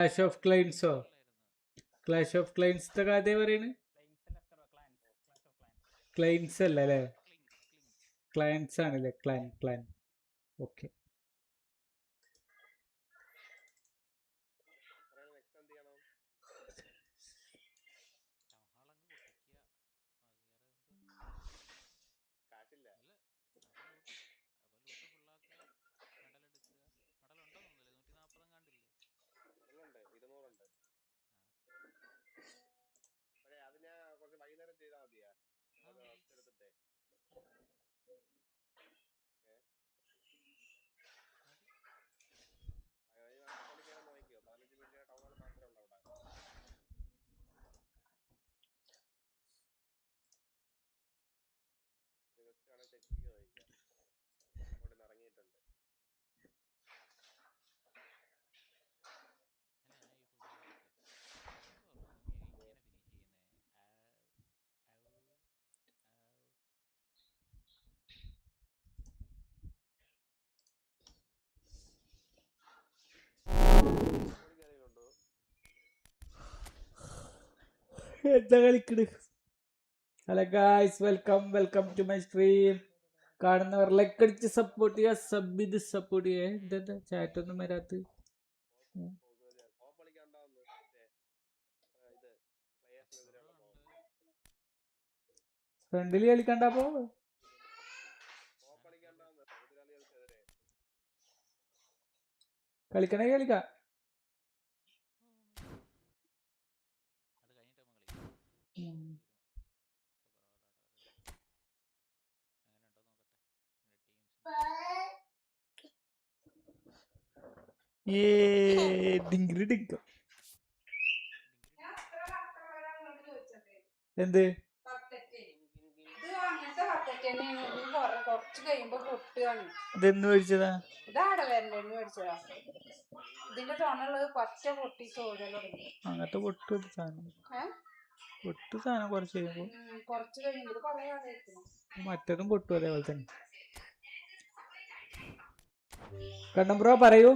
Clash of ക്ലൈൻസോ? Clash of ക്ലൈൻസിന്റെ കഥ പറയുന്നത്? ക്ലൈൻസ് അല്ല അല്ലേ? ക്ലയൻസ് ആണല്ലേ? ക്ലാൻ. ഓക്കെ. എന്താ കളിക്കണ്? Hello guys, welcome to my stream. കാണുന്നവർ ലൈക്ക് അടിച്ച് സപ്പോർട്ട് ചെയ്യുക, സബ് ചെയ്ത് സപ്പോർട്ട് ചെയ്യുക. എന്താ ചാറ്റ് ഒന്നും വരാത്ത? ഫ്രണ്ടില് കളിക്കണ്ടപ്പോ കളിക്കണേ കളിക്കാം. എന്ത് ഇതെന്ന് മേടിച്ചതാ? അങ്ങനത്തെ പൊട്ട് സാധനം കുറച്ച് കഴിയുമ്പോ മറ്റതും പൊട്ടും അതേപോലെ തന്നെ. കണ്ണൻ ബ്രോ പറയൂ.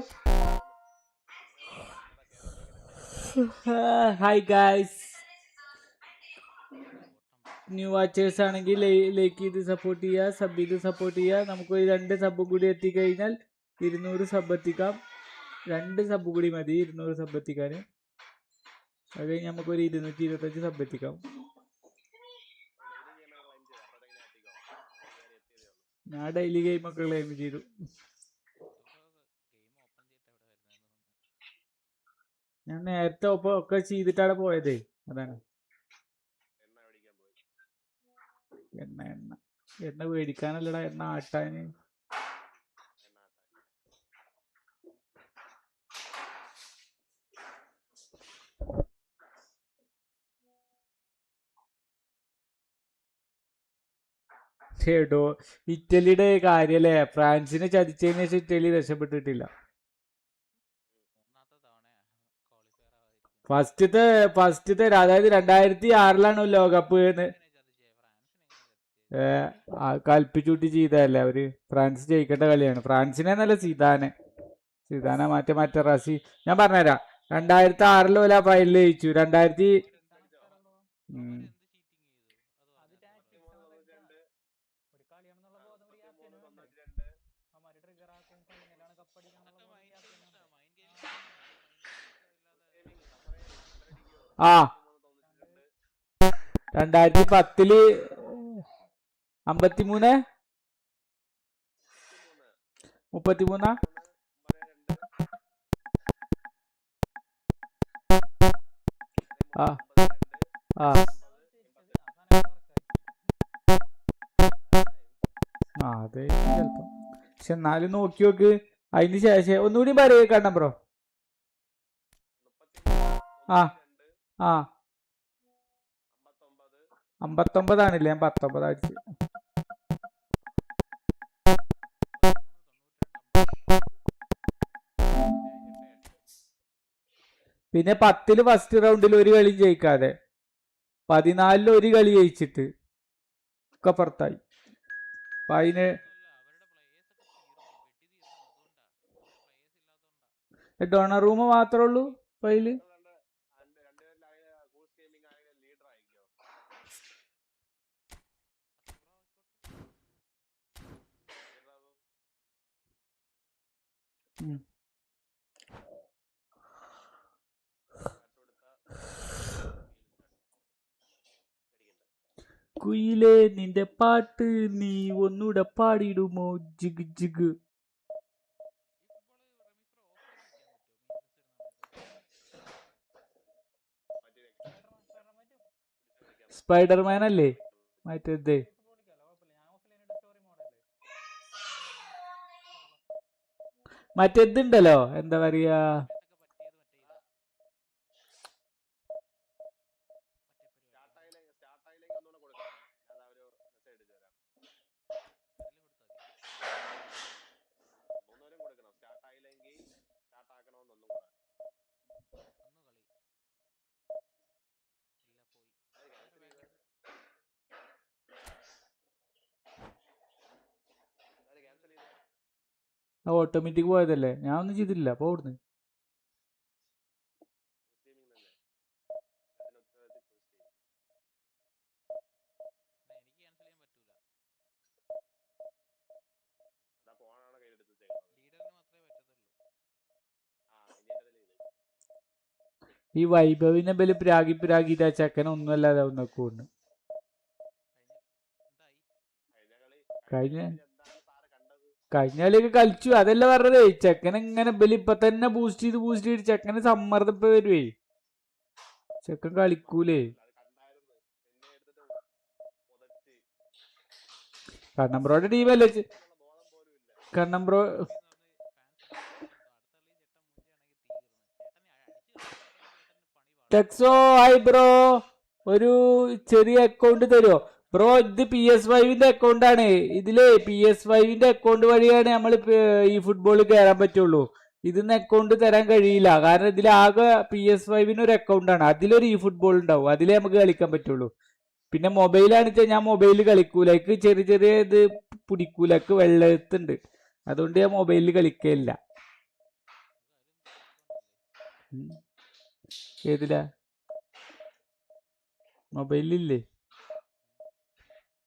ഹായ് ഗായ്സ്, ന്യൂ വാച്ചേഴ്സ് ആണെങ്കിൽ ലൈക്ക് ചെയ്ത് സപ്പോർട്ട് ചെയ്യുക, സബ് ചെയ്ത് സപ്പോർട്ട് ചെയ്യുക. നമുക്ക് 2 സബ് കൂടി എത്തിക്കഴിഞ്ഞാൽ 200 സബ് എത്തിക്കാം. 2 സബ് കൂടി മതി 200 സബ് എത്തിക്കാൻ. അത് കഴിഞ്ഞ് നമുക്കൊരു 225 സബ് എത്തിക്കാം. ഞാൻ ഡെയിലി ഗെയിമൊക്കെ ക്ലെയിം ചെയ്തു. ഞാൻ നേരത്തെ ഒക്കെ ചെയ്തിട്ടാണ് പോയതേ. അതാണ് എണ്ണ മേടിക്കാനല്ലടാ, എണ്ണ ആട്ടാന്. കേട്ടോ, ഇറ്റലിയുടെ കാര്യല്ലേ? ഫ്രാൻസിനെ ചതിച്ചതിന് ശേഷം ഇറ്റലി രക്ഷപ്പെട്ടിട്ടില്ല. ഫസ്റ്റത്തെ അതായത് 2006 ലോകകപ്പ് കൽപ്പിച്ചൂട്ടി ചെയ്തതല്ലേ അവര്. ഫ്രാൻസ് ജയിക്കേണ്ട കളിയാണ്. ഫ്രാൻസിനെ നല്ല സീതാനെ മറ്റേ റസി. ഞാൻ പറഞ്ഞുതരാം, 2006 പോലെ ഫൈനൽ ജയിച്ചു. 2000 2010 53 33 അതെ ചിലപ്പോ. പക്ഷെ എന്നാലും നോക്കി നോക്ക്. അതിന് ശേഷം ഒന്നുകൂടി പറയേ കണ്ണം ബ്രോ. 59 ആണില്ലേ? ഞാൻ 19 അടിച്ച്. പിന്നെ 10 ഫസ്റ്റ് റൗണ്ടിൽ ഒരു കളി ജയിക്കാതെ 14 ഒരു കളി ജയിച്ചിട്ട് ഒക്കെ പുറത്തായി. അപ്പൊ അതിന് ഡോണർ റൂം മാത്രമേ ഉള്ളൂ ഫയല്? കുയിലേ നിന്റെ പാട്ട് നീ ഒന്നൂടെ പാടിയിടുമോ? Jig jig. സ്പൈഡർമാൻ അല്ലേ മറ്റേത്? മറ്റേതുണ്ടല്ലോ, എന്താ പറയാ, ഓട്ടോമാറ്റിക് പോയതല്ലേ, ഞാൻ ഒന്നും ചെയ്തില്ല. അപ്പൊ അവിടുന്ന് ഈ വൈഭവിനെ ബലി പ്രാഗിട്ട് ആ ചെക്കൻ ഒന്നും അല്ലാതെ നോക്കുന്നു. കഴിഞ്ഞ കളിയൊക്കെ കളിച്ചു, അതല്ല പറഞ്ഞതേ. ചെക്കൻ ഇങ്ങനെ ബലി ഇപ്പൊ തന്നെ ബൂസ്റ്റ് ചെയ്ത് ചെക്കന് സമ്മർദ്ദം ഇപ്പൊ വരുവേ. ചെക്കൻ കളിക്കൂലേ. കണ്ണമ്പ്രോയുടെ ടീമല്ലേ കണ്ണമ്പ്രോ. ടെക്സോ ഹായ് ബ്രോ, ഒരു ചെറിയ അക്കൗണ്ട് തരുമോ ബ്രോ? ഇത് PS5 അക്കൗണ്ട് ആണ്. ഇതില് PS5 അക്കൗണ്ട് വഴിയാണ് നമ്മൾ ഈ ഫുട്ബോൾ കയറാൻ പറ്റുള്ളൂ. ഇതിന്ന് അക്കൗണ്ട് തരാൻ കഴിയില്ല, കാരണം ഇതിൽ ആകെ PS5 ഒരു അക്കൗണ്ട് ആണ്. അതിലൊരു ഈ ഫുട്ബോൾ ഉണ്ടാവും, അതിലേ നമുക്ക് കളിക്കാൻ പറ്റുള്ളൂ. പിന്നെ മൊബൈലാണെന്ന് ഞാൻ മൊബൈലിൽ കളിക്കൂല, എനിക്ക് ചെറിയ ഇത് പിടിക്കൂല, എനിക്ക് വെള്ളത്തുണ്ട്. അതുകൊണ്ട് ഞാൻ മൊബൈലിൽ കളിക്കയില്ല. ഏതിലാ? മൊബൈലില്ലേ?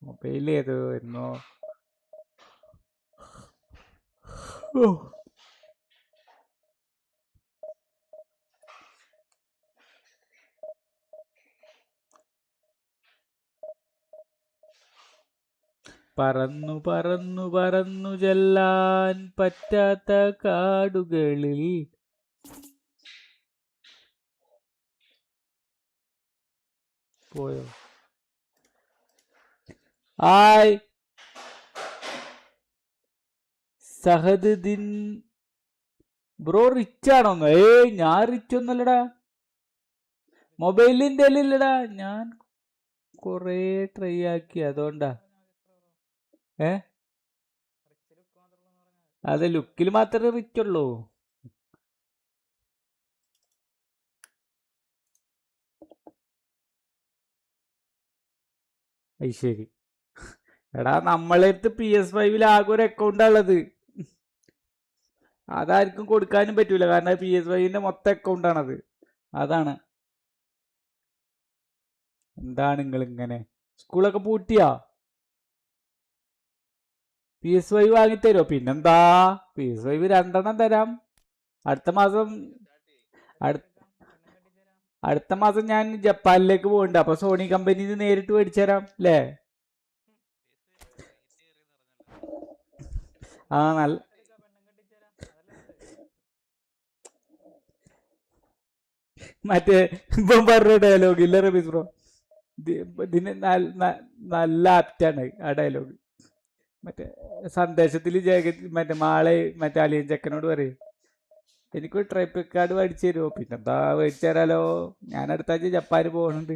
മൊബൈലിൽ ഏതോ എന്നോ. പറന്നു പറന്നു പറന്നു ചെല്ലാൻ പറ്റാത്ത കാടുകളിൽ. പോയോ? ഹായ് സഹദ് ദിൻ ബ്രോ, റിച്ച് ആണോന്ന്? ഞാൻ റിച്ച് ഒന്നല്ലടാ, മൊബൈലിന്റെ ഇല്ലടാ. ഞാൻ കൊറേ ട്രൈ ആക്കി, അതുകൊണ്ടാ. അതെ, ലുക്കിൽ മാത്രമേ റിച്ച് ഉള്ളൂ. ശരി എടാ, നമ്മളടുത്ത് PS5 ആകെ ഒരു അക്കൗണ്ടാ ഉള്ളത്. അതാർക്കും കൊടുക്കാനും പറ്റൂല, കാരണം PS5 മൊത്തം അക്കൗണ്ട് ആണത്. അതാണ്. എന്താണ് നിങ്ങൾ ഇങ്ങനെ? സ്കൂളൊക്കെ പൂട്ടിയാ? PS5 വാങ്ങിത്തരോ? പിന്നെന്താ, PS5 2 തരാം. അടുത്ത മാസം ഞാൻ ജപ്പാനിലേക്ക് പോകുന്നുണ്ട്, അപ്പൊ സോണി കമ്പനിന്ന് നേരിട്ട് മേടിച്ചു തരാം അല്ലേ? ആ നല്ല മറ്റേ ഇപ്പം പറഞ്ഞ ഡയലോഗ് ഇല്ല റമീസ് ബ്രോ, ഇതിന് നല്ല ആപ്റ്റാണ് ആ ഡയലോഗ്. മറ്റേ സന്ദേശത്തിൽ മറ്റേ മാളെ മറ്റേ അലിയൻ ചെക്കനോട് പറയും, എനിക്കൊരു ട്രൈപ്പ് കാർഡ് മേടിച്ചു തരുമോ? പിന്നെന്താ, മേടിച്ചു തരാലോ. ഞാൻ അടുത്ത ആഴ്ച ജപ്പാന് പോകുന്നുണ്ട്.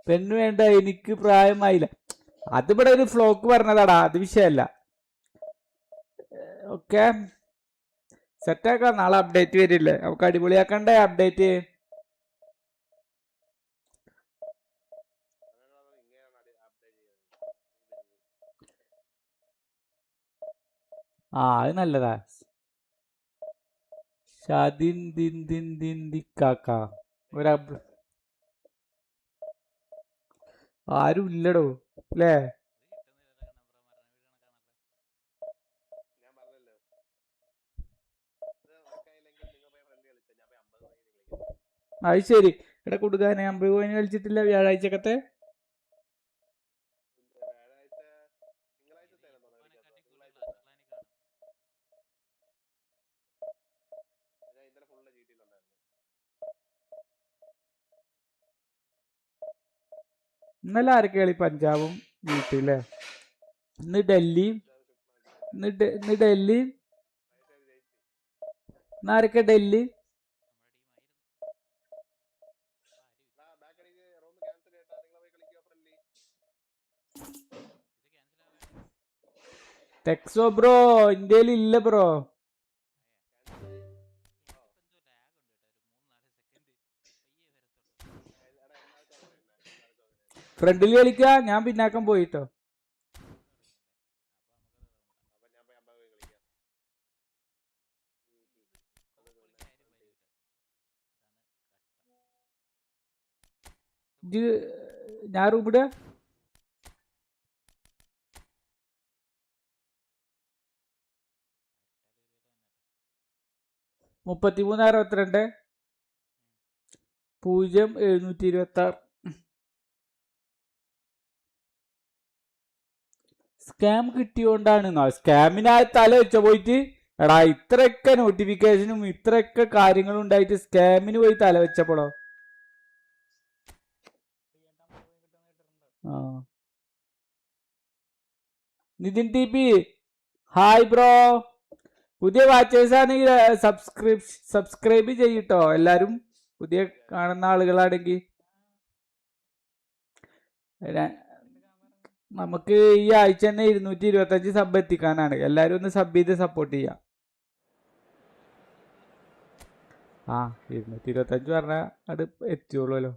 പെണ്ണ് വേണ്ട, എനിക്ക് പ്രായമായില്ല. അതിവിടെ ഒരു ഫ്ലോക്ക് പറഞ്ഞതാടാ, അത് വിഷയമല്ല. ഓക്കെ, സെറ്റാക്കാം. നാളെ അപ്ഡേറ്റ് വരില്ലേ, നമുക്ക് അടിപൊളിയാക്കണ്ടേ അപ്ഡേറ്റ്. അത് നല്ലതാ. ഷാദിൻ ദിൻ ദിൻ ദിൻ ദിക്കാക്ക ആരും ഇല്ലടോ അല്ലേ? അത് ശരി. എടാ കൊടുക്കാനെ 50 കോയിന് കളിച്ചിട്ടില്ല വ്യാഴാഴ്ചക്കത്തെ. ഇന്നലെ ആരൊക്കെ കളി? പഞ്ചാബും വീട്ടില്ലേ? ഇന്ന് ഡൽഹി. ഇന്ന് ഡൽഹി. ഇന്നാരൊക്കെ ഡൽഹി? ടെക്സോ ബ്രോ ഇന്ത്യയിൽ ഇല്ല ബ്രോ. ഫ്രണ്ടിൽ കളിക്ക, ഞാൻ പിന്നാക്കം പോയിട്ടോ. ഞാൻ റൂമിട. $33,62 0,726. സ്കാം കിട്ടിയോണ്ടാണ്. സ്കാമിന് തല വെച്ച പോയിട്ട് എടാ ഇത്രയൊക്കെ നോട്ടിഫിക്കേഷനും ഇത്രയൊക്കെ കാര്യങ്ങളും ഉണ്ടായിട്ട് സ്കാമിന് പോയി തല വെച്ചപ്പോഴോ? Nitin T P hi bro. പുതിയ വാച്ചേഴ്സ് ആണെങ്കിൽ സബ്സ്ക്രൈബ് ചെയ്യട്ടോ എല്ലാരും, പുതിയ കാണുന്ന ആളുകളാണെങ്കിൽ. നമുക്ക് ഈ ആഴ്ച തന്നെ 225 സബ് എത്തിക്കാനാണ്. എല്ലാരും ഒന്ന് സബ് ചെയ്ത് സപ്പോർട്ട് ചെയ്യാം. 225 പറഞ്ഞാൽ അത് എത്തിയോളൂല്ലോ.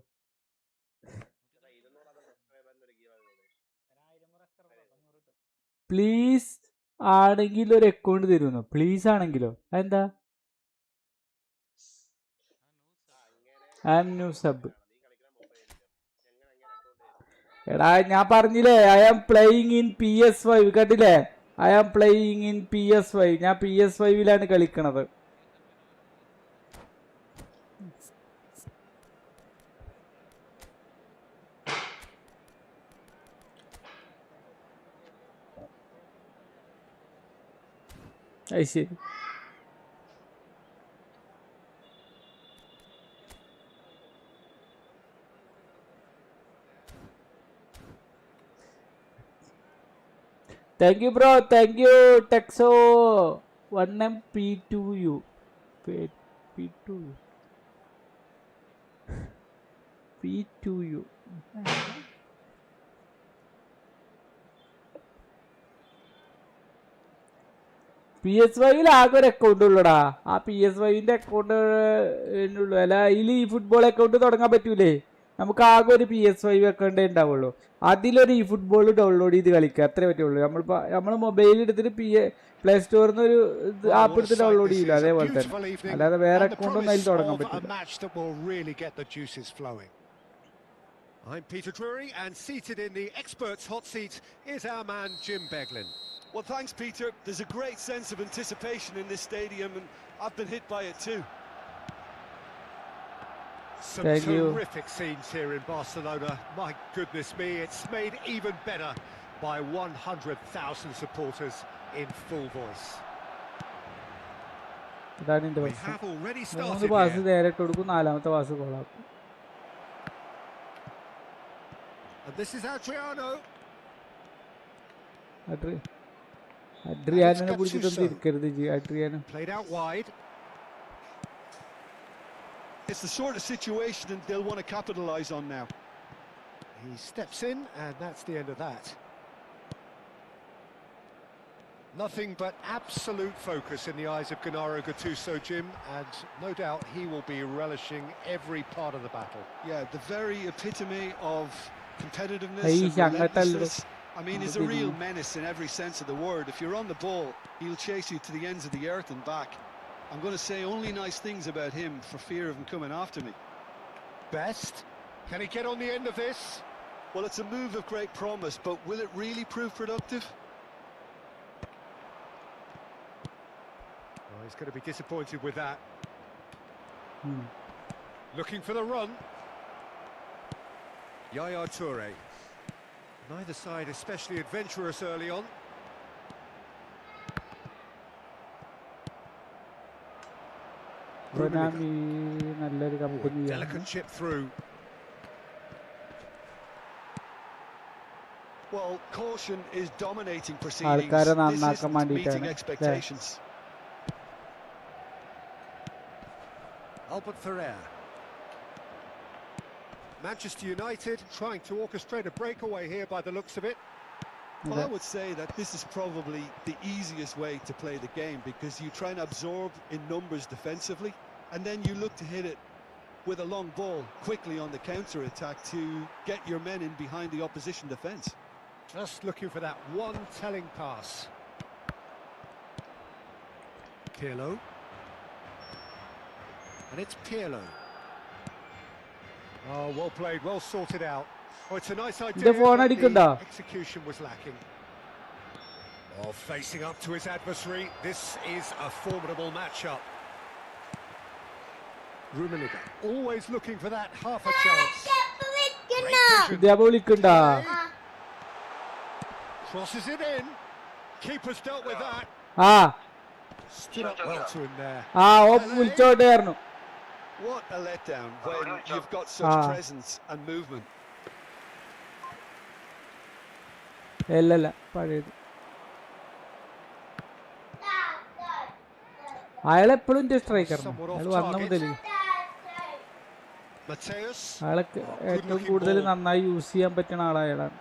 പ്ലീസ് ആണെങ്കിൽ ഒരു അക്കൗണ്ട് തരുന്നു. പ്ലീസ് ആണെങ്കിലോ? എന്താ ന്യൂ സബ്? എടാ ഞാൻ പറഞ്ഞില്ലേ I am playing in PS5. കണ്ടില്ലേ? I am playing in PS5. ഞാൻ PS5ലാണ് കളിക്കണത്. അത് ശരി. Thank you bro, thank you ടെക്സോ 1MP2U P2U. PS5 ആകെ ഒരു അക്കൗണ്ട് ഉള്ളൂടാ. ആ PS5ന്റെ അക്കൗണ്ട് ഉള്ളൂ. അല്ല അതിൽ ഈ ഫുട്ബോൾ അക്കൗണ്ട് തുടങ്ങാൻ പറ്റൂലേ? നമുക്ക് ആകെ ഒരു PS5 അക്കൗണ്ടേ ഉണ്ടാവുള്ളൂ. അതിലൊരു ഈ ഫുട്ബോൾ ഡൗൺലോഡ് ചെയ്ത് കളിക്കുക, അത്രേ പറ്റുള്ളൂ. നമ്മൾ മൊബൈൽ എടുത്തിട്ട് പ്ലേ സ്റ്റോറിൽ നിന്ന് ഒരു ആപ്പ് എടുത്ത് ഡൗൺലോഡ് ചെയ്യില്ല, അതേപോലെ തന്നെ. അല്ലാതെ വേറെ അക്കൗണ്ട് ഒന്നും അതിൽ തുടങ്ങാൻ പറ്റില്ല. I'm Peter Drury, and seated in the experts' hot seat is our man Jim Beglin. Well, thanks, Peter. There's a great sense of anticipation in this stadium, and I've been hit by it too. Some terrific scenes here in Barcelona. My goodness me, it's made even better by 100,000 supporters in full voice. We have already started here. And this is Adriano. Adriano played out wide. It's the sort of situation they'll want to capitalise on now. He steps in, and that's the end of that. Nothing but absolute focus in the eyes of Gennaro Gattuso, Jim, and no doubt he will be relishing every part of the battle. Yeah, the very epitome of competitiveness and relentlessness. I mean, he's a real menace in every sense of the word. If you're on the ball, he'll chase you to the ends of the earth and back. I'm going to say only nice things about him for fear of him coming after me. Best. Can he get on the end of this? Well, it's a move of great promise, but will it really prove productive? Oh, he's going to be disappointed with that. Looking for the run. Yaya Toure. Neither side especially adventurous early on. Delicate chip through. Well, caution is dominating proceedings. This isn't meeting expectations. Albert Ferrer. Manchester United trying to orchestrate a breakaway here by the looks of it. Well, I would say that this is probably the easiest way to play the game, because you try and absorb in numbers defensively, and then you look to hit it with a long ball quickly on the counter-attack to get your men in behind the opposition defence. Just looking for that one telling pass. Pirlo. And it's Pirlo. Oh, well played, well sorted out. Oh, it's a nice idea, but the execution was lacking. Oh, facing up to his adversary. This is a formidable matchup. Rummenigge, always looking for that half a chance. Crosses it in. Keeper's dealt with that. Stood up well to him there. What a letdown when you've got such presence and movement. അയാളെപ്പോഴും സ്ട്രൈക്കറാണ്. അയാൾ വന്ന മുതൽ അയാളെ ഏറ്റവും കൂടുതൽ നന്നായി use ചെയ്യാൻ പറ്റുന്ന ആളായാലാണ്.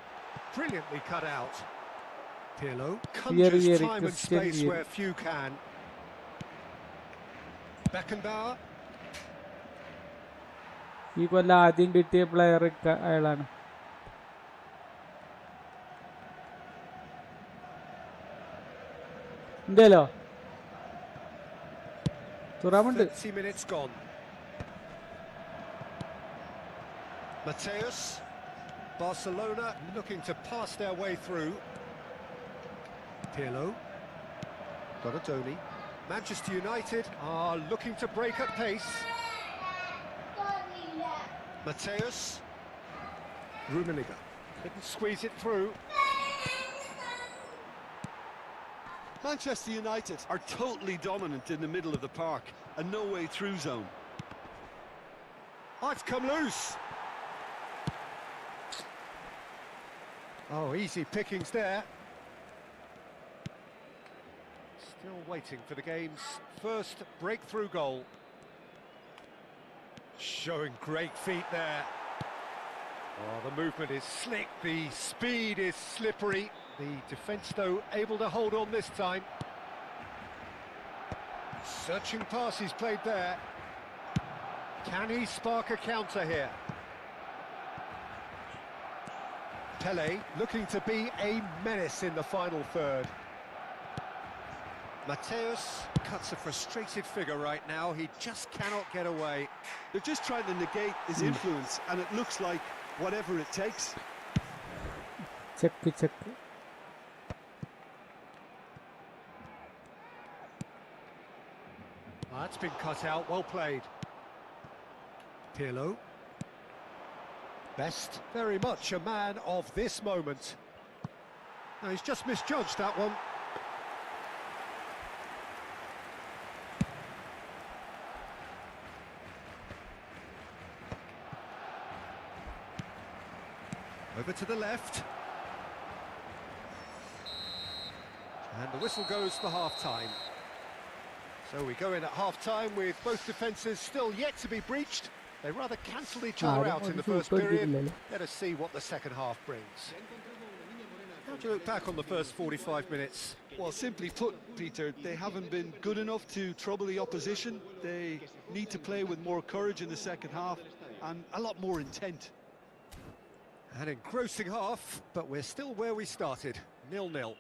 ഈ കൊല്ലം ആദ്യം കിട്ടിയ പ്ലെയർ അയാളാണ്. എന്തേലോ തുറാമുണ്ട്. Mateus, Barcelona looking to pass their way through. Pirlo, Gorodoni. Manchester United are looking to break at pace. Mateus, Rummenigge couldn't squeeze it through. Manchester United are totally dominant in the middle of the park and no way through zone. Oh, it's come loose. Oh, easy pickings there. Still waiting for the game's first breakthrough goal. Showing great feet there. Oh, the movement is slick, the speed is slippery. The defence, though, able to hold on this time. Searching pass he's played there. Can he spark a counter here? Pele looking to be a menace in the final third. Mateus cuts a frustrated figure right now. He just cannot get away. They're just trying to negate his influence, and it looks like whatever it takes. Check. That's been cut out, well played. Pirlo. Best, very much a man of this moment. No, he's just misjudged that one. Over to the left. And the whistle goes for half-time. So we go in at half-time with both defences still yet to be breached. They rather cancelled each other out in the first period. Let us see what the second half brings. How do you look back on the first 45 minutes? Well, simply put, Peter, they haven't been good enough to trouble the opposition. They need to play with more courage in the second half and a lot more intent. An engrossing half, but we're still where we started, 0-0.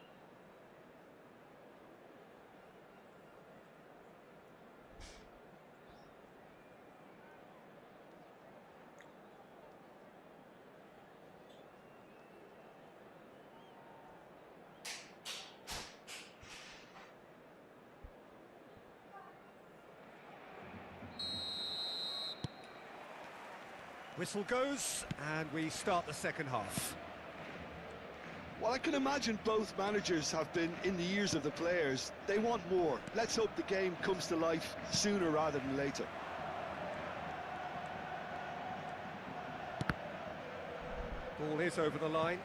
Whistle goes, and we start the second half. Well, I can imagine both managers have been in the ears of the players. They want more. Let's hope the game comes to life sooner rather than later. Ball is over the line.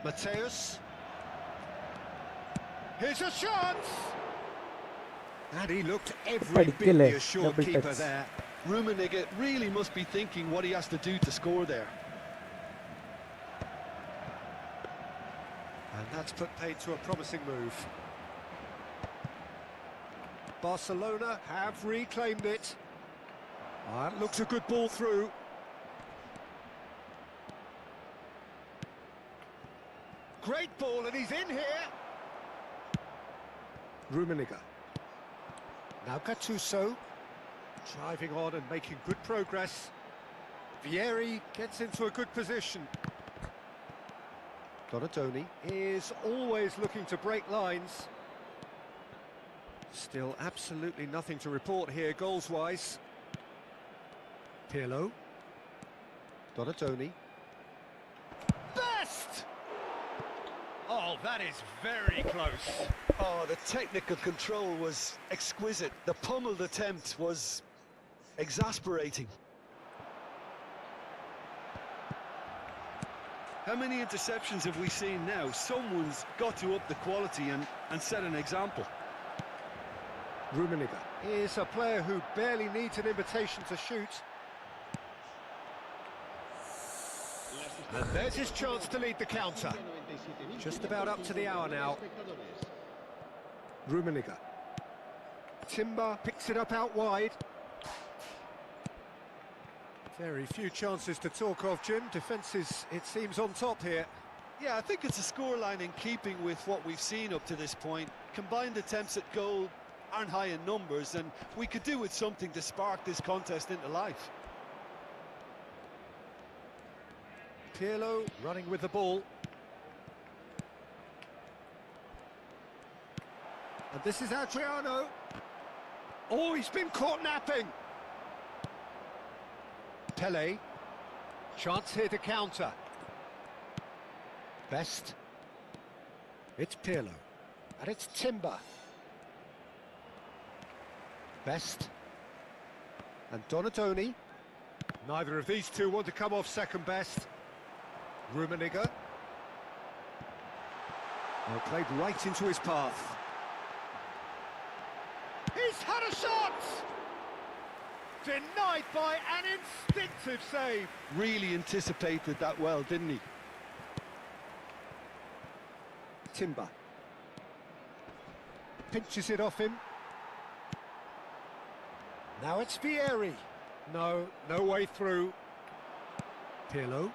Mateus. Here's a shot! And he looked every bit the assured keeper there. Rummenigge really must be thinking what he has to do to score there. And that's put paid to a promising move. Barcelona have reclaimed it. That looks a good ball through. Great ball, and he's in here. Rummenigge. Now Gattuso. Driving on and making good progress. Vieri gets into a good position. Donatoni is always looking to break lines. Still absolutely nothing to report here goals-wise. Pirlo. Donatoni. Best! Oh, that is very close. Oh, the technical control was exquisite. The pummeled attempt was exasperating. How many interceptions have we seen now? Someone's got to up the quality and set an example. Rummenigge is a player who barely needs an invitation to shoot. And there's his chance to lead the counter. Just about up to the hour now. Rummenigge. Timber picks it up out wide. Very few chances to talk of, Jim. Defence is, it seems, on top here. Yeah, I think it's a scoreline in keeping with what we've seen up to this point. Combined attempts at goal aren't high in numbers, and we could do with something to spark this contest into life. Pirlo running with the ball. And this is Adriano. Oh, he's been caught napping. Pele. Chance here to counter. Best. It's Pirlo. And it's Timber. Best. And Donatoni. Neither of these two want to come off second best. Rummenigge. Well, played right into his path. He's had a shot! Denied by an instinctive save. Really anticipated that well, didn't he? Timber. Pinches it off him. Now it's Vieri. No way through. Pirlo.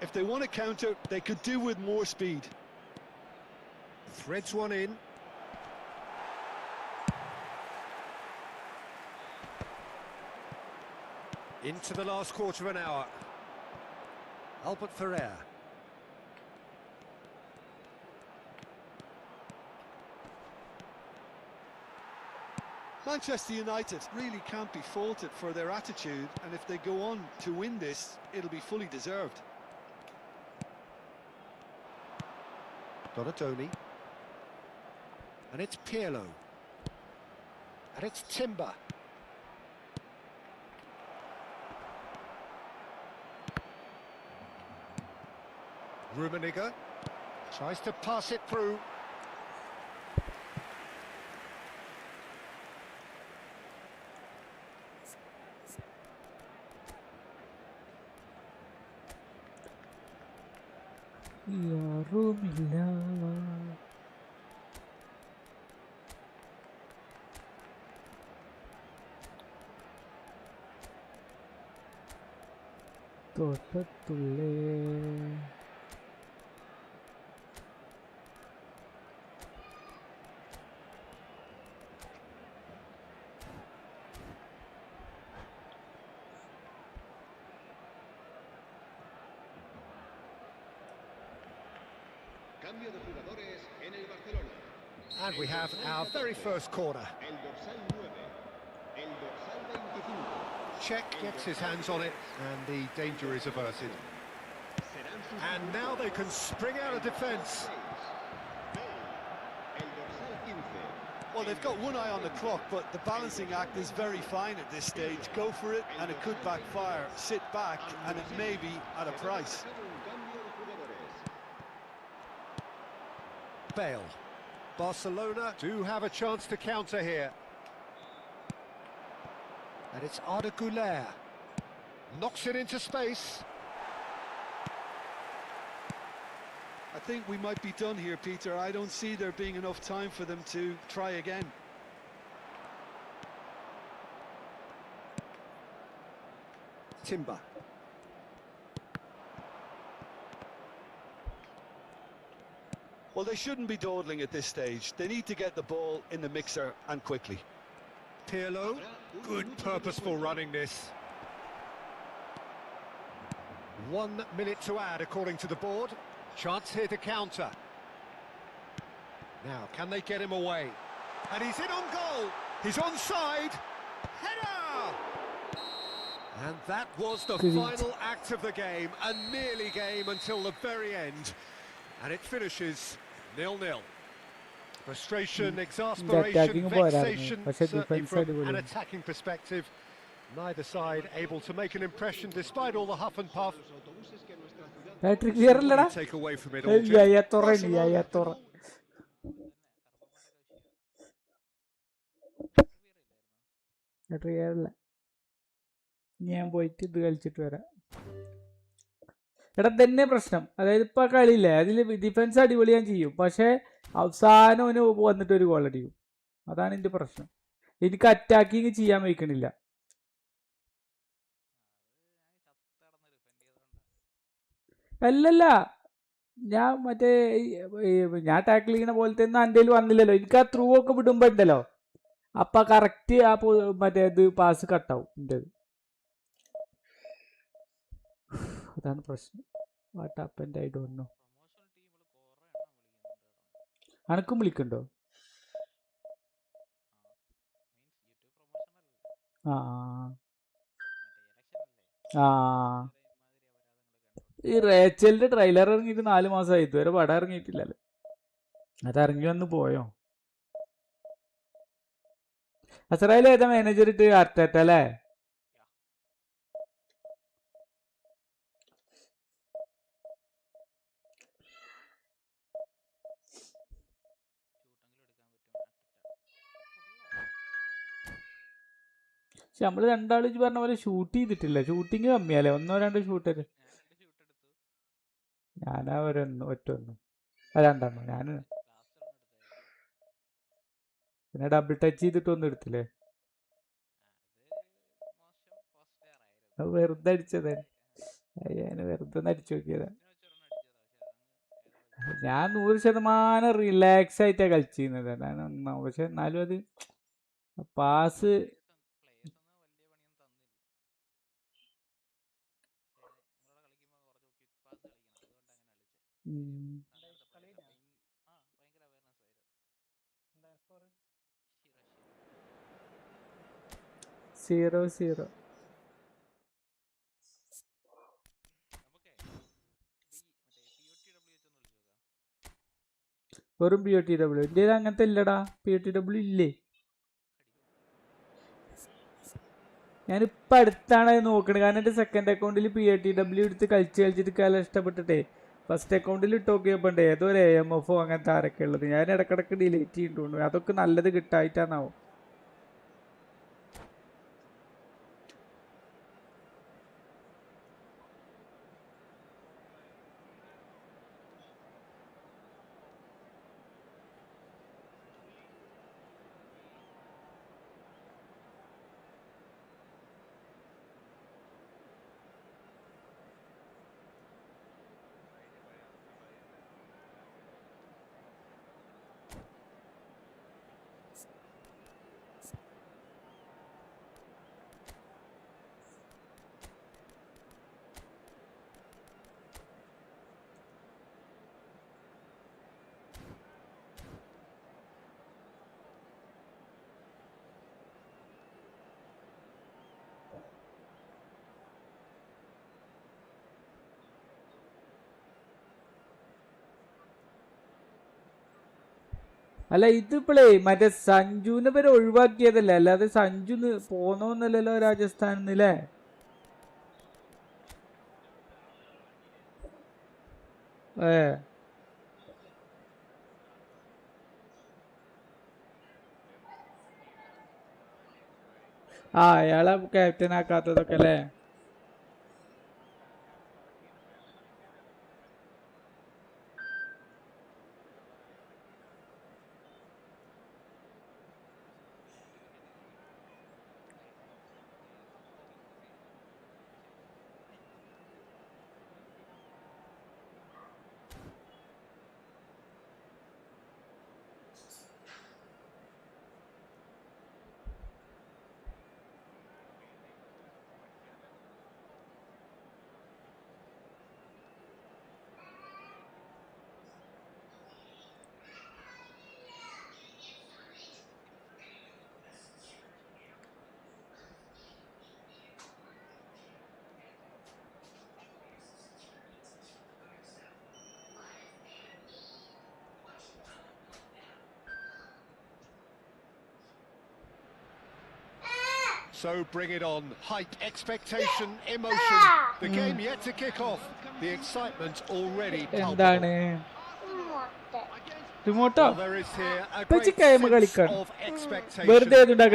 If they want to counter, they could do with more speed. Threads one in. Into the last quarter of an hour. Albert Ferrer. Manchester United really can't be faulted for their attitude, and if they go on to win this, it'll be fully deserved. Donatoni. And it's Pirlo. And it's Timber. Rummenigge tries to pass it through. യാറുമില്ല തോട്ടത്തുള്ളേ And we have our very first corner. El dorsal 9, check, gets his hands on it, and the danger is averted. And now they can spring out of defence. Well, they've got one eye on the clock, but the balancing act is very fine at this stage. Go for it, and it could backfire. Sit back, and it may be at a price. Bale. Barcelona do have a chance to counter here. And it's Arda Güler. Knocks it into space. I think we might be done here, Peter. I don't see there being enough time for them to try again. Timber. Well, they shouldn't be dawdling at this stage. They need to get the ball in the mixer and quickly. Pirlo, good purposeful running this. 1 minute to add according to the board. Chance here to counter. Now, can they get him away? And he's in on goal. He's onside. Header! And that was the final act of the game. A nearly game until the very end. And it finishes 0-0. Frustration, exasperation, vexation, certainly from an attacking perspective. Neither side able to make an impression despite all the huff and puff. Patrick Vieira Take away from it all, Jeff. ഞാൻ പോയിട്ട് ഇത് കളിച്ചിട്ട് വരാം. എടാ തന്നെ പ്രശ്നം, അതായത് ഇപ്പൊ കളിയില്ലേ അതിൽ ഡിഫൻസ് അടിപൊളി ഞാൻ ചെയ്യും, പക്ഷെ അവസാനം അവന് വന്നിട്ട് ഒരു ഗോൾ അടിക്കും. അതാണ് എന്റെ പ്രശ്നം. എനിക്ക് അറ്റാക്കിങ് ചെയ്യാൻ വയ്ക്കണില്ല. അല്ലല്ല, ഞാൻ മറ്റേ ഞാൻ ടാക്കിൾ ചെയ്യണ പോലത്തെ ഒന്നും എൻ്റെ വന്നില്ലല്ലോ. എനിക്ക് ആ ത്രൂ ഒക്കെ വിടുമ്പോ ഉണ്ടല്ലോ, അപ്പൊ കറക്റ്റ് ആ മറ്റേ ഇത് പാസ് കട്ടാവും എൻ്റെത്. അതാണ് പ്രശ്നം. What happened I don't know. അനക്കും വിളിക്കണ്ടോ? ആ ആ ഈ റേച്ചലിന്റെ ട്രെയിലർ ഇറങ്ങിയിട്ട് 4 മാസമായി, ഇതുവരെ പടം ഇറങ്ങിയിട്ടില്ലല്ലോ. അതിറങ്ങി വന്ന് പോയോ? അസറായിൽ ഏതാ മാനേജർ ഇട്ട്? അർട്ടേറ്റ അല്ലേ? പക്ഷെ നമ്മള് രണ്ടാളും പറഞ്ഞ പോലെ ഷൂട്ട് ചെയ്തിട്ടില്ല. ഷൂട്ടിങ് കമ്മിയല്ലേ, 1-2 ഷൂട്ട്. ഞാനാ ഒറ്റൊന്നും 2 ഞാൻ പിന്നെ ഡബിൾ ടച്ച് ചെയ്തിട്ടൊന്നും എടുത്തില്ലേ. വെറുതെ അടിച്ചതേ, ഞാൻ വെറുതെ ഒന്ന് അടിച്ചു നോക്കിയതാ. ഞാൻ 100% റിലാക്സ് ആയിട്ടാ കളിച്ചിരുന്നത്, അതാണ് ഒന്നാം. പക്ഷെ എന്നാലും അത് പാസ് സീറോ സീറോ. വെറും POTW. ഇന്ത്യയിൽ അങ്ങനത്തെ ഇല്ലടാ, POTW ഇല്ലേ. ഞാനിപ്പോൾ അടുത്താണ് അത് നോക്കണത്, കാരണം എൻ്റെ സെക്കൻഡ് അക്കൗണ്ടിൽ POTW എടുത്ത് കളിച്ചിട്ട് കാലം ഇഷ്ടപ്പെട്ടിട്ടേ ഫസ്റ്റ് അക്കൗണ്ടിൽ ഇട്ട് നോക്കിയപ്പോണ്ടേ ഏതോ ഒരു AMF അങ്ങനത്തെ ആരൊക്കെ ഉള്ളത്. ഞാൻ ഇടക്കിടക്ക് ഡിലീറ്റ് ചെയ്തിട്ടുണ്ട്. അതൊക്കെ നല്ലത് കിട്ടായിട്ടാന്നാവും. അല്ല ഇതിപ്പോഴേ മറ്റേ സഞ്ജുവിനെ പേര് ഒഴിവാക്കിയതല്ലേ, അല്ലാതെ സഞ്ജു പോന്നോന്നല്ലല്ലോ രാജസ്ഥാനിന്നല്ലേ. അയാളെ ക്യാപ്റ്റൻ ആക്കാത്തതൊക്കെ അല്ലേ. So bring it on. Hype, expectation, emotion. The game yet to kick off. The excitement already palpable. Well, there is here a great sense of expectation as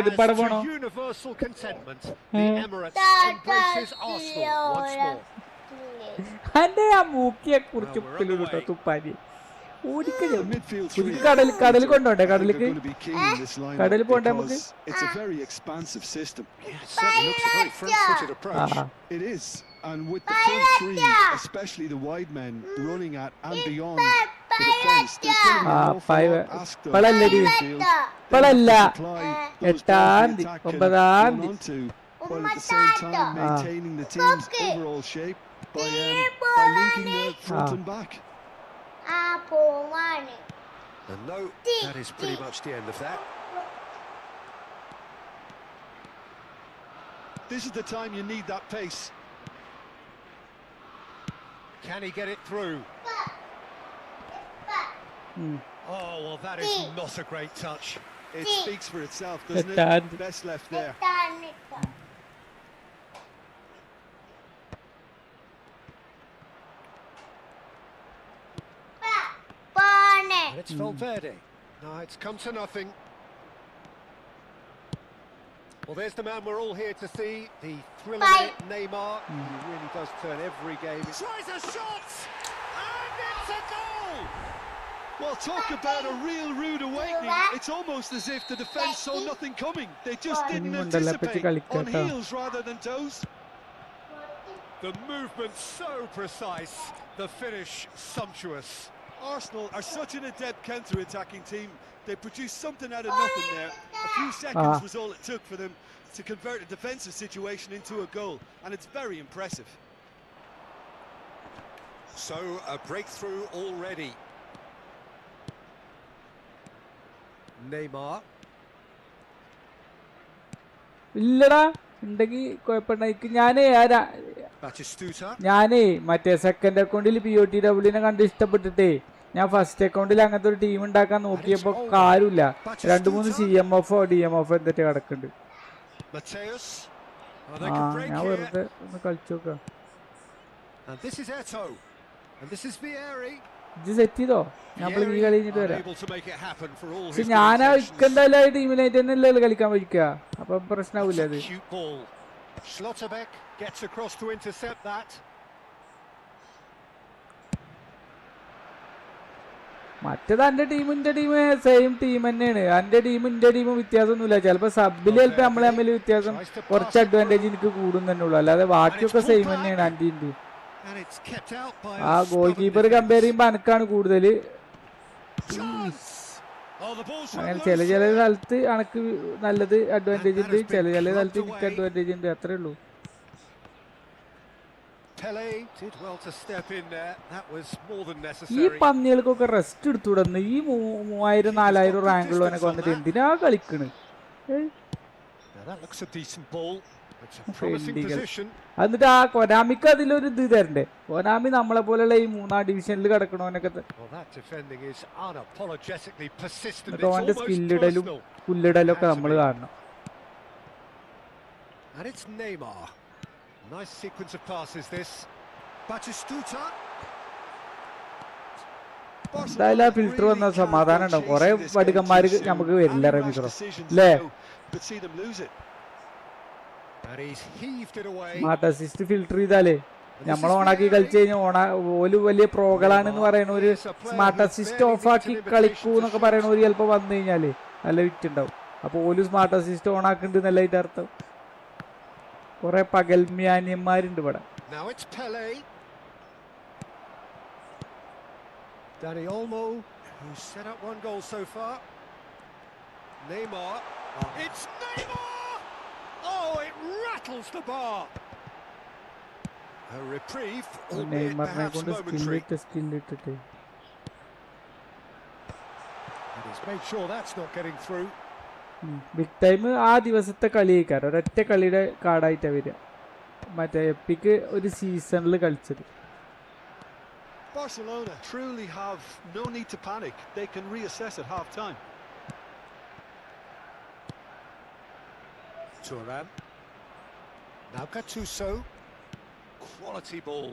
to universal contentment. The Emirates embraces Arsenal once more. അന്റെ ആ മൂക്കിയെ കുറിച്ച് പിള്ളേട്ടോ തുപ്പാനി കടലിൽ കൊണ്ടോട്ടെ, കടലിക്ക് കടലിൽ പോണ്ടേ നമുക്ക്. It's a very expansive system. Yeah, it certainly looks a very front-footed approach. It is, and with the front three, especially the wide men running at and beyond the defence, there's going to be an awful lot asked of the midfield. എട്ടാം തീയതി 9-ാം തീയതി, while at the same time maintaining the team's overall shape by linking the front and back. And no, that is pretty much the end of that. This is the time you need that pace. Can he get it through? Oh, well, that is not a great touch. It speaks for itself, doesn't it? Best left there. And it's Valverde. No, it's come to nothing. Well, there's the man we're all here to see, the thrill of it, Neymar. He really does turn every game. He tries a shot, and it's a goal! Well, talk about a real rude awakening. It's almost as if the defence saw nothing coming. They just didn't anticipate, on heels rather than toes. The movement so precise, the finish sumptuous. Arsenal are such an adept counter-attacking team. They produced something out of nothing there. A few seconds was all it took for them to convert a defensive situation into a goal, and it's very impressive. So, a breakthrough already. Neymar. ഇല്ലടാ ഉണ്ടെങ്കിൽ കുഴപ്പമുണ്ടായിരിക്കും. ഞാനേ മറ്റേ second അക്കൗണ്ടിൽ POTWനെ കണ്ട് ഇഷ്ടപ്പെട്ടിട്ടേ ഞാൻ first അക്കൗണ്ടിൽ അങ്ങനത്തെ ഒരു ടീം ഉണ്ടാക്കാൻ നോക്കിയപ്പോ കാര്യമില്ല. 2-3 CMF DMF എന്നിട്ട് കിടക്കുന്നുണ്ട്. ഞാൻ വെറുതെ ഒന്ന് കളിച്ചു നോക്കാം. ഇത് സെറ്റ് ചെയ്തോ? ഞാൻ ഈ കളി കഴിഞ്ഞിട്ട് വരാം. പക്ഷെ ഞാൻ ഇക്കെന്തായാലും ആ ടീമിനായിട്ട് തന്നെ അല്ലേ കളിക്കാൻ പറ്റിക്കുക, അപ്പൊ പ്രശ്നമാവില്ല അത്. മറ്റേത് എന്റെ ടീമും എന്റെ ടീം സെയിം ടീം തന്നെയാണ്. എന്റെ ടീമും എന്റെ ടീമും വ്യത്യാസമൊന്നുമില്ല. ചിലപ്പോ സബില് ചിലപ്പോ നമ്മളെ തമ്മിൽ വ്യത്യാസം കുറച്ച് അഡ്വാൻറ്റേജ് എനിക്ക് കൂടും തന്നെ ഉള്ളു, അല്ലാതെ ബാക്കിയൊക്കെ സെയിം തന്നെയാണ് ആന്റിന്റെ. ആ ഗോൾ കീപ്പർ കമ്പയർ ചെയ്യുമ്പോ എനക്കാണ് കൂടുതല്. അങ്ങനെ ചില സ്ഥലത്ത് എനക്ക് നല്ലത് അഡ്വാൻറ്റേജ് ഉണ്ട്, ചില സ്ഥലത്ത് എനിക്ക് അഡ്വാൻറ്റേജ് ഉണ്ട്, അത്രേ ഉള്ളൂ. ഈ പന്നികൾക്കൊക്കെ റെസ്റ്റ് എടുത്തുവിടുന്നു. ഈ 3000-4000 റാങ്കുള്ളവനൊക്കെ വന്നിട്ട് എന്തിനാ കളിക്കണ്? It's a promising position. എന്നിട്ട് ആ കൊനാമിക്ക് അതിലൊരു ഇത് തരണ്ടേ? കൊനാമി നമ്മളെ പോലെയുള്ള ഈ 3-ാം ഡിവിഷനിൽ കിടക്കണവനൊക്കെ Well, that defending is unapologetically persistent. എന്നിട്ട് It's ഓന്റെ almost സ്കില്ലിടലും personal. പുല്ലിടലും ഒക്കെ നമ്മൾ കാണണം. And it's Neymar. Nice sequence of passes this. Batistuta. എന്തായാലും ആ ഫിൽറ്റർ വന്ന സമാധാനം ഉണ്ടാവും. കുറെ വടുക്കന്മാര് നമുക്ക് വരില്ല റമീസറോ അല്ലേ? സ്മാർട്ട് അസിസ്റ്റ് ഫിൽറ്റർ ചെയ്താലേ നമ്മൾ ഓണാക്കി കളിച്ചു കഴിഞ്ഞാൽ ഓല് വലിയ പ്രോകളാണെന്ന് പറയണ ഒരു സ്മാർട്ട് അസിസ്റ്റ് ഓഫാക്കി കളിക്കൂ എന്നൊക്കെ പറയണ ഒരു ചിലപ്പോൾ വന്നു കഴിഞ്ഞാല് നല്ല വിറ്റുണ്ടാവും. അപ്പൊ ഓല് സ്മാർട്ട് അസിസ്റ്റ് ഓണാക്കുന്നുണ്ട് എന്നല്ലായിട്ട് അർത്ഥം. കുറെ പകൽമ്യാന്യന്മാരുണ്ട് ഇവിടെ. Dani Olmo, who's set up one goal so far. Neymar. It's Neymar! Oh, it rattles the bar. A reprieve, albeit perhaps momentary. And he's made sure that's not getting through. Big time ആ ദിവസത്തെ കളി കഴിക്കാറ് ഒരൊറ്റ കളിയുടെ കാർഡായിട്ടാണ് വരിക. മറ്റേ epic ഒരു സീസണിൽ കളിച്ചത്. Barcelona truly have no need to panic. They can reassess at half-time. Turan. Now Gattuso. Quality ball.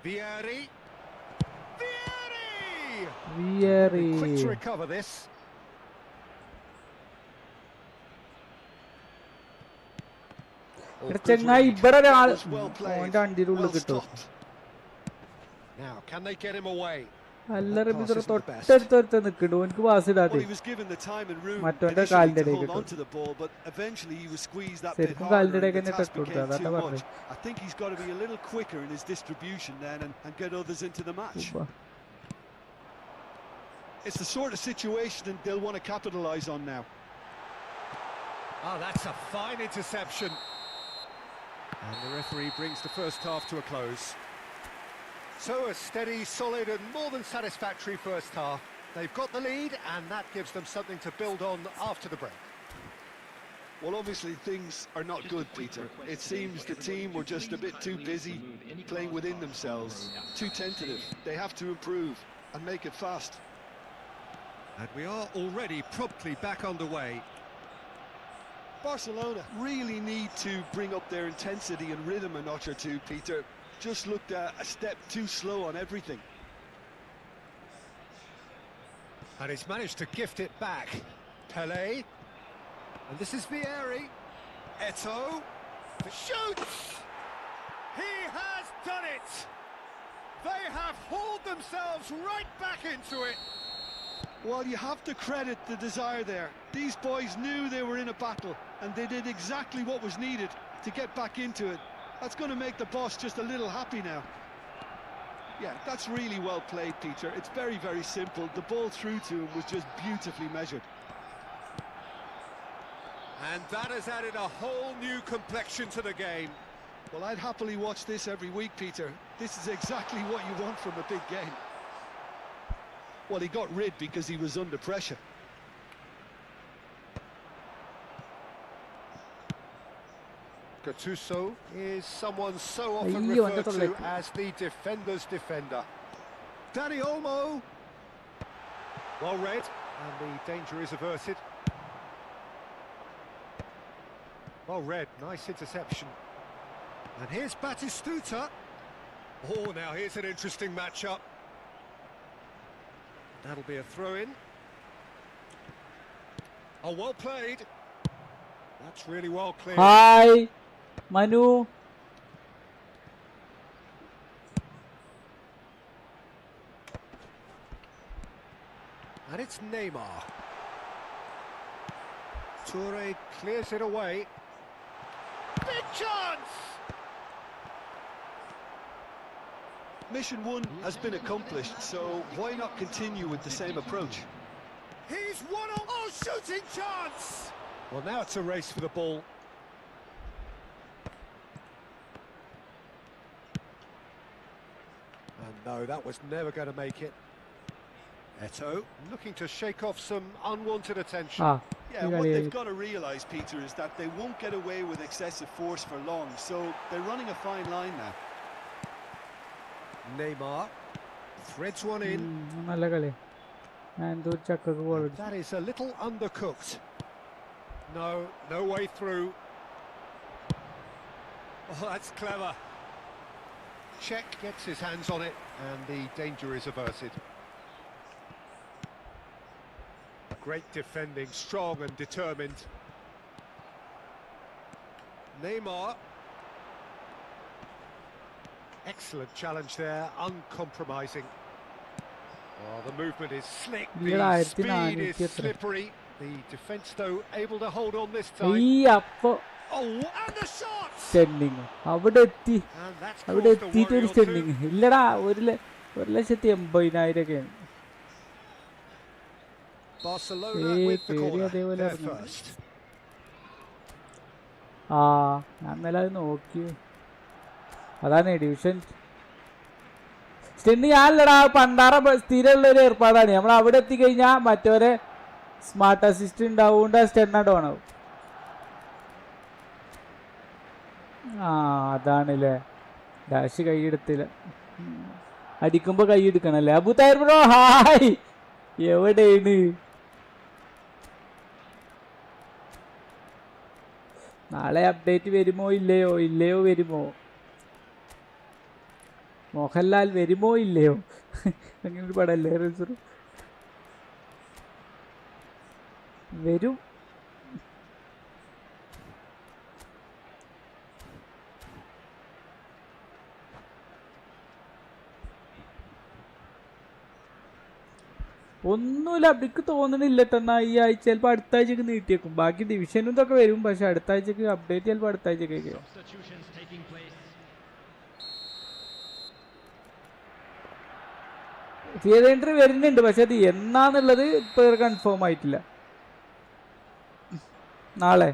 Vieri. Quick to recover this. ചെങ്ങായി ഇവിടെ ഒരാൾ ഓന്റെ അണ്ടിയുടെ കിട്ടും. Now, can they get him away? അല്ല റമീസർ തൊട്ടടുത്ത് നിൽക്കുന്നുണ്ട്. ഓനക്ക് പാസ് ഇടാതെ മറ്റോന്റെ കാലിന്റെ ഇടയിൽ കിട്ടും. ശരിക്കും കാലിന്റെ ഇടയിൽ തന്നെ തൊട്ട് കൊടുത്തു. അതാ പറഞ്ഞത്. It's the sort of situation they'll want to capitalize on now. Oh, that's a fine interception. And the referee brings the first half to a close. So a steady, solid and more than satisfactory first half. They've got the lead and that gives them something to build on after the break. Well, obviously things are not good, Peter. It seems the team were just a bit too busy playing within themselves, too tentative. They have to improve and make it fast. And we are already promptly back underway. Barcelona really need to bring up their intensity and rhythm a notch or two, Peter. Just looked a step too slow on everything. And he's managed to gift it back. Pelé. And this is Vieri. Eto'o. Shoots! He has done it! They have hauled themselves right back into it. Well, you have to credit the desire there. These boys knew they were in a battle and they did exactly what was needed to get back into it. That's going to make the boss just a little happy now. Yeah, that's really well played, Peter. It's very, very simple. The ball through to him was just beautifully measured. And that has added a whole new complexion to the game. Well, I'd happily watch this every week, Peter. This is exactly what you want from a big game. Well, he got rid because he was under pressure. Gattuso is someone so often referred to as the defender's defender. Dani Olmo. Well read, and the danger is averted. Well read, nice interception. And here's Batistuta. Oh, now here's an interesting matchup. That'll be a throw-in. Oh, well played. That's really well cleared. Hi, Manu. And it's Neymar. Toure clears it away. Big chance! Mission 1 has been accomplished, so why not continue with the same approach? He's won on... Oh, shooting chance! Well, now it's a race for the ball. And no, that was never going to make it. Eto looking to shake off some unwanted attention. Ah, Yeah, what they've got to realise, Peter, is that they won't get away with excessive force for long, so they're running a fine line now. Neymar threads one in. നല്ല കളി. That is a little undercooked. No way through. Oh, that's clever. Czech gets his hands on it, and the danger is averted. Great defending, strong and determined. Neymar. Excellent challenge there, uncompromising. Oh, the movement is slick, the speed is slippery. The defence, though, able to hold on this time. Oh, and the shot! Standing. അവിടെ എത്തിയിട്ട് ഒരു stenting ഇല്ലടാ. 1,80,000 Barcelona with the corner, their first. ഞാൻ ഇന്നലെ അത് നോക്കി. അതാണ് division stenting ആല്ലടാ. പണ്ടാറ സ്ഥിരമുള്ളൊരു ഏർപ്പാടാണ്. നമ്മൾ അവിടെ എത്തിക്കഴിഞ്ഞാൽ മറ്റവരെ സ്മാർട്ട് അസിസ്റ്റ് ഉണ്ടാവുകൊണ്ട് സ്റ്റെണ്ണായിട്ട് വേണം. അതാണല്ലേ. ഡാഷ് കൈയെടുത്തില്ല. അടിക്കുമ്പോ കൈയെടുക്കണല്ലേ. Abuthahir bro hi. എവിടെയാണ്? നാളെ അപ്ഡേറ്റ് വരുമോ ഇല്ലയോ വരുമോ? മോഹൻലാൽ വരുമോ ഇല്ലയോ? അങ്ങനൊരു പടല്ലേ വരും. ഒന്നുമില്ല. എനിക്ക് തോന്നണില്ല എന്നാ ഈ ആഴ്ച ചിലപ്പോൾ അടുത്ത ആഴ്ചക്ക് നീട്ടിയേക്കും. ബാക്കി ഡിവിഷനും ഇതൊക്കെ വരും. പക്ഷെ അടുത്ത ആഴ്ചക്ക് അപ്ഡേറ്റ് ചിലപ്പോൾ അടുത്ത ആഴ്ചക്ക് തിയേറ്റർ വരുന്നുണ്ട്. പക്ഷെ അത് എന്നാന്നുള്ളത് ഇപ്പൊ കൺഫേം ആയിട്ടില്ല. നാളെ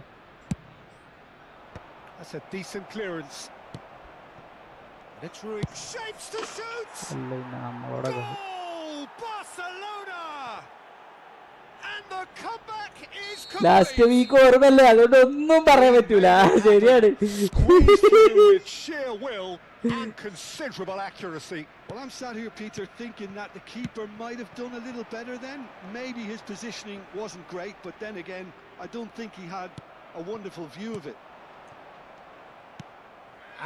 നമ്മളോടെ ലാസ്റ്റ് വീക്ക് ഓർമ്മല്ലേ. അതുകൊണ്ട് ഒന്നും പറയാൻ പറ്റൂല. ശരിയാണ്. And considerable accuracy. Well, I'm sat here, Peter, thinking that the keeper might have done a little better then. Maybe his positioning wasn't great, but then again, I don't think he had a wonderful view of it.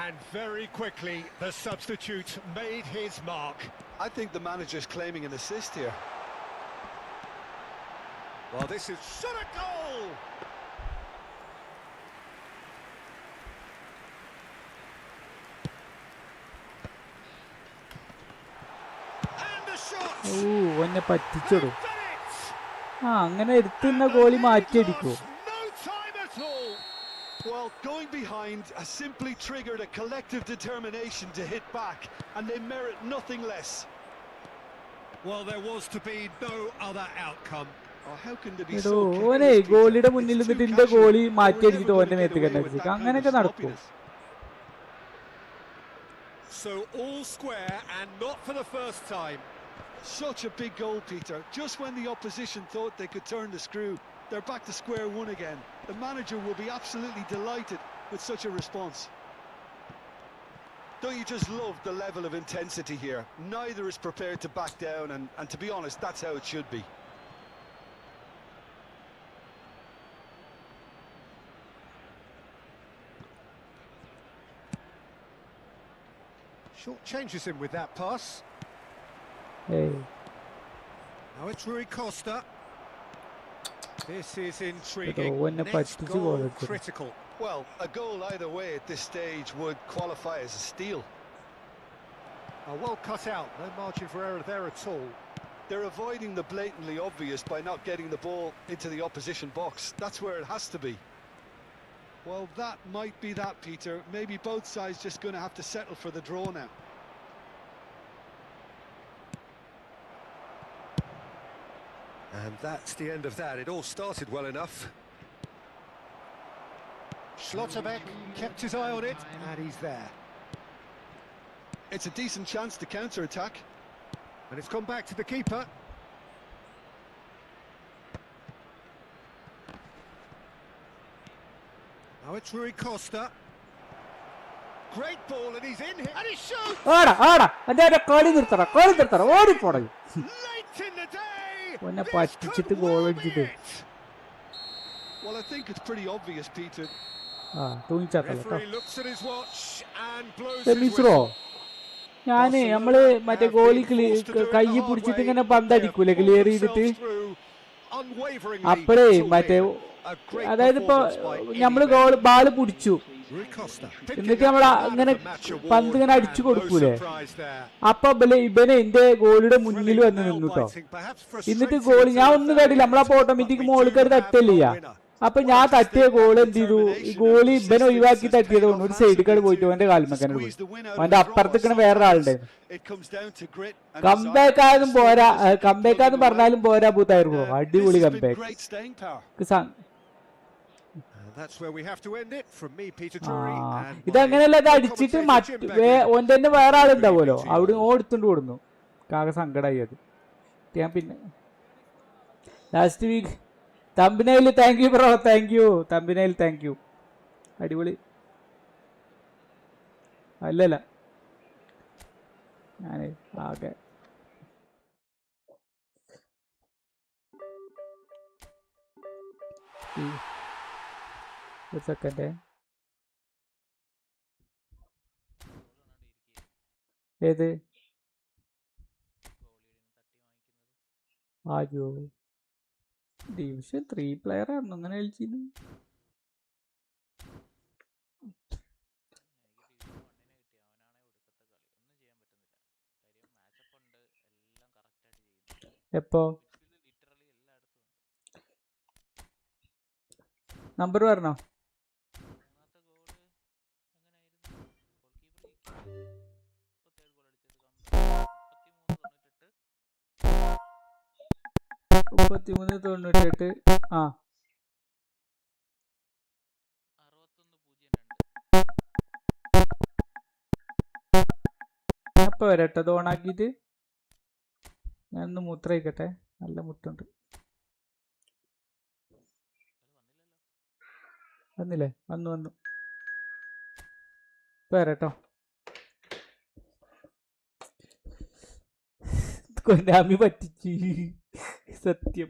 And very quickly, the substitute made his mark. I think the manager's claiming an assist here. Well, this is shot a goal! And the shot! ഓന്നെ പറ്റിച്ചോടൂ. അങ്ങനെ എടുത്തുന്ന goalie മാറ്റിയടിക്കോ? Well, going behind has simply triggered a collective determination to hit back, and they merit nothing less. Well, there was to be no other outcome. Oh, how can they be so ഓനെ ഗോളിയുടെ മുന്നിൽ നിന്നിട്ട് ഇന്റെ goalie മാറ്റിയടിച്ചിട്ട് ഓന്റെ മേത്ത് കണ്ടടിച്ചു. അങ്ങനെയൊക്കെ നടക്കും. So all square and not for the first time. Such a big goal, Peter. Just when the opposition thought they could turn the screw, they're back to square one again. The manager will be absolutely delighted with such a response. Don't you just love the level of intensity here? Neither is prepared to back down, and to be honest, that's how it should be. Short changes him with that pass. Hey. Now it's Rui Costa. This is intriguing. Next goal critical. Well, a goal either way at this stage would qualify as a steal. Well cut out, no margin for error there at all. They're avoiding the blatantly obvious by not getting the ball into the opposition box. That's where it has to be. Well, that might be that, Peter. Maybe both sides just going to have to settle for the draw now. And that's the end of that. It all started well enough. Schlotterbeck kept his eye on it, and he's there. It's a decent chance to counter-attack. And it's gone back to the keeper. Now it's Rui Costa. Great ball, and he's in here, and he shoots! കളി നിർത്തറ ഓടിപ്പോട Late in the day! ഒന്നെ This പറ്റിച്ചിട്ട് could goal well be അടിച്ചിട്ട് it. Well, I think it's pretty obvious, Peter. തൂങ്ങിച്ചാത്തല്ലോ കേട്ടോ. Referee looks at his watch and blows his മിസ്രോ whistle. ഞാന് നമ്മള് മറ്റേ goalie കൈ പിടിച്ചിട്ട് ഇങ്ങനെ പന്തടിക്കൂലേ clear ചെയ്തിട്ട്, അപ്പഴേ മറ്റേ അതായത് ഇപ്പൊ നമ്മള് ബാള് പിടിച്ചു എന്നിട്ട് നമ്മൾ അങ്ങനെ പന്ത് ഇങ്ങനെ അടിച്ചു കൊടുക്കൂലേ, അപ്പൊ ഇവനെ എന്റെ ഗോളിയുടെ മുന്നിൽ വന്ന് നിന്നുട്ടോ. എന്നിട്ട് ഗോളി ഞാൻ ഒന്നും കേട്ടില്ല, നമ്മളപ്പോ ഓട്ടോമാറ്റിക് മോളിക്കാർ തട്ടല്ലേ. അപ്പൊ ഞാൻ തട്ടിയ ഗോൾ എന്ത് ചെയ്തു, ഈ ഗോളി ഇവനെ ഒഴിവാക്കി തട്ടിയത് കൊണ്ട് ഒരു സൈഡിൽ പോയിട്ട് അവന്റെ കാൽമക്കാനെ പോയി. അവന്റെ അപ്പുറത്തേക്കണ വേറൊരാളുടെ കംബാക്കാന്നും പോരാ, കംബാക്കാന്ന് പറഞ്ഞാലും പോരാ. പൂത്തായിരുന്നു അടിപൊളി കംബാക്ക്. ഇതങ്ങനെയല്ല, ഇത് അടിച്ചിട്ട് ഓന്റെ തന്നെ വേറെ ആളുണ്ടാവുമല്ലോ, അവിടെ ഓടുത്തോണ്ട് കൊടുന്നു. കാക സങ്കടമായി അത്. ഞാൻ പിന്നെ ലാസ്റ്റ് വീക്ക് തമ്പിനയിൽ thank you bro, thank you തമ്പിനയിൽ, താങ്ക് യു. അടിപൊളി. അല്ലല്ല ഞാനേ ആകെ ഒരു സെക്കൻഡ്. ഏത് ആജോ ഡിവിഷൻ 3 പ്ലെയർ ആയിരുന്നു അങ്ങനെ കളിച്ചിരുന്നു. എപ്പോ നമ്പർ പറഞ്ഞോ? മുപ്പത്തിമൂന്ന് 98. അപ്പൊ വരട്ടെ അത് ഓണാക്കിയിട്ട്. ഞാനൊന്ന് മൂത്രയിക്കട്ടെ, നല്ല മുട്ടുണ്ട്. വന്നില്ലേ? വന്നു ഇപ്പൊ വരട്ടോ. കൊല്ലാമി പറ്റിച്ച് സത്യം.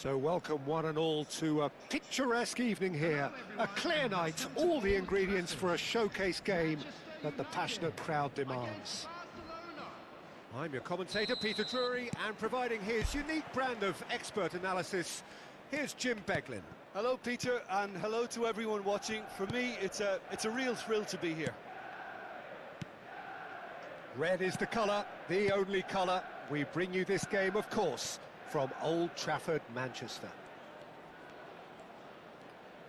So welcome one and all to a picturesque evening here. A clear night, all the ingredients for a showcase game that the passionate crowd demands. I'm your commentator, Peter Drury, and providing his unique brand of expert analysis, here's Jim Beglin. Hello, Peter, and hello to everyone watching. For me, it's a real thrill to be here. Red is the colour, the only colour. We bring you this game, of course, from Old Trafford, Manchester.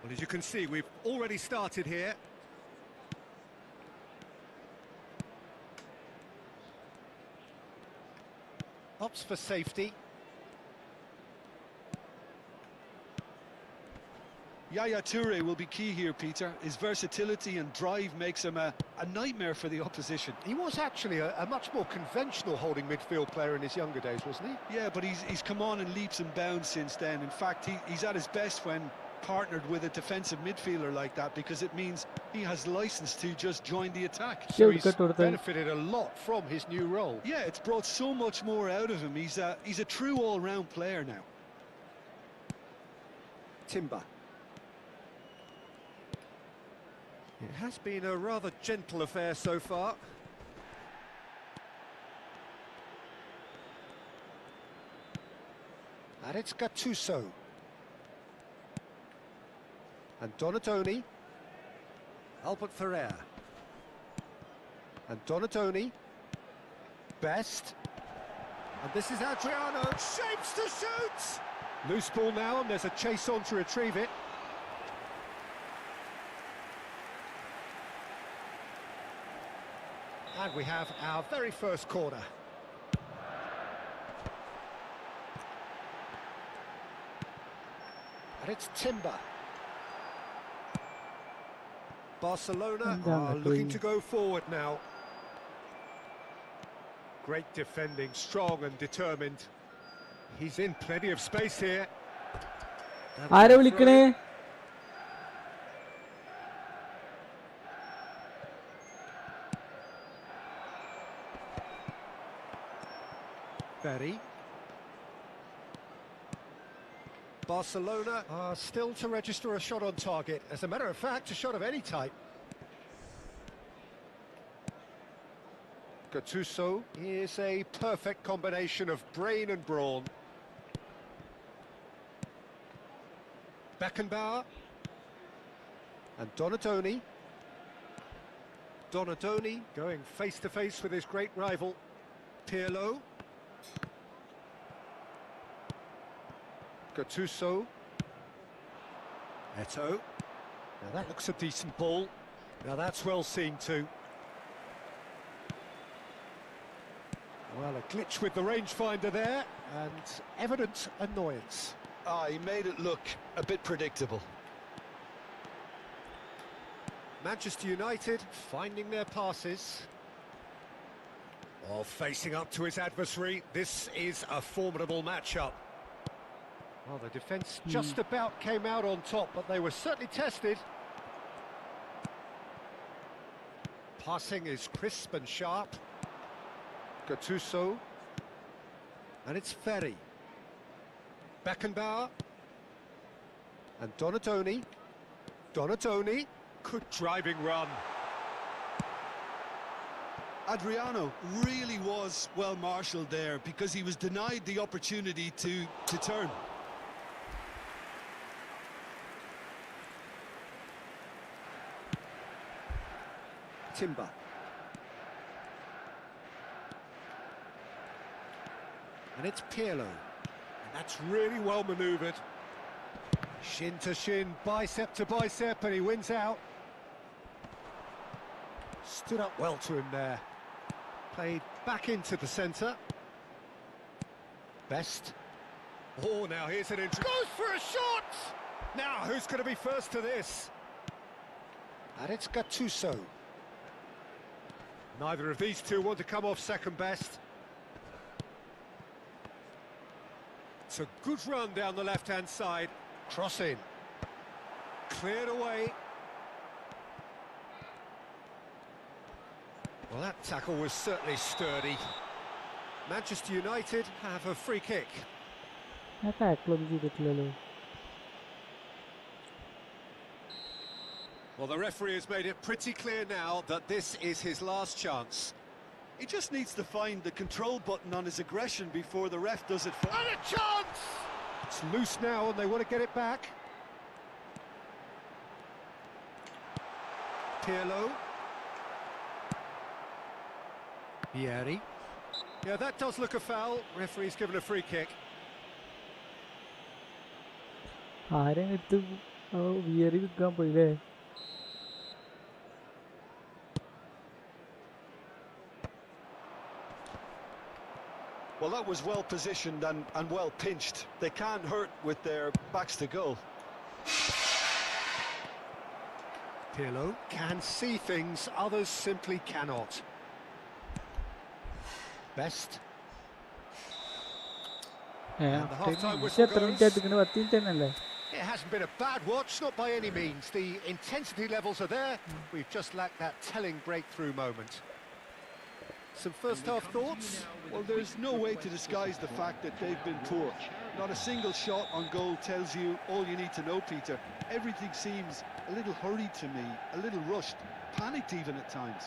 Well, as you can see, we've already started here. Opts for safety. Yaya Toure will be key here, Peter. His versatility and drive makes him a nightmare for the opposition. He was actually a much more conventional holding midfield player in his younger days, wasn't he? Yeah, but he's come on in leaps and bounds since then. In fact, he's at his best when partnered with a defensive midfielder like that, because it means he has license to just join the attack. So he's benefited a lot from his new role. Yeah, it's brought so much more out of him. He's a true all-round player now. Timber. It has been a rather gentle affair so far. And it's Gattuso. And Donatoni. Albert Ferrer. And Donatoni. Best. And this is Adriano. Shapes to shoot! Loose ball now, and there's a chase on to retrieve it. And we have our very first corner. And it's Timber. Barcelona are looking to go forward now. Great defending, strong and determined. He's in plenty of space here. ആരെ വിളിക്കണേ? Ferry. Barcelona are still to register a shot on target. As a matter of fact, a shot of any type. Gattuso is a perfect combination of brain and brawn. Beckenbauer. And Donatoni. Donatoni going face-to-face with his great rival, Pirlo. Gattuso. Eto'o. Now that looks a decent ball. Now that's well seen too. Well, a glitch with the rangefinder there, and evident annoyance. He made it look a bit predictable. Manchester United finding their passes. While facing up to his adversary, this is a formidable matchup. Well, the defence just about came out on top, but they were certainly tested. Passing is crisp and sharp. Gattuso. And it's Ferry. Beckenbauer. And Donatoni. Donatoni. Good driving run. Adriano really was well marshalled there, because he was denied the opportunity to turn. Timber. And it's Pirlo. And that's really well manoeuvred. Shin to shin, bicep to bicep, and he wins out. Stood up well to him there. Played back into the centre. Best. Oh, now here's an injury. Goes for a shot! Now, who's going to be first to this? And it's Gattuso. Neither of these two want to come off second best. It's a good run down the left-hand side. Cross in. Cleared away. Well, that tackle was certainly sturdy. Manchester United have a free kick. ഞാൻ ടാക്കിളൊന്നും ചെയ്തിട്ടില്ലല്ലോ. Well, the referee has made it pretty clear now that this is his last chance. He just needs to find the control button on his aggression before the ref does it for him. And a chance! It's loose now and they want to get it back. Pirlo. Vieri. Yeah, that does look a foul. Referee's given a free kick. ആരെയും എടുത്ത് weary വിൽക്കാൻ പോയില്ലേ? Well, that was well positioned and well pinched. They can't hurt with their backs to goal. Pirlo can see things others simply cannot. Best. And the half-time whistle goes. It hasn't been a bad watch, not by any means. The intensity levels are there. We've just lacked that telling breakthrough moment. Some first-half thoughts? Well, there's no way to disguise the fact that they've been poor. Not a single shot on goal tells you all you need to know, Peter. Everything seems a little hurried to me, a little rushed, panicked even at times.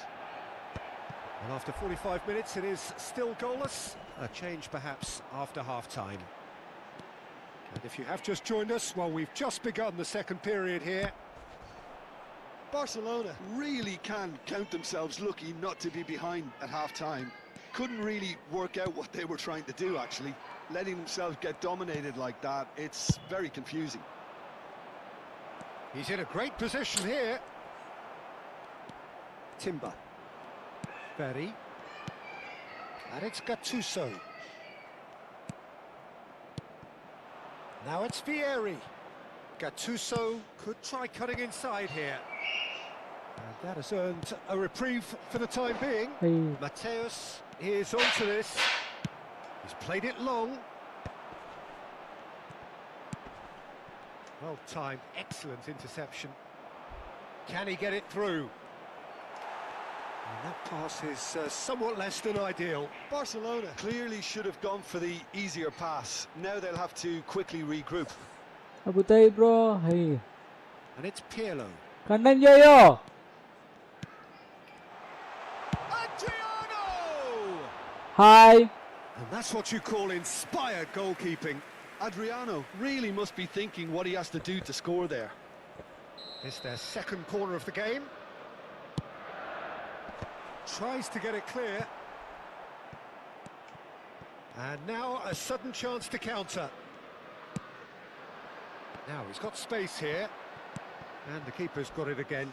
Well, after 45 minutes, it is still goalless. A change, perhaps, after half-time. And if you have just joined us, well, we've just begun the second period here. Barcelona really can count themselves lucky not to be behind at half-time. Couldn't really work out what they were trying to do, actually. Letting themselves get dominated like that, it's very confusing. He's in a great position here. Timber. Ferry. And it's Gattuso. Now it's Vieri. Gattuso could try cutting inside here. And that has earned a reprieve for the time being. Mateus is onto this. He's played it long. Well timed, excellent interception. Can he get it through? And that pass is somewhat less than ideal. Barcelona clearly should have gone for the easier pass. Now they'll have to quickly regroup. Abutai bro, hey. And it's Pirlo. Kannan Joyo. Adriano! Hi. And that's what you call inspired goalkeeping. Adriano really must be thinking what he has to do to score there. It's their second corner of the game. Tries to get it clear. And now a sudden chance to counter. Now he's got space here. And the keeper's got it again.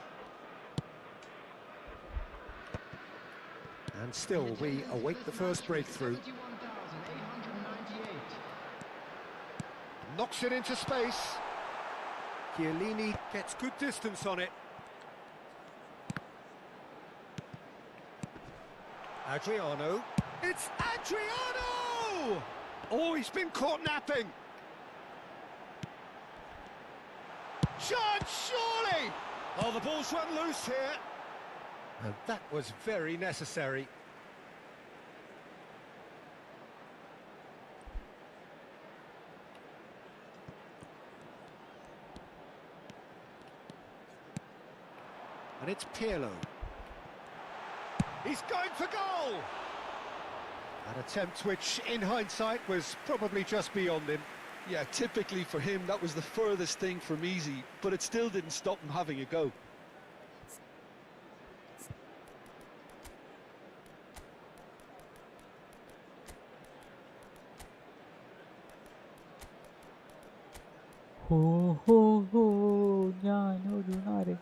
And still we await the first breakthrough. Knocks it into space. Chiellini gets good distance on it. Adriano. It's Adriano! Oh, he's been caught napping. Chance, surely! Oh, the ball's run loose here. And that was very necessary. And it's Pirlo. He's going for goal! An attempt which, in hindsight, was probably just beyond him. Yeah, typically for him, that was the furthest thing from easy, but it still didn't stop him having a go. Ho ho ho, ഞാനൊരു നാരൻ.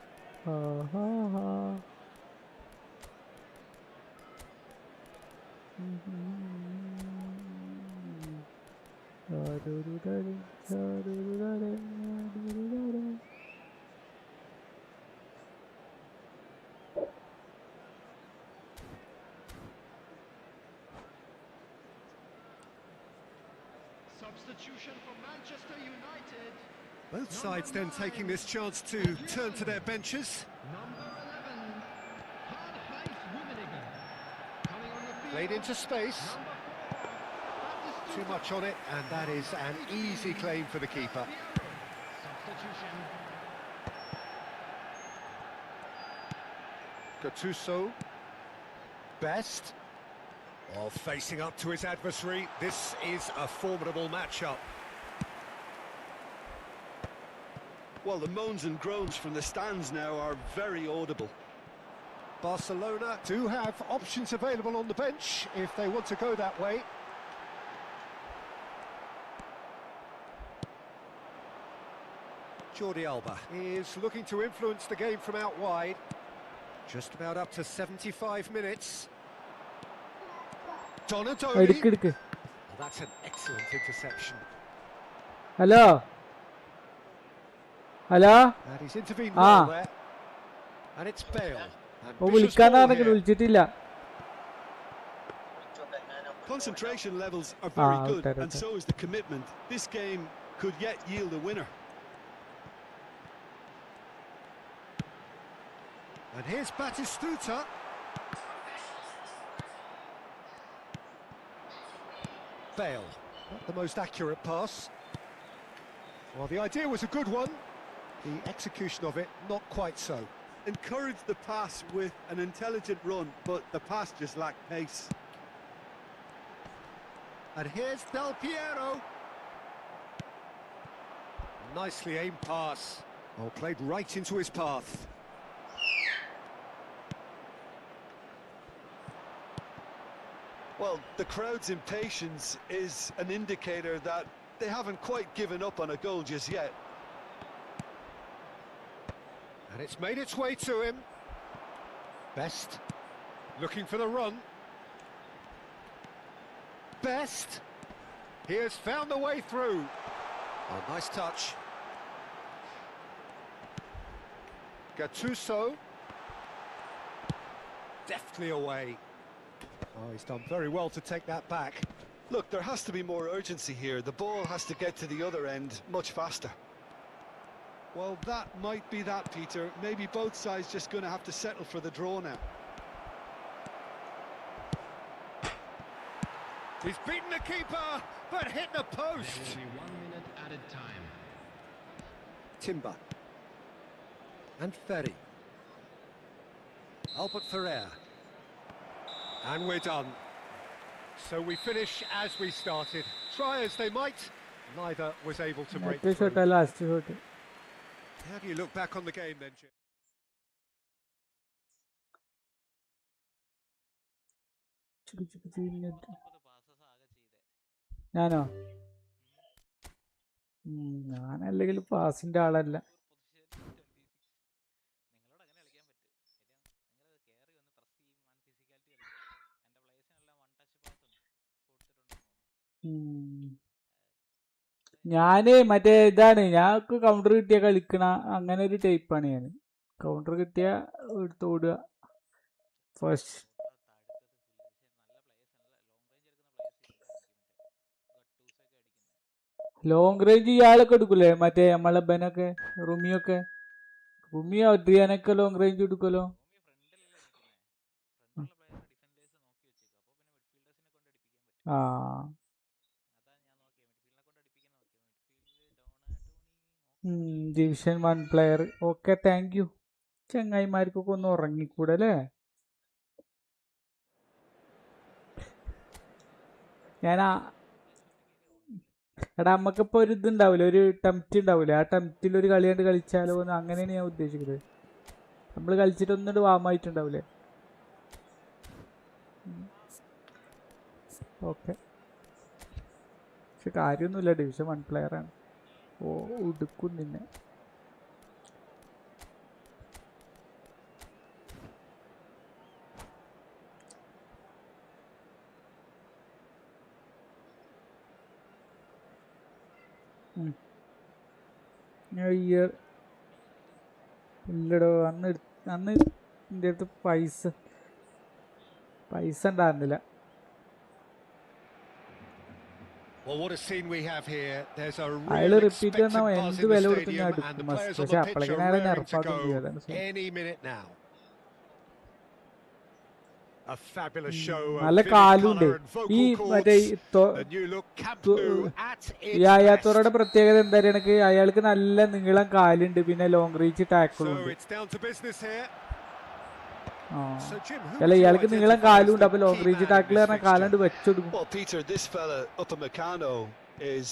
ആഹാ ഹാ. Substitution for Manchester United. Both sides then taking this chance to turn to their benches. Number 11, Hard-Height Rummenigge. Coming on the field. Played into space. Number 4, that is too much on it, and that is an easy claim for the keeper. Substitution. Gattuso. Best. Well, facing up to his adversary, this is a formidable matchup. Well, the moans and groans from the stands now are very audible. Barcelona do have options available on the bench if they want to go that way. Jordi Alba is looking to influence the game from out wide. Just about up to 75 minutes. Donatoni. എടുക്ക്. Well, that's an excellent interception. Hello. And he's intervened well there. And it's Bale. വിളിക്കാനാണെങ്കിൽ വിളിച്ചിട്ടില്ല. Concentration levels are very good, okay. and so is the commitment. This game could yet yield a winner. And here's Batistuta. Bale, not the most accurate pass. Well, the idea was a good one. The execution of it, not quite so. Encouraged the pass with an intelligent run, but the pass just lacked pace. And here's Del Piero. Nicely aimed pass. Oh, played right into his path. Well, the crowd's impatience is an indicator that they haven't quite given up on a goal just yet. And it's made its way to him. Best. Looking for the run. Best. He has found the way through. Oh, nice touch. Gattuso. Deftly away. Oh, he's done very well to take that back. Look, there has to be more urgency here. The ball has to get to the other end much faster. Well, that might be that, Peter. Maybe both sides just going to have to settle for the draw now. He's beaten the keeper, but hit the post. There will be 1 minute added time. Timber. And Ferry. Albert Ferrer. And we're done. So we finish as we started. Try as they might, neither was able to break through. Last shot. How do you look back on the game then, Jim? ഞാനോ ഞാനല്ലെങ്കിൽ പാസിന്റെ ആളല്ല. ഞാന് മറ്റേ ഇതാണ്, ഞാക്ക് counter കിട്ടിയ കളിക്കണ അങ്ങനെ ഒരു ടൈപ്പാണ് ഞാൻ. കൗണ്ടർ കിട്ടിയ എടുത്തോടുക ഫസ്റ്റ്. ലോങ് റേഞ്ച് ഇയാളൊക്കെ എടുക്കൂലേ, മറ്റേ നമ്മളെ ബനൊക്കെ റുമിയൊക്കെ. റുമിയോ അഡ്രിയാനൊക്കെ ലോങ് റേഞ്ച് എടുക്കുമല്ലോ. ആ division 1 player. Okay, thank you. ചങ്ങായിമാർക്കൊക്കെ ഒന്ന് ഉറങ്ങിക്കൂടെ അല്ലേ? എടാ നമ്മക്കിപ്പോ ഒരു ഇതുണ്ടാവില്ല, ഒരു ടെംപ്റ്റ് ഉണ്ടാവില്ല. ആ ടെംപ്റ്റിൽ ഒരു കളിയാണ്ട് കളിച്ചാലോ എന്ന്, അങ്ങനെയാണ് ഞാൻ ഉദ്ദേശിക്കുന്നത്. നമ്മൾ കളിച്ചിട്ട് ഒന്നിട്ട് വാമായിട്ടുണ്ടാവില്ലേ? ഓക്കെ, പക്ഷെ കാര്യമൊന്നുമില്ല, ഡിവിഷൻ 1 പ്ലെയറാണ്. ഓ ഉടുക്കും നിന്നെ. ഇയർ ഇല്ലടോ, അന്ന് എൻ്റെ അടുത്ത് പൈസ ഉണ്ടായിരുന്നില്ല. അയാള് റിപ്പീറ്റ് വന്നാ എന്ത് വില കൊടുത്ത് ഞാൻ എടുക്കും, പക്ഷെ അപ്പോഴേക്കും അയാളെ നെർപ്പാക്കും ചെയ്യും. A fabulous show of നല്ല vivid കാലുണ്ട്. colour and ഈ vocal മറ്റേ cords. The new look Camp Nou at ഈ its അയാത്തോറയുടെ best. പ്രത്യേകത എന്താ എനിക്ക് അയാൾക്ക് നല്ല നീളം കാലുണ്ട്, പിന്നെ ലോങ് റേഞ്ച് ടാക്കിളും So ഉണ്ട്. it's down to business here. So Jim, who അല്ല would you ഇയാൾക്ക് നീളം identify കാലും as ഉണ്ട്, the അപ്പൊ long key range man in tackle this പറഞ്ഞാൽ fixture? കാലാണ്ട് വെച്ചെടുക്കും. Well, Peter, this fella Upamecano is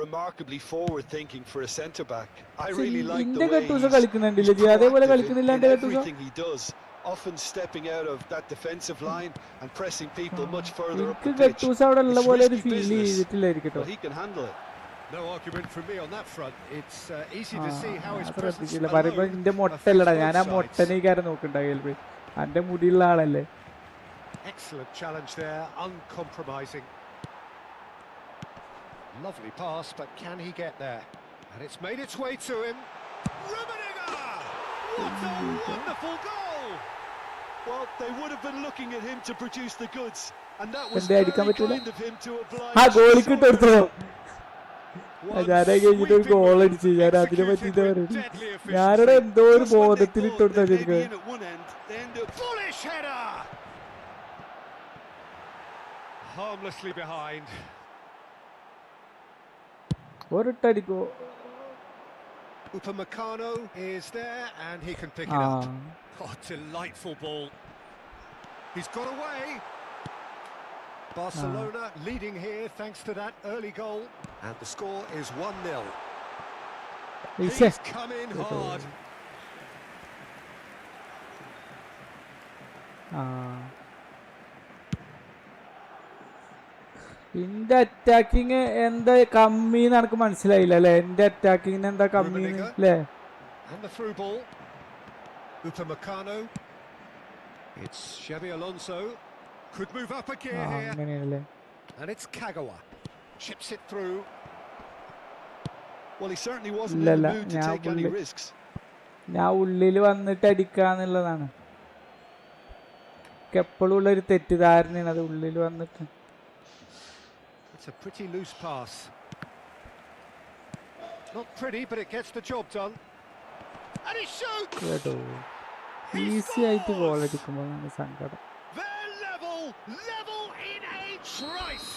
remarkably forward-thinking for a centre-back. I really like the ഇന്റെ way കട്ടൂസ he's കളിക്കുന്നുണ്ടില്ല G, അതേപോലെ proactive കളിക്കുന്നില്ല in എന്റെ കട്ടൂസ. everything he does, often stepping out of that defensive line and pressing people much further up എനിക്ക് the pitch. കട്ടൂസ അവിടെ ഉള്ള It's പോലെ ഒരു risky feel business, ചെയ്തിട്ടില്ലായിരിക്കട്ടോ. but he can handle it. No argument from me on that front. It's easy to see how his presence ശ്രദ്ധിച്ചില്ല പറയുമ്പോ alone എന്റെ affects മൊട്ടല്ലടാ, ഞാൻ ആ both sides. മൊട്ടനേക്കാരം നോക്കണ്ടായി. എന്റെ മുടിയുള്ള ആളല്ലേ. Excellent challenge there, uncompromising. Lovely pass, but can he get there? And it's made its way to him. Rummenigge! What a wonderful goal! Well, they would have been looking at him to produce the goods, and that was എന്തേ very അടിക്കാൻ പറ്റൂല? kind of him to ആ oblige. ഗോളിക്ക് ഇട്ടെടുത്തോ. One ഞാനെ കഴിഞ്ഞിട്ട് ഒരു sweeping goal move, അടിച്ചു. ഞാൻ അതിനെ പറ്റി executed എന്താ with പറയുന്നത്, deadly ഞാനിവിടെ efficiency. എന്തോ ഒരു Just when they ബോധത്തിൽ thought ഇട്ടെടുത്താ they may be ശരിക്കും. in at one end, they end up Bullish header! Harmlessly behind. ഒരിട്ടടിക്കോ. Upamecano is there and he can pick ആ it up. Oh, delightful ball. He's got away. Barcelona leading here thanks to that early goal. And the score is 1-0. ഇശ്ശേ. He's come in hard. ആ എന്റെ attacking എന്താ കമ്മിന്ന് എനിക്ക് മനസ്സിലായില്ല അല്ലെ. എന്റെ അറ്റാക്കിങ്ങിന് എന്താ കമ്മിന്ന് അല്ലേ. And the through ball. Upamecano. It's Xabi Alonso. Could move up a gear here. അങ്ങനെയല്ലേ. And it's Kagawa. Chips it through. well. He certainly wasn't in ഇല്ല, the mood to ഞാൻ take any ഉള്ളിൽ- risks. ഞാൻ ഉള്ളിൽ വന്നിട്ട് അടിക്കാന്നുള്ളതാണ് എപ്പോഴും ഉള്ള ഒരു തെറ്റിദ്ധാരണയാണ് അത്. ഉള്ളിൽ വന്നിട്ട് It's a pretty loose pass. Not pretty, but it gets the job done. And he shoots! കേട്ടോ. ഈസി ആയിട്ട് ഗോൾ അടിക്കുമ്പോഴാണ് സങ്കടം. They're level in a trice.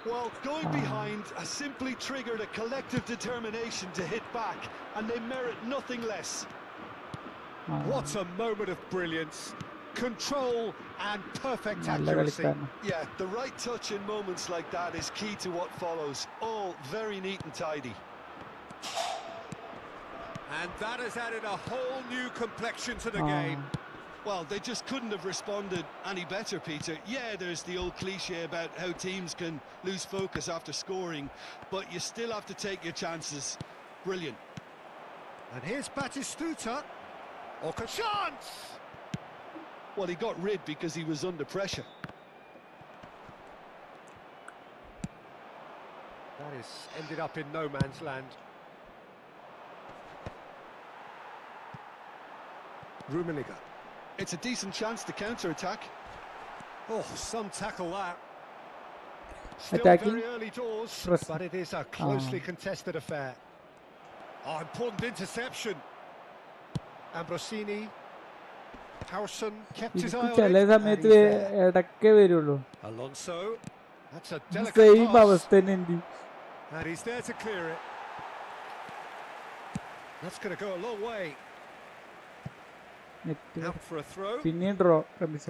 Well, going behind has simply triggered a collective determination to hit back, and they merit nothing less. What a moment of brilliance. Control and perfect നല്ല accuracy. കളിക്കാരനാ. Yeah, the right touch in moments like that is key to what follows. All very neat and tidy. And that has added a whole new complexion to the game. Well, they just couldn't have responded any better, Peter. Yeah, there's the old cliche about how teams can lose focus after scoring, but you still have to take your chances. Brilliant. And here's Batistuta. Chance! Well, he got rid because he was under pressure. That is ended up in no man's land. Rummenigge. It's a decent chance to counter-attack. Oh, some tackle that. Still Attacking. very early doors, Press. but it is a closely contested affair. Oh, important interception. Ambrosini. Howson kept his eye എനിക്ക് on ചില it. And സമയത്ത് he's there. ഇടക്കേ വരുള്ളൂ. Alonso. That's a delicate same pass. അവസ്ഥ തന്നെ ഉണ്ട്. And he's there to clear it. That's going to go a long way. Out for a throw. പിന്നെയും throw Ramees.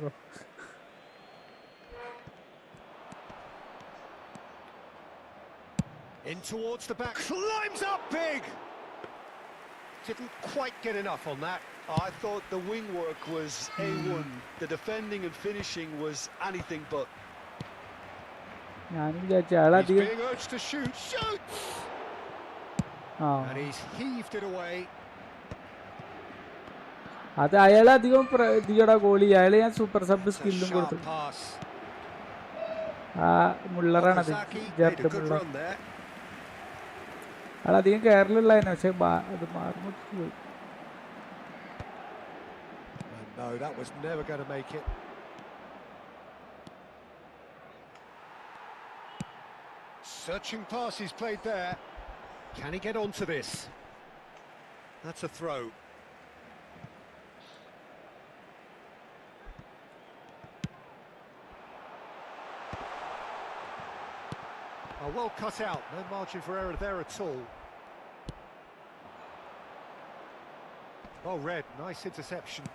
In towards the back. Climbs up big. Didn't quite get enough on that. I thought the wing work was A1. The defending and finishing was anything but. ഞാനും വിചാരിച്ചു He's ആളധികം being urged to shoot. Shoots! And he's heaved it away. അത് അയാളധികം ഇതിയുടെ goalie. അയാളെ ഞാൻ super sub It's a സ്കില്ലും sharp കൊടുത്തു. pass. ആ മുള്ളറാണത്. Okazaki made ജെർട്ട് a good Muller. run there. അധികം കയറിലുള്ളതിനെ, പക്ഷെ അത് മാറുമുട്ടി പോയി. And no, that was never going to make it. Searching pass he's played there. Can he get onto this? That's a throw. well cut out. No margin for error there at all. Well read. Nice interception.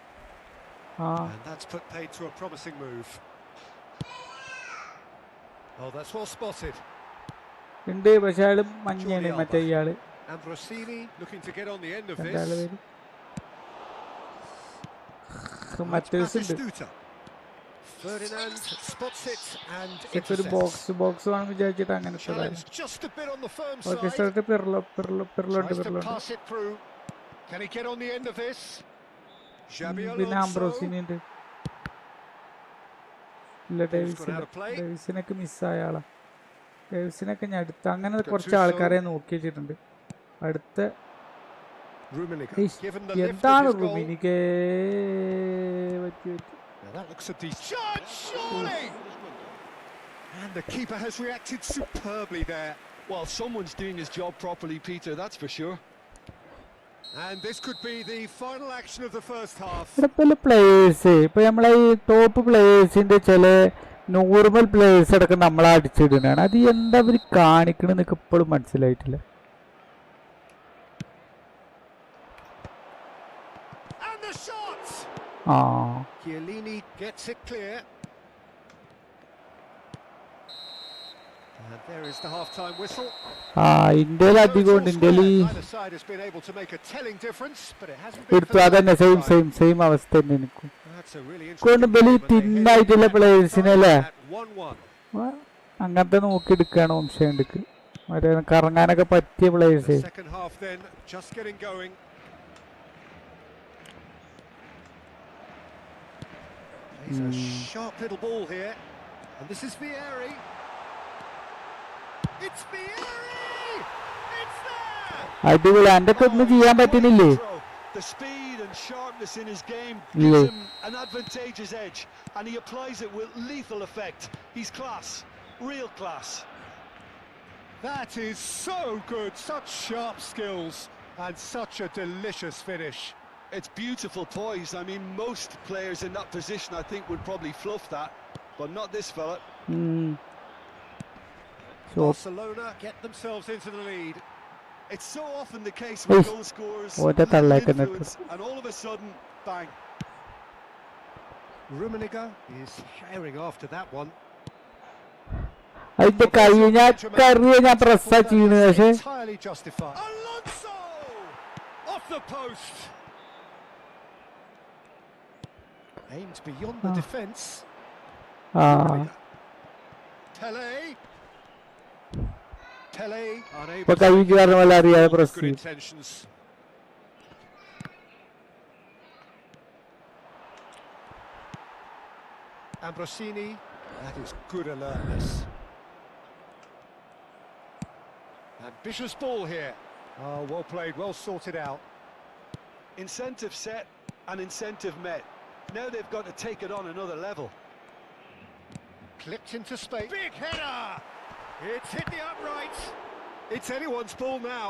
And that's put paid to a promising move. Oh, that's well spotted. ഉണ്ട് പക്ഷെ അയാള് മഞ്ഞാണ് മറ്റേ ഇയാള്. Ambrosini looking to get on the end of this. മറ്റേഴ്സ് ഉണ്ട്. Ferdinand spots it and ഒരു box ആണ് വിചാരിച്ചിട്ട് അങ്ങനെ just a bit on the firm side. Orchestrate Pirlo. Pass it through. Can he get on the end of this? പിന്നെ ആംബ്രോസിനി ഉണ്ട്. ഇല്ല, ഡേവിസിനൊക്കെ മിസ്സായ ആളാ. ഡേവിസിനൊക്കെ ഞാൻ അടുത്ത് അങ്ങനെ കുറച്ച് ആൾക്കാരെ നോക്കി വെച്ചിട്ടുണ്ട്. അടുത്ത എന്താണ് റുമിനിക്ക് പറ്റി. That looks a decent shot, surely! And the keeper has reacted superbly there. Well, someone's doing his job properly, Peter, that's for sure. And this could be the final action of the first half. ഇവിടെ players ഇപ്പൊ നമ്മളെ ഈ top പ്ലേയേഴ്സിന്റെ ചില normal players അടക്കം നമ്മളെ അടിച്ചിടുന്നതാണ്. അത് എന്താ അവർ കാണിക്കണെന്ന് എനിക്ക് ഇപ്പോഴും മനസ്സിലായിട്ടില്ല. Chiellini gets it clear. And there is the half-time whistle. ഇന്ത്യയിൽ അധികം ഉണ്ട്. ഇന്ത്യയിൽ സെയിം അവസ്ഥ തന്നെ എനിക്കും. തിന്നായിട്ടുള്ള പ്ലേയേഴ്സിനല്ലേ അങ്ങനത്തെ നോക്കിയെടുക്കുകയാണ് വംശേണ്ടക്ക്. മറ്റേ കറങ്ങാനൊക്കെ പറ്റിയ players. He's a sharp little ball here, and this is Vieri. It's Vieri! It's there! അടിപൊളി. എൻ്റെ ഒന്നും ചെയ്യാൻ പറ്റുന്നില്ലേ? The speed and sharpness in his game gives him an advantageous edge, and he applies it with lethal effect. He's class, real class. That is so good, such sharp skills, and such a delicious finish. It's beautiful poise. I mean, most players in that position, I think, would probably fluff that, but not this fella. Barcelona get themselves into the lead. It's so often the case with goal scorers, influence, and all of a sudden, bang. Rummenigge is herring after that one. Entirely justified. Alonso off the post. Aimed beyond the defence. Tele unable to good intentions. Ambrosini, that is good alertness. Ambitious ball here. Oh, well played, well sorted out. Incentive set and incentive met. Now they've got to take it on another level. Clipped into space. Big header! It's hit the upright. It's anyone's ball now.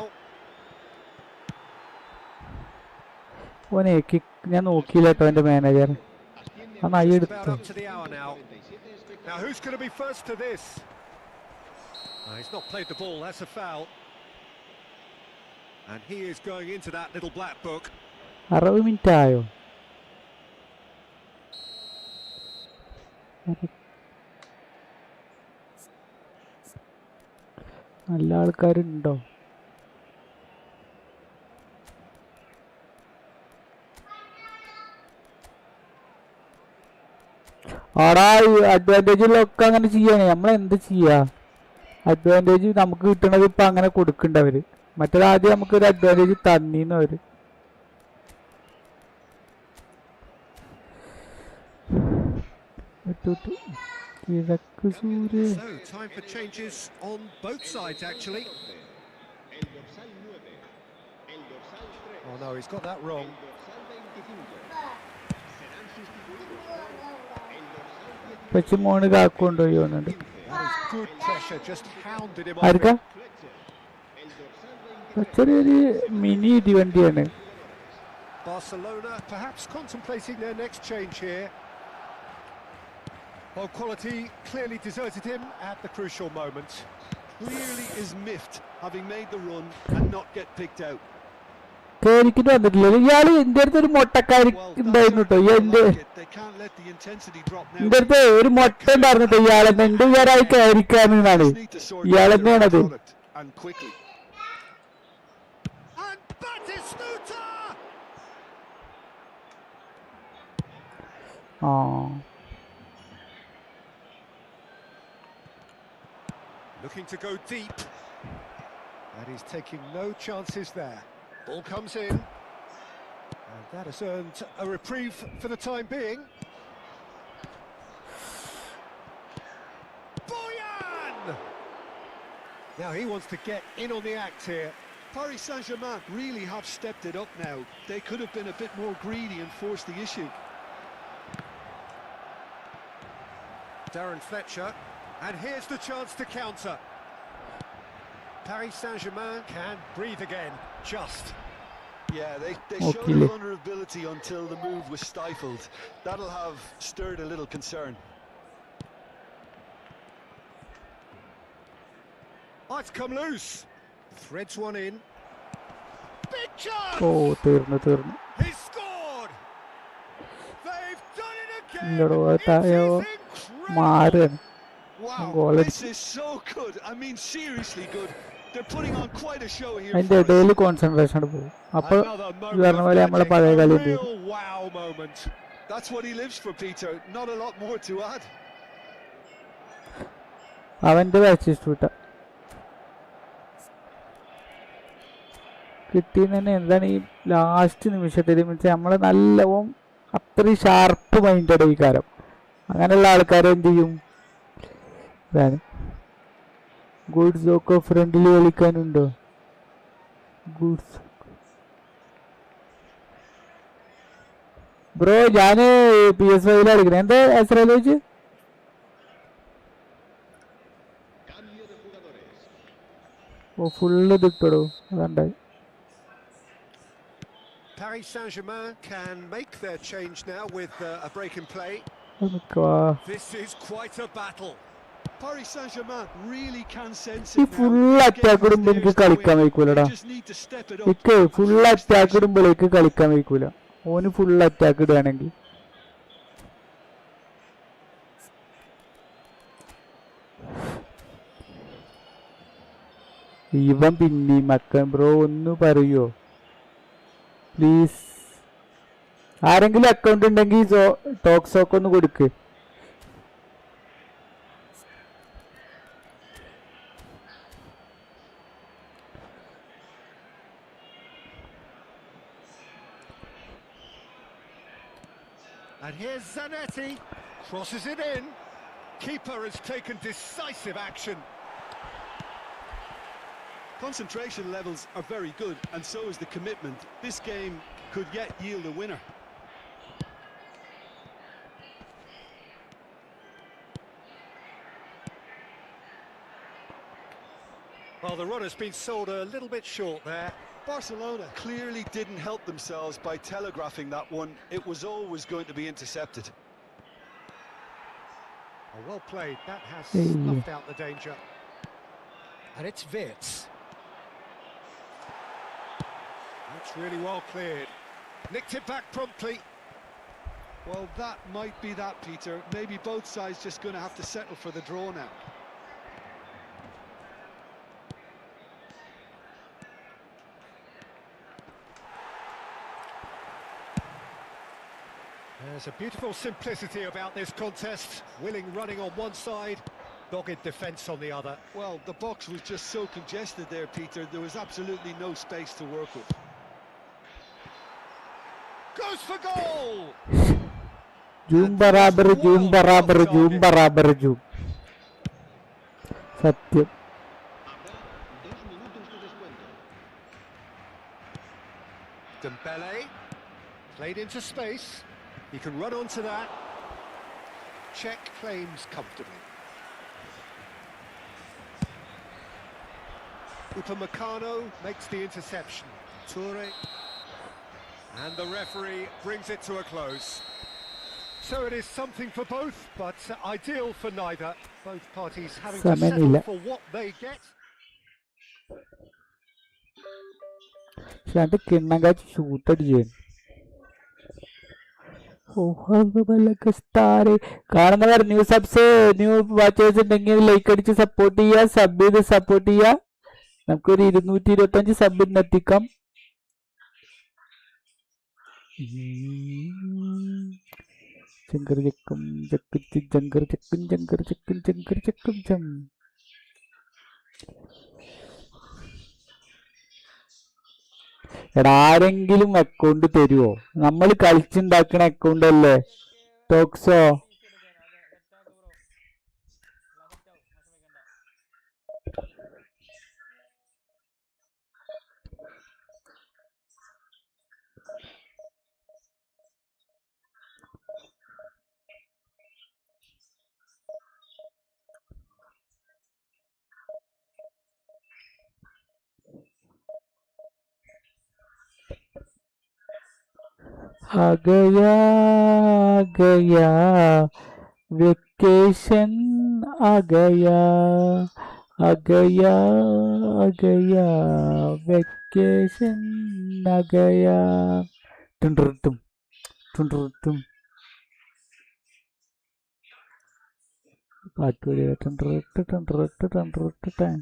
ഞാൻ നോക്കിയില്ല കേട്ടോ എൻ്റെ manager. About up to the hour now. Now who's going to be first to this? He's not played the ball, that's a foul. And he is going into that little black book. 60 minute ആയോ? നല്ല ആൾക്കാരുണ്ടോ? ആടാ അഡ്വാൻറ്റേജിലൊക്കെ അങ്ങനെ ചെയ്യണേ. നമ്മളെന്ത് ചെയ്യാ? Advantage നമുക്ക് കിട്ടണത് ഇപ്പം അങ്ങനെ കൊടുക്കണ്ടവര്. മറ്റേത് ആദ്യം നമുക്കൊരു അഡ്വാൻറ്റേജ് തന്നീന്ന് അവര്. So, time for changes on both sides, actually. Oh no, he's got that wrong. മോണ് കാക്കൊണ്ടുപോയി വന്നുണ്ട്. Good pressure, just hounded him off. ചെറിയൊരു mini ഇടിവണ്ടിയാണ്. Barcelona perhaps contemplating their next change here. Well, quality clearly deserted him at the crucial moment. clearly is miffed, having made the run and not get picked out. കേരിക്കിട്ട് വന്നിട്ടില്ലല്ലോ ഇയാള് എന്റെ അടുത്ത് ഒരു മൊട്ടക്കാരി ഉണ്ടായിരുന്നു കേട്ടോ എന്റെ അടുത്ത് ഒരു മൊട്ട ഉണ്ടായിരുന്നു ഇയാളെന്നെ എന്റെ വിചാരമായി കയറിക്കാന്നാണ് ഇയാളെന്നെയാണത്. ആ Looking to go deep, and he's taking no chances there. Ball comes in, and that has earned a reprieve for the time being. Boyan! Now he wants to get in on the act here. Paris Saint-Germain really have stepped it up now. They could have been a bit more greedy and forced the issue. Darren Fletcher, and here's the chance to counter. Paris Saint-Germain can breathe again, just. Yeah, they showed a vulnerability until the move was stifled. That'll have stirred a little concern. Oh, it's come loose. Threads one in. Big chance! ഓ തീർന്നു He scored! They've done it again! മാറാണ്. Wow, this is so good. I mean, seriously good. They're putting on quite a show here. അതിന്റെ ഇടയിൽ concentration പോകും. അപ്പൊ പറഞ്ഞ പോലെ നമ്മളെ പഴയ കളി ഉണ്ട്. Wow moment. That's what he lives for, Peter. Not a lot more to add. അവന്റെ ബാച്ച് ഇഷ്ടപ്പെട്ട കിട്ടിയെന്ന് തന്നെ. എന്താണ് ഈ ലാസ്റ്റ് നിമിഷത്തിൽ നമ്മളെ നല്ല അത്രയും ഷാർപ്പ് മൈൻഡഡ് ഈ കാരം. അങ്ങനെയുള്ള ആൾക്കാരെ എന്ത് ചെയ്യും? ഗുഡ്സ് ഒക്കെ ഫ്രണ്ടിൽ കളിക്കാനുണ്ടോ? ഗുഡ്സ് ബ്രോ ഞാന് PS5 കളിക്കണേ. എന്താ എസ്രയിൽ വെച്ച് full ഇതിട്ടോ അതുണ്ടായി. Paris Saint-Germain can make their change now with a break in play. This is quite a battle. Paris Saint-Germain really can sense ഈ it now. ഫുൾ അറ്റാക്ക് ഇടുമ്പോ എനിക്ക് കളിക്കാൻ വയ്ക്കൂലടാ. എനിക്ക് ഫുൾ അറ്റാക്ക് ഇടുമ്പോഴേക്ക് കളിക്കാൻ വയ്ക്കൂല. ഓന് ഫുൾ അറ്റാക്ക് ഇടുകയാണെങ്കിൽ ഇവൻ പിന്നെയും മക്കൻ ബ്രോ ഒന്ന് പറയോ പ്ലീസ്. ആരെങ്കിലും അക്കൗണ്ട് ഉണ്ടെങ്കിൽ ടോക്സോക്ക് ഒന്ന് കൊടുക്ക്. And here's Zanetti, crosses it in. Keeper has taken decisive action. Concentration levels are very good, and so is the commitment. This game could yet yield a winner. Well, the run has been sold a little bit short there. Barcelona clearly didn't help themselves by telegraphing that one. It was always going to be intercepted. Oh, well played. That has snuffed out the danger. And it's Wirtz. That's really well cleared. Nicked it back promptly. Well, that might be that, Peter. Maybe both sides just going to have to settle for the draw now. There's a beautiful simplicity about this contest. Willing running on one side, dogged defence on the other. Well, the box was just so congested there, Peter. There was absolutely no space to work with. Goes for goal! Zoom barabar, zoom barabar, zoom barabar, zoom. Satyam. Dembele, played into space. He can run onto that. Check claims comfortably. Upamecano makes the interception. Toure. And the referee brings it to a close. So it is something for both, but ideal for neither. Both parties having to സമയമില്ല. settle for what they get. പക്ഷെ അത് കിണ്ണം കാച്ചി ഷൂട്ടടിച്ചു. കാണുന്നവർ new subs new watchers ഉണ്ടെങ്കിൽ like അടിച്ച് support ചെയ്യുക, sub ചെയ്ത് support ചെയ്യുക. നമുക്കൊരു 225 സബ് എത്തിക്കാം. ജങ്കർ ചക്കും ചക്കിച്ച് ജങ്കർ ചക്കും ജങ്കർ ചക്കും ജങ്കർ ചക്കും ചം. എടാ ആരെങ്കിലും അക്കൗണ്ട് തരുമോ? നമ്മൾ കളിച്ചുണ്ടാക്കണ അക്കൗണ്ട് അല്ലേ ടോക്സോ? आ गया वेकेशन आ गया वेकेशन आ गया. टुंडुरुटुम टुंडुरुटुम പാട്ട് വരിക. ടുണ്ടറുട്ട് ടുണ്ടറുട്ട് ടുണ്ടറുട്ട് ടൈം.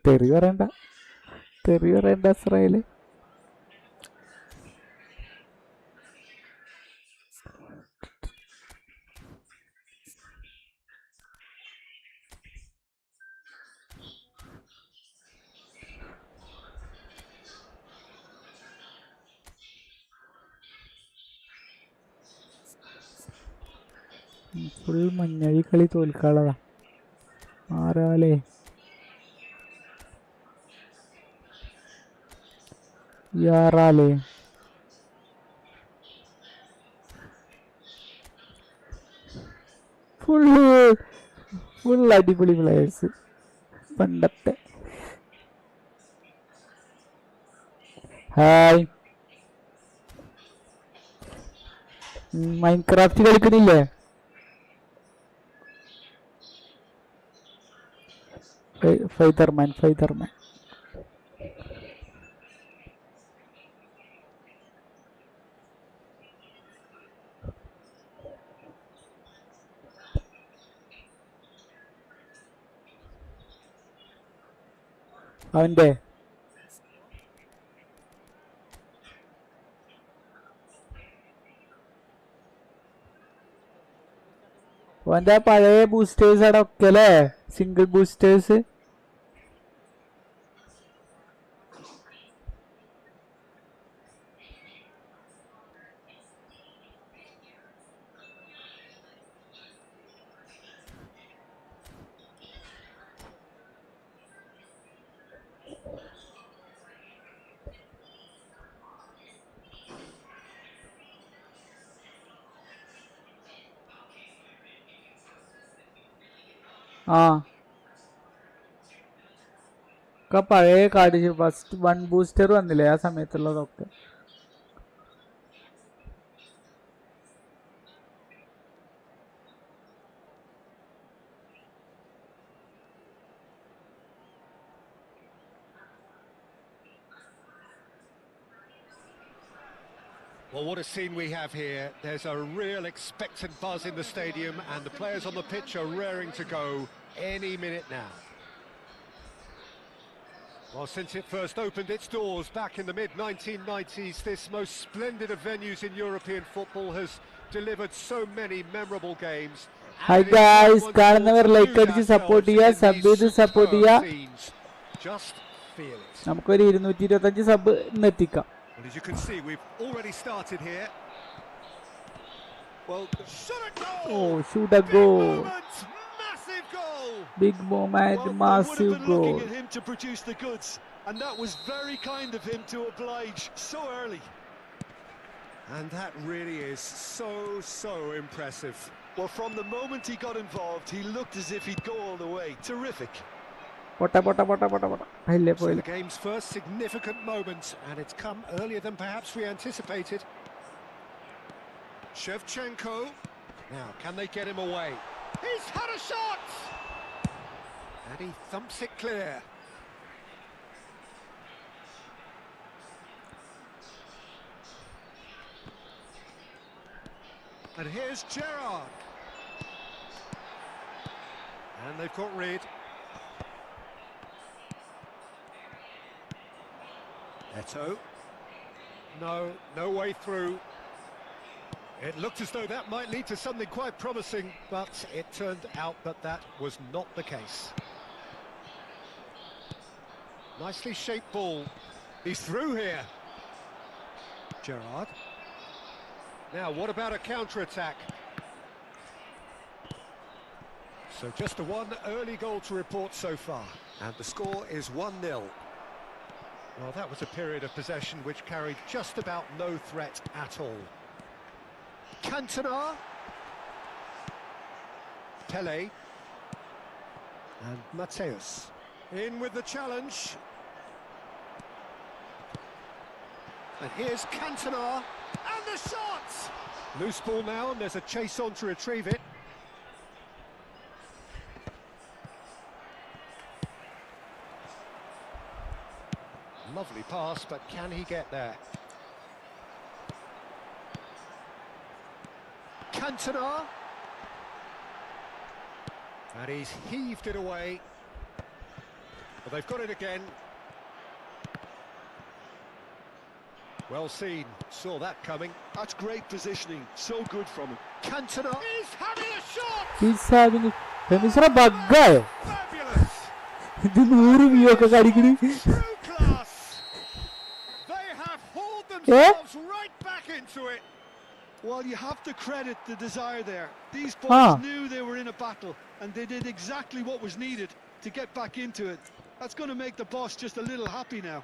തെറി പറയണ്ട ഇസ്രായേല്. ഫുൾ മഞ്ഞഴി കളി തോൽക്കാളതാ. ആരാലേ യാറാലേ ഫുൾ അടിപൊളി പ്ലെയേഴ്സ് പണ്ടത്തെ. ഹായ്, മൈൻക്രാഫ്റ്റ് കളിക്കുന്നില്ലേ? ഫൈതർമാൻ അവൻ്റെ പഴയ ബൂസ്റ്റേഴ്സ് അവിടെ ഒക്കെ അല്ലേ, സിംഗിൾ ബൂസ്റ്റേഴ്സ്. ആ ഒക്കെ പഴയ കാർഡ്. ഫസ്റ്റ് 1 ബൂസ്റ്റർ വന്നില്ലേ ആ സമയത്തുള്ളതൊക്കെ. Well, what a scene we have here. There's a real expectant buzz in the stadium and the players on the pitch are raring to go any minute now. Well, since it first opened its doors back in the mid-1990s, this most splendid of venues in European football has delivered so many memorable games. Hi guys, കാണുന്നവർ like അടിച്ച് support ചെയ്യുക, sub ചെയ്ത് support ചെയ്യുക. നമുക്കൊരു 225 sub എത്തിക്കാം. Well, as you can see, we've already started here. Well, shoot a goal. Massive goal. Big moment, massive goal. Looking at him to produce the goods, and that was very kind of him to oblige so early. And that really is so impressive. Well, from the moment he got involved, he looked as if he'd go all the way. Terrific. പൊട്ട പൊട്ട പൊട്ട പൊട്ട പൊട്ട ഇല്ലേ So പോയില്ല. the game's first significant moment, and it's come earlier than perhaps we anticipated. Shevchenko. Now, can they get him away? He's had a shot! And he thumps it clear. And here's Gerrard. And they've got rid. Eto. No way through. It looked as though that might lead to something quite promising, but it turned out that that was not the case. Nicely shaped ball. He's through here. Gerrard. Now, what about a counter-attack? So just the one early goal to report so far. And the score is 1-0. Well, that was a period of possession which carried just about no threat at all. Cantona. Pele. And Mateus. In with the challenge. And here's Cantona. And the shot! Loose ball now, and there's a chase on to retrieve it. Lovely pass, but can he get there? Cantona. And he's heaved it away. But they've got it again. Well seen, saw that coming. That's great positioning, so good from him. Cantona. He's having a shot! He's having റമീസിനെ ബഗ്ഗായോ? Fabulous! ഇത് 100 view ഒക്കെ കാണിക്കണ്. True class! They have hauled themselves right back into it. Well, you have to credit the desire there. These boys knew they were in a battle, and they did exactly what was needed to get back into it. That's going to make the boss just a little happy now.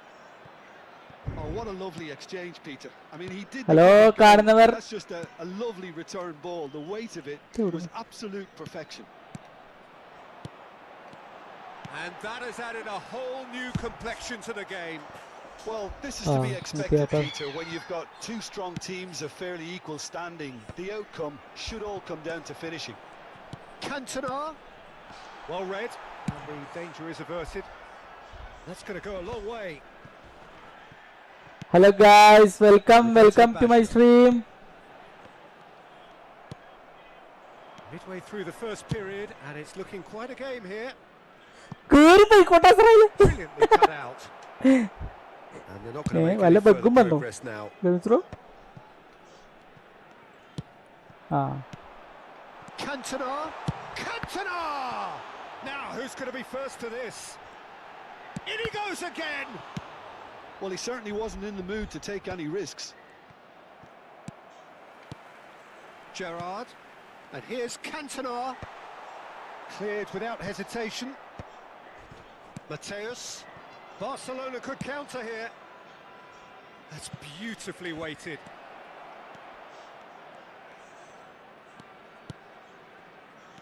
Oh, what a lovely exchange, Peter. I mean, he did... Hello, കാണുന്നവർ. That's just a lovely return ball. The weight of it was absolute perfection. And that has added a whole new complexion to the game. Well, this is to be expected, Peter, when you've got two strong teams of fairly equal standing. The outcome should all come down to finishing. Cantona. Well read. And the danger is averted. That's going to go a long way. Hello guys, welcome to my stream. Midway through the first period, and it's looking quite a game here. കേറി പോയി കൊട്ടാസറയില്. Brilliantly cut out. And they're not going to make any further progress now. Cantona! Cantona! Now, who's going to be first to this? In he goes again! Well, he certainly wasn't in the mood to take any risks. Gerrard. And here's Cantona. Cleared without hesitation. Mateus. Barcelona could counter here. That's beautifully weighted.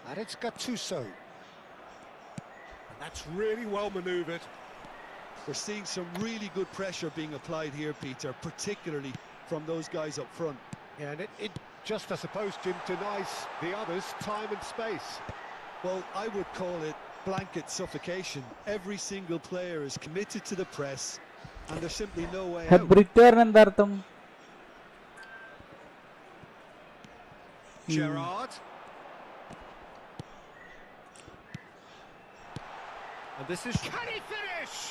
And it's Gattuso. And that's really well manoeuvred. We're seeing some really good pressure being applied here, Peter, particularly from those guys up front. Yeah, and it just, I suppose, Jim, denies the others time and space. Well, I would call it blanket suffocation. Every single player is committed to the press, and there's simply no way out. Gerrard. And this is... Can he finish?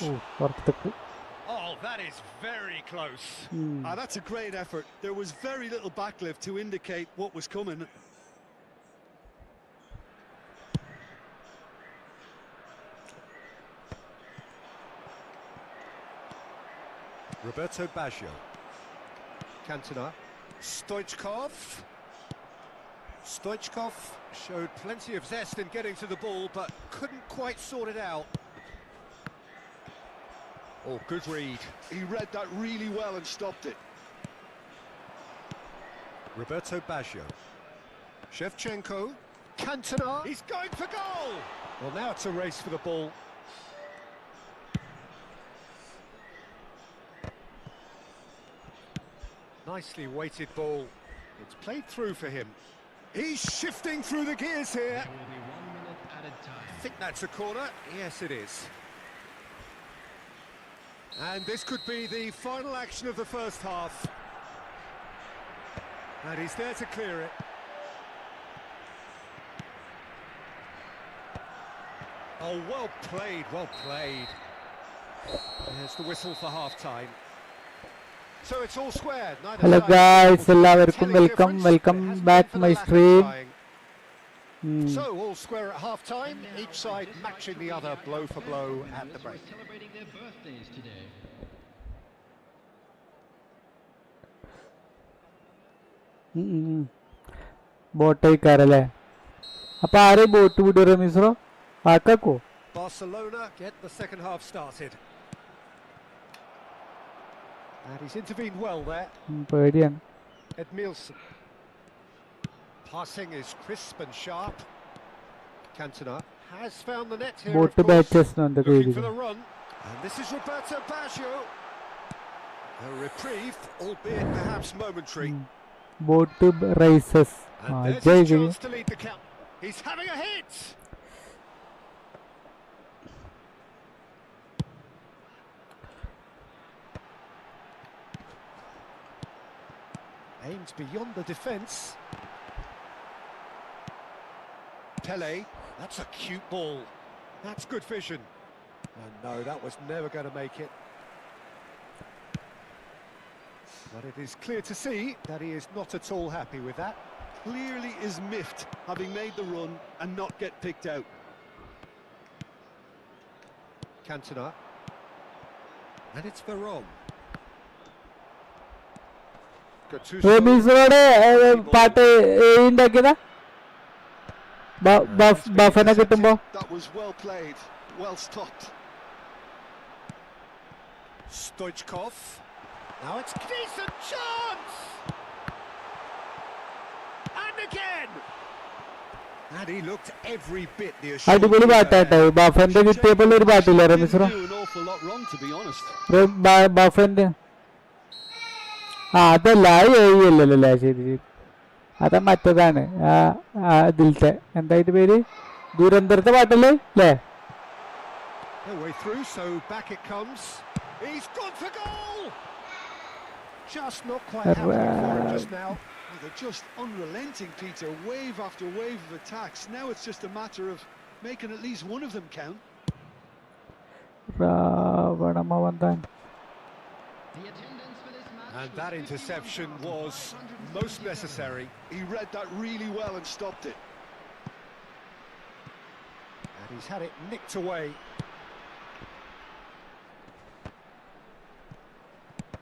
Oh, that is very close. That's a great effort. There was very little backlift to indicate what was coming. Roberto Baggio. Cantona. Stoichkov. Stoichkov showed plenty of zest in getting to the ball, but couldn't quite sort it out. Oh, good read. He read that really well and stopped it. Roberto Baggio. Shevchenko, Cantona, he's going for goal! Well, now it's a race for the ball. Nicely weighted ball. It's played through for him. He's shifting through the gears here. There will be 1 minute added time. I think that's a corner. Yes, it is. And this could be the final action of the first half. And he's there to clear it. Oh, well played, well played. There's the whistle for half-time. So it's all square. Neither Hello side guys, able to എല്ലാവർക്കും tell a welcome difference. It has back been for my the lack of stream. trying. So all square at half-time, each side matching the other blow for blow at the break. Celebrating their birthdays today. ബോട്ടേക്കാരല്ലേ അപ്പൊ ആരെ boat വിടുക റമീസ്രോ ആക്കാക്കോ Barcelona get the second half started. And he's intervened well there. പേടിയാണ് Edmilson. Passing is crisp and sharp. Cantona has found the net here, of boat course. Batches എന്തൊക്കെ Looking for എഴുതി the run. And this is Roberto Baggio. A reprieve, albeit perhaps momentary. Boat rises And there's Jai his Jai chance to lead the count. He's having a hit. Aimed beyond the defence. Pele, that's a cute ball. That's good vision. And no, that was never going to make it. But it is clear to see that he is not at all happy with that. Clearly is miffed, having made the run and not get picked out. Cantona. And it's Veron. Gattuso. റമീസ്രോടെ പാട്ട് ഉണ്ടാക്കിയതാ ബഫനെ കിട്ടുമ്പോ That was well played, well stopped. Stoichkov. Now it's decent chance. And again. And he looked every bit the assured. അടിപൊളി പാട്ടാട്ടോ ബഫന്റെ കിട്ടിയപ്പോൾ ഒരു പാട്ടില്ല Didn't റമീസ്രോ do an awful lot wrong, to be honest. ബഫന്റെ അതല്ല അല്ലല്ലേ ശരി ശരി അതാ മറ്റതാണ് ഇതിലത്തെ എന്തായിട്ട് പേര് ദുരന്തരത്തെ പാട്ടല്ലേ അല്ലേ No way through, so back it comes. He's gone for goal. Just not quite happening for him just now. Well, they're just unrelenting, Peter. Wave after wave of attacks. Now it's just a matter of making at least one of them count. രാവണമവന്താൻ The attendance for this match And that interception was most necessary. He read that really well and stopped it. And he's had it nicked away.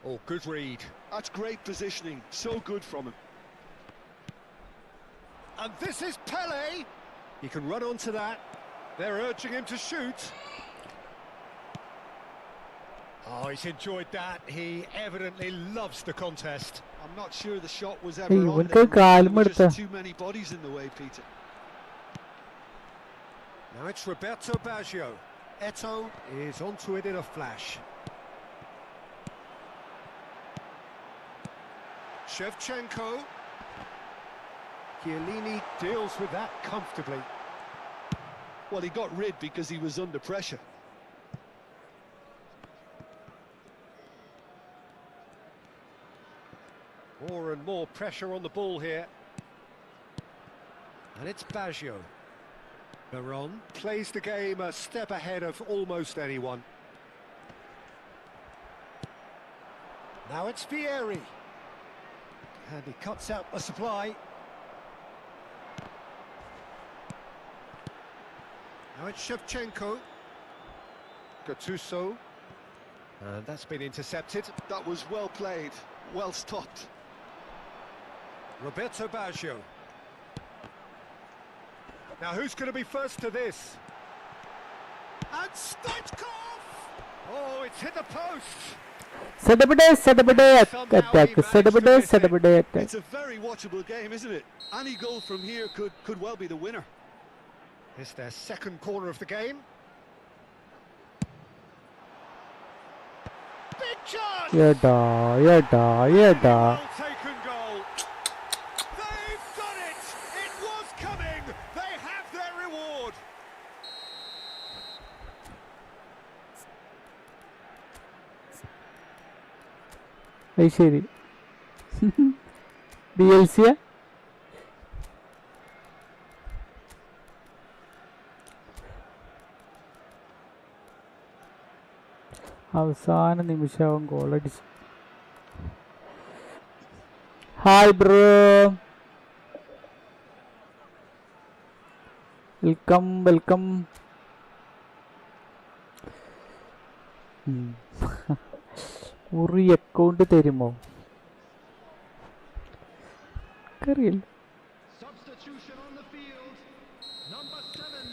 Oh, good read. That's great positioning. So good from him. And this is Pele. He can run onto that. They're urging him to shoot. Oh, he's enjoyed that. He evidently loves the contest. I'm not sure the shot was Hey, ever on one there. guy There were എടുത്ത. just too many bodies in the way, Peter. Now it's Roberto Baggio. Eto is onto it in a flash. Shevchenko. Chiellini deals with that comfortably. Well, he got rid because he was under pressure. More and more pressure on the ball here. And it's Baggio. Veron plays the game a step ahead of almost anyone. Now it's Vieri. And he cuts out the supply. Now it's Shevchenko. Gattuso. And that's been intercepted. That was well played, well stopped. Roberto Baggio. Now who's going to be first to this? And Stoichkov! Oh, it's hit the post! attack. Attack. It's a very watchable game, isn't it? Any goal from here could well be the winner. It's their second corner of the game. Big chance! Yeah. Well taken goal. They've got it! It was coming! They have their reward! ശരി DLC അവസാന നിമിഷം goal അടിച്ചു. Hi bro, welcome. ഒരു account തരുമോ? അറിയില്ല. Substitution on the field. Number 7.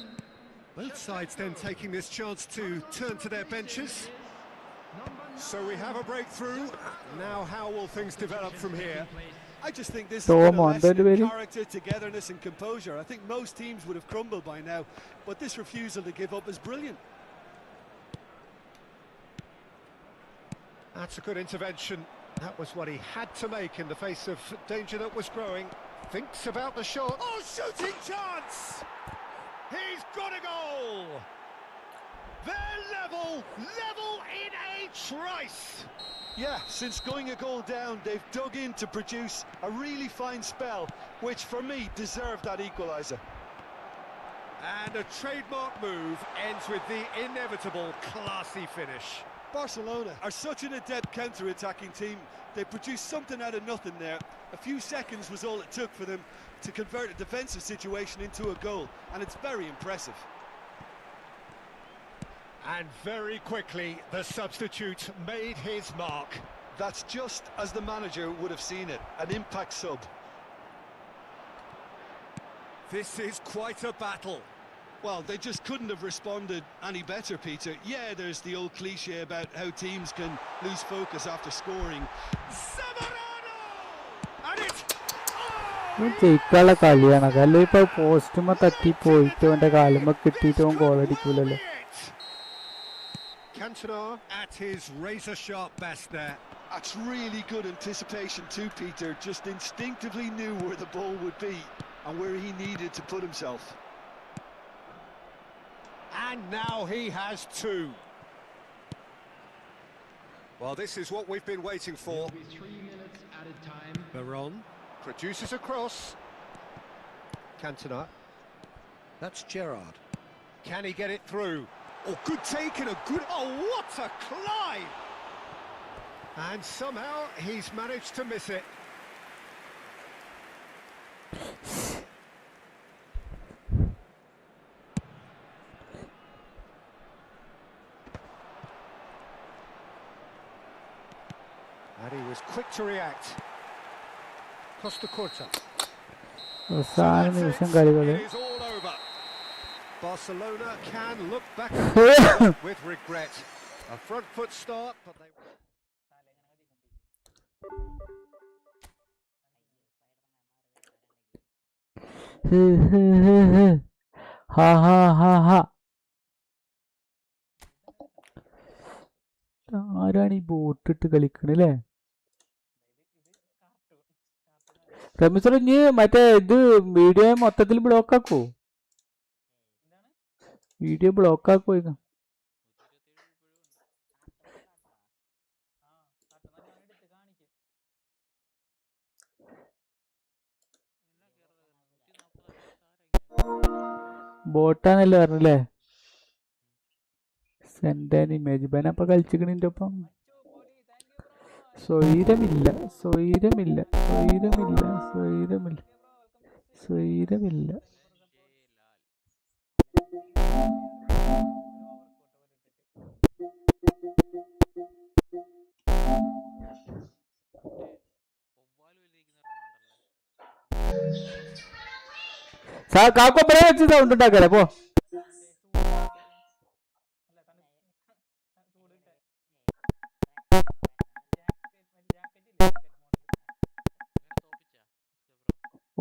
Both sides then taking this chance to turn to their benches. So we have a breakthrough. Now how will things develop from here? I just think this is a lesson in very character, togetherness and composure. I think most teams would have crumbled by now, but this refusal to give up is brilliant. That's a good intervention. That was what he had to make in the face of danger that was growing. Thinks about the shot. Oh, shooting chance! He's got a goal! They're level in a trice! Yeah, since going a goal down, they've dug in to produce a really fine spell, which for me deserved that equaliser. And a trademark move ends with the inevitable classy finish. Barcelona are such an adept counter-attacking team. They produced something out of nothing there. A few seconds was all it took for them to convert a defensive situation into a goal, and it's very impressive. And very quickly, the substitute made his mark. That's just as the manager would have seen it, an impact sub. This is quite a battle. Well, they just couldn't have responded any better, Peter. Yeah, there's the old cliche about how teams can lose focus after scoring. Severano! And it's... ജയിക്കാനുള്ള കളിയാണ്. അല്ല ഇപ്പൊ പോസ്റ്റുമ തട്ടി പോയിട്ട് അവന്റെ കാലുമ്പോ കിട്ടിയിട്ട് goal അടിക്കൂലല്ലോ. Cantona at his razor-sharp best there. That's really good anticipation too, Peter. Just instinctively knew where the ball would be and where he needed to put himself. And now he has two. Well, this is what we've been waiting for. It'll be 3 minutes at a time. Baron produces a cross. Cantona. That's Gerrard. Can he get it through? Oh, good take and a good... Oh, what a climb! And somehow he's managed to miss it. And he was quick to react. Costa Corta. അവസാന നിമിഷം കളികള്. It is all over. Barcelona can look back with regret. A front foot start, but they... ha. ആരാണ് ഈ ബോട്ടിട്ട് കളിക്കണല്ലേ? റമീസ് ഇനി മറ്റേ ഇത് video മൊത്തത്തിൽ block ആക്കോ? വീഡിയോ ബ്ലോക്ക് ആക്കോ? ബോട്ടാന്നല്ലേ പറഞ്ഞല്ലേ? സെൻഡ് ആൻ ഇമേജ് ബനപ്പ കളിച്ചിക്കണിന്റെ ഒപ്പം. സ്വൈരമില്ല. കാക്കൊപ്പരെ വെച്ച് സൗണ്ട് ഉണ്ടാക്കല്ലേ പോ.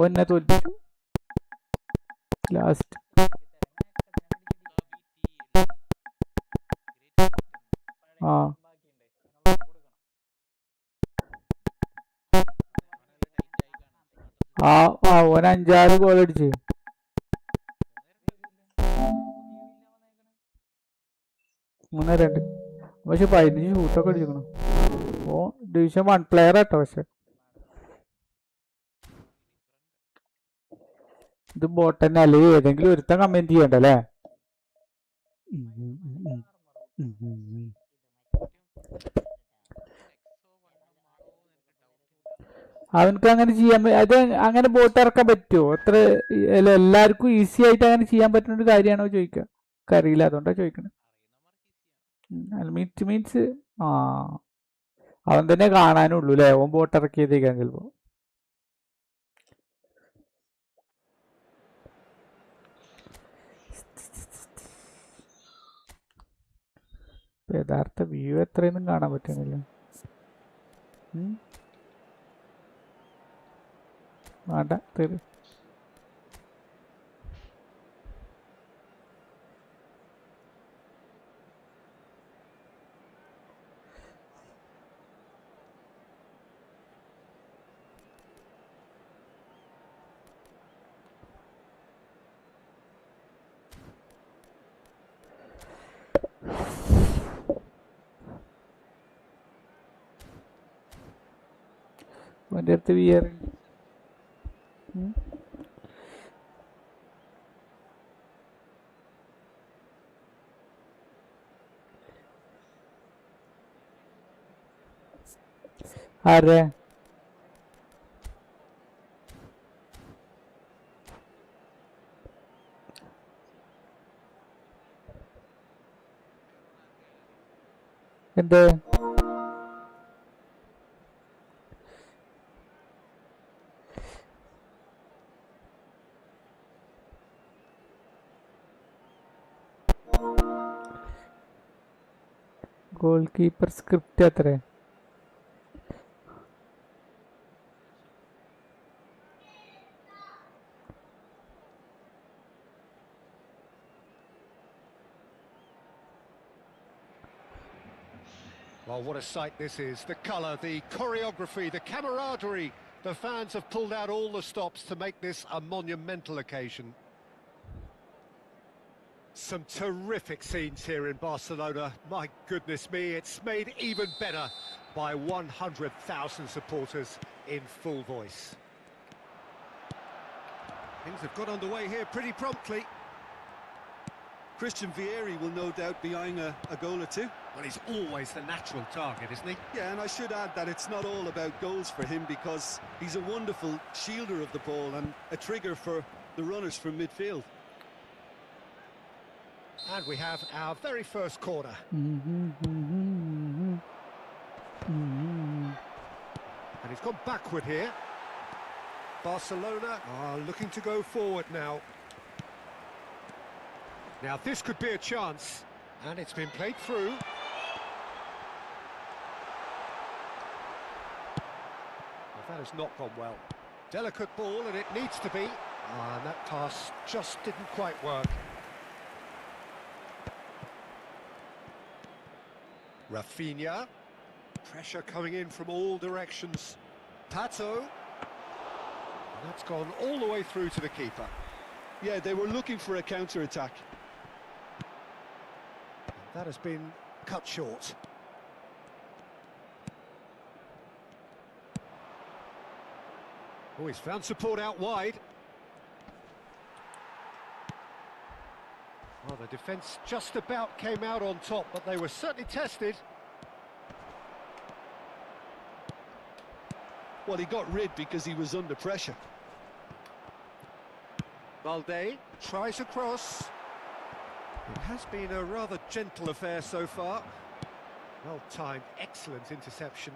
ഒന്നെ തോൽപ്പിച്ചു ലാസ്റ്റ്. ആ ഓൻ 5-6 ഗോൾ അടിച്ച്. 3-2. പക്ഷെ 15 ഷൂട്ടൊക്കെ അടിച്ചിരിക്കണം. ഓ ഡിവിഷൻ 1 പ്ലെയർ ആട്ടോ. പക്ഷെ ഇത് ബോട്ട് തന്നെ അല്ലെങ്കിൽ ഏതെങ്കിലും ഒരുത്തൻ കമന്റ് ചെയ്യണ്ടല്ലേ. അവനക്ക് അങ്ങനെ ചെയ്യാൻ അത് അങ്ങനെ ബോട്ട് ഇറക്കാൻ പറ്റുമോ? അത്ര എല്ലാവർക്കും ഈസി ആയിട്ട് അങ്ങനെ ചെയ്യാൻ പറ്റുന്ന ഒരു കാര്യമാണോ ചോദിക്കുക. അറിയില്ല, അതുകൊണ്ടാണ് ചോദിക്കണത്. മീൻസ് അവൻ തന്നെ കാണാനുള്ളൂ അല്ലേ? ഓൻ ബോട്ട് ഇറക്കിയതേക്കാൻ ചിലപ്പോ. യഥാർത്ഥ വ്യൂ എത്രയൊന്നും കാണാൻ പറ്റുന്നില്ല. വേണ്ട തീര്. അവൻ്റെ അടുത്ത് വിയർ ആരെ എന്ത് ഗോൾ കീപ്പർ സ്ക്രിപ്റ്റ് അത്രേ. Well, what a sight this is. The colour, the choreography, the camaraderie. The fans have pulled out all the stops to make this a monumental occasion. Some terrific scenes here in Barcelona. My goodness me, it's made even better by 100,000 supporters in full voice. Things have got underway here pretty promptly. Christian Vieri will no doubt be eyeing a goal or two. Well, he's always the natural target, isn't he? Yeah, and I should add that it's not all about goals for him, because he's a wonderful shielder of the ball and a trigger for the runners from midfield. And we have our very first corner. And he's gone backward here. Barcelona are looking to go forward now. Now this could be a chance, and it's been played through. Well, that has not gone well. Delicate ball, and it needs to be. And that pass just didn't quite work. Rafinha. Pressure coming in from all directions. Pato. And that's gone all the way through to the keeper. Yeah, they were looking for a counter-attack. That has been cut short. Oh, he's found support out wide. Well, the defence just about came out on top, but they were certainly tested. Well, he got rid because he was under pressure. Balde tries a cross. It has been a rather gentle affair so far. Well timed, excellent interception.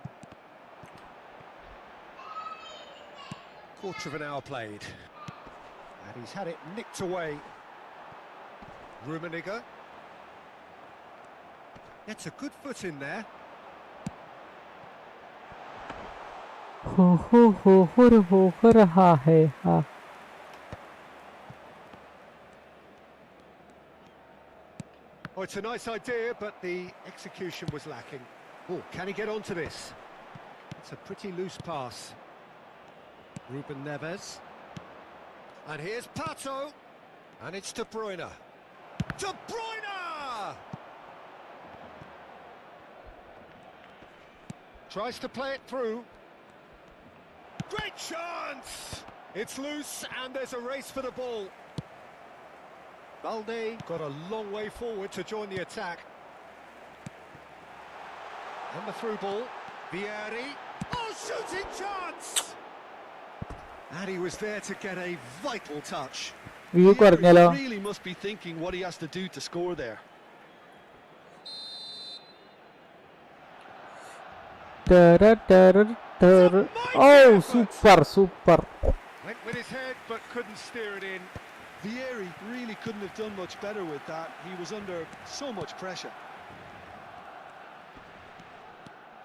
Quarter of an hour played. And he's had it nicked away. Rummenigge. Gets a good foot in there. हो रहा है हाँ. Oh, it's a nice idea, but the execution was lacking. Oh, can he get onto this? It's a pretty loose pass. Ruben Neves. And here's Pato. And it's De Bruyne. De Bruyne! Tries to play it through. Great chance! It's loose and there's a race for the ball. Balde got a long way forward to join the attack. And the through ball. Vieri. Oh, shooting chance! And he was there to get a vital touch. View He കുറഞ്ഞല്ലോ. really must be thinking what he has to do to score there. Oh, super. Went with his head but couldn't steer it in. Vieri really couldn't have done much better with that. He was under so much pressure.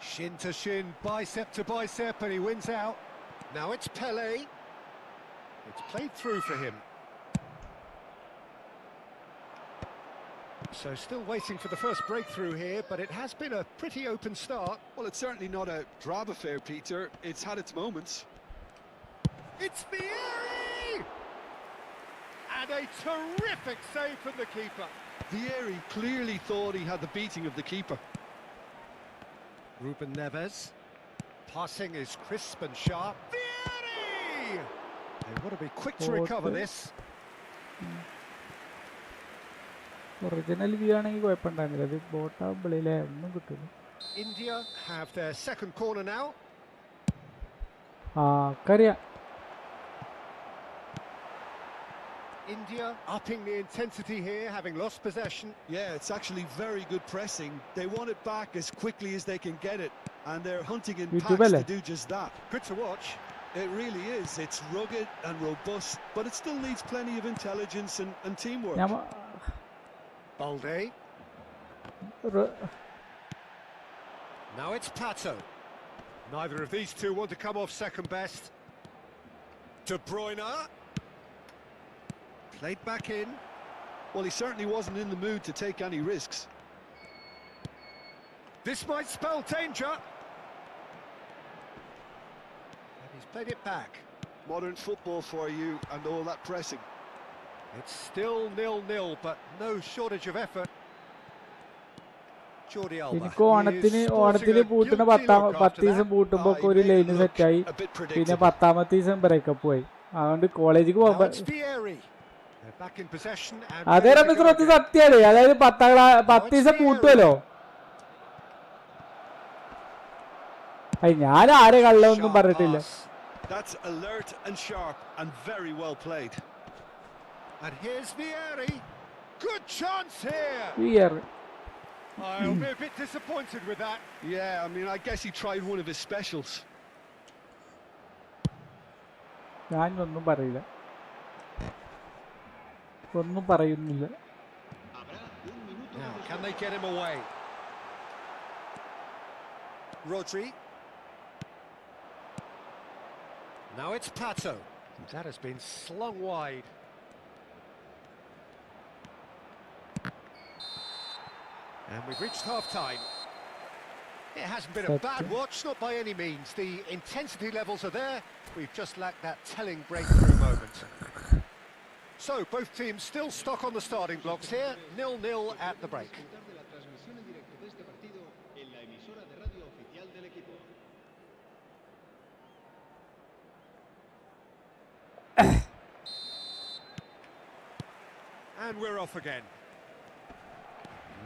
Shin to shin, bicep to bicep, and he wins out. Now it's Pele. It's played through for him. So still waiting for the first breakthrough here, but it has been a pretty open start. Well, it's certainly not a drab affair, Peter. It's had its moments. It's Vieri! And a terrific save from the keeper. Vieri clearly thought he had the beating of the keeper. Ruben Neves. Passing is crisp and sharp. Vieri! They want to be quick to recover this. Original view ആണെങ്കിൽ കുഴപ്പമുണ്ടായിരുന്നില്ല. ഇത് ബോട്ടാകുമ്പോഴേ ഒന്നും കിട്ടില്ല. India have their second corner now. കറിയാം. India upping the intensity here, having lost possession. Yeah, it's actually very good pressing. They want it back as quickly as they can get it, and they're hunting in packs to do just that. Good to watch. It really is. It's rugged and robust, but it still needs plenty of intelligence and teamwork. Balde. Now it's Pato. Neither of these two want to come off second best. De Bruyne. Played back in. Well, he certainly wasn't in the mood to take any risks. This might spell danger. And he's played it back. Modern football for you and all that pressing. It's still 0-0, but no shortage of effort. Jordi Alba. എനിക്ക് ഓണത്തിന് പൂട്ടുന്ന 10 ദിവസം പൂട്ടുമ്പോ ഒരു line സെറ്റായി. പിന്നെ 10ാമത്തെ ദിവസം breakup പോയി. അതുകൊണ്ട് കോളേജിൽ പോകുമ്പോ അതേ ശ്രദ്ധ സത്യാണ്. അതായത് 10 ദിവസം പൂട്ടുമല്ലോ. ഞാൻ ആരെ കള്ളൊന്നും പറഞ്ഞിട്ടില്ല. That's alert and sharp and very well played. And here's Vieri. Good chance here. Vieri. I'll be a bit disappointed with that. Yeah, I mean, I guess he tried one of his specials. ഞാനൊന്നും പറയില്ല. ഒന്നും പറയുന്നില്ല. Now, can they get him away? Rodri. Now it's Pato. That has been slung wide. And we've reached half-time. It hasn't been a bad watch, not by any means. The intensity levels are there. We've just lacked that telling breakthrough moment. So, both teams still stuck on the starting blocks here. 0-0 at the break. And we're off again.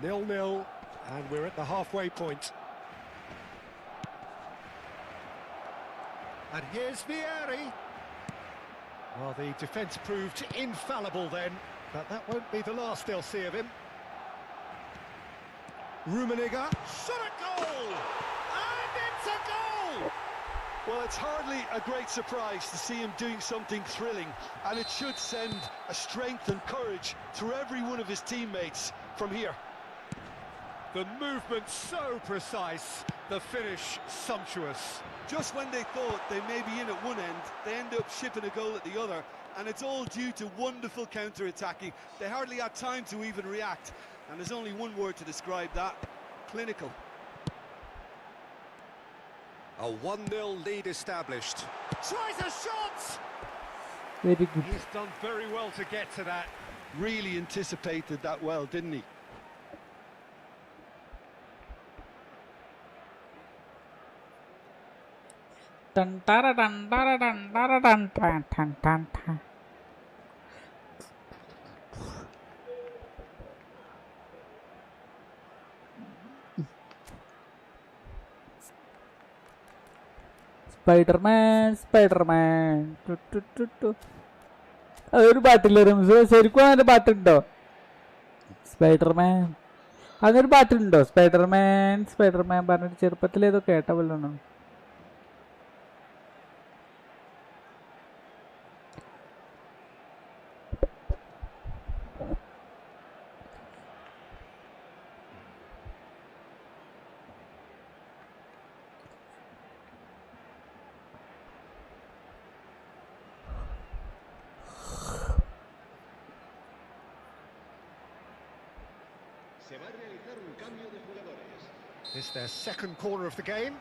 0-0, and we're at the halfway point. And here's Vieri. Well, the defence proved infallible then, but that won't be the last they'll see of him. Rummenigge, shot a goal! And it's a goal! Well, it's hardly a great surprise to see him doing something thrilling, and it should send a strength and courage through every one of his teammates from here. The movement so precise, The finish sumptuous. Just when they thought they may be in at one end, they end up shipping a goal at the other, and it's all due to wonderful counter-attacking. They hardly had time to even react, and there's only one word to describe that: clinical. A 1-0 lead established. Tries a shot! Very good. He's done very well to get to that. Really anticipated that well, didn't he? Dun, dara, dun, dara, dun, dara, dun, dun, dun, dun, dun. Spider-Man, Spider-Man. അതൊരു പാട്ടില്ലേ rums? ശരിക്കും അങ്ങനെ പാട്ടുണ്ടോ? Spiderman അങ്ങനൊരു പാട്ടുണ്ടോ? Spiderman Spiderman പറഞ്ഞിട്ട് ചെറുപ്പത്തിൽ ഏതോ കേട്ട പോലെയാണോ? It's their second corner of the game.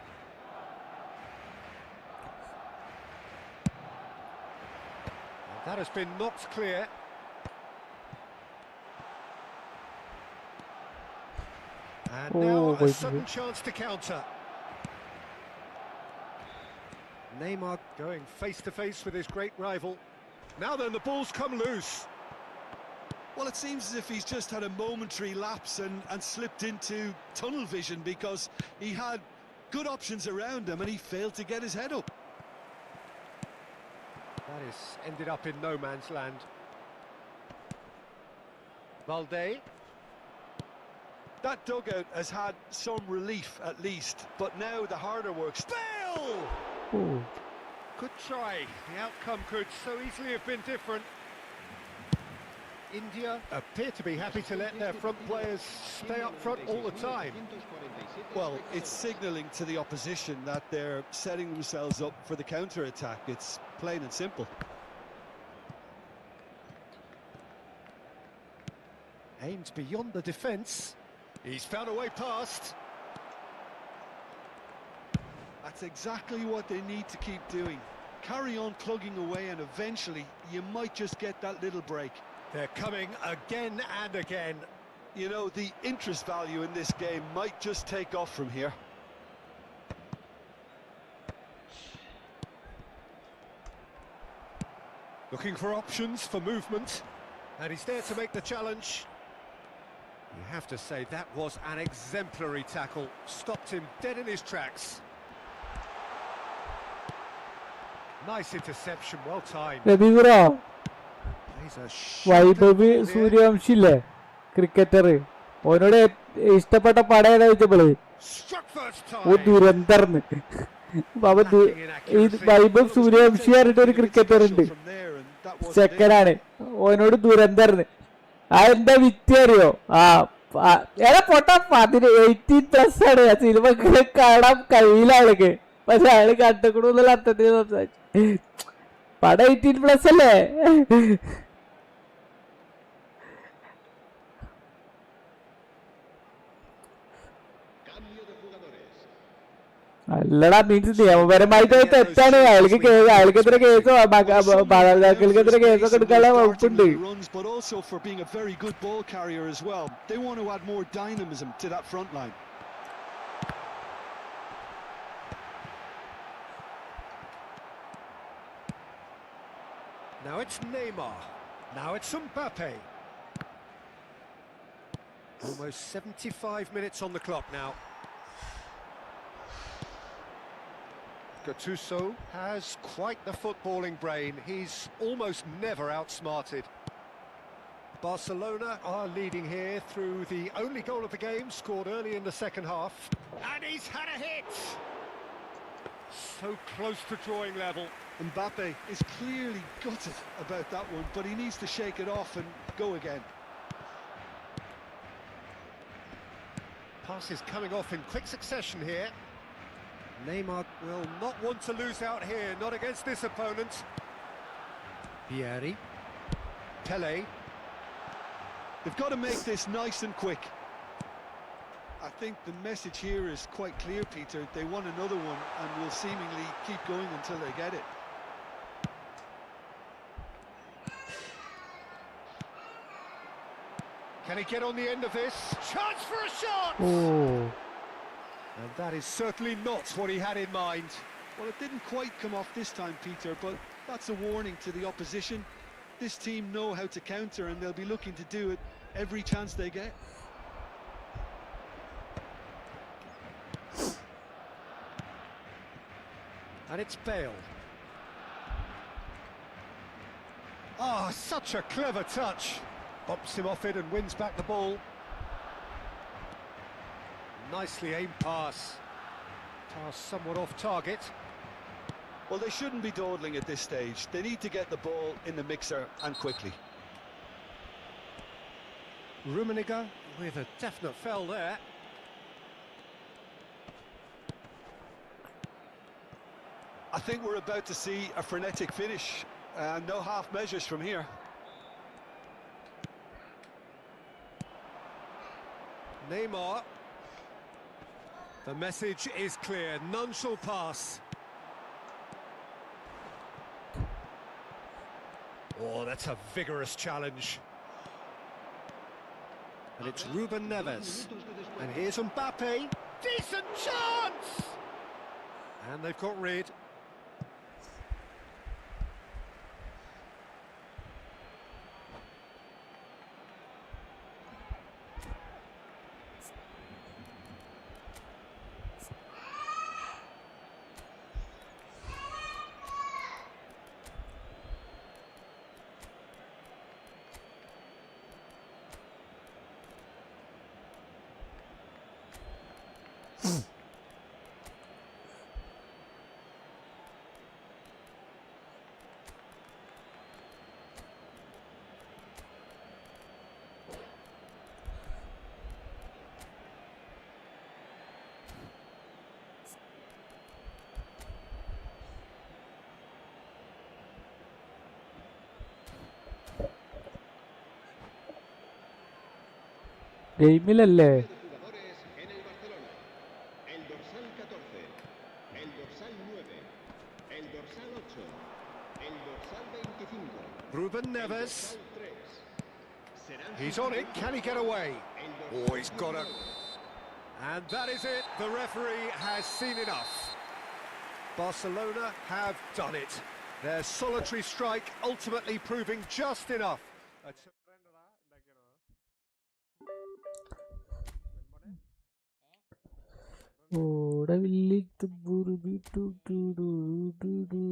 And that has been knocked clear. And now a sudden chance to counter. Neymar going face to face with his great rival. Now then, the ball's come loose. Well, it seems as if he's just had a momentary lapse and slipped into tunnel vision, because he had good options around him and he failed to get his head up. That is ended up in no man's land. Valde. That dugout has had some relief at least, but now the harder work. Bale! Oh. Good try. The outcome could so easily have been different. India appear to be happy to let their front players stay up front all the time. Well, it's signalling to the opposition that they're setting themselves up for the counter-attack. It's plain and simple. Aimed beyond the defence. He's found a way past. That's exactly what they need to keep doing. Carry on plugging away, and eventually you might just get that little break. They're coming again and again. You know, the interest value in this game might just take off from here. Looking for options for movement. And he's there to make the challenge. You have to say that was an exemplary tackle. Stopped him dead in his tracks. Nice interception, well timed. Vaibhav സൂര്യവംശില്ലേ cricketer, ഓനോട് ഇഷ്ടപ്പെട്ട പടം ഏതാ ചോദിച്ചപ്പോള് ദുരന്തർന്ന്. ഈ വൈഭവ് സൂര്യവംശി പറഞ്ഞിട്ട് ഒരു cricketer ഉണ്ട്, ചെക്കനാണ്. ഓനോട് ദുരന്തർന്ന്. ആ എന്താ വിറ്റ് അറിയോ? ഏതാ പൊട്ട 18+ ആണ്. ആ സിനിമ കാണാൻ കഴിയില്ല ആൾക്ക്, പക്ഷെ അയാള് കണ്ടുകൂടുന്നുള്ള അർത്ഥത്തിൽ സംസാരിച്ചു. പടം 18+ അല്ലേ? അല്ലടാ, മീൻസ് നിയമപരമായിട്ട് തെറ്റാണ്. അയാൾക്കെതിരെ കേസോ മാതാപിതാക്കൾക്കെതിരെ കേസൊക്കെ എടുക്കാനുള്ള വകുപ്പുണ്ട്. But also for being a very good ball carrier as well. They want to add more dynamism to that front line. Now it's Neymar. Now it's Mbappe. Almost 75 minutes on the clock now. Gattuso has quite the footballing brain. He's almost never outsmarted. Barcelona are leading here through the only goal of the game, scored early in the second half. And he's had a hit! So close to drawing level. Mbappe is clearly gutted about that one, but he needs to shake it off and go again. Passes coming off in quick succession here. Neymar will not want to lose out here, not against this opponent. Pieri. Pele. They've got to make this nice and quick. I think the message here is quite clear, Peter. They want another one and will seemingly keep going until they get it. Can he get on the end of this? Chance for a shot! Oh. And that is certainly not what he had in mind. Well, it didn't quite come off this time, Peter, but that's a warning to the opposition. This team know how to counter and they'll be looking to do it every chance they get. And it's Bale. Ah, such a clever touch. Bumps him off it and wins back the ball. Nicely aimed pass. Pass somewhat off target. Well, they shouldn't be dawdling at this stage. They need to get the ball in the mixer and quickly. Rummenigge with a definite foul there. I think we're about to see a frenetic finish. No half measures from here. Neymar. The message is clear, none shall pass. Oh, that's a vigorous challenge. And it's Ruben Neves. And here's Mbappe. Decent chance! And they've got rid. ഗെയിമിലല്ലേ? Jugadores en el Barcelona. El dorsal 14, el dorsal 9, el dorsal 8, el dorsal 25, Ruben el Neves. dorsal 3. Serán He's on it, can he get away? el Oh, dorsal he's got it. 22. And that is it, the referee has seen enough. Barcelona have done it. Their solitary strike ultimately proving just enough. ഓടെ വില്ലിത്ത് ബുറുബി ടു ടു ടു ടു ടു.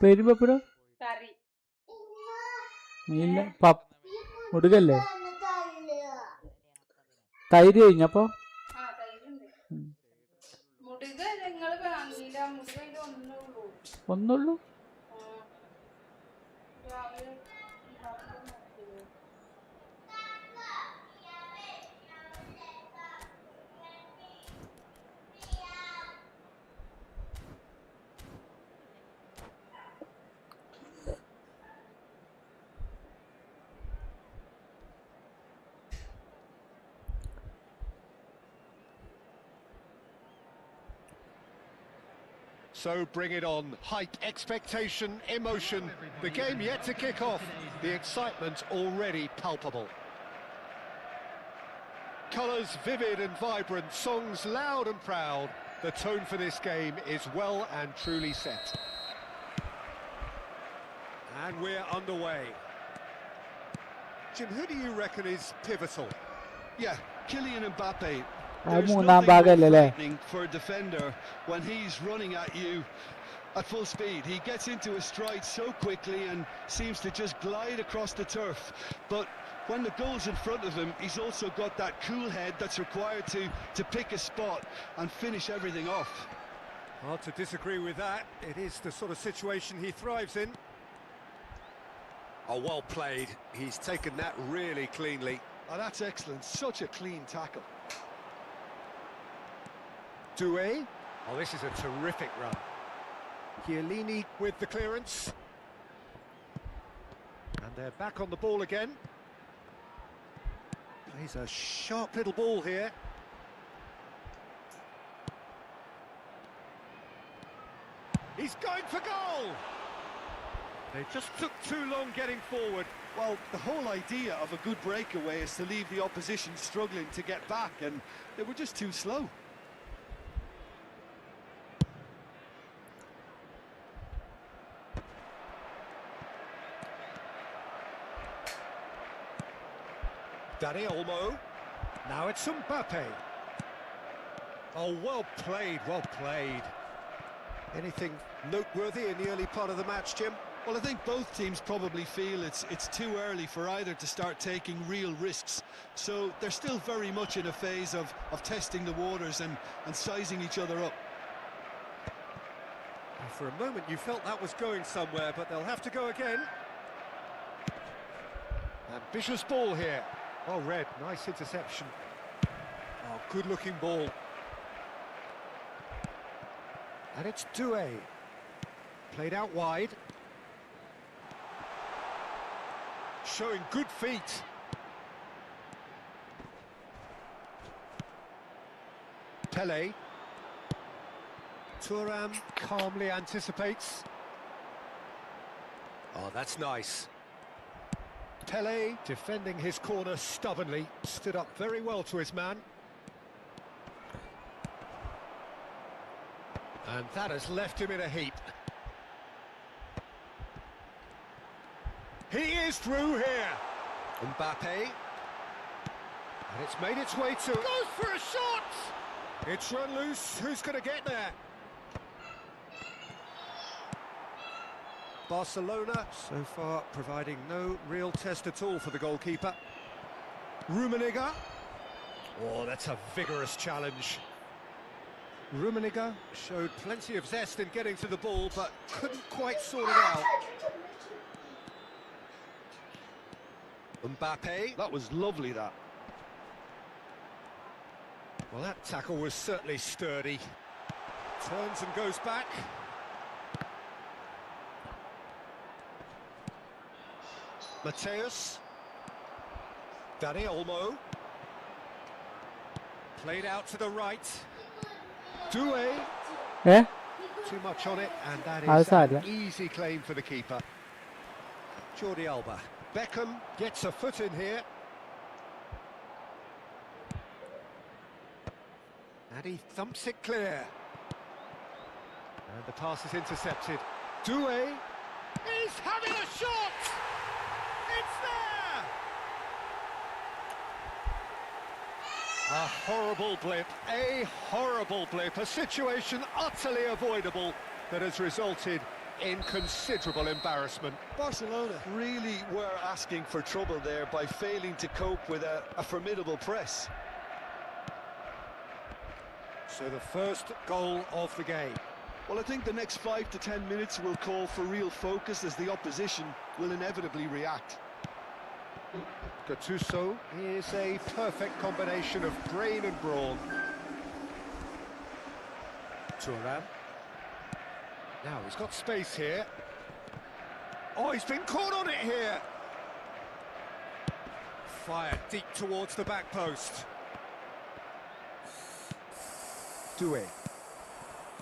പെരുമ്പപ്പുറം ഇല്ല മുടുകല്ലേ തൈര് കഴിഞ്ഞപ്പോ ഒന്നുള്ളൂ. So bring it on. Hype, expectation, emotion. The game yet to kick off. The excitement already palpable. Colours vivid and vibrant, songs loud and proud. The tone for this game is well and truly set. And we're underway. Jim, who do you reckon is pivotal? Yeah, Kylian Mbappe. അത് There's മൂന്നാം nothing more ഭാഗമല്ലേ അല്ലേ? frightening for a defender when he's running at you at full speed. He gets into a stride so quickly and seems to just glide across the turf. But when the goal's in front of him, he's also got that cool head that's required to pick a spot and finish everything off. Hard to disagree with that. It is the sort of situation he thrives in. Oh, well played. He's taken that really cleanly. Oh, that's excellent. Such a clean tackle. Doué. Oh, this is a terrific run. Chiellini with the clearance. And they're back on the ball again. Plays a sharp little ball here. He's going for goal! They just took too long getting forward. Well, the whole idea of a good breakaway is to leave the opposition struggling to get back, and they were just too slow. Dani Olmo. Now it's Mbappe. Oh, well played, well played. Anything noteworthy in the early part of the match, Jim? Well, I think both teams probably feel it's too early for either to start taking real risks. So they're still very much in a phase of testing the waters and sizing each other up. For a moment you felt that was going somewhere, but they'll have to go again. Ambitious ball here. Oh, Red, nice interception. Oh, good-looking ball. And it's Doué. Played out wide. Showing good feet. Pele. Thuram calmly anticipates. Oh, that's nice. Pele, defending his corner stubbornly, stood up very well to his man. And that has left him in a heap. He is through here. Mbappe. And it's made its way to... Goes for a shot! It's run loose. Who's going to get there? Barcelona, so far, providing no real test at all for the goalkeeper. Rummenigge. Oh, that's a vigorous challenge. Rummenigge showed plenty of zest in getting to the ball, but couldn't quite sort it out. Mbappe. That was lovely, that. Well, that tackle was certainly sturdy. Turns and goes back. Mateus. Dani Olmo. Played out to the right. Doué. Yeah. Too much on it, and that Outside, is an easy claim for the keeper. Jordi Alba. Beckham gets a foot in here. And he thumps it clear. And the pass is intercepted. Doué is having a shot! It's there! A horrible blip, a situation utterly avoidable that has resulted in considerable embarrassment. Barcelona really were asking for trouble there by failing to cope with a formidable press. So the first goal of the game. Well, I think the next 5 to 10 minutes will call for real focus as the opposition will inevitably react. Gattuso is a perfect combination of brain and brawn. Thuram. Now he's got space here. Oh, he's been caught on it here. Fired deep towards the back post. Doué.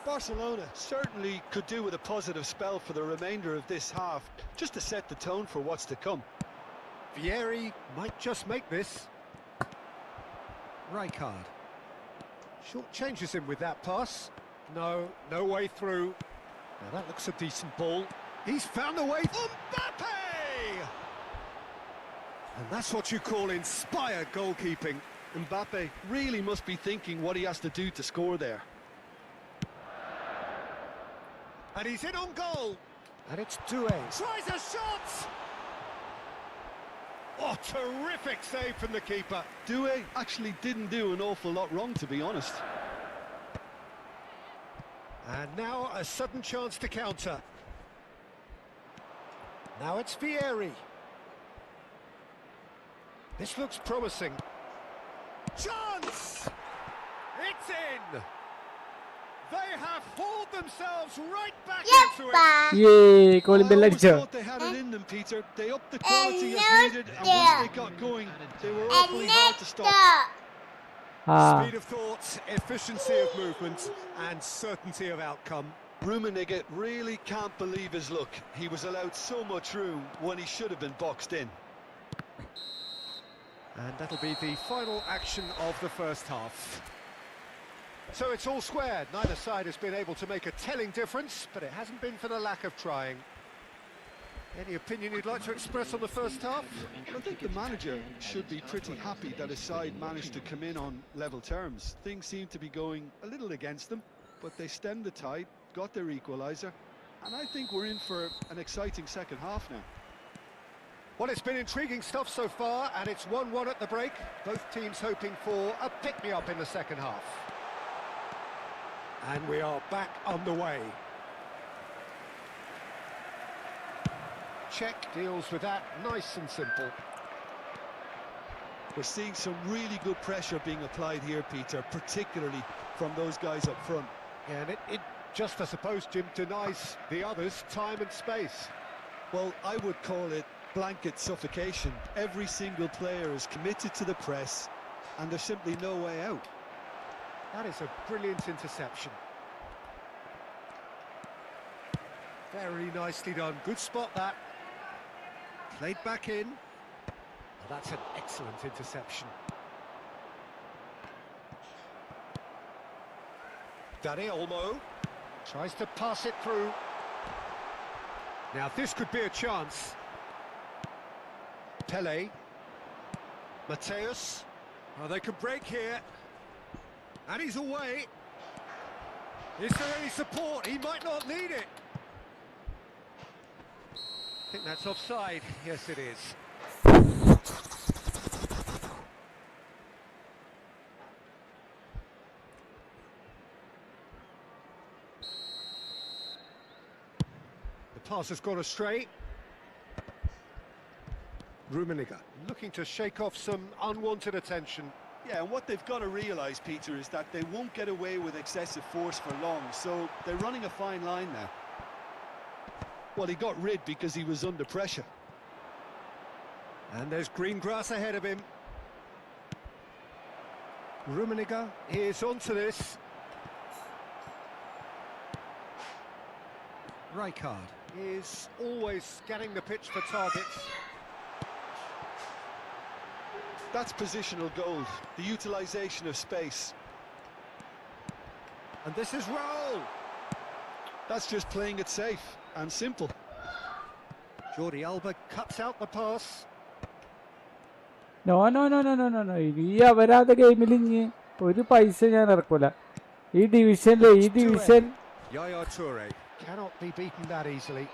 Barcelona certainly could do with a positive spell for the remainder of this half, just to set the tone for what's to come. Vieri might just make this. Rijkaard. Short changes him with that pass. No way through. Now that looks a decent ball. He's found a way. Mbappe! And that's what you call inspired goalkeeping. Mbappe really must be thinking what he has to do to score there. And he's in on goal. And it's Doué. Tries a shot! Oh, terrific save from the keeper. Doué actually didn't do an awful lot wrong, to be honest. And now a sudden chance to counter. Now it's Vieri. This looks promising. Chance! It's in! They have hauled themselves right back into it. Yay, goal I bell always അടിച്ചോ? thought they had it in them, Peter. They upped the quality as needed, and once they got going, they were awfully hard to stop. Ah, Speed of thought, efficiency of movement, and certainty of outcome. Rummenigge really can't believe his luck. He was allowed so much room when he should have been boxed in. And that'll be the final action of the first half. So it's all squared. Neither side has been able to make a telling difference, but it hasn't been for the lack of trying. Any opinion you'd like to express on the first half? I think the manager should be pretty happy that his side managed to come in on level terms. Things seem to be going a little against them, but they stemmed the tide, got their equaliser, and I think we're in for an exciting second half now. Well, it's been intriguing stuff so far, and it's 1-1 at the break. Both teams hoping for a pick-me-up in the second half. And we are back underway. Czech deals with that nice and simple. We're seeing some really good pressure being applied here, Peter, particularly from those guys up front. Yeah, and it just, I suppose, Jim, denies the others time and space. Well, I would call it blanket suffocation. Every single player is committed to the press, and there's simply no way out. That is a brilliant interception. Very nicely done. Good spot, that. Played back in. Well, that's an excellent interception. Dani Olmo tries to pass it through. Now this could be a chance. Pele. Mateus. Oh, they can break here. And he's away. Is there any support? He might not need it. I think that's offside. Yes, it is. The pass has gone astray. Rummenigge looking to shake off some unwanted attention. Yeah, and what they've got to realise, Peter, is that they won't get away with excessive force for long, so they're running a fine line now. Well, he got rid because he was under pressure. And there's green grass ahead of him. Rummenigge is onto this. Rijkaard is always scanning the pitch for targets. That's positional gold, the utilisation of space. And this is Raul. That's just playing it safe and simple. Jordi Alba cuts out the pass. No no no no no no no ഈ അപരാധ ഗെയിമിൽ ഇനി ഒരു പൈസ ഞാൻ ഇറക്കൂല. ഈ ഡിവിഷനിലെ ഈ division Yaya Toure cannot be beaten that easily.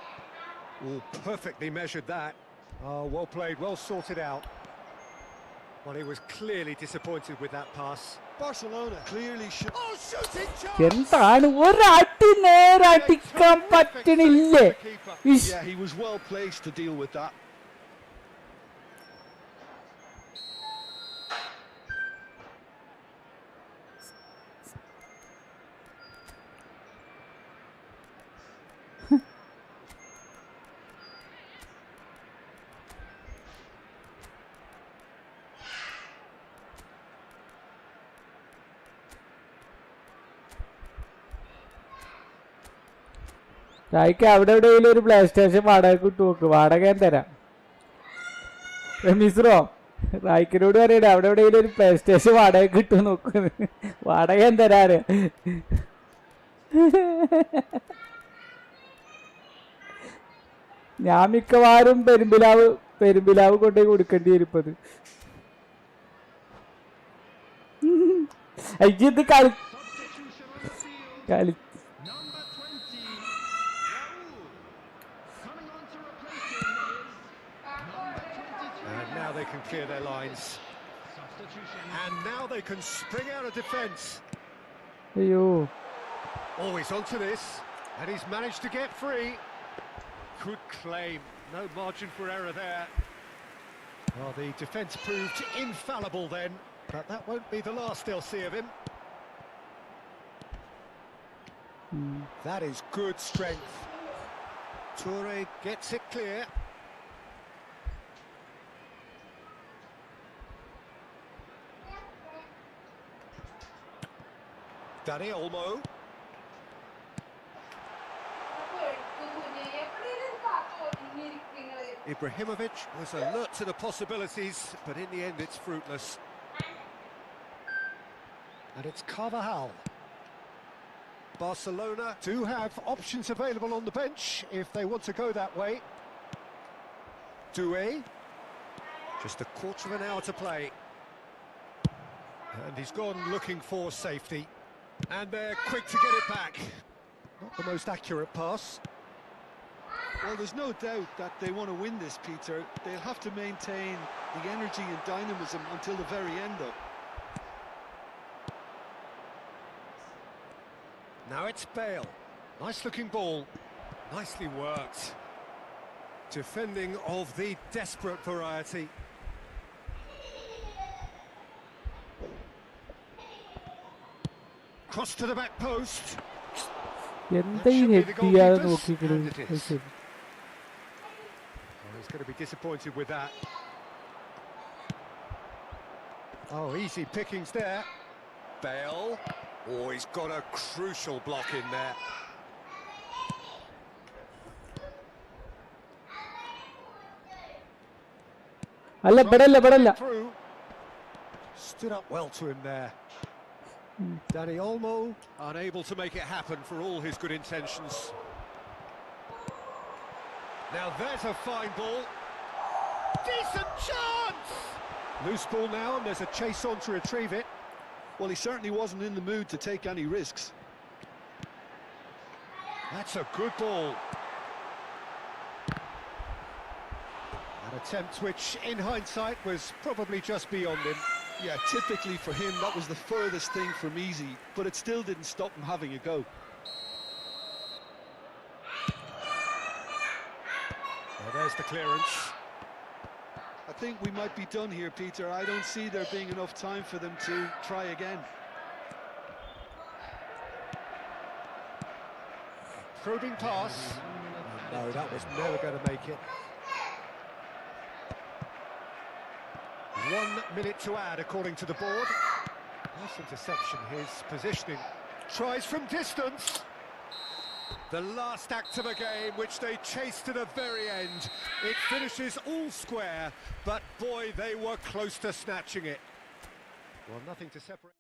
Oh, perfectly measured that. Oh, well played, well sorted out. Well, he was clearly disappointed with that pass. Barcelona clearly should. Oh, shooting chance! എന്താണ് ഒരടി നേരെ അടിക്കാൻ പറ്റണില്ലേ? Yeah, he was well placed to deal with that. റായിക്ക് അവിടെ എവിടെയെങ്കിലും ഒരു play station വാടക ഇട്ട് നോക്ക്, വാടക ഞാൻ തരാം. റമീസ്രോ റായിക്കിനോട് പറയണേ അവിടെ എവിടെയെങ്കിലും ഒരു പ്ലേ സ്റ്റേഷൻ വാടക കിട്ടും നോക്കുന്നു, വാടക ഞാൻ തരാറ്. ഞാൻ മിക്കവാറും പെരുമ്പിലാവ് കൊണ്ടുപോയി കൊടുക്കേണ്ടി വരും ഇപ്പത്. അയ്യത് കളി And now they can clear their lines. And now they can spring out of defence. അയ്യോ Oh, he's onto this, and he's managed to get free. Good claim, no margin for error there. Well, the defence proved infallible then, but that won't be the last they'll see of him. That is good strength. Toure gets it clear. Dani Olmo. Ibrahimovic was alert to the possibilities, but in the end it's fruitless. And it's Carvajal. Barcelona do have options available on the bench if they want to go that way. Doué. Just a quarter of an hour to play. And he's gone looking for safety. And they're quick to get it back. Not the most accurate pass. Well, there's no doubt that they want to win this, Peter. They'll have to maintain the energy and dynamism until the very end, though. Now it's Bale. Nice looking ball. Nicely worked. Defending of the desperate variety. Cross to the back post. എന്താ ഈ head ചെയ്യാതെ നോക്കിക്കണേ. He's going to be disappointed with that. Oh, easy pickings there. Bale. Oh, he's got a crucial block in there. അല്ല ഇവിടെ Through. Stood up well to him there. Dani Olmo unable to make it happen for all his good intentions. Now there's a fine ball. Decent chance! Loose ball now, and there's a chase on to retrieve it. Well, he certainly wasn't in the mood to take any risks. That's a good ball. An attempt which, in hindsight, was probably just beyond him. Yeah, typically for him, that was the furthest thing from easy, but it still didn't stop him having a go. Well, there's the clearance. I think we might be done here, Peter. I don't see there being enough time for them to try again. Probing pass. No, that was never going to make it. 1 minute to add, according to the board. Nice interception, his positioning. Tries from distance. The last act of a game, which they chased to the very end. It finishes all square, but boy, they were close to snatching it. Well, nothing to separate.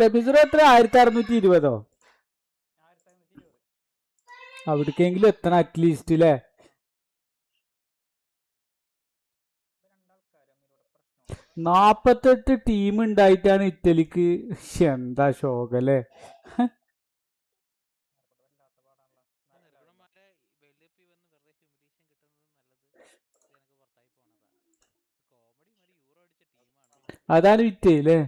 Ramees എത്ര 1620? അവിടേക്കെങ്കിലും എത്തണം at least അല്ലേ? 48 team ഉണ്ടായിട്ടാണ് ഇറ്റലിക്ക്. എന്താ ശോകല്ലേ. അതാണ് വിറ്റ് അല്ലേ?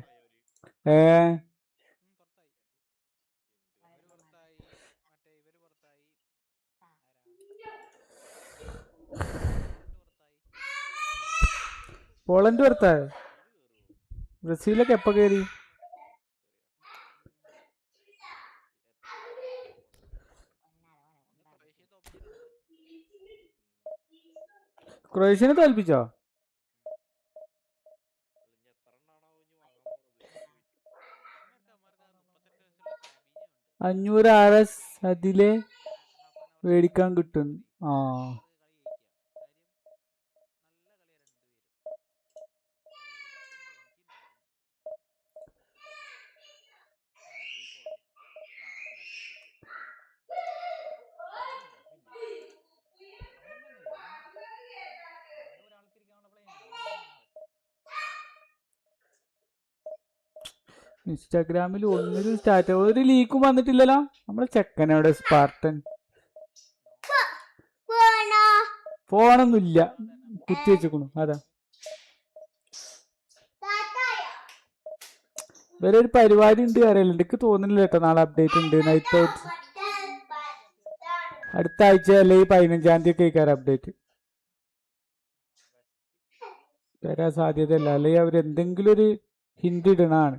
Poland പുറത്തായോ? ബ്രസീലൊക്കെ എപ്പോ കയറി? ക്രൊയേഷ്യനെ തോൽപ്പിച്ചോ? 500 RS അതിലെ മേടിക്കാൻ കിട്ടും. ആ ഇൻസ്റ്റാഗ്രാമിൽ ഒന്നിലും സ്റ്റാറ്റസ് ഒരു ലീക്കും വന്നിട്ടില്ലല്ലോ. നമ്മളെ ചെക്കനവിടെ സ്പാർട്ടൻ. ഫോണൊന്നുമില്ല, കുത്തി വെച്ചേക്കണു. അതാ വേറെ ഒരു പരിപാടി ഉണ്ട് അറിയില്ല. എനിക്ക് തോന്നുന്നില്ല കേട്ടോ നാളെ അപ്ഡേറ്റ് ഉണ്ട്. നൈറ്റ് ഔട്ട് അടുത്ത ആഴ്ച അല്ലെങ്കിൽ 15-ാം തീയതി ഒക്കെ ആയിക്കാരം അപ്ഡേറ്റ് വരാൻ സാധ്യതയല്ല. അല്ലെങ്കിൽ അവരെന്തെങ്കിലും ഒരു ഹിന്റ് ഇടണാണ്.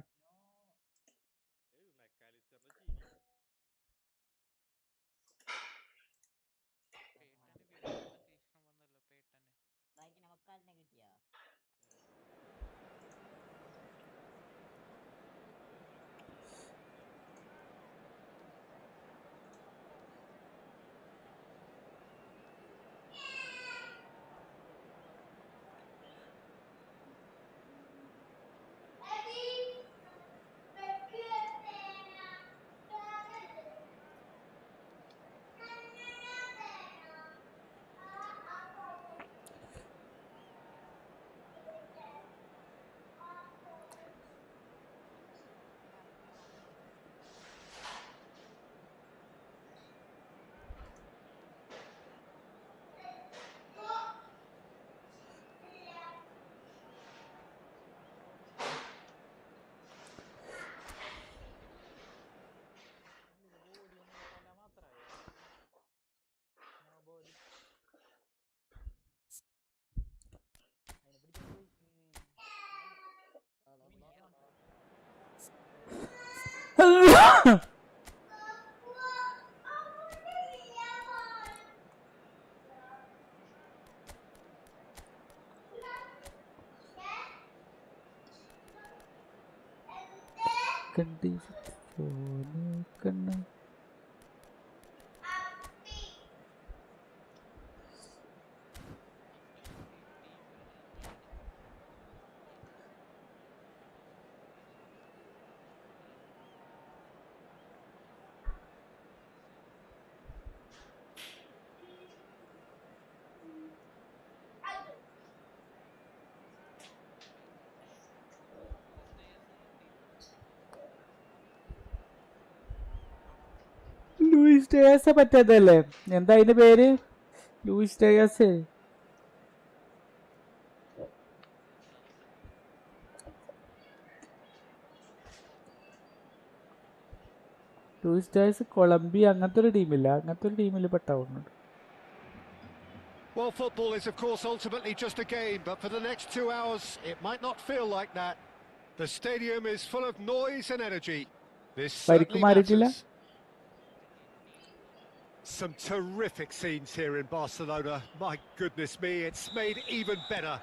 ലൂയിസ് ഡയസ് പറ്റാത്തല്ലേ? എന്താ അതിന്റെ പേര്? Luis Diaz. Luis Diaz Colombia അങ്ങനത്തെ ഒരു ടീമില്ല. അങ്ങനത്തെ ഒരു ടീമിൽ പെട്ടാവുന്നുണ്ട്. Well, football is, of course, ultimately just a game, but for the next 2 hours, it might not feel like that. The stadium is full of noise and energy. This certainly matters. Some terrific scenes here in Barcelona. My goodness me, it's made even better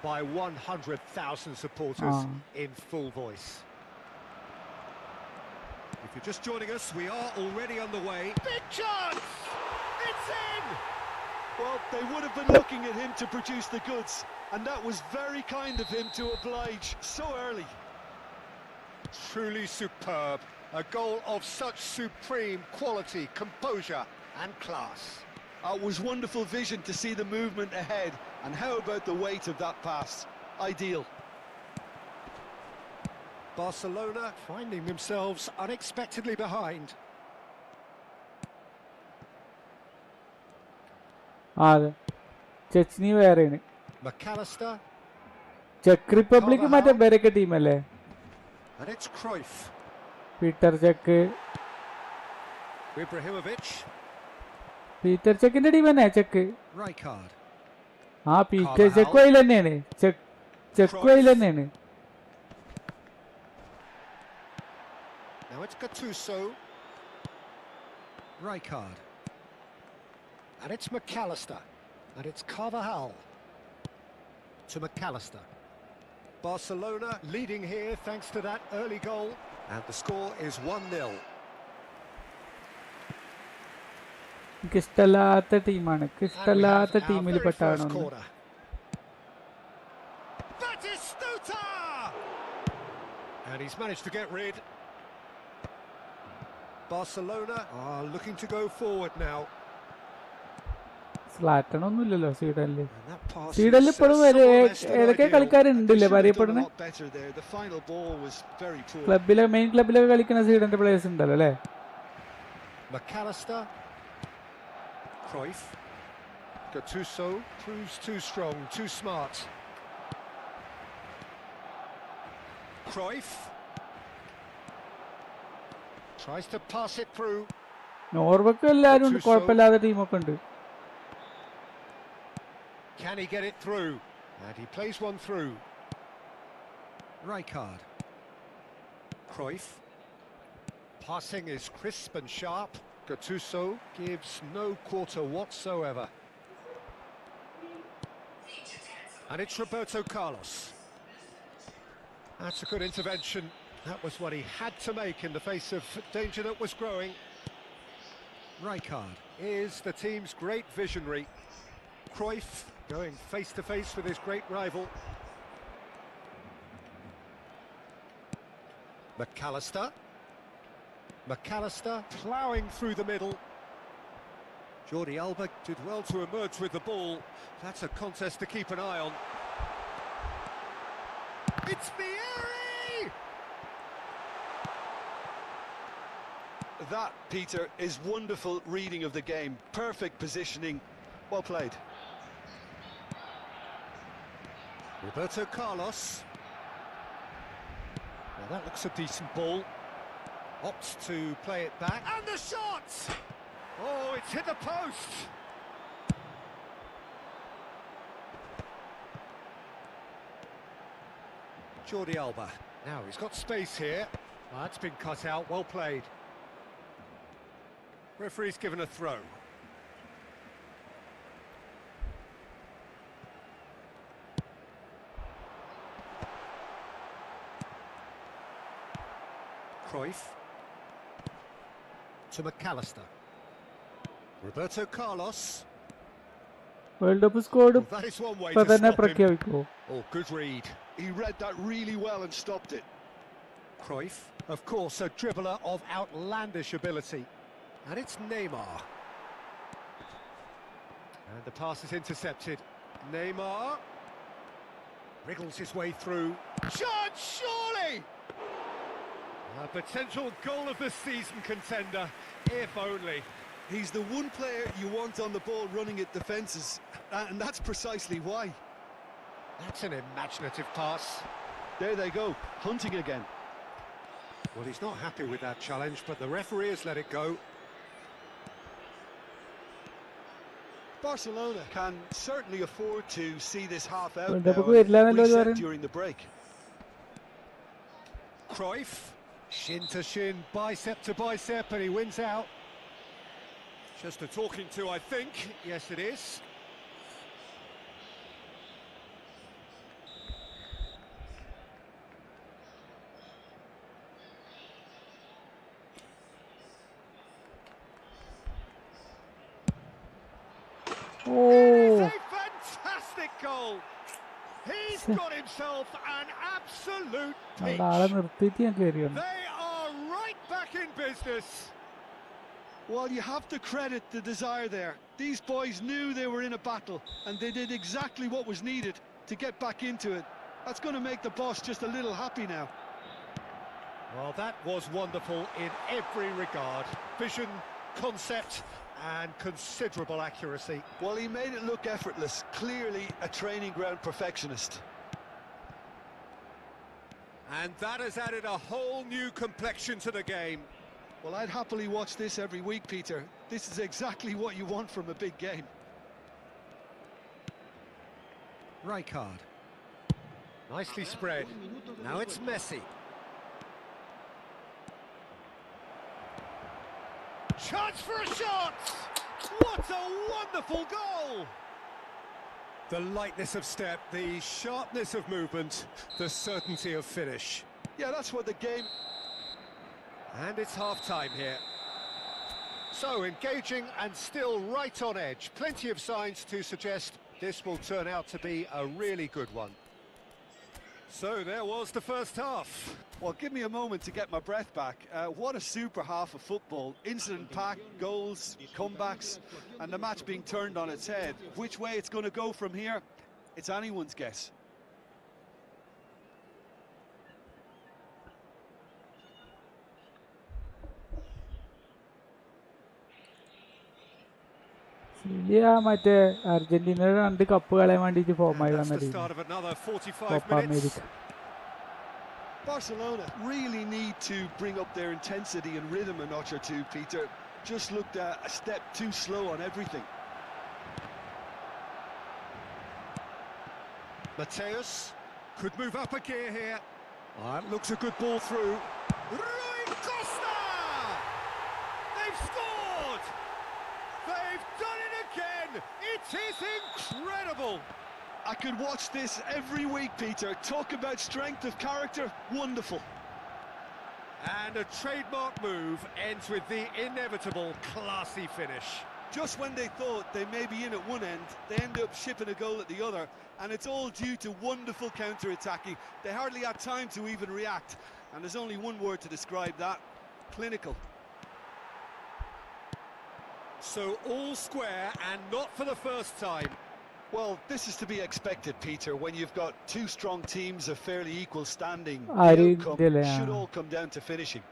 by 100,000 supporters in full voice. If you're just joining us, we are already underway. Big chance! It's in! Well, they would have been looking at him to produce the goods, and that was very kind of him to oblige so early. Truly superb. A goal of such supreme quality, composure and class. It was wonderful vision to see the movement ahead, and how about the weight of that pass? Ideal. Barcelona finding themselves unexpectedly behind. അതെ ചെച്നി വേറെയാണ്. McAllister. ചെക്ക് Republic മറ്റേ ബെരക്കെ ടീമല്ലേ? And it's Cruyff. Peter Cech. Ibrahimovic. Peter ചെക്കിന്റെ team തന്നെ Cech. Rijkaard. ആ Peter Cech അതിൽ തന്നെയാണ്. ചെക്ക് അതിൽ തന്നെയാണ്. Now it's Gattuso. Rijkaard. And it's McAllister. And it's Carvajal. To McAllister. Barcelona leading here thanks to that early goal. And the score is 1-0. എനിക്ക് ഇഷ്ടമല്ലാത്ത ടീമാണ്. ഇഷ്ടമല്ലാത്ത ടീമിൽ പെട്ടാണ്. And he's managed to get rid. Barcelona are looking to go forward now. സ്ലാറ്റണൊന്നുമില്ലല്ലോ സ്വീഡനില്. സ്വീഡനിൽ ഇപ്പോഴും ഏതൊക്കെ കളിക്കാരുണ്ടല്ലേ പറയപ്പെടുന്ന ക്ലബിലെ main ക്ലബിലൊക്കെ കളിക്കുന്ന സ്വീഡന്റെ players ഉണ്ടല്ലോ അല്ലേ? McAllister. Cruyff. Gattuso proves too strong, too smart. Cruyff. Tries to pass it through. നോർവെക്ക് എല്ലാവരും ഉണ്ട്, കുഴപ്പമില്ലാത്ത ടീമൊക്കെ ഉണ്ട്. Can he get it through? And he plays one through. Rijkaard. Cruyff. Passing is crisp and sharp. Gattuso gives no quarter whatsoever. And it's Roberto Carlos. That's a good intervention. That was what he had to make in the face of danger that was growing. Rijkaard is the team's great visionary. Cruyff going face to face with his great rival. McAllister. McAllister ploughing through the middle. Jordi Alba did well to emerge with the ball. That's a contest to keep an eye on. It's Vieri! That, Peter, is wonderful reading of the game. Perfect positioning. Well played. Roberto Carlos. Now that looks a decent ball. Opts to play it back. And the shot! Oh, it's hit the post! Jordi Alba. Now he's got space here. Oh, that's been cut out. Well played. Referee's given a throw. Cruyff. To McAllister. Roberto Carlos. World cup squad That is one way ഇപ്പൊ to തന്നെ stop him. പ്രഖ്യാപിക്കുമോ? Oh, good read. He read that really well and stopped it. Cruyff, of course, a dribbler of outlandish ability. And it's Neymar. And the pass is intercepted. Neymar wriggles his way through. Shot, surely! A potential goal of the season contender, if only. He's the one player you want on the ball running at defences, and that's precisely why. That's an imaginative pass. There they go, hunting again. Well, he's not happy with that challenge, but the referee has let it go. Barcelona can certainly afford to see this half out Well, now they and will reset reset during the break. Cruyff, shin to shin, bicep to bicep, and he wins out. Just a talking to, I think. Yes, it is. Oh It's a fantastic goal. He's got himself an absolute അവിടെ ആളെ peach. നിർത്തിയിട്ട് ഞാൻ കയറി വന്നു. They are right back in business. Well, you have to credit the desire there. These boys knew they were in a battle, and they did exactly what was needed to get back into it. That's going to make the boss just a little happy now. Well, that was wonderful in every regard. Vision, concept, and considerable accuracy. Well, he made it look effortless. Clearly a training ground perfectionist. And that has added a whole new complexion to the game. Well, I'd happily watch this every week, Peter. This is exactly what you want from a big game. Rijkaard. Nicely spread. Now it's Messi. Chance for a shot! What a wonderful goal! The lightness of step, the sharpness of movement, the certainty of finish. Yeah, that's what the game... And it's half-time here. So, engaging and still right on edge. Plenty of signs to suggest this will turn out to be a really good one. So, there was the first half. Well, give me a moment to get my breath back. What a super half of football. Incident-packed, goals, comebacks, and the match being turned on its head. Which way it's going to go from here, it's anyone's guess. Cilia മറ്റേ അർജന്റീനയുടെ 2 cup കളയാൻ വേണ്ടിയിട്ട് ഫോമായി And that's വന്ന the team. start of another 45 Copa minutes. America. Barcelona really need to bring up their intensity and rhythm a notch or two, Peter. Just looked a step too slow on everything. Mateus could move up a gear here. That looks a good ball through. Rui Costa! They've scored! They've done it again! It is incredible! I could watch this every week, Peter. Talk about strength of character, wonderful. And a trademark move ends with the inevitable classy finish. Just when they thought they may be in at one end, they end up shipping a goal at the other, and it's all due to wonderful counter-attacking. They hardly had time to even react, and there's only one word to describe that: clinical. So all square, and not for the first time. Well, this is to be expected, Peter, when you've got two strong teams of fairly equal standing. The Ari outcome Dele, should yeah. all come down to finishing.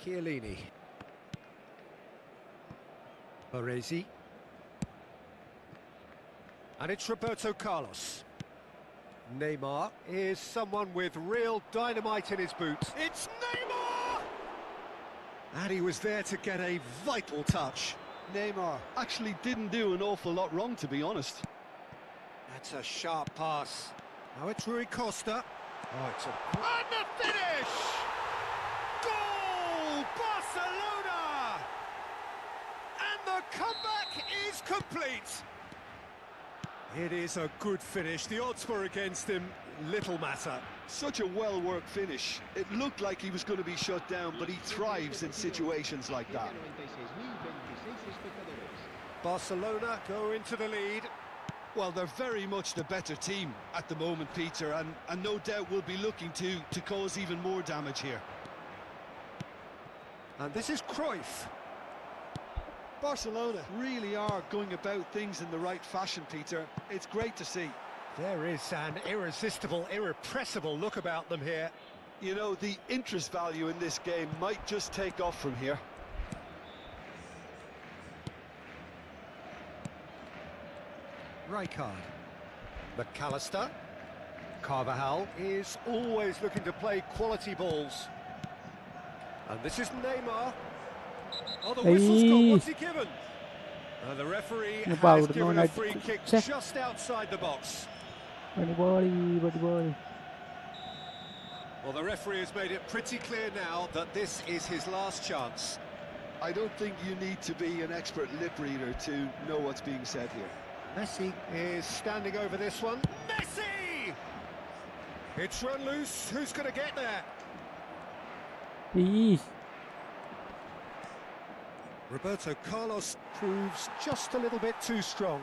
Chiellini. Baresi. And it's Roberto Carlos. Neymar is someone with real dynamite in his boots. It's Neymar! And he was there to get a vital touch. Neymar actually didn't do an awful lot wrong, to be honest. That's a sharp pass. Now it's Rui Costa. Oh, it's a... And the finish! Goal! Barcelona! And the comeback is complete. It is a good finish. The odds were against him. Little matter. Such a well-worked finish. It looked like he was going to be shut down, but he thrives in situations like that. Barcelona go into the lead. Well, they're very much the better team at the moment, Peter, and no doubt will be looking to cause even more damage here. And this is Cruyff. Barcelona really are going about things in the right fashion, Peter. It's great to see. There is an irresistible, irrepressible look about them here. You know, the interest value in this game might just take off from here. Rijkaard. McAllister. Carvajal is always looking to play quality balls. And this is Neymar. Oh, the whistle's gone. What's he given? The referee has given a free kick just outside the box. Well, the referee has made it pretty clear now that this is his last chance. I don't think you need to be an expert lip reader to know what's being said here. Messi is standing over this one. Messi! It's run loose. Who's going to get there? Roberto Carlos proves just a little bit too strong.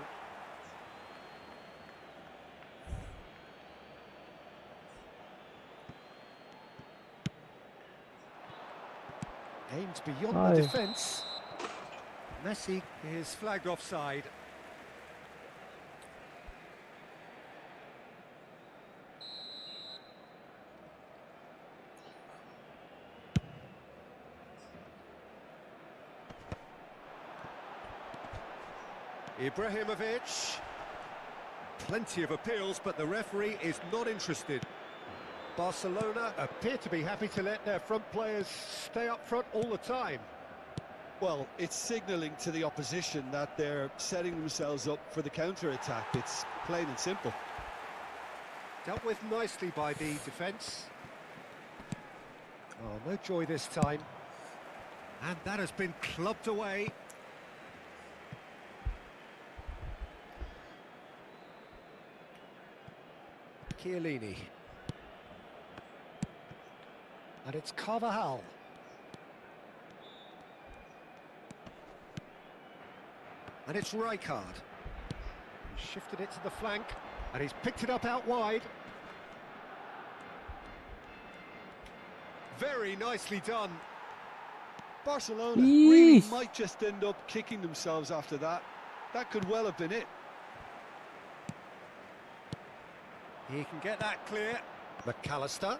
aimed beyond the defence. Messi is flagged offside. Ibrahimovic. Plenty of appeals, but the referee is not interested. Barcelona appear to be happy to let their front players stay up front all the time. Well, it's signalling to the opposition that they're setting themselves up for the counter-attack. It's plain and simple. Dealt with nicely by the defence. Oh, no joy this time. And that has been clubbed away. Chiellini. And it's Carvajal. And it's Rijkaard. He's shifted it to the flank, and he's picked it up out wide. Very nicely done. Barcelona really might just end up kicking themselves after that. That could well have been it. He can get that clear. McAllister.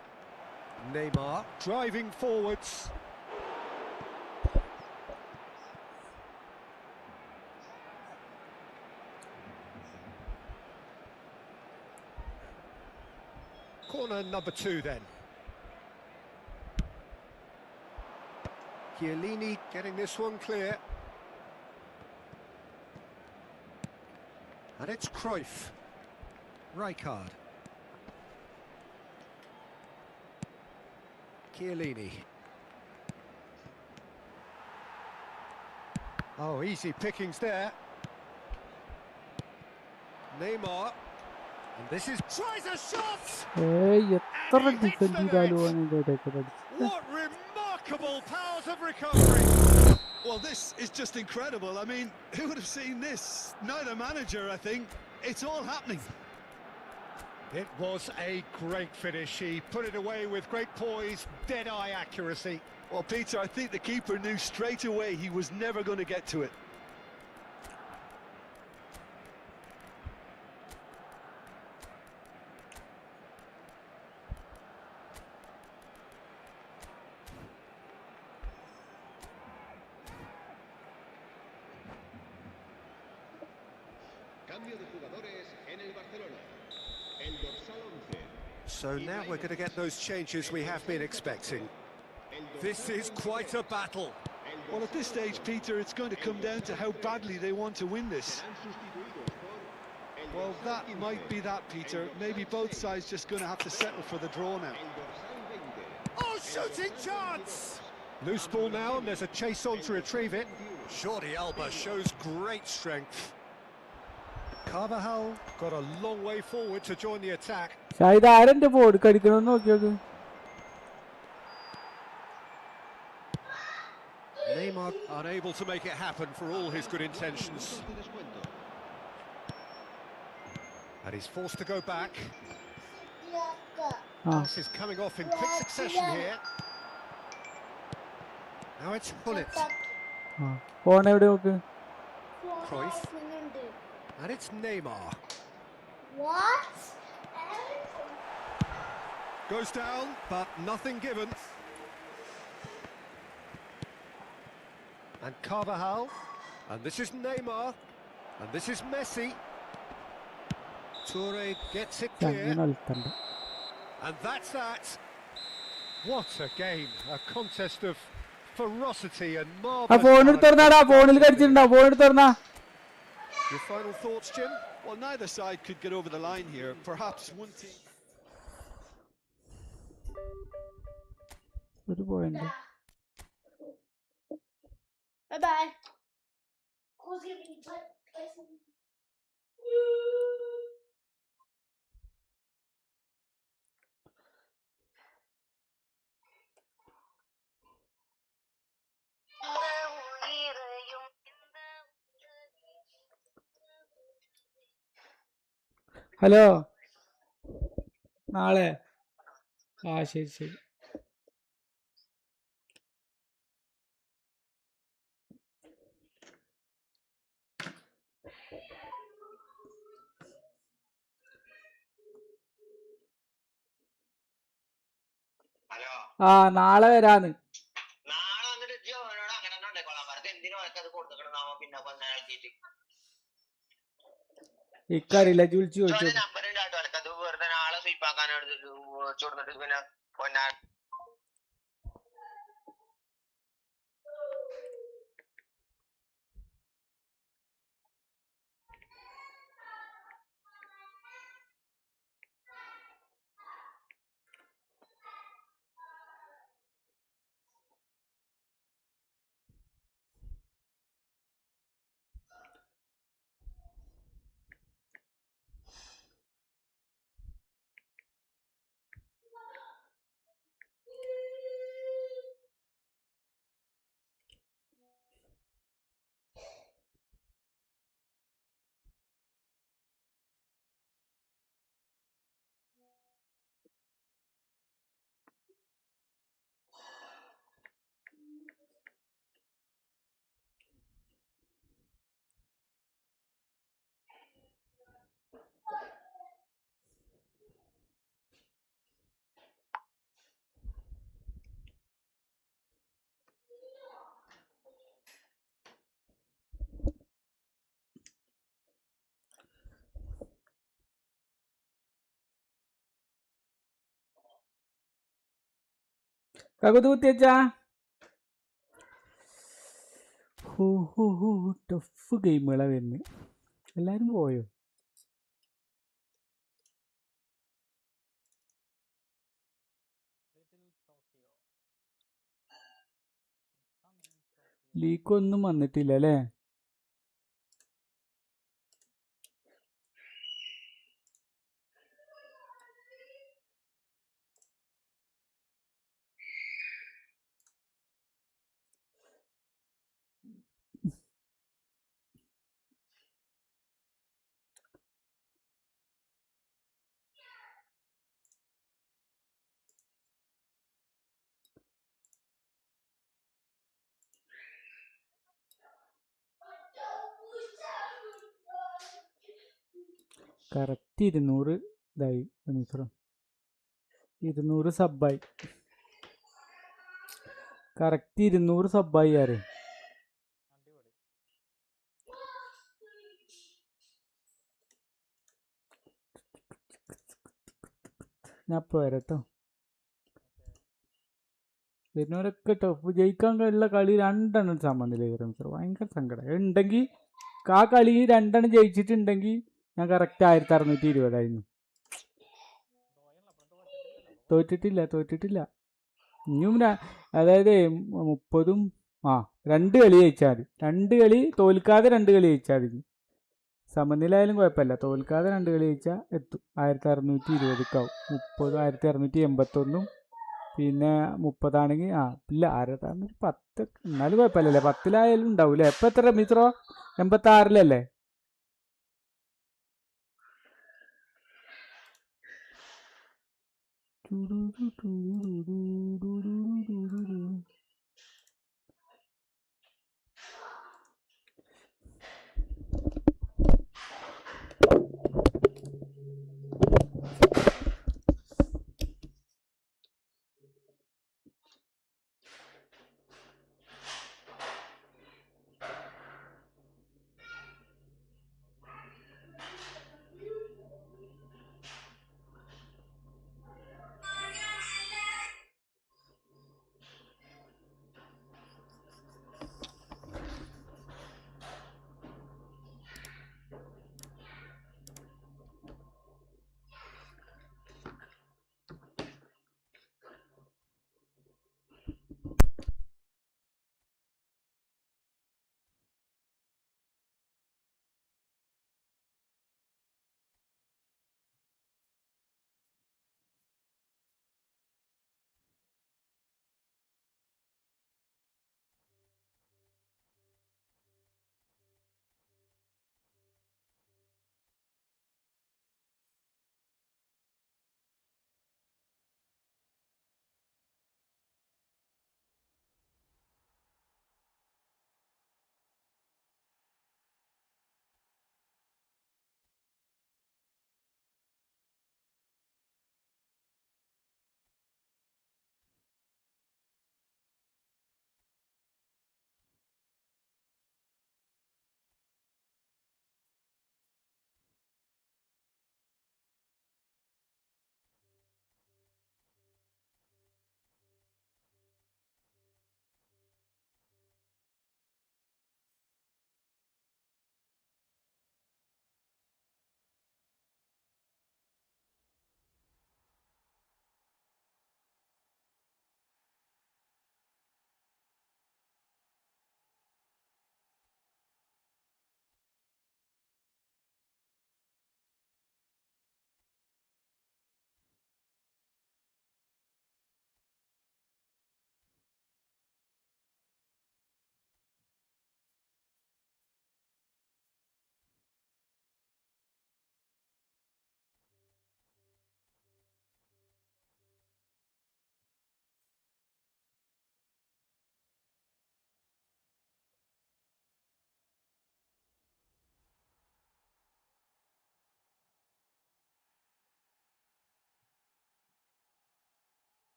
Neymar driving forwards. Corner number 2 then. Chiellini getting this one clear. And it's Cruyff. Rijkaard. Chiellini. Oh, easy pickings there. Neymar. And this is... tries a shot! What remarkable powers of recovery! Well, this is just incredible. I mean, who would have seen this? Neither manager, I think. It's all happening. It was a great finish. He put it away with great poise, dead-eye accuracy. Well, Peter, I think the keeper knew straight away he was never going to get to it. Cambio de jugadores en el Barcelona. El dorsal 11. So now we're going to get those changes we have been expecting. This is quite a battle. Well, at this stage, Peter, it's going to come down to how badly they want to win this. Well, that might be that, Peter. Maybe both sides just going to have to settle for the draw now. Oh, shooting chance! Loose ball now, and there's a chase on to retrieve it. Jordi Alba shows great strength. Carvajal got a long way forward to join the attack. Neymar unable to make it happen for all his good intentions. And he's forced to go back. Pass is coming off in quick succession here. Now it's Hullet. Cruyff. And it's Neymar. What? Goes down, but nothing given. And Carvajal. And this is Neymar. And this is Messi. Toure gets it clear. And that's that. What a game. A contest of ferocity and marvelous. Your final thoughts, Jim? Well, neither side could get over the line here. Perhaps one team... Bye-bye. Hello നാളെ ശരി ശരി ആ നാളെ വരാന്ന്. ഇക്കറിയില്ല, വിളിച്ചു ചോദിച്ചു. കകുത് കുത്തിയച്ചാ. Tough ഗെയിമുകളാ വരുന്നത്. എല്ലാരും പോയോ? ലീക്കൊന്നും വന്നിട്ടില്ല അല്ലേ? കറക്റ്റ് 200 ഇതായി. 200 സബ്ബായി. കറക്റ്റ് 200 സബ്ബായി ആരെ. ഞാൻ ഇപ്പോൾ വരട്ടോ. വരുന്നവരൊക്കെ ടഫ് ജയിക്കാൻ ഉള്ള കളി 2 സമനില കയറും സാർ. ഭയങ്കര സങ്കടം ഉണ്ടെങ്കിൽ ആ കളി 2 ജയിച്ചിട്ടുണ്ടെങ്കിൽ ഞാൻ കറക്റ്റ് 1620 ആയിരുന്നു. തോറ്റിട്ടില്ല. ഇനിയും അതായത് 30 2 കളി ജയിച്ചാൽ മതി. 2 കളി തോൽക്കാതെ 2 കളി ജയിച്ചാൽ മതി. സമനില ആയാലും കുഴപ്പമില്ല. തോൽക്കാതെ 2 കളി ജയിച്ചാൽ എത്തും 1620ക്കാവും. 1681 പിന്നെ 30 ആണെങ്കിൽ ഇല്ല 10 എന്നാലും കുഴപ്പമില്ലല്ലേ. 10 ഉണ്ടാവും അല്ലേ? ഇപ്പം എത്ര മിത്രോ? 86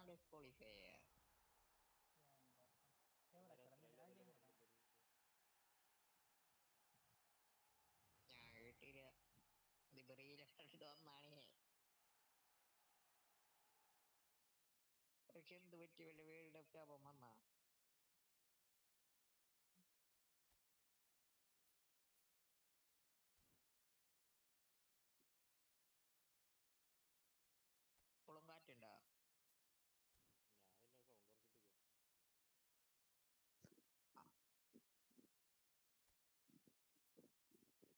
ഡിസ്ക്വാളിഫൈ ഞാൻ കേട്ടില്ല. പക്ഷെ എന്ത് പറ്റി വല്ല വേൾഡ് കപ്പ് ലാഭം വന്നാ ഇപ്പോഴും കാറ്റുണ്ടോ? ഞാൻ പിന്നെ സൗണ്ട് കുറച്ചിട്ടില്ല.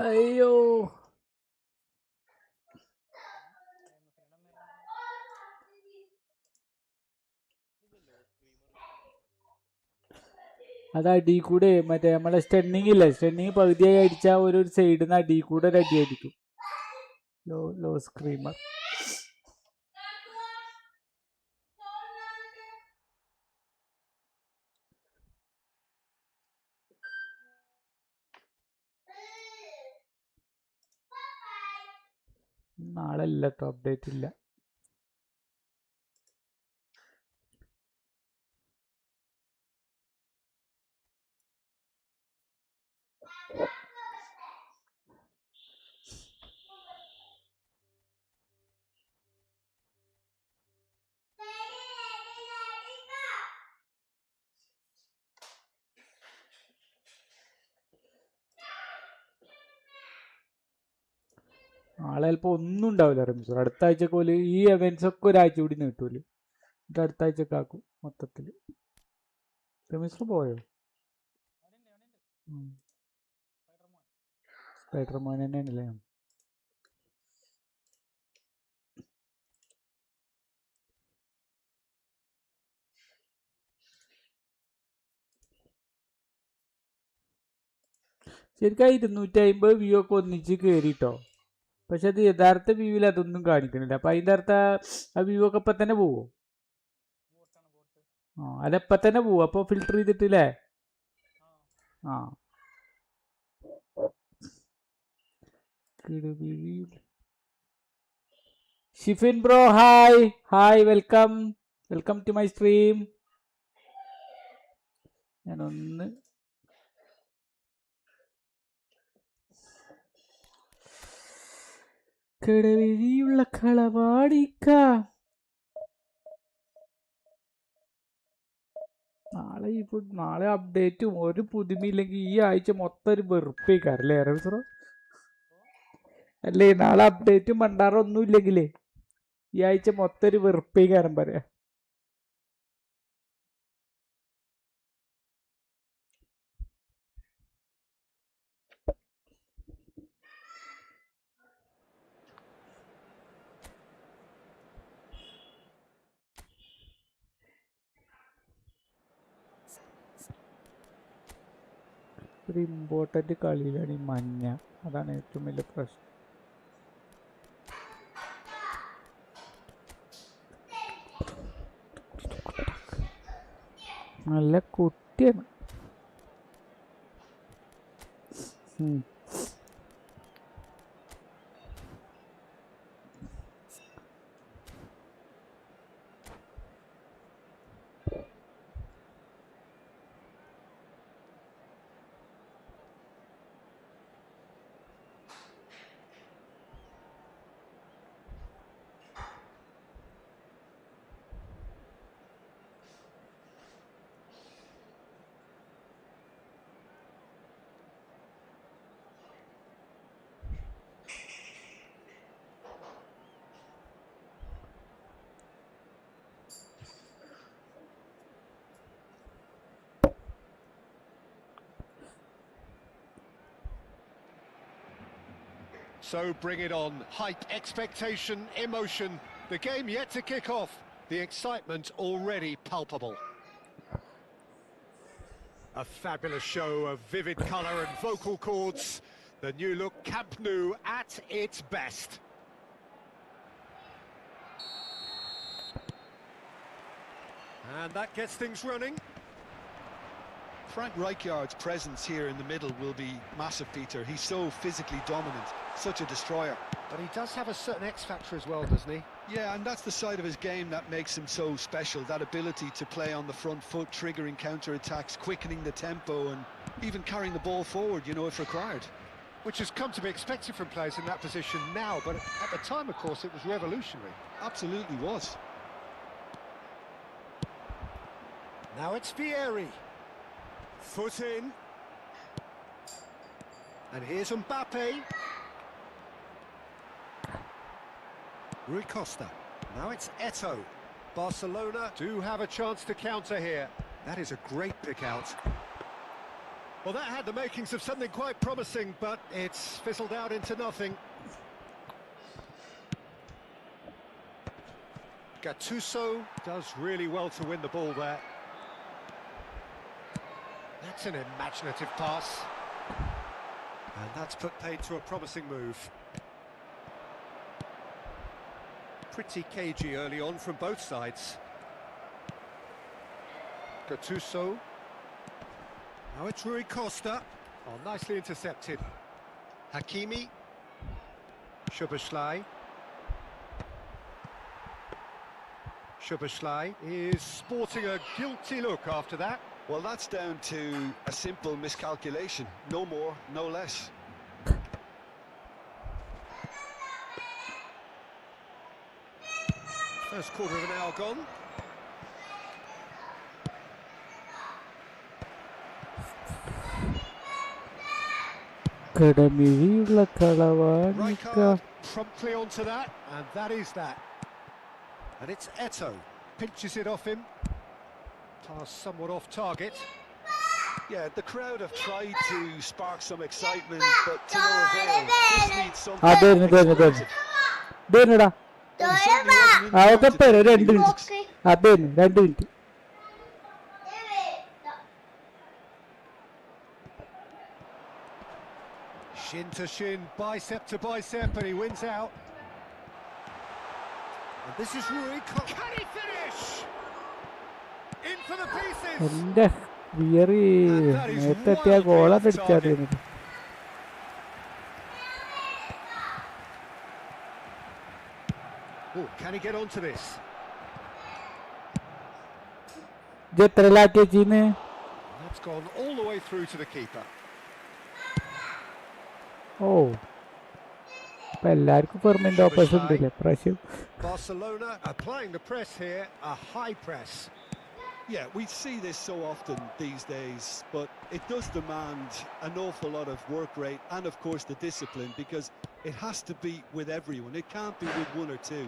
അയ്യോ അത് അടി കൂടെ മറ്റേ നമ്മളെ സ്റ്റണ്ണിങ് ഇല്ലേ, സ്റ്റണ്ണിങ് പകുതിയായി അടിച്ചാൽ ഒരു സൈഡിൽ നിന്ന് അടി കൂടെ ഒരു അടി അടിക്കും. Low screamer. നാളെ ഇല്ല കേട്ടോ, അപ്ഡേറ്റ് ഇല്ല. നാളെ ചിലപ്പോൾ ഒന്നും ഉണ്ടാവില്ല റമീസ്. അടുത്ത ആഴ്ചക്ക് പോലെ ഈ എവൻസ് ഒക്കെ ഒരാഴ്ച കൂടി നീട്ടൂല്. എന്നിട്ട് അടുത്ത ആഴ്ചക്ക് ആക്കും മൊത്തത്തിൽ. റമീസ് പോയോ? സ്പൈഡർമാൻ തന്നെയാണല്ലേ. ശരിക്കും 250 വ്യൂ ഒക്കെ ഒന്നിച്ച് കയറിട്ടോ. പക്ഷെ അത് യഥാർത്ഥ വ്യൂവിൽ അതൊന്നും കാണിക്കുന്നില്ല. അപ്പൊ അതിൻ്റെ അർത്ഥം ആ വ്യൂ ഒക്കെ ഇപ്പം തന്നെ പോവോ? അതെപ്പം തന്നെ പോവും. അപ്പോൾ ഫിൽട്ടർ ചെയ്തിട്ടില്ലേ? ആ Shifin bro hi welcome to my stream. ഞാനൊന്ന് കിടവിഴിയുള്ള കളവാടിക്ക. നാളെ അപ്ഡേറ്റും ഒരു പുതുമയില്ലെങ്കിൽ ഈ ആഴ്ച മൊത്തം ഒരു വെറുപ്പേക്കാരല്ലേ റമീസറോ? അല്ലേ നാളെ അപ്ഡേറ്റും മണ്ടാറൊന്നും ഇല്ലെങ്കിലേ ഈ ആഴ്ച മൊത്തം ഒരു വെറുപ്പേക്കാരൻ പറയാ. ഒരു ഇമ്പോർട്ടൻ്റ് കളിയിലാണ് ഈ മഞ്ഞ. അതാണ് ഏറ്റവും വലിയ പ്രശ്നം. നല്ല കുട്ടിയാണ്. So bring it on. Hype, expectation, emotion. The game yet to kick off. The excitement already palpable. A fabulous show of vivid colour and vocal cords. The new look Camp Nou at its best. And that gets things running. Frank Rijkaard's presence here in the middle will be massive, Peter. He's so physically dominant, such a destroyer. But he does have a certain X factor as well, doesn't he? Yeah, and that's the side of his game that makes him so special, that ability to play on the front foot, triggering counter-attacks, quickening the tempo and even carrying the ball forward, you know, if required. Which has come to be expected from players in that position now, but at the time, of course, it was revolutionary. Absolutely was. Now it's Vieri. Foot in. And here's Mbappe. Rui Costa. Now it's Eto'o. Barcelona do have a chance to counter here. That is a great pick out. Well, that had the makings of something quite promising, but it's fizzled out into nothing. Gattuso does really well to win the ball there. That's an imaginative pass. And that's put paid to a promising move. Pretty cagey early on from both sides. Gattuso. Now it's Rui Costa. Oh, nicely intercepted. Hakimi. Szoboszlai. Szoboszlai is sporting a guilty look after that. Well, that's down to a simple miscalculation. No more, no less. First quarter of an hour gone. Right card, promptly onto that, and that is that. And it's Eto, pinches it off him. Pass somewhat off target. Yeah, the crowd have tried to spark some excitement, but to no avail. This needs something explosive. Denada. Well, he certainly wasn't in the Ah, mood okay, today, red but he minutes. was. Then, 2 minutes. Shin to shin, bicep to bicep, and he wins out. And this is Rui. Can he finish? In for the pieces. എൻ്റെ weary നേരത്തെ എത്തിയ ഗോളാ തിരിച്ചറിയുന്നത്. Oh, can he get onto this? ഇത് എത്രയിലാക്കിയ ചീന്ന്? That's gone all the way through to the keeper. ഓ ഇപ്പൊ എല്ലാവർക്കും permanent operation ഉണ്ടല്ലേ പ്രാവശ്യം. Barcelona applying the press here, a high press. Yeah, we see this so often these days, but it does demand an awful lot of work rate and, of course, the discipline, because it has to be with everyone. It can't be with one or two.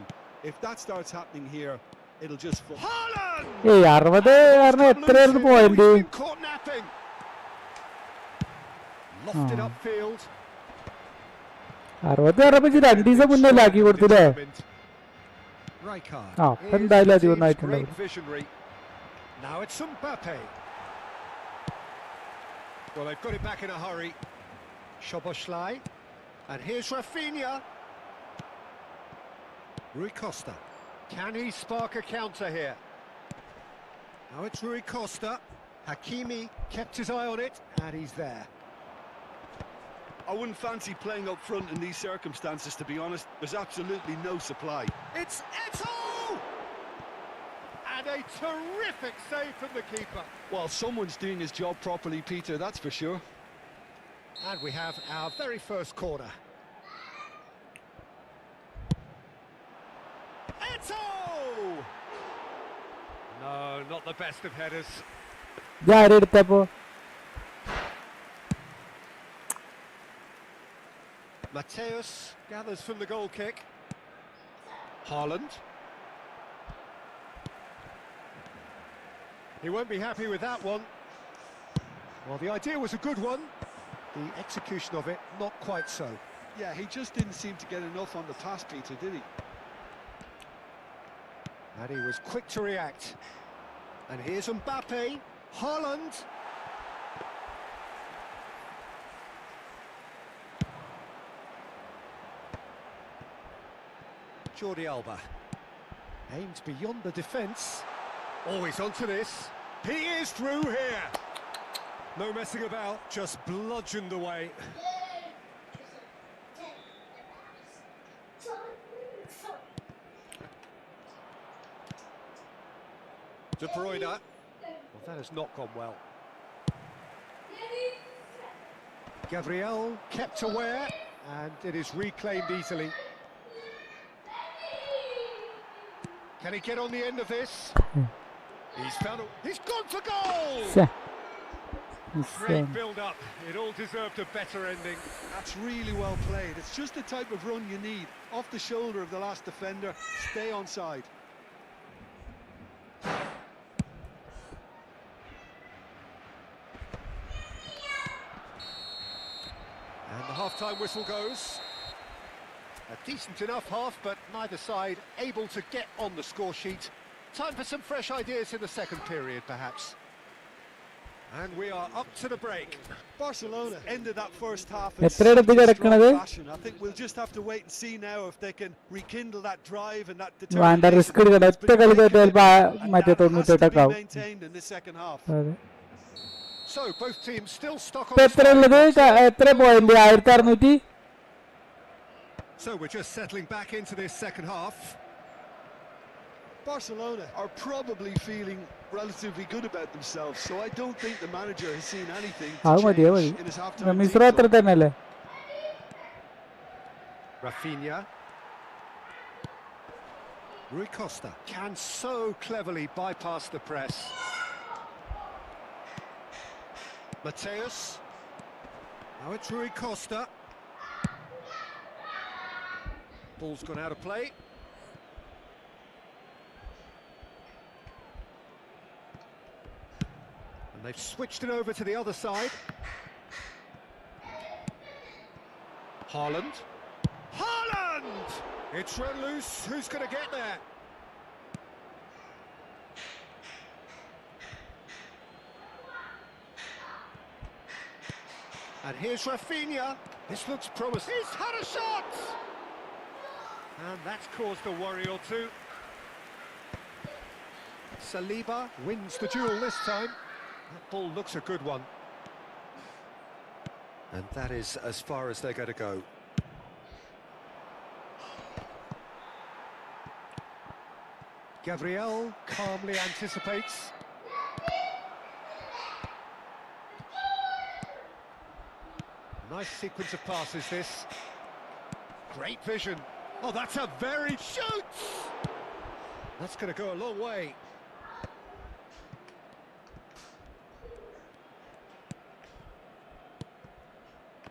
If that starts happening here, it'll just fall. ഏയ് 60 കാരണം എത്രയായിരുന്നു point? Caught napping. Lofted upfield. 60 പറഞ്ഞ 2 ദിവസം മുന്നേ ആക്കി കൊടുത്തില്ലേ? Rijkaard ആ അപ്പൊ എന്തായാലും is അധികമൊന്നായിട്ടുണ്ടാവും. great visionary. Now it's Mbappe. Well, they've got it back in a hurry. Szoboszlai. And here's Rafinha. Rui Costa. Can he spark a counter here? Now it's Rui Costa. Hakimi kept his eye on it, and he's there. I wouldn't fancy playing up front in these circumstances, to be honest. There's absolutely no supply. It's Eto! And a terrific save from the keeper. Well, someone's doing his job properly, Peter, that's for sure. And we have our very first corner. Eto! No, not the best of headers. ഇതാരെടുത്തപ്പോ? Mateus gathers from the goal kick. Haaland. He won't be happy with that one. Well, the idea was a good one. The execution of it, not quite so. Yeah, he just didn't seem to get enough on the pass, Peter, did he? And he was quick to react. And here's Mbappe. Haaland. Jordi Alba. Aimed beyond the defence. Always onto this. He is through here. No messing about, just bludgeoned away. De Bruyne. Well, that has not gone well. Gabriel kept aware, and it is reclaimed easily. Can he get on the end of this? He's gone for goal! Great build-up. It all deserved a better ending. That's really well played. It's just the type of run you need. Off the shoulder of the last defender, stay onside. half-time whistle goes. A decent enough half, but neither side able to get on the score sheet. Time for some fresh ideas in the second period, perhaps. And we are up to the break. Barcelona ended that first half in എത്ര എടുത്ത് such a strong കിടക്കണത്? fashion. I think we'll just have to wait and see now if they can rekindle that drive and that വേണ്ട, determination. Risk എടുക്കണ്ട. ഒറ്റ കളി തോറ്റാൽ മറ്റേ 98 ആവും. maintained in this second half. അതെ. So both teams still stuck ഇപ്പൊ on എത്ര ഉള്ളത്? എത്ര point? 1600. So we're just settling back into this second half. Barcelona are probably feeling relatively good about themselves, so I don't think the manager has seen anything to change in his half-time മിസ്ര അത്ര തന്നെയല്ലേ? Rafinha. Rui Costa can so cleverly bypass the press. Mateus. Now it's Rui Costa. Ball's gone out of play. And they've switched it over to the other side. Haaland. Haaland! It's run loose. Who's going to get there? And here's Rafinha. This looks promising. He's had a shot! And that's caused a worry or two. Saliba wins the duel this time. That ball looks a good one. And that is as far as they're going to go. Gabriel calmly anticipates. Nice sequence of passes this. Great vision. Oh, that's a very shoot! That's going to go a long way.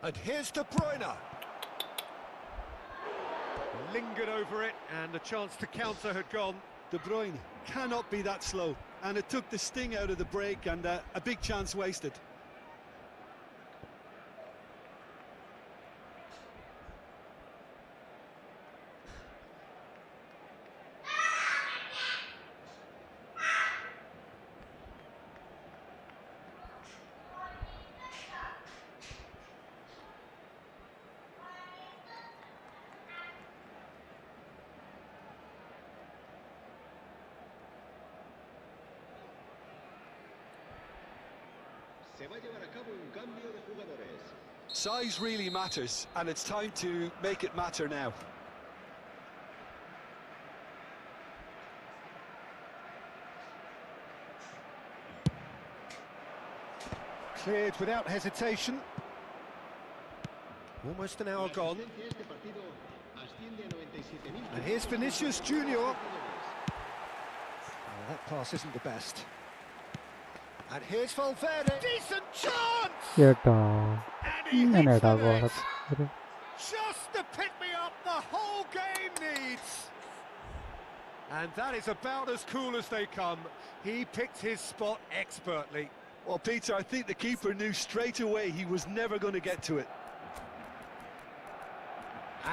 And here's De Bruyne. Lingered over it, and the chance to counter had gone. De Bruyne cannot be that slow, and it took the sting out of the break, and a big chance wasted. Se va a llevar a cabo un cambio de jugadores. Size really matters, and it's time to make it matter now. Cleared without hesitation. Almost an hour gone. And here's Vinicius Junior. Oh, that pass isn't the best. And here's Valverde. Decent chance! കേട്ടോ And he hits ഇങ്ങനെയാ the net. Goal. Just to pick me up the whole game needs. And that is about as cool as they come. He picked his spot expertly. Well, Peter, I think the keeper knew straight away he was never going to get to it.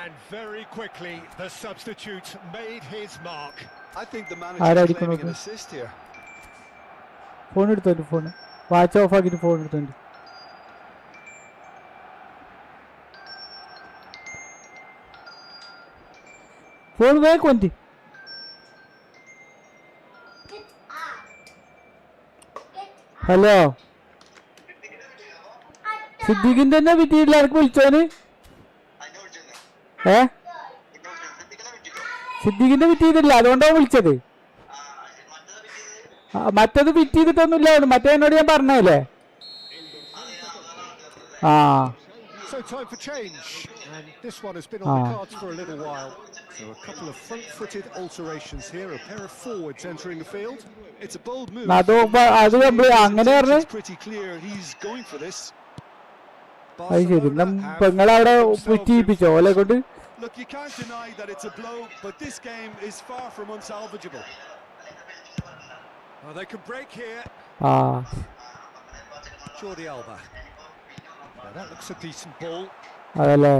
And very quickly, the substitute made his mark. I think the manager is claiming an assist here. Phone എടുത്തോണ്ട് phone watch of ആക്കിയിട്ട് phone എടുത്തോണ്ട് phone വേഗം വണ്ടി hello സിദ്ദീഖിന്റെ തന്നെ പറ്റിയില്ല ആർക്ക് വിളിച്ചോന് സിദ്ദീഖിന്റെ fit ചെയ്തില്ല അതുകൊണ്ടാണ് വിളിച്ചത് മറ്റത് ഫിറ്റ് ചെയ്തിട്ടൊന്നുമില്ല മറ്റേ എന്നോട് ഞാൻ പറഞ്ഞല്ലേ ആ So time for change, and this one has been on the cards for a little while. So a couple of front-footed alterations here, a pair of forwards entering the field. It's a bold move. അങ്ങനെ പറഞ്ഞു It's pretty clear he's going for this. അത് ശരി നിങ്ങളവിടെ fit ചെയ്യിപ്പിച്ചോ ഓലെ കൊണ്ട് Look, you can't deny that it's a blow, but this game is far from unsalvageable. Oh, they can break here. Jordi Alba. Now that looks a decent ball. അതല്ലേ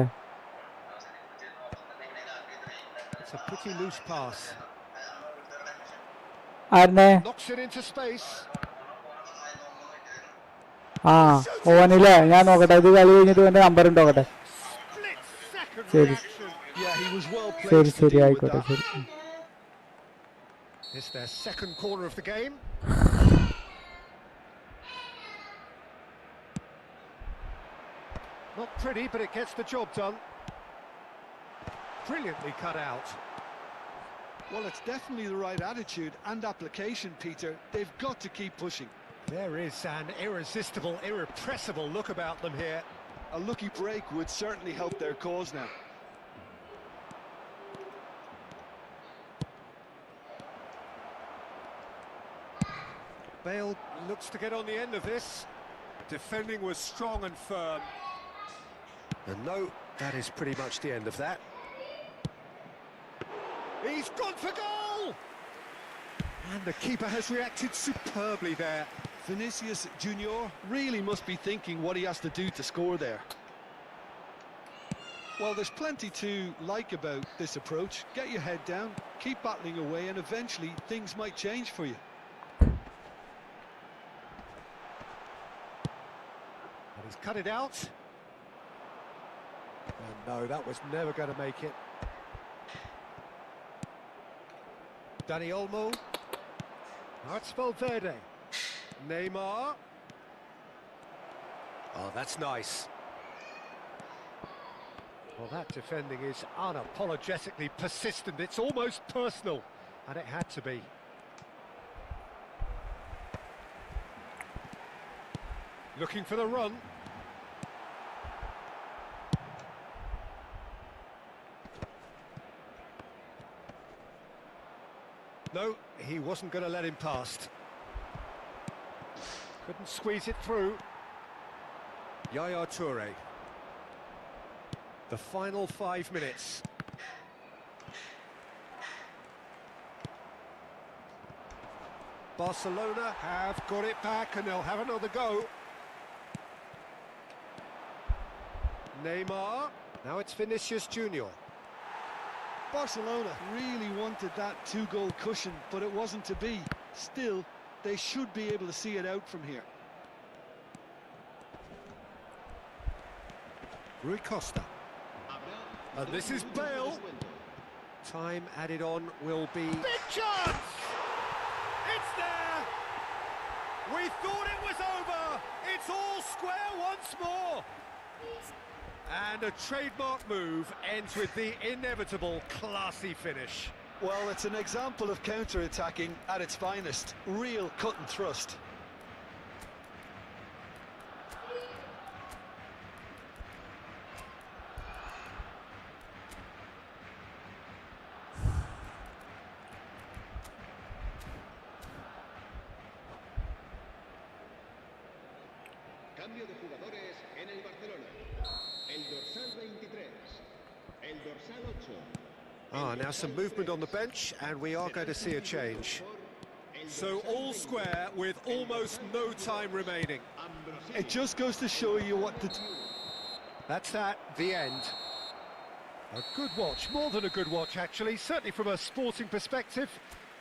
It's a pretty loose pass. ആരനെ Knocks it into space. ആ ഓനില്ലേ ഞാൻ നോക്കട്ടെ ഇത് കളി കഴിഞ്ഞിട്ട് എന്റെ number ഉണ്ടോ നോക്കട്ടെ Split second ശരി reaction. Yeah, he was well ശരി placed to ശരി deal with ആയിക്കോട്ടെ that. ശരി It's their second corner of the game. Not pretty, but it gets the job done. Brilliantly cut out. Well, it's definitely the right attitude and application, Peter. They've got to keep pushing. There is an irresistible, irrepressible look about them here. A lucky break would certainly help their cause now. Bale looks to get on the end of this. Defending was strong and firm. And no, that is pretty much the end of that. He's gone for goal! And the keeper has reacted superbly there. Vinicius Junior really must be thinking what he has to do to score there. Well, there's plenty to like about this approach. Get your head down, keep battling away, and eventually things might change for you. And he's cut it out. And no, that was never going to make it. Dani Olmo. Now it's Valverde. Neymar. Oh, that's nice. Well, that defending is unapologetically persistent. It's almost personal, and it had to be. Looking for the run. No, he wasn't going to let him past. Couldn't squeeze it through. Yaya Toure. The final 5 minutes. Barcelona have got it back and they'll have another go. Neymar. Now it's Vinicius Junior. Barcelona really wanted that two-goal cushion, but it wasn't to be. Still, they should be able to see it out from here. Rui Costa. And this is Bale. Time added on will be... Big chance! It's there! We thought it was over! It's all square once more! And a trademark move ends with the inevitable classy finish. Well, it's an example of counter-attacking at its finest. Real cut and thrust. Cambio de jugadores en el Barcelona. El dorsal 23. El dorsal 8. Now some movement on the bench, and we are going to see a change. So all square with almost no time remaining. It just goes to show you what to do. That's that, the end. A good watch, more than a good watch actually, certainly from a sporting perspective.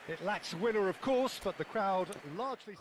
It lacks winner of course, but the crowd largely...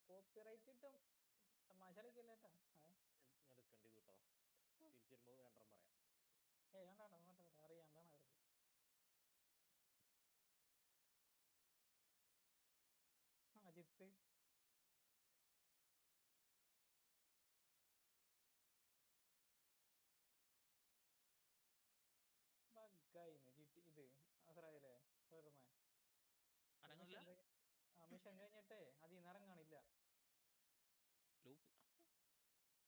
copyright കിട്ടും. തമാശ കളിക്കല്ലേട്ടാ. ഞാൻ എടുക്കേണ്ടി കേട്ടോ. തിരിച്ചു വരുമ്പോൾ രണ്ടെണ്ണം പറയാം. കണ്ടാണോ അങ്ങോട്ട് അറിയാണ്ടാണ് അവർക്ക്. അജിത്ത് ഇത് അസറായില്ലേ മിഷൻ കഴിഞ്ഞിട്ടേ അതിൽ ഇറങ്ങാണില്ല.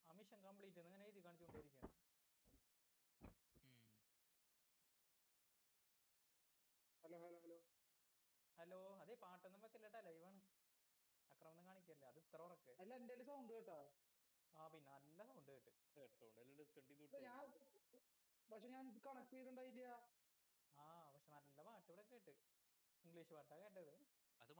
ആ മിഷൻ കംപ്ലീറ്റ് ഇങ്ങനെ എഴുതി കാണിച്ചുകൊണ്ടിരിക്കുകയാണ്. ഹലോ അതെ പാട്ടൊന്നും വെക്കല്ലേട്ടാ, ലൈവാണ്. അക്രമൊന്നും കാണിക്കല്ലേ, അത് ഇത്ര ഉറക്കെ. സൗണ്ട് കേട്ടോ. ആ പിന്നെ നല്ല സൗണ്ട് കേട്ട്. പക്ഷെ ഞാൻ കണക്ട് ചെയ്തിട്ടുണ്ടായില്ല. ആ പക്ഷെ നല്ല പാട്ട് ഇവിടെ കേട്ട്. ഇംഗ്ലീഷ് പാട്ടാ കേട്ടത്. അല്ല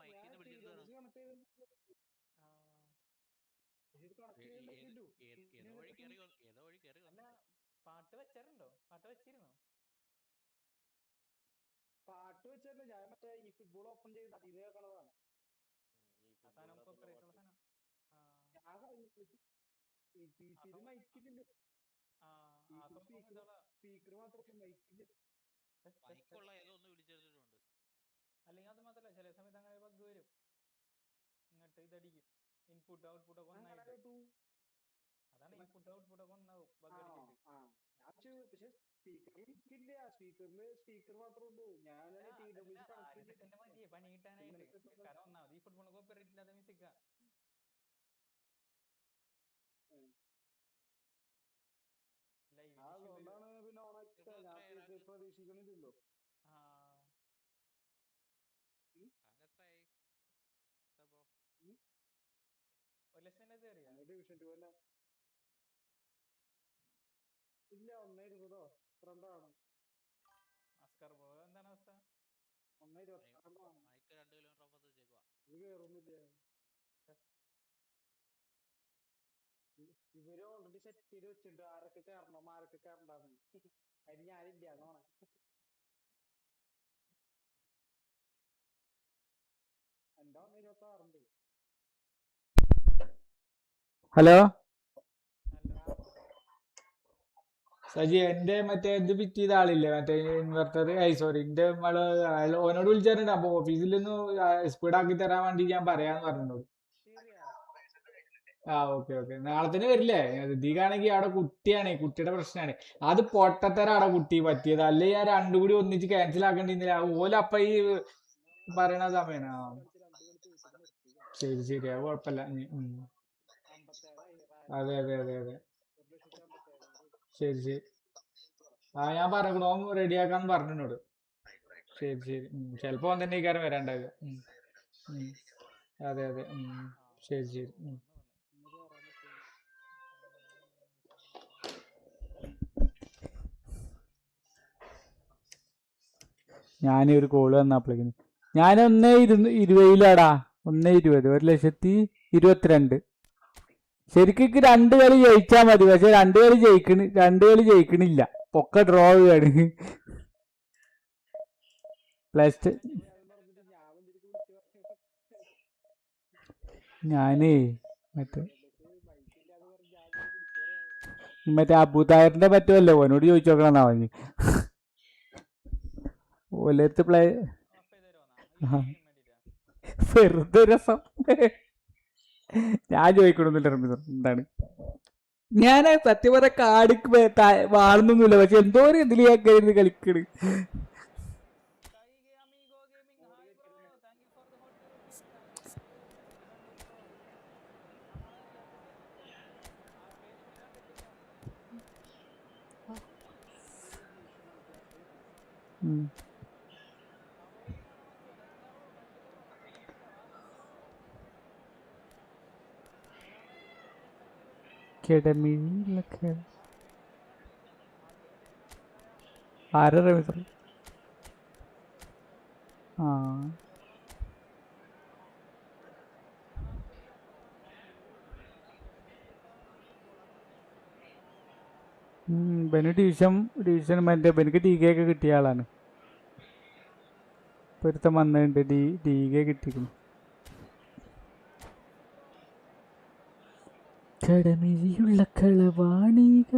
പാട്ട് വെച്ചാറുണ്ടോ? പാട്ട് വെച്ചിരുന്നോ? പാട്ട് വെച്ചല്ല, ഞാൻ മറ്റേ ഈ ഫുട്ബോൾ ഓപ്പൺ ചെയ്ത് അതിൽ കേൾക്കണതാണ്. സ്പീക്കർ മാത്രം മൈക്കില്ല. അല്ലെങ്കിൽ അത് മാത്രല്ല, ചില സമയത്ത് അങ്ങനെ ബഗ് വരും. എന്നിട്ട് ഇതടിക്കും. ഇൻപുട്ട് ഔട്ട്പുട്ട് ഒക്കെ ഒന്നായിട്ട്. അതാണ് ഇൻപുട്ട് ഔട്ട്പുട്ട് ഒക്കെ ഒന്നാവും ബഗ് അടിച്ചിട്ട്. പക്ഷെ സ്പീക്കറിൽ മിക്കില്ല. സ്പീക്കർ മാത്രമേ ഉള്ളൂ. ഞാൻ പണി കിട്ടാനായിട്ട്. കാരണം ഒന്നാമത് ഈ ഫുട്ബോൾ കോപ്പിറൈറ്റ് ഇല്ലാത്ത മ്യൂസിക്കാ. അതുകൊണ്ടാണ് പിന്നെ പ്രതീക്ഷിക്കണില്ലല്ലോ. ഡിവിഷൻ 2 തന്നെ. ഇല്ല 1:20 ഫ്രണ്ടാണ്. എന്താണ് അവസ്ഥ? 1:22 ഇത് കേറുന്നില്ല. ഇവര് ഓൾറെഡി സെറ്റ് ചെയ്ത് വെച്ചിട്ടുണ്ട് ആരൊക്കെ കയറണം ആരൊക്കെ കയറണ്ടാന്ന്. അതിന് ഞാനില്ല എന്നാണ്. എന്താ 1:26 ഹലോ സജി, എന്റെ മറ്റേ ഇത് ഫിറ്റ് ചെയ്ത ആളില്ലേ, മറ്റേ ഇൻവെർട്ടർ, സോറി, എന്റെ ഓനോട് വിളിച്ചിട്ടുണ്ട്. അപ്പൊ ഓഫീസിൽ നിന്ന് സ്പീഡ് ആക്കി തരാൻ വേണ്ടി ഞാൻ പറയാന്ന് പറഞ്ഞോട്. ആ ഓക്കെ ഓക്കെ, നാളെ തന്നെ വരില്ലേ? ഇതിക്കാണെങ്കിൽ അവിടെ കുട്ടിയാണ്, കുട്ടിയുടെ പ്രശ്നമാണ്. അത് പൊട്ടത്തരാടെ കുട്ടി പറ്റിയത്, അല്ലെ ഞാൻ രണ്ടും കൂടി ഒന്നിച്ച് ക്യാൻസൽ ആക്കേണ്ടിന്നില്ല. ഓലപ്പ ഈ പറയണ സമയാണ്. ആ ശരി ശരി, അത് കുഴപ്പമില്ല. അതെ അതെ അതെ അതെ, ശരി ശരി. ആ ഞാൻ പറഞ്ഞോ, റെഡിയാക്കാന്ന് പറഞ്ഞോട്. ശരി ശരി. ചിലപ്പോ ഓൻ തന്നെ ഇക്കാരം വരാണ്ടാവുക. അതെ അതെ. ശരി ശരി. ഞാനൊരു കോള് വന്നപ്പോഴേക്കും ഞാൻ 1:20 1:20, 1,22,000. ശരിക്കും 2 കളി ജയിച്ചാൽ മതി, പക്ഷെ 2 കളി ജയിക്കണില്ല. പൊക്ക ഡ്രോ ആണ്. പ്ലസ് ഞാനേ മറ്റേ അബുദായറിന്റെ പറ്റുമല്ലോ, ഓനോട് ചോദിച്ചു നോക്കണമെന്നാ പറഞ്ഞു. ഓലത്ത് പ്ലേ വെറുതെ രസം. ഞാൻ ചോദിക്കണമെന്നില്ല റമീസ്, എന്താണ് ഞാൻ സത്യം പറഞ്ഞ കാടിക്ക് വാളുന്നൊന്നുമില്ല, പക്ഷെ എന്തോ ഒരു ഇതിൽ ഞാൻ കയറി കളിക്കണ്. അക്കാഡമിയിലൊക്കെ ആരാ റമീസ്? ആ ബെന് ഡിവിഷൻ മറ്റേ ബെനിക്ക് ടി കെ ഒക്കെ കിട്ടിയ ആളാണ്. പൊരുത്തം വന്നിട്ടുണ്ട്, ടി കെ കിട്ടിക്കുന്നു. കടമിഴിയുള്ള കളവാണിക.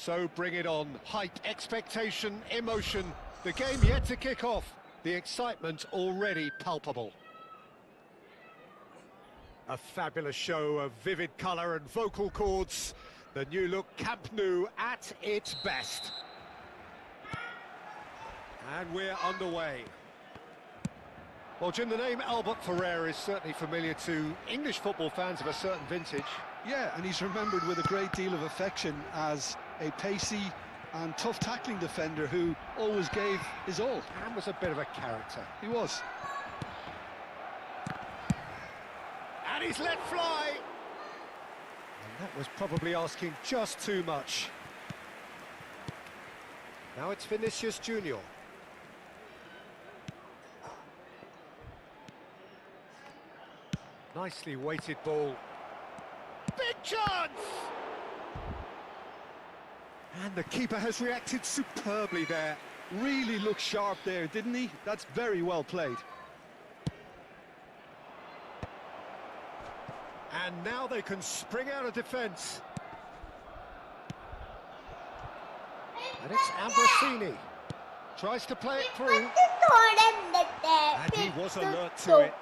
So bring it on. Hype, expectation, emotion. The game yet to kick off. The excitement already palpable. A fabulous show of vivid colour and vocal cords. The new look Camp Nou at its best. And we're underway. Well, Jim, the name Albert Ferrer is certainly familiar to English football fans of a certain vintage. Yeah, and he's remembered with a great deal of affection as a pacey and tough tackling defender who always gave his all. And was a bit of a character. He was. And he's let fly. And that was probably asking just too much. Now it's Vinicius Junior. Nicely weighted ball. Big chance! And the keeper has reacted superbly there. Really looked sharp there, didn't he? That's very well played. And now they can spring out of defence. And it's Ambrosini. Tries to play it through. And he was alert to it.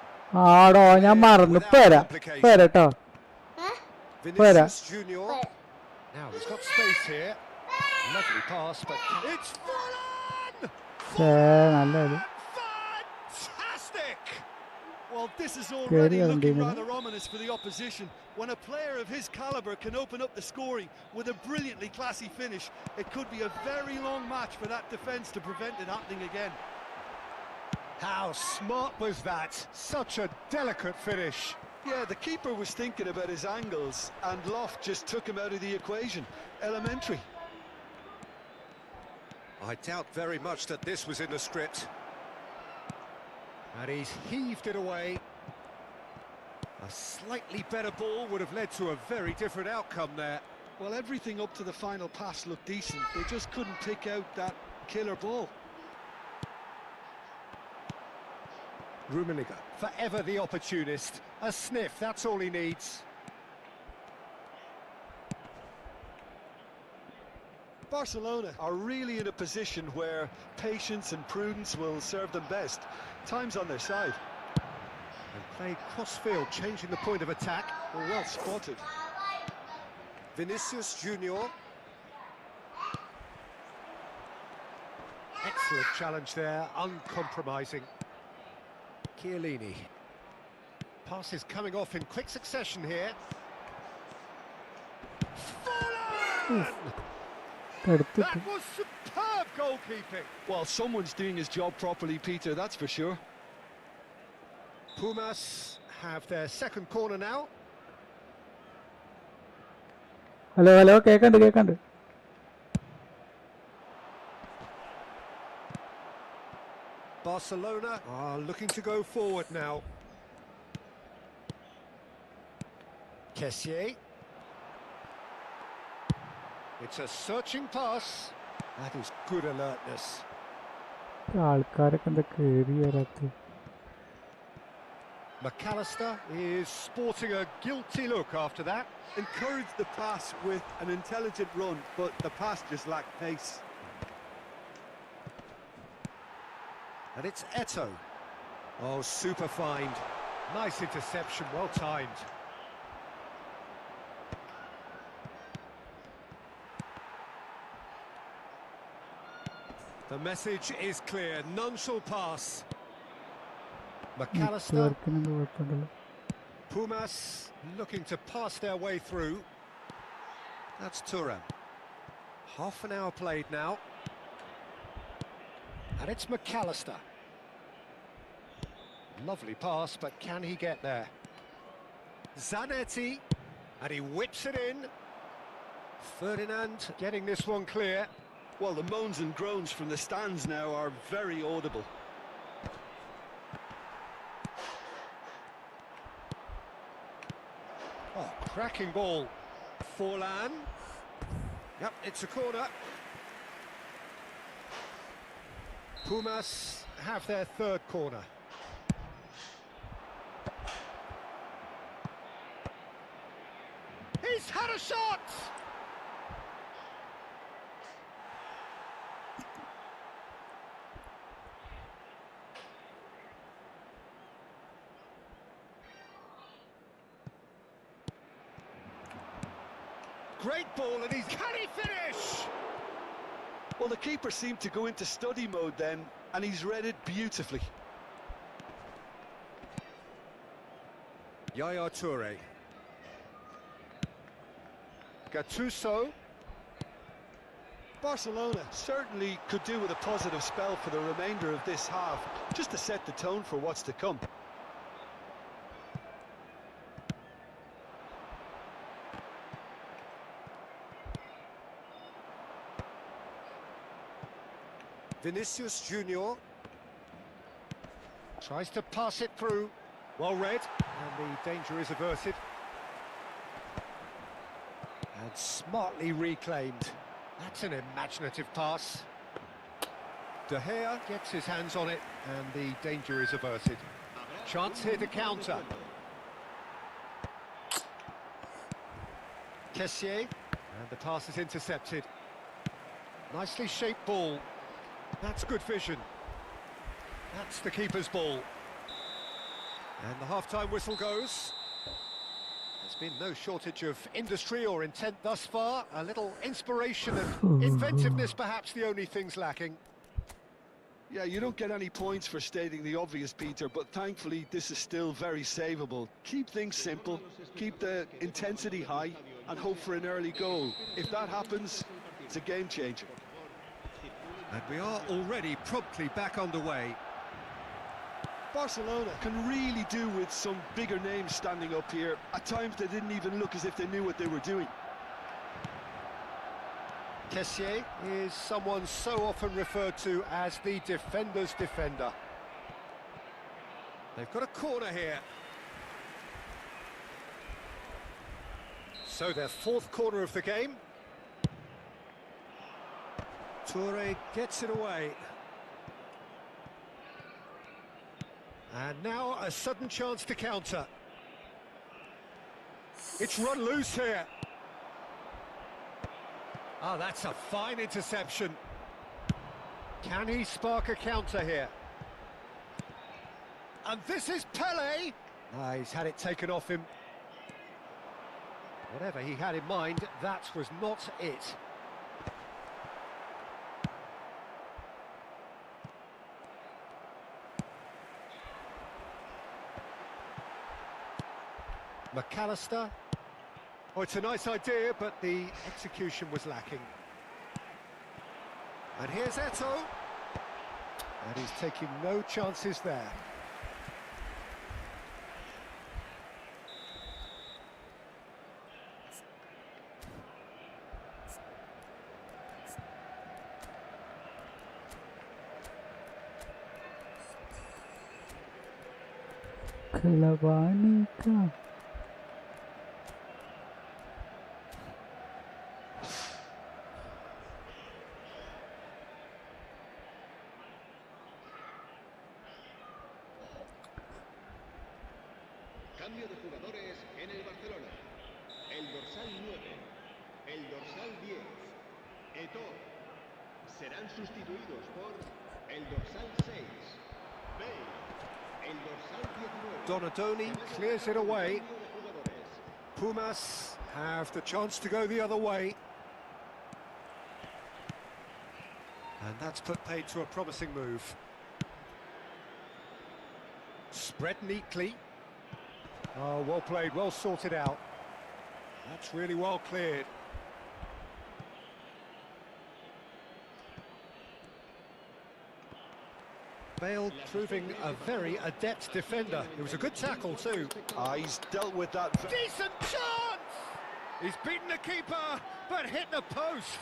ആടോ ഞാൻ മറന്നു. പോരാട്ടോ. Vinicius Junior. Now he's got space here. Lovely pass, but it's fallen! Fantastic! Well, this is already looking rather ominous for the opposition. When a player of his calibre can open up the scoring with a brilliantly classy finish, it could be a very long match for that defence to prevent it happening again. How smart was that? Such a delicate finish. Yeah, the keeper was thinking about his angles, and Loft just took him out of the equation. Elementary. I doubt very much that this was in the script. And he's heaved it away. A slightly better ball would have led to a very different outcome there. Well, everything up to the final pass looked decent. They just couldn't pick out that killer ball. Rummenigge, forever the opportunist. A sniff, that's all he needs. Barcelona are really in a position where patience and prudence will serve them best. Time's on their side. And played cross-field, changing the point of attack. Well spotted. Vinicius Junior. Excellent challenge there, uncompromising. Chiellini. Passes coming off in quick succession here. That was superb goalkeeping. Well, someone's doing his job properly, Peter, that's for sure. Pumas have their second corner now. Hello കേക്കണ്ട്. Barcelona are looking to go forward now. Kessié. It's a searching pass. That is good alertness. ആൾക്കാരൊക്കെ എന്താ കേറി വരാത്ത. McAllister is sporting a guilty look after that. Encouraged the pass with an intelligent run, but the pass just lacked pace. And it's Eto. Oh, super find. Nice interception, well timed. The message is clear, none shall pass. McAllister. Pumas looking to pass their way through. That's Thuram. Half an hour played now. And it's McAllister. Lovely pass, but can he get there? Zanetti, and he whips it in. Ferdinand getting this one clear. Well, the moans and groans from the stands now are very audible. Cracking ball. Forlan. Yep, it's a corner. Pumas have their third corner. He's had a shot! Great ball, and can he finish? Well, the keeper seemed to go into study mode then, and he's read it beautifully. Yaya Toure. Gattuso. Barcelona certainly could do with a positive spell for the remainder of this half, just to set the tone for what's to come. Vinicius Junior tries to pass it through. Well read, and the danger is averted. And smartly reclaimed. That's an imaginative pass. De Gea gets his hands on it, and the danger is averted. Chance here to counter. Kessié, and the pass is intercepted. Nicely shaped ball. That's good vision. That's the keeper's ball. And the half-time whistle goes. There's been no shortage of industry or intent thus far. A little inspiration and inventiveness, perhaps the only things lacking. Yeah, you don't get any points for stating the obvious, Peter, but thankfully this is still very savable. Keep things simple, keep the intensity high, and hope for an early goal. If that happens, it's a game changer. And we are already promptly back underway. Barcelona can really do with some bigger names standing up here. At times they didn't even look as if they knew what they were doing. Kessié is someone so often referred to as the defender's defender. They've got a corner here. So their fourth corner of the game. Toure gets it away. And now a sudden chance to counter. It's run loose here. Ah, that's a fine interception. Can he spark a counter here? And this is Pelé. Ah, he's had it taken off him. Whatever he had in mind, that was not it. McAllister. Oh, it's a nice idea, but the execution was lacking. And here's Eto'o. And he's taking no chances there. Kalabani ka. Cambio de jugadores en el Barcelona. El dorsal 9, el dorsal 10, Eto'o. Serán sustituidos por el dorsal 6, Bale. El dorsal 19. Donadoni clears it away. Pumas have the chance to go the other way. And that's put paid to a promising move. Spread neatly. Oh, well played, well sorted out. That's really well cleared. Bale proving a very adept defender. It was a good tackle too. He's dealt with that. Decent chance! He's beaten the keeper, but hit the post.